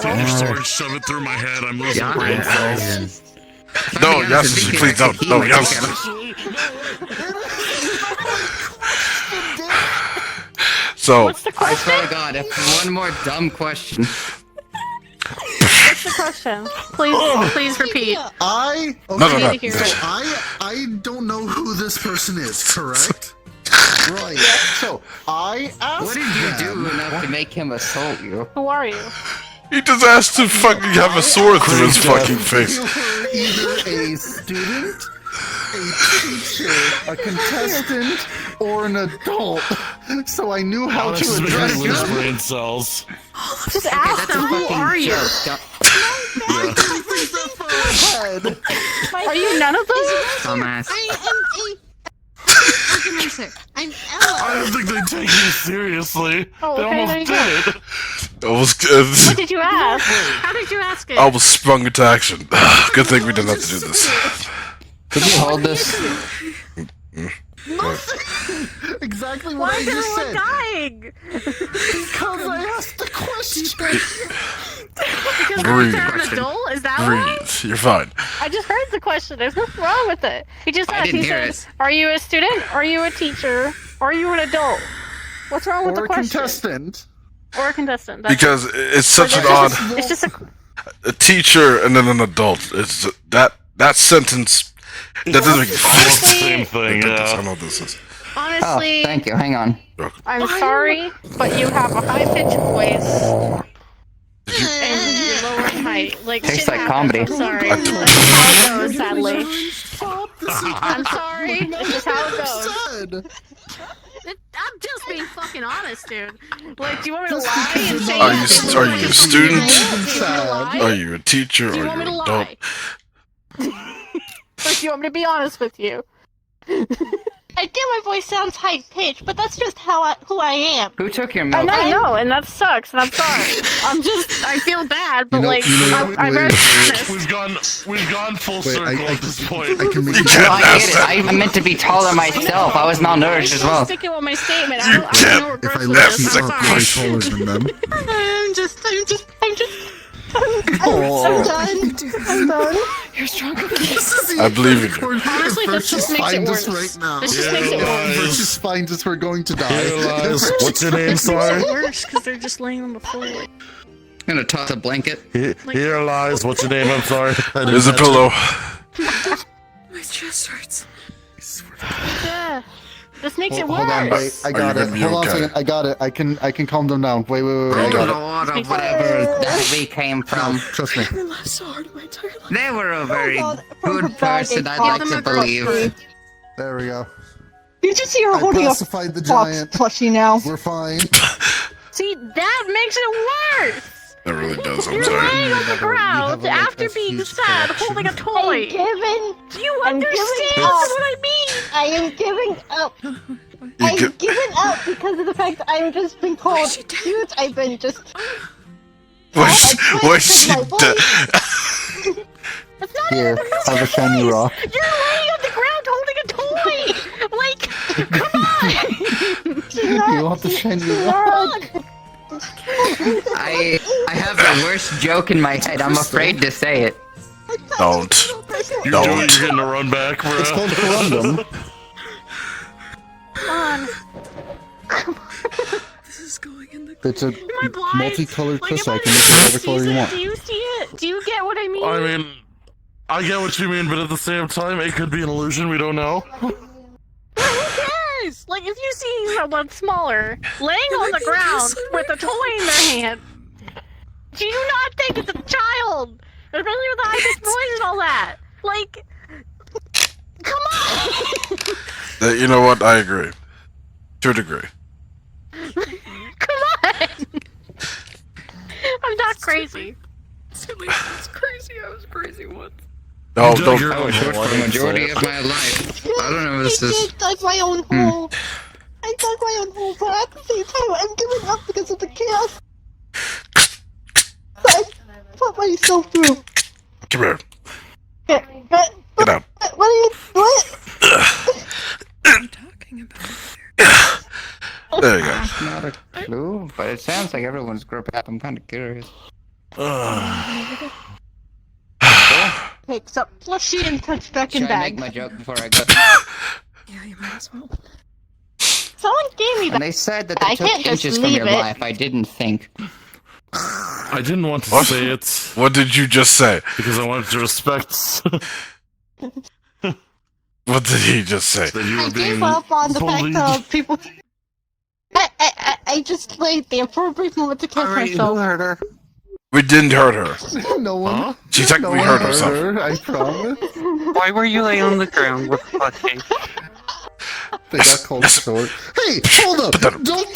Sorry, shove it through my head. I'm losing brain cells. No, yes, please don't. No, yes. So, I swear to God, if one more dumb question. What's the question? Please repeat. I don't know who this person is, correct? Right. So I asked What did you do enough to make him assault you? Who are you? he just asked to fucking have a sword through his fucking face. You were either a student, a teacher, a contestant, or an adult. So I knew how to address lose them. brain cells. Just ask them, who are you? Are you none of those? Dumbass. I am a organizer. I'm Ella. I don't think they take you seriously. Oh, They okay, almost there you did. Almost, What did you ask? How did you ask it? I almost sprung into action. Good thing we didn't have to do this. Could you hold this? Exactly Why what I is just everyone said. dying? Because I asked the question. Because Breathe. you're an adult? Is that why? Breathe. You're fine. I just heard the question. There's nothing wrong with it. He just I asked. didn't He hear says, "Are you a student? Are you a teacher? Are you an adult? What's wrong with Or the a question?" contestant. Or a contestant. That's Because it's such an It's odd. just- It's just a. teacher and then an adult. It's that sentence. That doesn't make Almost the same thing, I yeah. know this is. Honestly, Oh, thank you. Hang on. I'm sorry, but you have a high-pitched voice. And you're lower in height. Like, Tastes shit like happens. comedy. I'm sorry. That's just how it goes, sadly. I'm sorry. It's just how it goes. I'm just being fucking honest, dude. Like, do you want me to lie and say Are yes? you a student? Do you want me to lie? Are you a teacher? Do you Are want you me an to adult? lie? Like, do you want me to be honest with you? I get my voice sounds high pitched, but that's just who I am. Who took your I milk? know, and that sucks, and I'm sorry. I feel bad, but You know, I'm very honest. We've gone full circle at this point. I can make No, I get it. I meant to be taller myself. I was malnourished as well. I'm sticking with my statement. I don't know If I reversal let is. you I'm up, sorry. way taller than them. I'm just Oh. I'm done. You're stronger than I believe in you. Honestly, this just makes it worse. Right now. This just makes it worse. Versus finds us, we're going to die. What's your name, This makes sorry? it worse because they're just laying on the floor. I'm gonna toss a blanket. Here lies. What's your name? I'm sorry. There's a pillow. My chest hurts. Yeah. This makes it worse. Hold on, wait. I got Are you it. gonna be Hold on a okay? second. I got it. I can calm them down. Wait. I got it. Lord of whatever that we came from. Trust me. I've been laughed so hard in my entire life. They were a very God, good person, I'd like to believe. There we go. You just see her I holding a pacified the giant. plushie now. We're fine. See, that makes it worse. That really does. I'm You're sorry. laying on the ground like, after a being huge sad, connection. holding a toy. Do you understand up. what I mean? I am giving up. You I'm get- giving up because of the fact that I've just been called cute. I've been just. Was she dead? That's not Here, have a shiny rock. You're laying on the ground holding a toy. Like, You want the shiny rock? I have the worst joke in my head. I'm afraid to say it. Don't. You're Don't. getting a run back, bro. It's called corundum. Come on. It's a multicolored crystal. I can make it whatever color you want. Do you see it? Do you get what I mean? I mean, I get what you mean, but at the same time, it could be an illusion. We don't know. Who cares? Like, if you see someone smaller laying on the ground with a toy in their hand, do you not think it's a child? Especially with the high-pitched voice and all that. Like, come on! You know what? I agree. To a degree. Come on! I'm not crazy. It's crazy. I was crazy once. No, don't. I was short for the majority of my life. I don't know what this I is. did dug my own hole. I dug my own hole, but at the same time, I'm giving up because of the chaos. I put myself through. Come here. Get out. What are you doing? There you go. Not a clue, but it sounds like everyone's group app. I'm kind of curious. Picks up plushie and puts back in Should I bag. make my joke before I go? Yeah, you might as well. Someone gave me that. And they said that I they took can't just inches from leave your it. life. I didn't think. I didn't want to What? say it What did you just say? because I wanted to respect What did he just say? that you I were being gave up on the fact bullied. of people. I just wait the appropriate moment to catch Alright, who myself. hurt her? We didn't hurt her. No one. Huh? She No technically one hurt hurt herself. her, I promise. Why were you laying on the ground with a case? They got cold short. Hey, hold up! Don't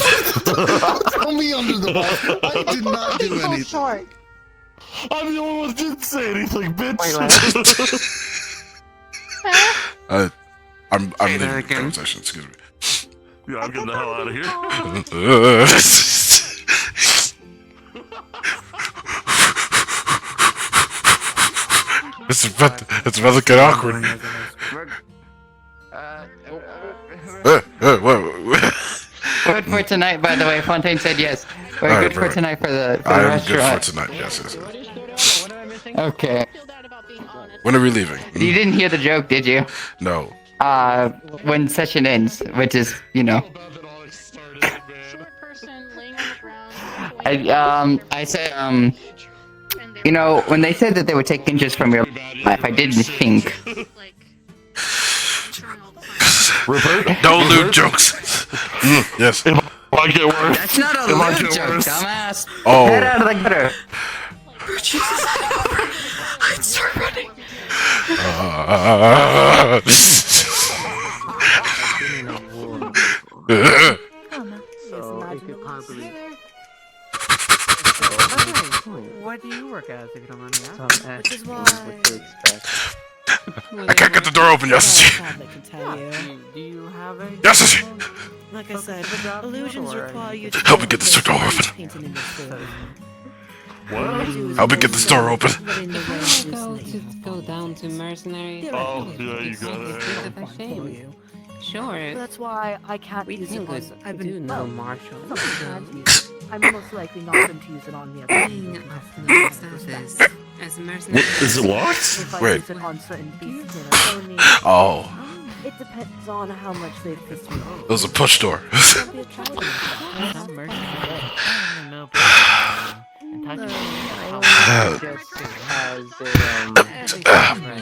throw me under the bus. I did not do So anything. short. I'm the only one who didn't say anything, bitch. I'm Say leaving that the again. conversation. Excuse me. Yeah, I'm getting the hell out of here. It's about to get awkward. Good for tonight, by the way. Fontaine said yes. We're Alright, good for bro. tonight for the I am restaurant. good for tonight. Yes, yes. Okay. When are we leaving? You didn't hear the joke, did you? No. When session ends, which is, you know. I said, you know, when they said that they would take inches from your life, I didn't think. Rupert? No lewd jokes. Yes. It might get worse. That's not a It might lewd get joke, worse. dumbass. Oh. Get out of the gutter. I'd start running. What do you work as, if you don't mind me asking? Which is why. I can't get the door open, yes. Do you have a... Yes. Like I said, illusions require you to Help me get this door open. painting in this film. Help me get this door open. Go down to mercenary. Oh, yeah, you got it. Sure. That's why I can't We use can it go. on. I've We do been know well, Marshall. I'm most likely not going to use it on me. Thing of note of this, as a mercenary. What, is it locked? If I Wait. use it on certain beasts, only. Oh. It depends on how much they've pissed me off. It was a push door. Don't be a child about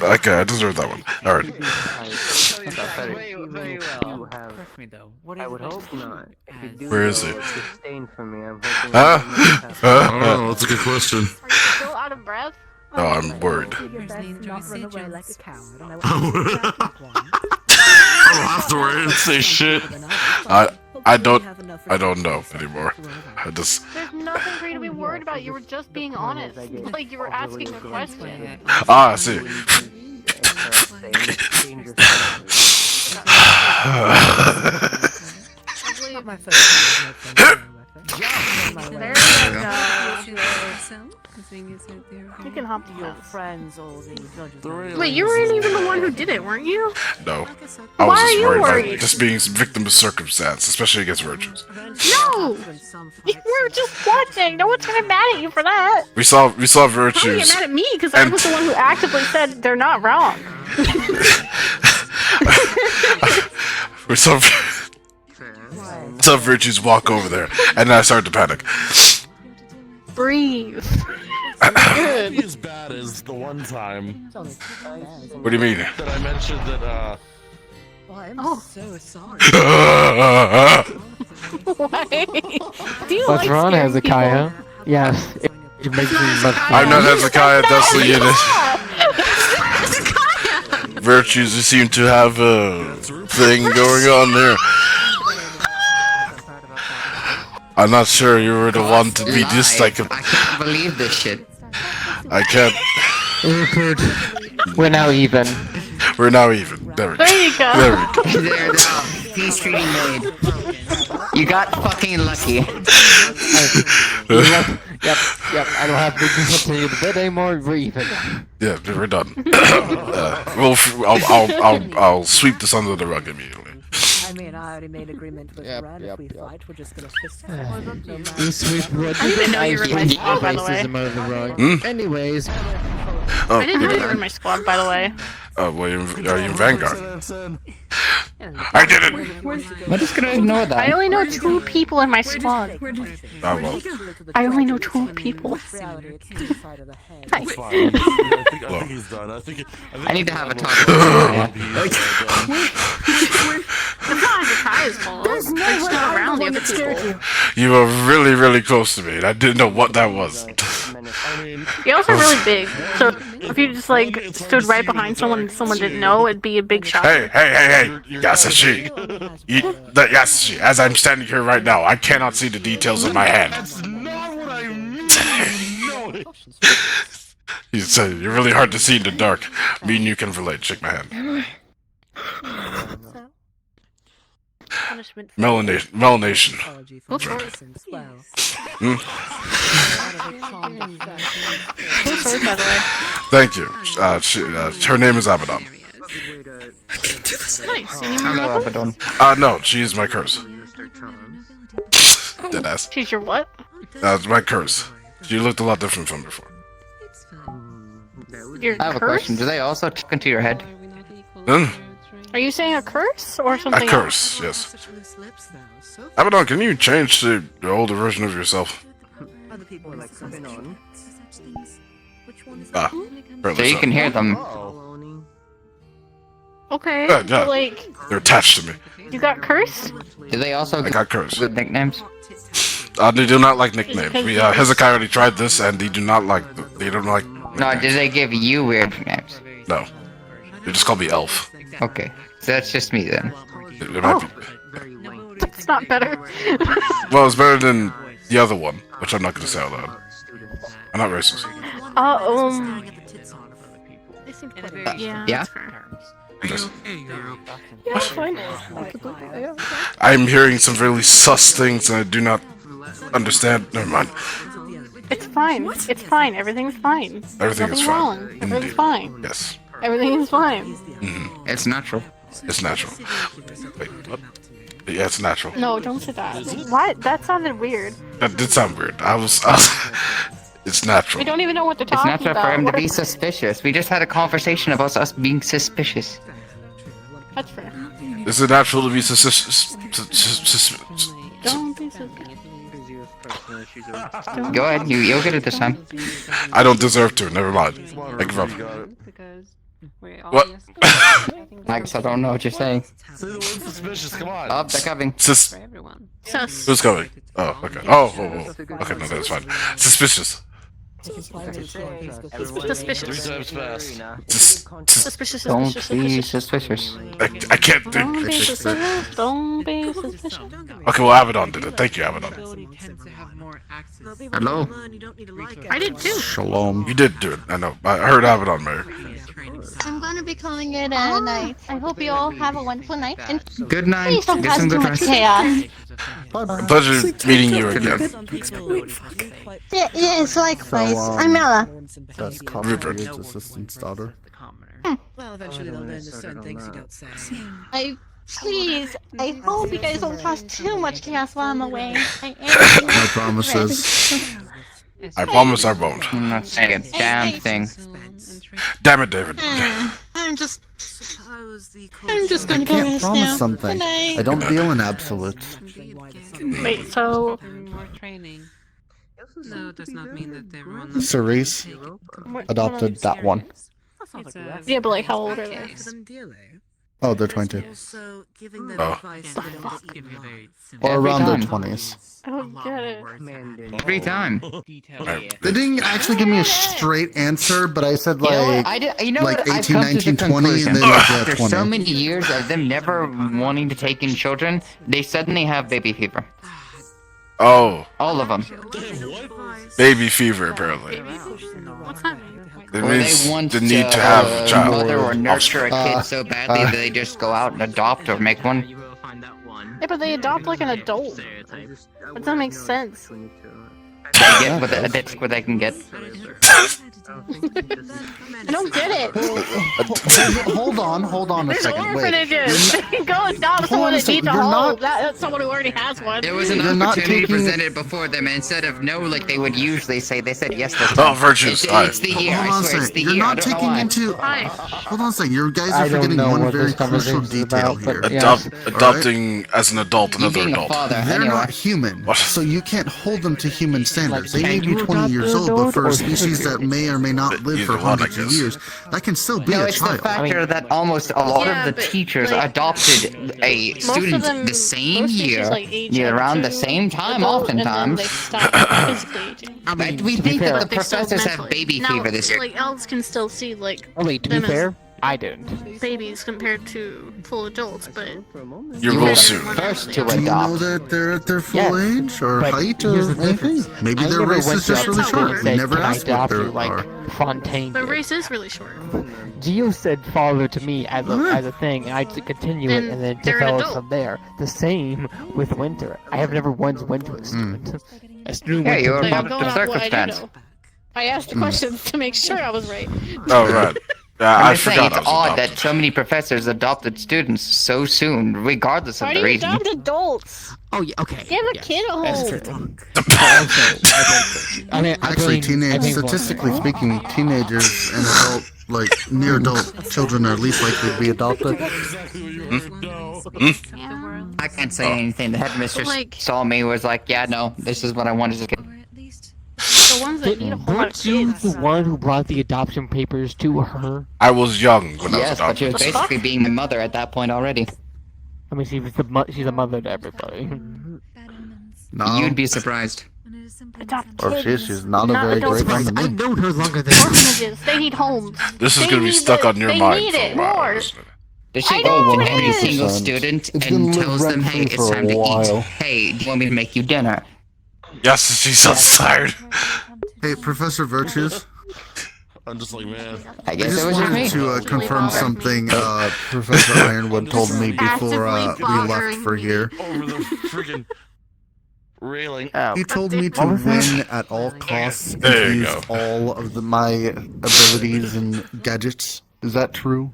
Okay, I deserve that one. Alright. Very well. Trust me though. What is I would it hope not. If you do Where is go he? disdain for me, I'm hoping Huh? that you might have- I don't know, that's a good question. Still out of breath? No, I'm worried. Do your best to not run away like a coward, and I will I don't have to worry and say shit. I don't know anymore. I just There's nothing for you to be worried about. You were just being honest. Like, you were asking a question. I see. Not my first time. There you go. You can hop Your friends, all the judges. Wait, you weren't even the one who did it, weren't you? No. I Why was are just you worried worried? about just being a victim of circumstance, especially against virtues. No! You were just watching. No one's gonna be mad at you for that. We saw Probably virtues. get mad at me because I was the one who actively said they're not wrong. We saw virtues walk over there, and then I started to panic. Breathe. Not as bad as the one time. What do you mean? That I mentioned that, I'm so sorry. Why? Do you What's like wrong, scaring Hezekiah? Yes, it makes me much I'm not Hezekiah, that's the unit. Virtues, you seem to have a thing going on there. I'm not sure you were the one to be this like a... I can't believe this shit. I can't... We're now even. We're now even. There we go. There you go. There we go. There, peace treaty made. You got fucking lucky. Yep. I don't have to continue the bit anymore. We're even. Yeah, we're done. I'll sweep this under the rug immediately. I mean, I already made agreement with Red. If we fight, we're just gonna fist fight. You sweep what? I didn't know you were in my squad, by the way. Racism over the rug. Hmm? Anyways. Oh, I didn't know you were in my squad, by the way. Well, are you in Vanguard? I did it! I'm just gonna ignore that. I only know 2 people in my squad. Oh, well. I only know 2 people. I think he's done. I need to have a talk with It's not Hezekiah's fault. There's no way not around the other people. You were really, really close to me, and I didn't know what that was. You're also really big, so if you just like stood right behind someone and someone didn't know, it'd be a big shock. Hey! Yasashi! Yasashi, as I'm standing here right now, I cannot see the details of my hand. That's not what I mean! You're really hard to see in the dark. Me and you can relate. Shake my hand. Melanation. Thank you. Her name is Abaddon. Nice. Hello, Abaddon. No, she is my curse. Deadass. She's your what? My curse. She looked a lot different from before. Your I have a curse? question. Do they also tuck into your head? Are you saying a curse or A something curse, yes. Abaddon, can you change to the older version of yourself? So you can hear them. Okay, Yeah. so like, They're attached to me. you got cursed? Do they also I got cursed. with nicknames? They do not like nicknames. Hezekiah already tried this, and they do not like. They don't like. No, do they give you weird nicknames? No, they just call me Elf. Okay, so that's just me then. It might be. It's not better. Well, it's better than the other one, which I'm not going to say out loud. I'm not racist. Yeah. Yeah? Yes. Yeah, it's fine. Yeah. I'm hearing some really sus things, and I do not understand. Never mind. It's fine. It's fine. Everything's fine. Everything is Nothing fine. wrong. Everything's Indeed. fine. Yes. Everything is fine. It's natural. It's natural. Wait, what? Yeah, it's natural. No, don't say that. What? That sounded weird. That did sound weird. I was it's natural. We don't even know what to It's talk natural about. for him to be What- suspicious. We just had a conversation about us being suspicious. That's fair. Is it natural to be suspicious? Don't be so. Go ahead, you'll get it this time. I don't deserve to. Never mind. I give up. What? I guess I don't know what you're saying. Suspicious, come on. Oh, they're coming. Sus. Who's coming? Oh, okay. Oh. Okay, no, that's fine. Suspicious. Suspicious. 3 times fast. Suspicious. Don't Suspicious. be Suspicious. suspicious. I can't Don't be think. suspicious. Don't be suspicious. Okay, well, Abaddon did it. Thank you, Abaddon. Hello. I did too. Shalom. You did do it. I know. I heard Abaddon, Mayor. I'm gonna be calling it a night. I hope you all have a wonderful night. And Good night. please don't Get cause some too good much rest. chaos. Pleasure meeting you again. Yes, likewise. I'm Ella. That's Conrad's assistant's daughter. Well, eventually they'll learn the certain things you don't say. I hope you guys don't cause too much chaos while I'm away. I am. No promises. I promise I won't. I'm not saying a damn thing. Damn it, David. I'm just I gonna go can't rest promise now. something. Good night. I don't deal in absolutes. Wait, so More training. No, it does not mean that everyone. Cerise adopted that one. yeah, but like how old are they? Oh, they're 22. Also, giving them Oh. advice so they don't get eaten alive. Or Every around their time. 20s. I don't get it. Every time. They didn't actually give me a straight answer, but I said You know what? like, You know like what? I've 18, come to 19, the 20, and conclusion. then like, After 20. so many years of them never wanting to take in children, they suddenly have baby fever. Oh. All of them. Baby fever, apparently. What's that mean? It Or means they want the need to have a child. mother or nurture a kid Uh, so badly that they just go out and adopt or make one. Yeah, but they adopt like an adult. That doesn't make sense. They get what they can get. I don't get it. Hold on a There's second. Wait. orphanages. They can go adopt someone that needs a You're home. not- That's someone who already has one. There was an You're not opportunity taking- presented before them, and instead of no, like they would usually say, they said yes this Oh, time. virtues. It's the year. Hold on I a swear, it's second. the You're year. I not don't know taking why. into. Hold on a second. You guys I are don't forgetting know one what very this crucial conversation's detail about, but here. yeah. Adopting as an adult You another being a adult. father, They're anyway. not human, so you can't hold them to human standards. They Can may be you 20 adopt years an old, but adult, for or a species that may or may not live for Either one, I hundreds of guess. years, that can still be No, a it's child. the factor that almost a lot Yeah, of the but, teachers like, adopted a of student them- the same most teachers, year, like, age up around the to same time, adult, and then oftentimes. they stop physically aging. But we to be think fair- that the But they still professors have mentally- baby now, fever this year. Like elves can still see like Oh wait, to be them as fair, I didn't. babies compared to full adults, but You You will were soon. first to Do you know adopt. that they're at their full Yes, age or but height here's or the anything? difference. Maybe I their never race went is just to really a school short. and We said, never "Can I asked what adopt they you like are. Fontaine the did." race is really short. Gio said father to me as a thing, and I had to continue it And and then they're an develop adult. from there. The same with Winter. I have never once went to a student. A student Yeah, went you to were Like, a I'm product going of off what I do circumstance. know. I asked the questions to make sure I was right. Oh, right. I'm I just saying, forgot I it's was odd adopted. that so many professors adopted students so soon, regardless Why of do the you reason. adopt adults? Oh yeah, okay. Give a kid a home. I mean, Actually, statistically speaking, teenagers and adult, like near adult children are least likely to be adopted. I can't say anything. The headmistress Like- saw me, was like, yeah, no, this is what I wanted to get. The ones that need a whole lot of Weren't you kids. the one who brought the adoption papers to her? I was young when I was Yes, but she adopted. was basically being the mother at that point already. I mean, she's a mother to everybody. No, You'd be surprised. Adopt or kids. she's not a Not very adults. great one to me. I've known her longer than Orphanages. They need homes. This is They gonna be need stuck the- on your they mind need for a it while. more. isn't it? Does she I go know to it every is. single student It's gonna and live tells them, hey, rent-free it's for a time to while. eat. Hey, do you want me to make you dinner? Yes, she sounds tired. Hey, Professor Virtues. I'm just like, man. I I guess it just was just me. wanted to confirm something Professor Ironwood told me before we left for here. Over the freaking railing. He told me to What was that? win at all costs and There to you use go. all of my abilities and gadgets. Is that true?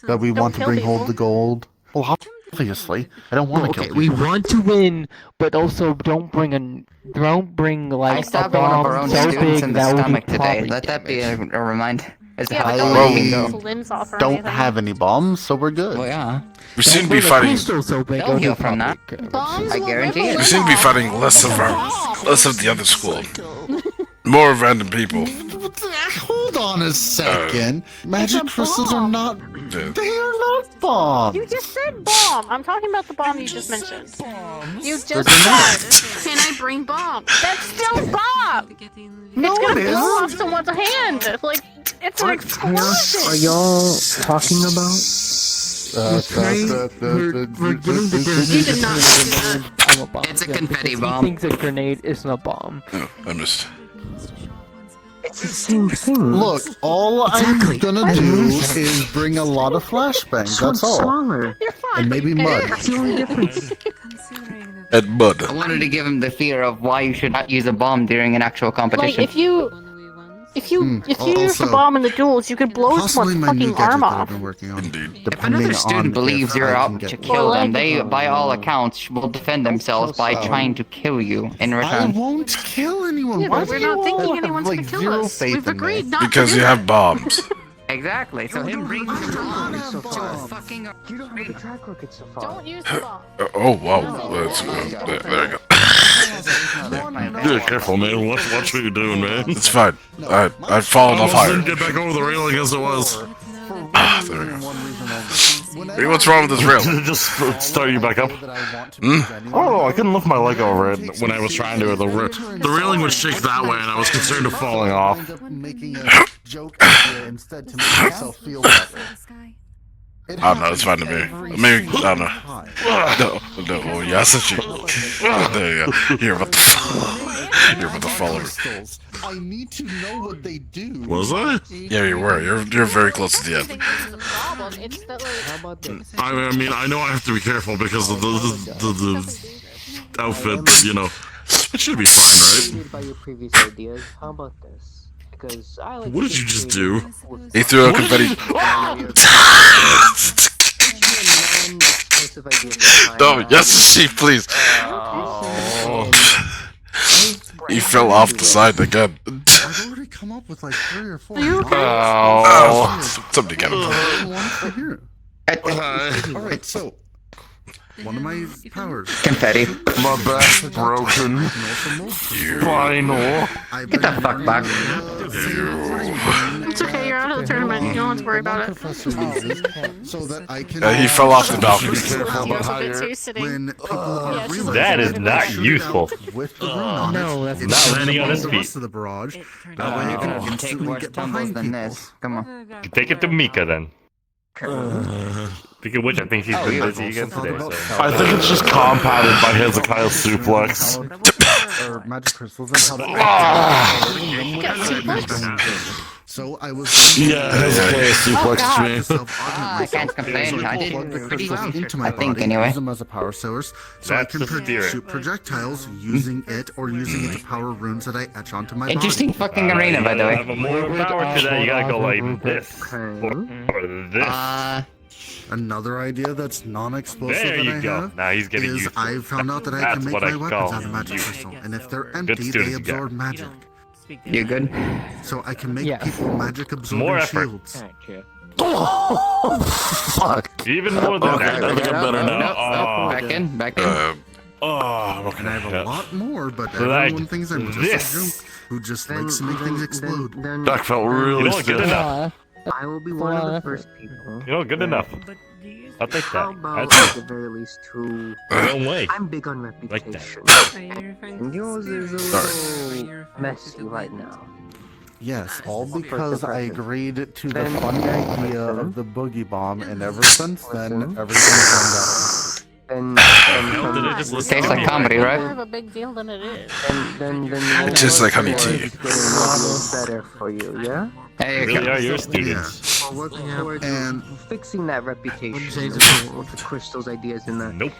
That we want to kill bring people. hold the gold? Well, obviously. I don't want to Okay, kill we people. want to win, but also don't bring like I a stabbed one of bomb our own so students big in the that would stomach be today. property Let that be a damage. reminder. As to Yeah, how but the don't Well, can leave go. people's limbs off or Don't anything. have any bombs, so we're good. Well, yeah. We seem to be Bring a fighting. pistol so big They'll it'll heal do from that. property damage. Bombs I will guarantee rip it. a We limb seem to be off. fighting less of the other school. More random people. Hold on a second. Magic It's a crystals are bomb. not. Yeah. They are not bombs. You just said bomb. I'm talking about the bomb you just mentioned. You just They're said, can I bring bomb? That's still bomb. No, It's it gonna blow off isn't. someone's hand. Like it's an explosion. Are y'all talking about? We're getting the You did not do that. I'm a bomb. It's a Yeah, confetti because bomb. He thinks a grenade isn't a bomb. Oh, I missed. It's the same thing. Look, all I'm gonna do is bring a lot of flashbangs. That's all. Smaller. And maybe mud. That's the only difference. And mud. I wanted to give him the fear of why you should not use a bomb during an actual competition. Like, if you use the Also, bomb in the duels, you could blow Possibly someone's my new fucking gadget arm that I've off. been working on. Indeed. If another student believes you're out to kill them, they, by all accounts, will defend themselves by trying to kill you in I return. won't kill anyone. Yeah, Why but do we're you not all thinking have, anyone's like, gonna kill zero us. faith We've in me? agreed not Because to you do have that. bombs. Exactly, so him bringing You don't have a track record so far. Don't use the bomb. Oh, wow. There we go. Yeah, careful, man. Watch what you're doing, man. It's fine. I've fallen off higher. Didn't get back over the railing as it was. Ah, there we go. Hey, what's wrong with this rail? Did it just start you back up? Oh, I couldn't lift my leg over it when I was trying to. The railing would shake that way, and I was concerned of falling off. Making a joke idea instead to make myself feel better. I don't know, it's fine to me. Maybe, I don't know. No, yes, there you go. You're about to fall over. I need to know what they do. Was I? Yeah, you were. You're very close to the end. I mean, I know I have to be careful because of the outfit, but you know, it should be fine, right? By your previous ideas, how about this? Because I like What did you just do? He threw a confetti. No, yes, chief, please. He fell off the side again. I've already come up with like 3 or 4. Somebody get him. Alright, so one of my powers. Confetti. My back's broken. Final. Get the fuck back. It's okay, you're out of the tournament. You don't have to worry about it. So that I can He fell off the balcony. That is not useful. With the rune on No, it, that's it not shows landing up on his the feet. rest of the barrage. That way I can Take instantly worse get tumbles behind than people. this. Come on. Take it to Mika then. Speaking of which, I think she's been busy again today. So. I think it's just compounded by Hezekiah's suplex. Or magic crystals and how So I was Yeah, Hezekiah suplexed me. I can't complain. I did plug the pretty crystals into my I think body, anyway. use them as a power source, so That's I the can spirit. shoot projectiles using it or using it to power runes that I etch onto my Interesting body. fucking arena, by the way. Have a more power to that. You gotta go like this or this. Another idea that's non-explosive There that you I go. have Now he's getting is used to I it. found out that I That's can make what I my weapons call out of magic you. crystal, and if they're Good empty, they students you got. absorb magic. You good? So I can make people magic absorbing More effort. shields. Fuck. Even more than Okay, that. I think I'm better now. No, back in, back in. Oh, okay. And I have a lot more, but Like everyone thinks I'm just this. a joke who just likes to make things explode. That felt really You know what? Good stiff. enough. I will be one of the first people. You know, good enough. I'll take How that. about That's at the very least to... no way. I'm big on Like reputation. that. And yours is a little messy right now. Yes, all because I agreed to the funny idea of the boogie bomb, and ever since then, everything's gone better. Then Did it just listen Tastes to like me? comedy, More right? of a big deal than it is. then It tastes like honey tea. it's getting a little better for you, yeah? There you Really go. are your students. I'll work towards And fixing that reputation with the crystal's ideas in the Nope.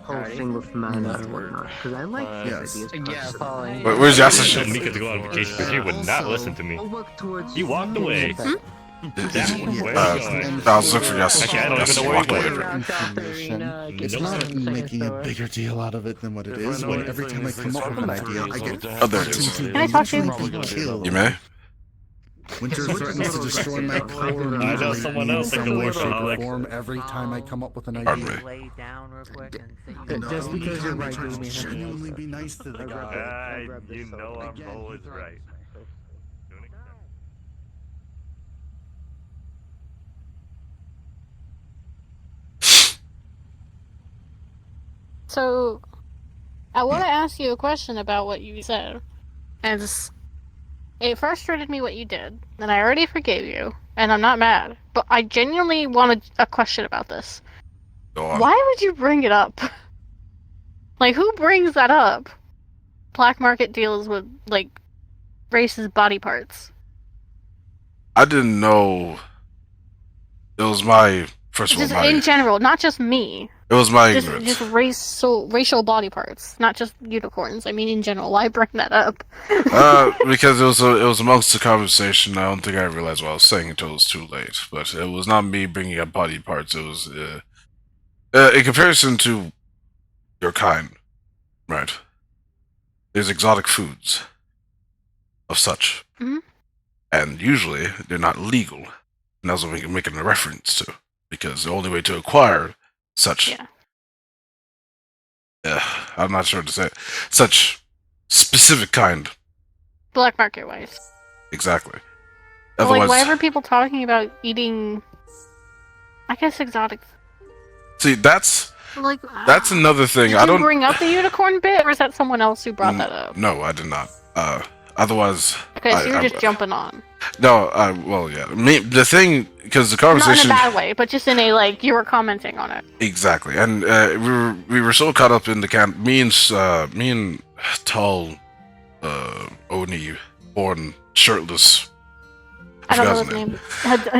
whole thing with mana and whatnot. Because I like these Yes. ideas personally. Where's I Yasushi? told Mika to go on vacation, but she would not listen to me. I'll work towards He walked away. Damn, where I are you going? was looking for Yasushi. Actually, I don't even Yasushi know where walked he away. went. information. It's not making a bigger deal out of it than what it is. When every time I come up with an idea, I get Oh, there it is. Can I talk to you? literally killed. You may? Winter threatens to destroy my core. I know someone else that can in work some way, on shape, or Alex. form every time I come up with an Pardon idea. me. And Just only because you're time I right, try to doing me genuinely be nice to the guy. You know I'm always right. So, I want to ask you a question about what you said. As it frustrated me what you did, and I already forgave you, and I'm not mad. But I genuinely wanted a question about this. Go on. Why would you bring it up? Like, who brings that up? Black market deals with, like, races body parts? I didn't know. It was my first of all, Just my in general, not just me. it was my Just ignorance. racial body parts, not just unicorns. I mean, in general. Why bring that up? Because it was amongst the conversation. I don't think I realized what I was saying until it was too late. But it was not me bringing up body parts. It was in comparison to your kind, right? There's exotic foods of such, Mhm. and usually they're not legal. And that's what we're making a reference to, because the only way to acquire such, I'm not sure to say it, such specific kind, Black market wise. exactly. But, Otherwise, like, why were people talking about eating? I guess exotic. see, that's Like, another thing. Did I you don't. bring up the unicorn bit, or is that someone else who brought that up? No, I did not. Otherwise, Okay, so you're just jumping on. No, well, yeah. The thing, because the conversation. Not in a bad way, but just in a like you were commenting on it. Exactly, and we were so caught up in the me and tall Oni, born shirtless. I don't know his name.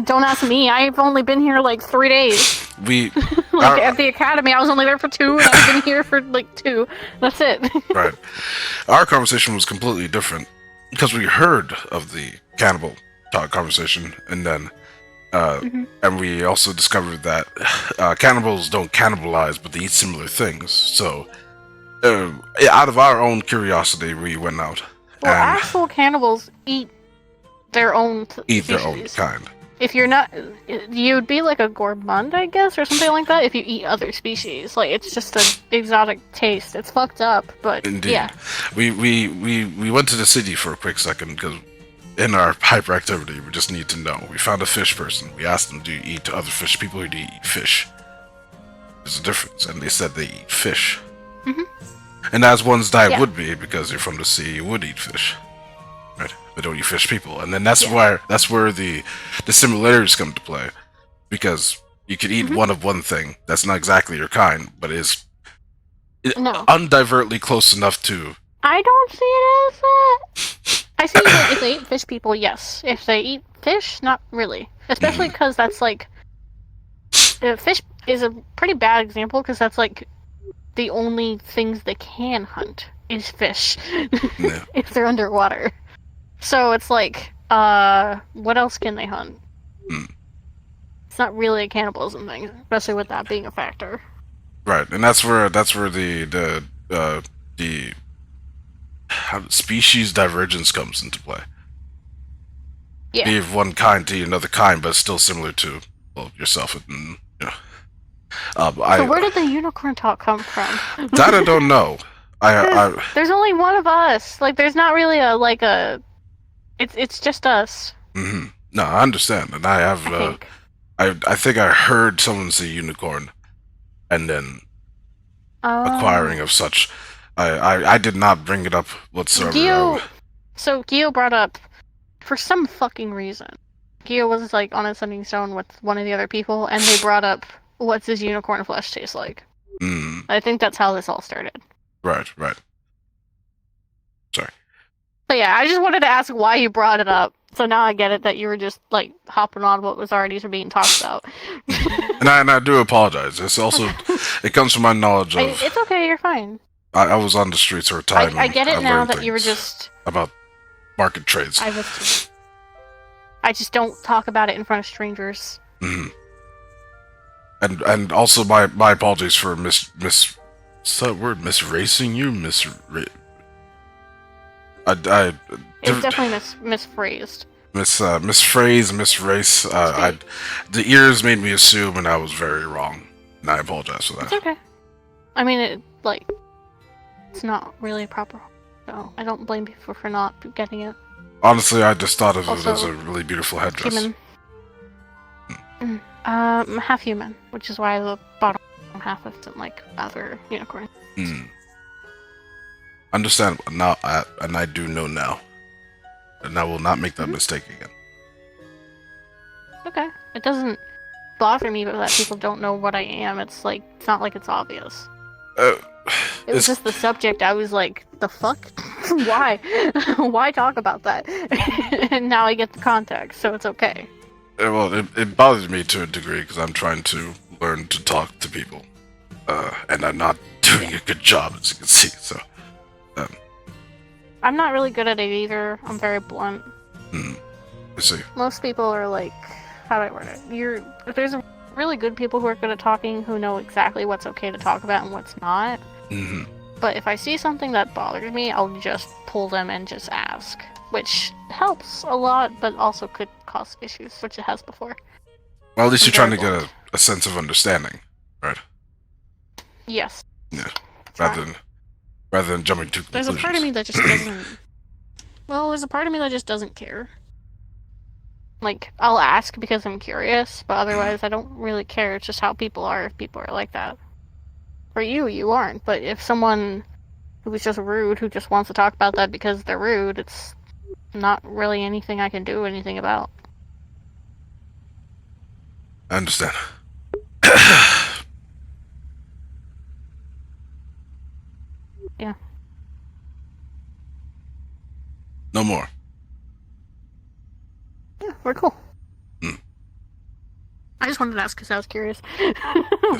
Don't ask me. I've only been here like 3 days. We like at the academy, I was only there for 2, and I've been here for like 2. That's it. Right. Our conversation was completely different because we heard of the cannibal talk conversation, and then and we also discovered that cannibals don't cannibalize, but they eat similar things. So, out of our own curiosity, we went out Well, and actual cannibals eat their own their own kind. If you're not, you'd be like a gourmand, I guess, or something like that. If you eat other species, like it's just an exotic taste. It's fucked up, but Indeed. yeah. We went to the city for a quick second because in our hyperactivity, we just need to know. We found a fish person. We asked them, "Do you eat other fish? People who do eat fish?" There's a difference, and they said they eat fish. And as one's diet would be, because you're from the sea, you would eat fish. Right, but don't you fish people, and then that's where the similarities come to play, because you could eat one of one thing that's not exactly your kind, but is undivertly close enough to. I don't see it as that. I see that if they eat fish people, yes. If they eat fish, not really. Especially because that's like fish is a pretty bad example because that's like the only things they can hunt is fish if they're underwater. So it's like, what else can they hunt? It's not really a cannibalism thing, especially with that being a factor. Right, and that's where the species divergence comes into play. Yeah. Be of one kind to another kind, but still similar to yourself. And, So where did the unicorn talk come from? That I don't know. There's only one of us. Like, there's not really a. It's just us. No, I understand, and I have. I think I heard someone say unicorn, and then acquiring of such. I did not bring it up whatsoever. Gio brought up, for some fucking reason, Gio was like on a sending stone with one of the other people, and they brought up, what's his unicorn flesh taste like? I think that's how this all started. Right. Sorry. So yeah, I just wanted to ask why you brought it up. So now I get it that you were just like hopping on what was already being talked about. and I do apologize. It's also it comes from my knowledge of. It's okay. You're fine. I was on the streets for a time. I get it now that you were just about market trades. I just don't talk about it in front of strangers. And also my apologies for what's that word? Misracing you? It's definitely misphrased. Misphrase, misrace. The ears made me assume, and I was very wrong, and I apologize for that. It's okay. I mean, it's not really proper, so I don't blame people for not getting it. Honestly, I just thought of Also, it as a really beautiful headdress. Human. Half human, which is why the bottom half isn't like other unicorns. Understandable. Now, and I do know now, and I will not make that mistake again. Okay, it doesn't bother me that people don't know what I am. It's like it's not like it's obvious. It was just the subject. I was like, the fuck. Why? Why talk about that? And now I get the context, so it's okay. Well, it bothers me to a degree because I'm trying to learn to talk to people, and I'm not doing a good job, as you can see. So, I'm not really good at it either. I'm very blunt. I see. Most people are like, how do I word it? There's really good people who are good at talking, who know exactly what's okay to talk about and what's not. Mm-hmm. But if I see something that bothers me, I'll just pull them and just ask, which helps a lot, but also could cause issues, which it has before. Well, at least you're trying to get a sense of understanding, right? Yes. Yeah. Rather than jumping to conclusions. There's a part of me that just doesn't. Well, there's a part of me that just doesn't care. Like, I'll ask because I'm curious, but otherwise I don't really care. It's just how people are if people are like that. For you aren't. But if someone who is just rude, who just wants to talk about that because they're rude, it's not really anything I can do anything about. I understand. Yeah. No more. Yeah, we're cool. I just wanted to ask because I was curious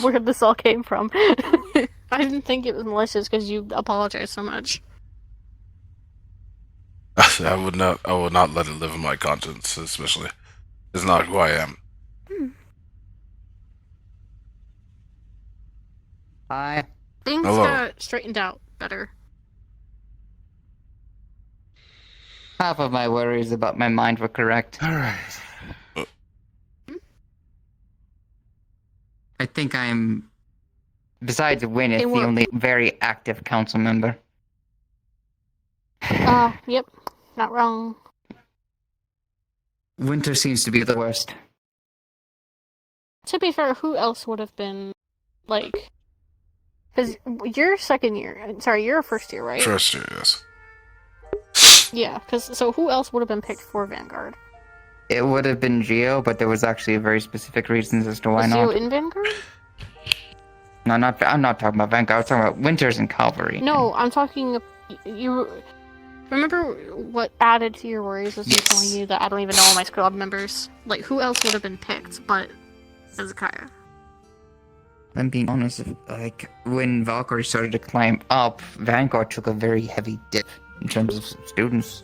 where this all came from. I didn't think it was malicious because you apologized so much. I would not let it live in my conscience, especially. It's not who I am. Hi. Things Hello. got straightened out better. Half of my worries about my mind were correct. Alright. I think I'm, besides Winnet, It the wa- only very active council member. Yep. Not wrong. Winter seems to be the worst. To be fair, who else would have been, like... Because you're second year. Sorry, you're a first year, right? First year, yes. Yeah, so who else would have been picked for Vanguard? It would have been Geo, but there was actually very specific reasons as to why Was not. Geo in Vanguard? No, I'm not talking about Vanguard. I was talking about Winters and Cavalry. No, I'm talking... You... Remember what added to your worries was me telling you that I don't even know all my squad members? Like, who else would have been picked but Hezekiah? I'm being honest, like, when Valkyrie started to climb up, Vanguard took a very heavy dip in terms of students.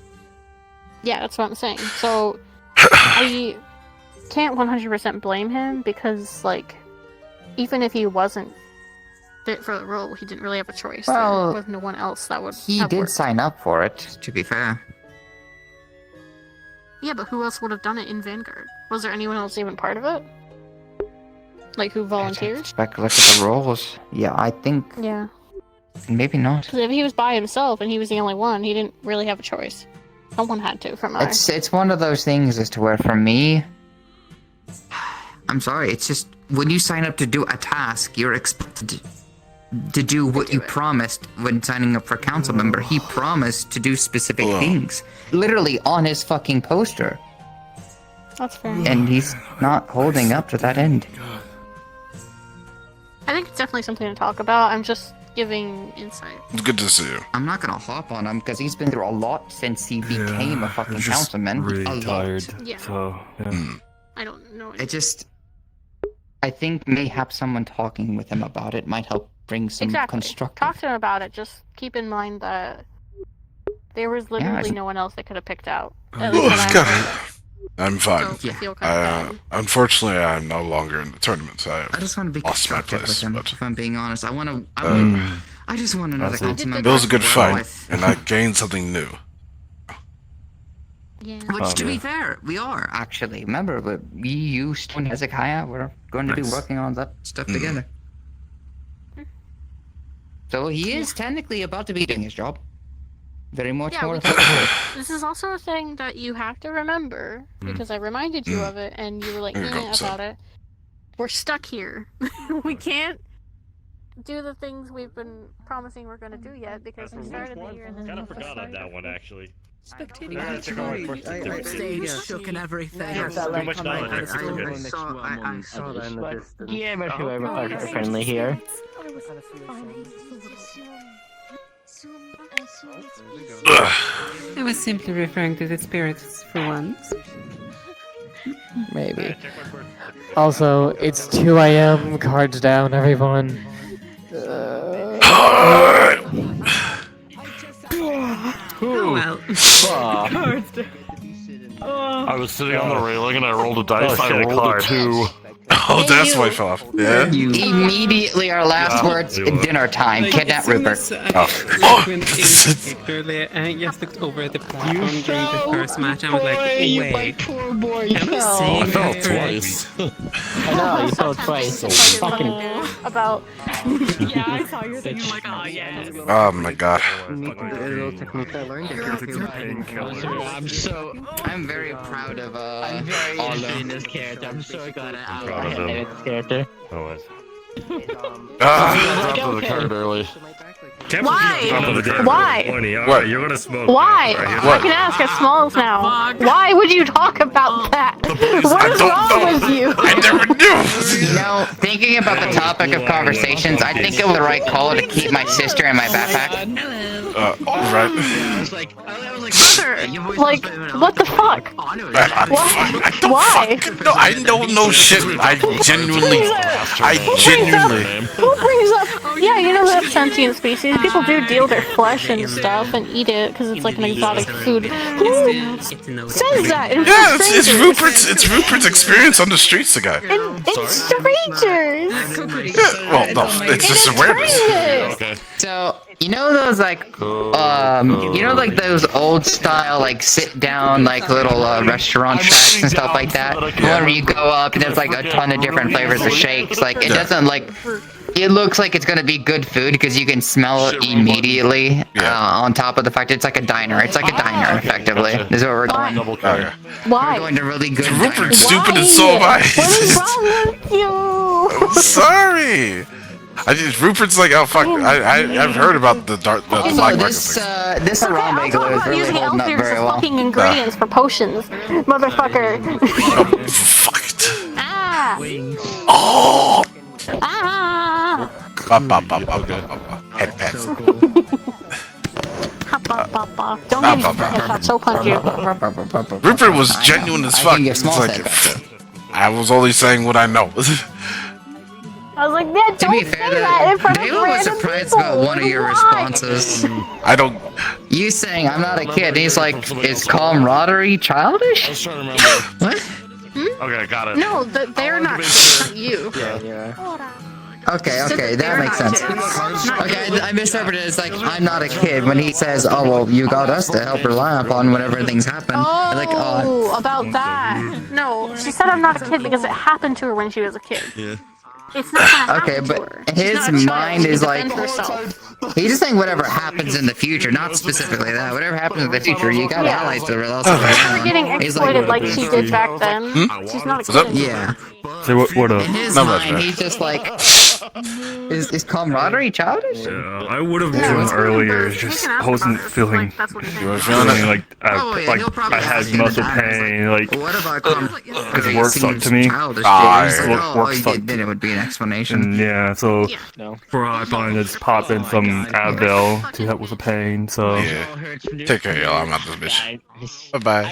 Yeah, that's what I'm saying. So, I can't 100% blame him because, like, even if he wasn't fit for the role, he didn't really have a choice. Well, there was no one else that would He have did worked. sign up for it, to be fair. Yeah, but who else would have done it in Vanguard? Was there anyone else even part of it? Like, who volunteered? Look at the roles. Yeah, I think Yeah. maybe not. Because if he was by himself and he was the only one, he didn't really have a choice. Someone had to, from my... It's one of those things as to where, for me, I'm sorry, it's just when you sign up to do a task, you're expected to do what you promised when signing up for council member. He promised to do specific things, literally on his fucking poster, That's fair. and he's not holding up to that end. I think it's definitely something to talk about. I'm just giving insight. It's good to see you. I'm not gonna hop on him because he's been through a lot since he became a fucking councilman. Really A lot. tired. Yeah. So yeah. I don't know. I think mayhaps someone talking with him about it might help bring some Exactly. constructive. Talk to him about it. Just keep in mind that there was literally it's- no one else they could have picked out. Oh, At least that I know. I'm fine. So I feel kind of bad. Unfortunately, I'm no longer in the tournament. So I just want to be lost my constructive place. with him. But If I'm being honest, I just want another it council member. was a good to work fight, with. and I gained something new. Yeah. Which, to be fair, we are actually. Remember, you, Stu, and Hezekiah, we're going to be working on that stuff together. So he is technically about to be doing his job. Very much Yeah, more we effectively. This is also a thing that you have to remember, because I reminded you of it, and you were like, There you go, about it. We're stuck here. We can't do the things we've been promising we're going to do yet, because we started the year and then... Kind of forgot on that one actually. Spectating I each took all my other. questions I differently. stayed shook and everything. Yeah, too much knowledge. I It's pretty good. saw that in the distance. Yeah, but whoever are friendly here. I was simply referring to the spirits for once. Maybe. Also, it's 2 a.m. Cards down, everyone. Oh well. I was sitting on the railing and I rolled a dice. Oh, shit, I a rolled card. a 2. Oh, that's why I fell off. Yeah. Immediately, our last Yeah. words: dinner time. Kidnap Rupert. Earlier, I just looked over at the platform during the first match and I was like, wait. Poor boy, Am I I saying fell that correctly? twice. I know, you fell twice. Fucking. About. Yeah, I saw your thing. I'm like, oh yes. Oh my god. I'm very proud of I'm very interested in this character. I'm so glad I outlined this character. Oh, Ah. Dropped the card early. Why? Why? Alright, you're gonna smoke. Why? What? I can ask at Smalls now. Why would you talk about that? What is wrong with you? I never knew. You know, thinking about the topic of conversations, I think it was the right call to keep my sister in my backpack. Right. Brother, like, what the fuck? Why? No, I don't know shit. I genuinely. Who brings up? Yeah, you know that sentient species. People do deal their flesh and stuff and eat it because it's like an exotic food. Who says that? Yeah, it's Rupert's experience on the streets, the guy. It's strangers. Yeah, well, no, it's just awareness. Okay. So, you know those like those old style like sit down like little restaurant tracks and stuff like that? Where you go up and there's like a ton of different flavors of shakes. Like it doesn't like. It looks like it's gonna be good food because you can smell it immediately. On top of the fact it's like a diner. It's like a diner, effectively. This is what we're going. Why? We're going to really good. Rupert's stupid and so am I. What is wrong with you? I'm sorry. Rupert's like, oh fuck. I've heard about the black market this thing. this Harambe glue is really Using holding up Elfier's very well. fucking ingredients for potions, motherfucker. Ah. Oh. Ah. Head pats. Don't give me headshots, so punch you. Rupert was genuine as fuck. It's like, I was only saying what I know. I was like, yeah, don't say that in front of David was random surprised people. about one of your responses. I don't. You saying I'm not a kid, and he's like, is camaraderie childish? I was trying to remember. What? Okay, got it. No, they're not you. Okay, that makes sense. Okay, I misinterpreted it as like, I'm not a kid when he says, oh, well, you got us to help rely upon whenever things happen. Like, About that. No, she said I'm not a kid because it happened to her when she was a kid. Yeah. It's not gonna okay, happen to but her. his She's not a child. mind She is can like, defend herself. he's just saying whatever happens in the future, not specifically that. Whatever happens in the future, you got allies to rely on. You're getting exploited like she did back then. She's not a kid. Yeah. So what In his mind, he's just like, is camaraderie childish? Yeah, I would have joined earlier. Just I wasn't feeling. You were feeling like I had muscle pain. Like because work sucked to me. Work sucked. Then it would be an explanation. And yeah, so for I finally just pop in some Advil to help with the pain. So yeah. Take care, y'all. I'm out this bitch. Bye bye.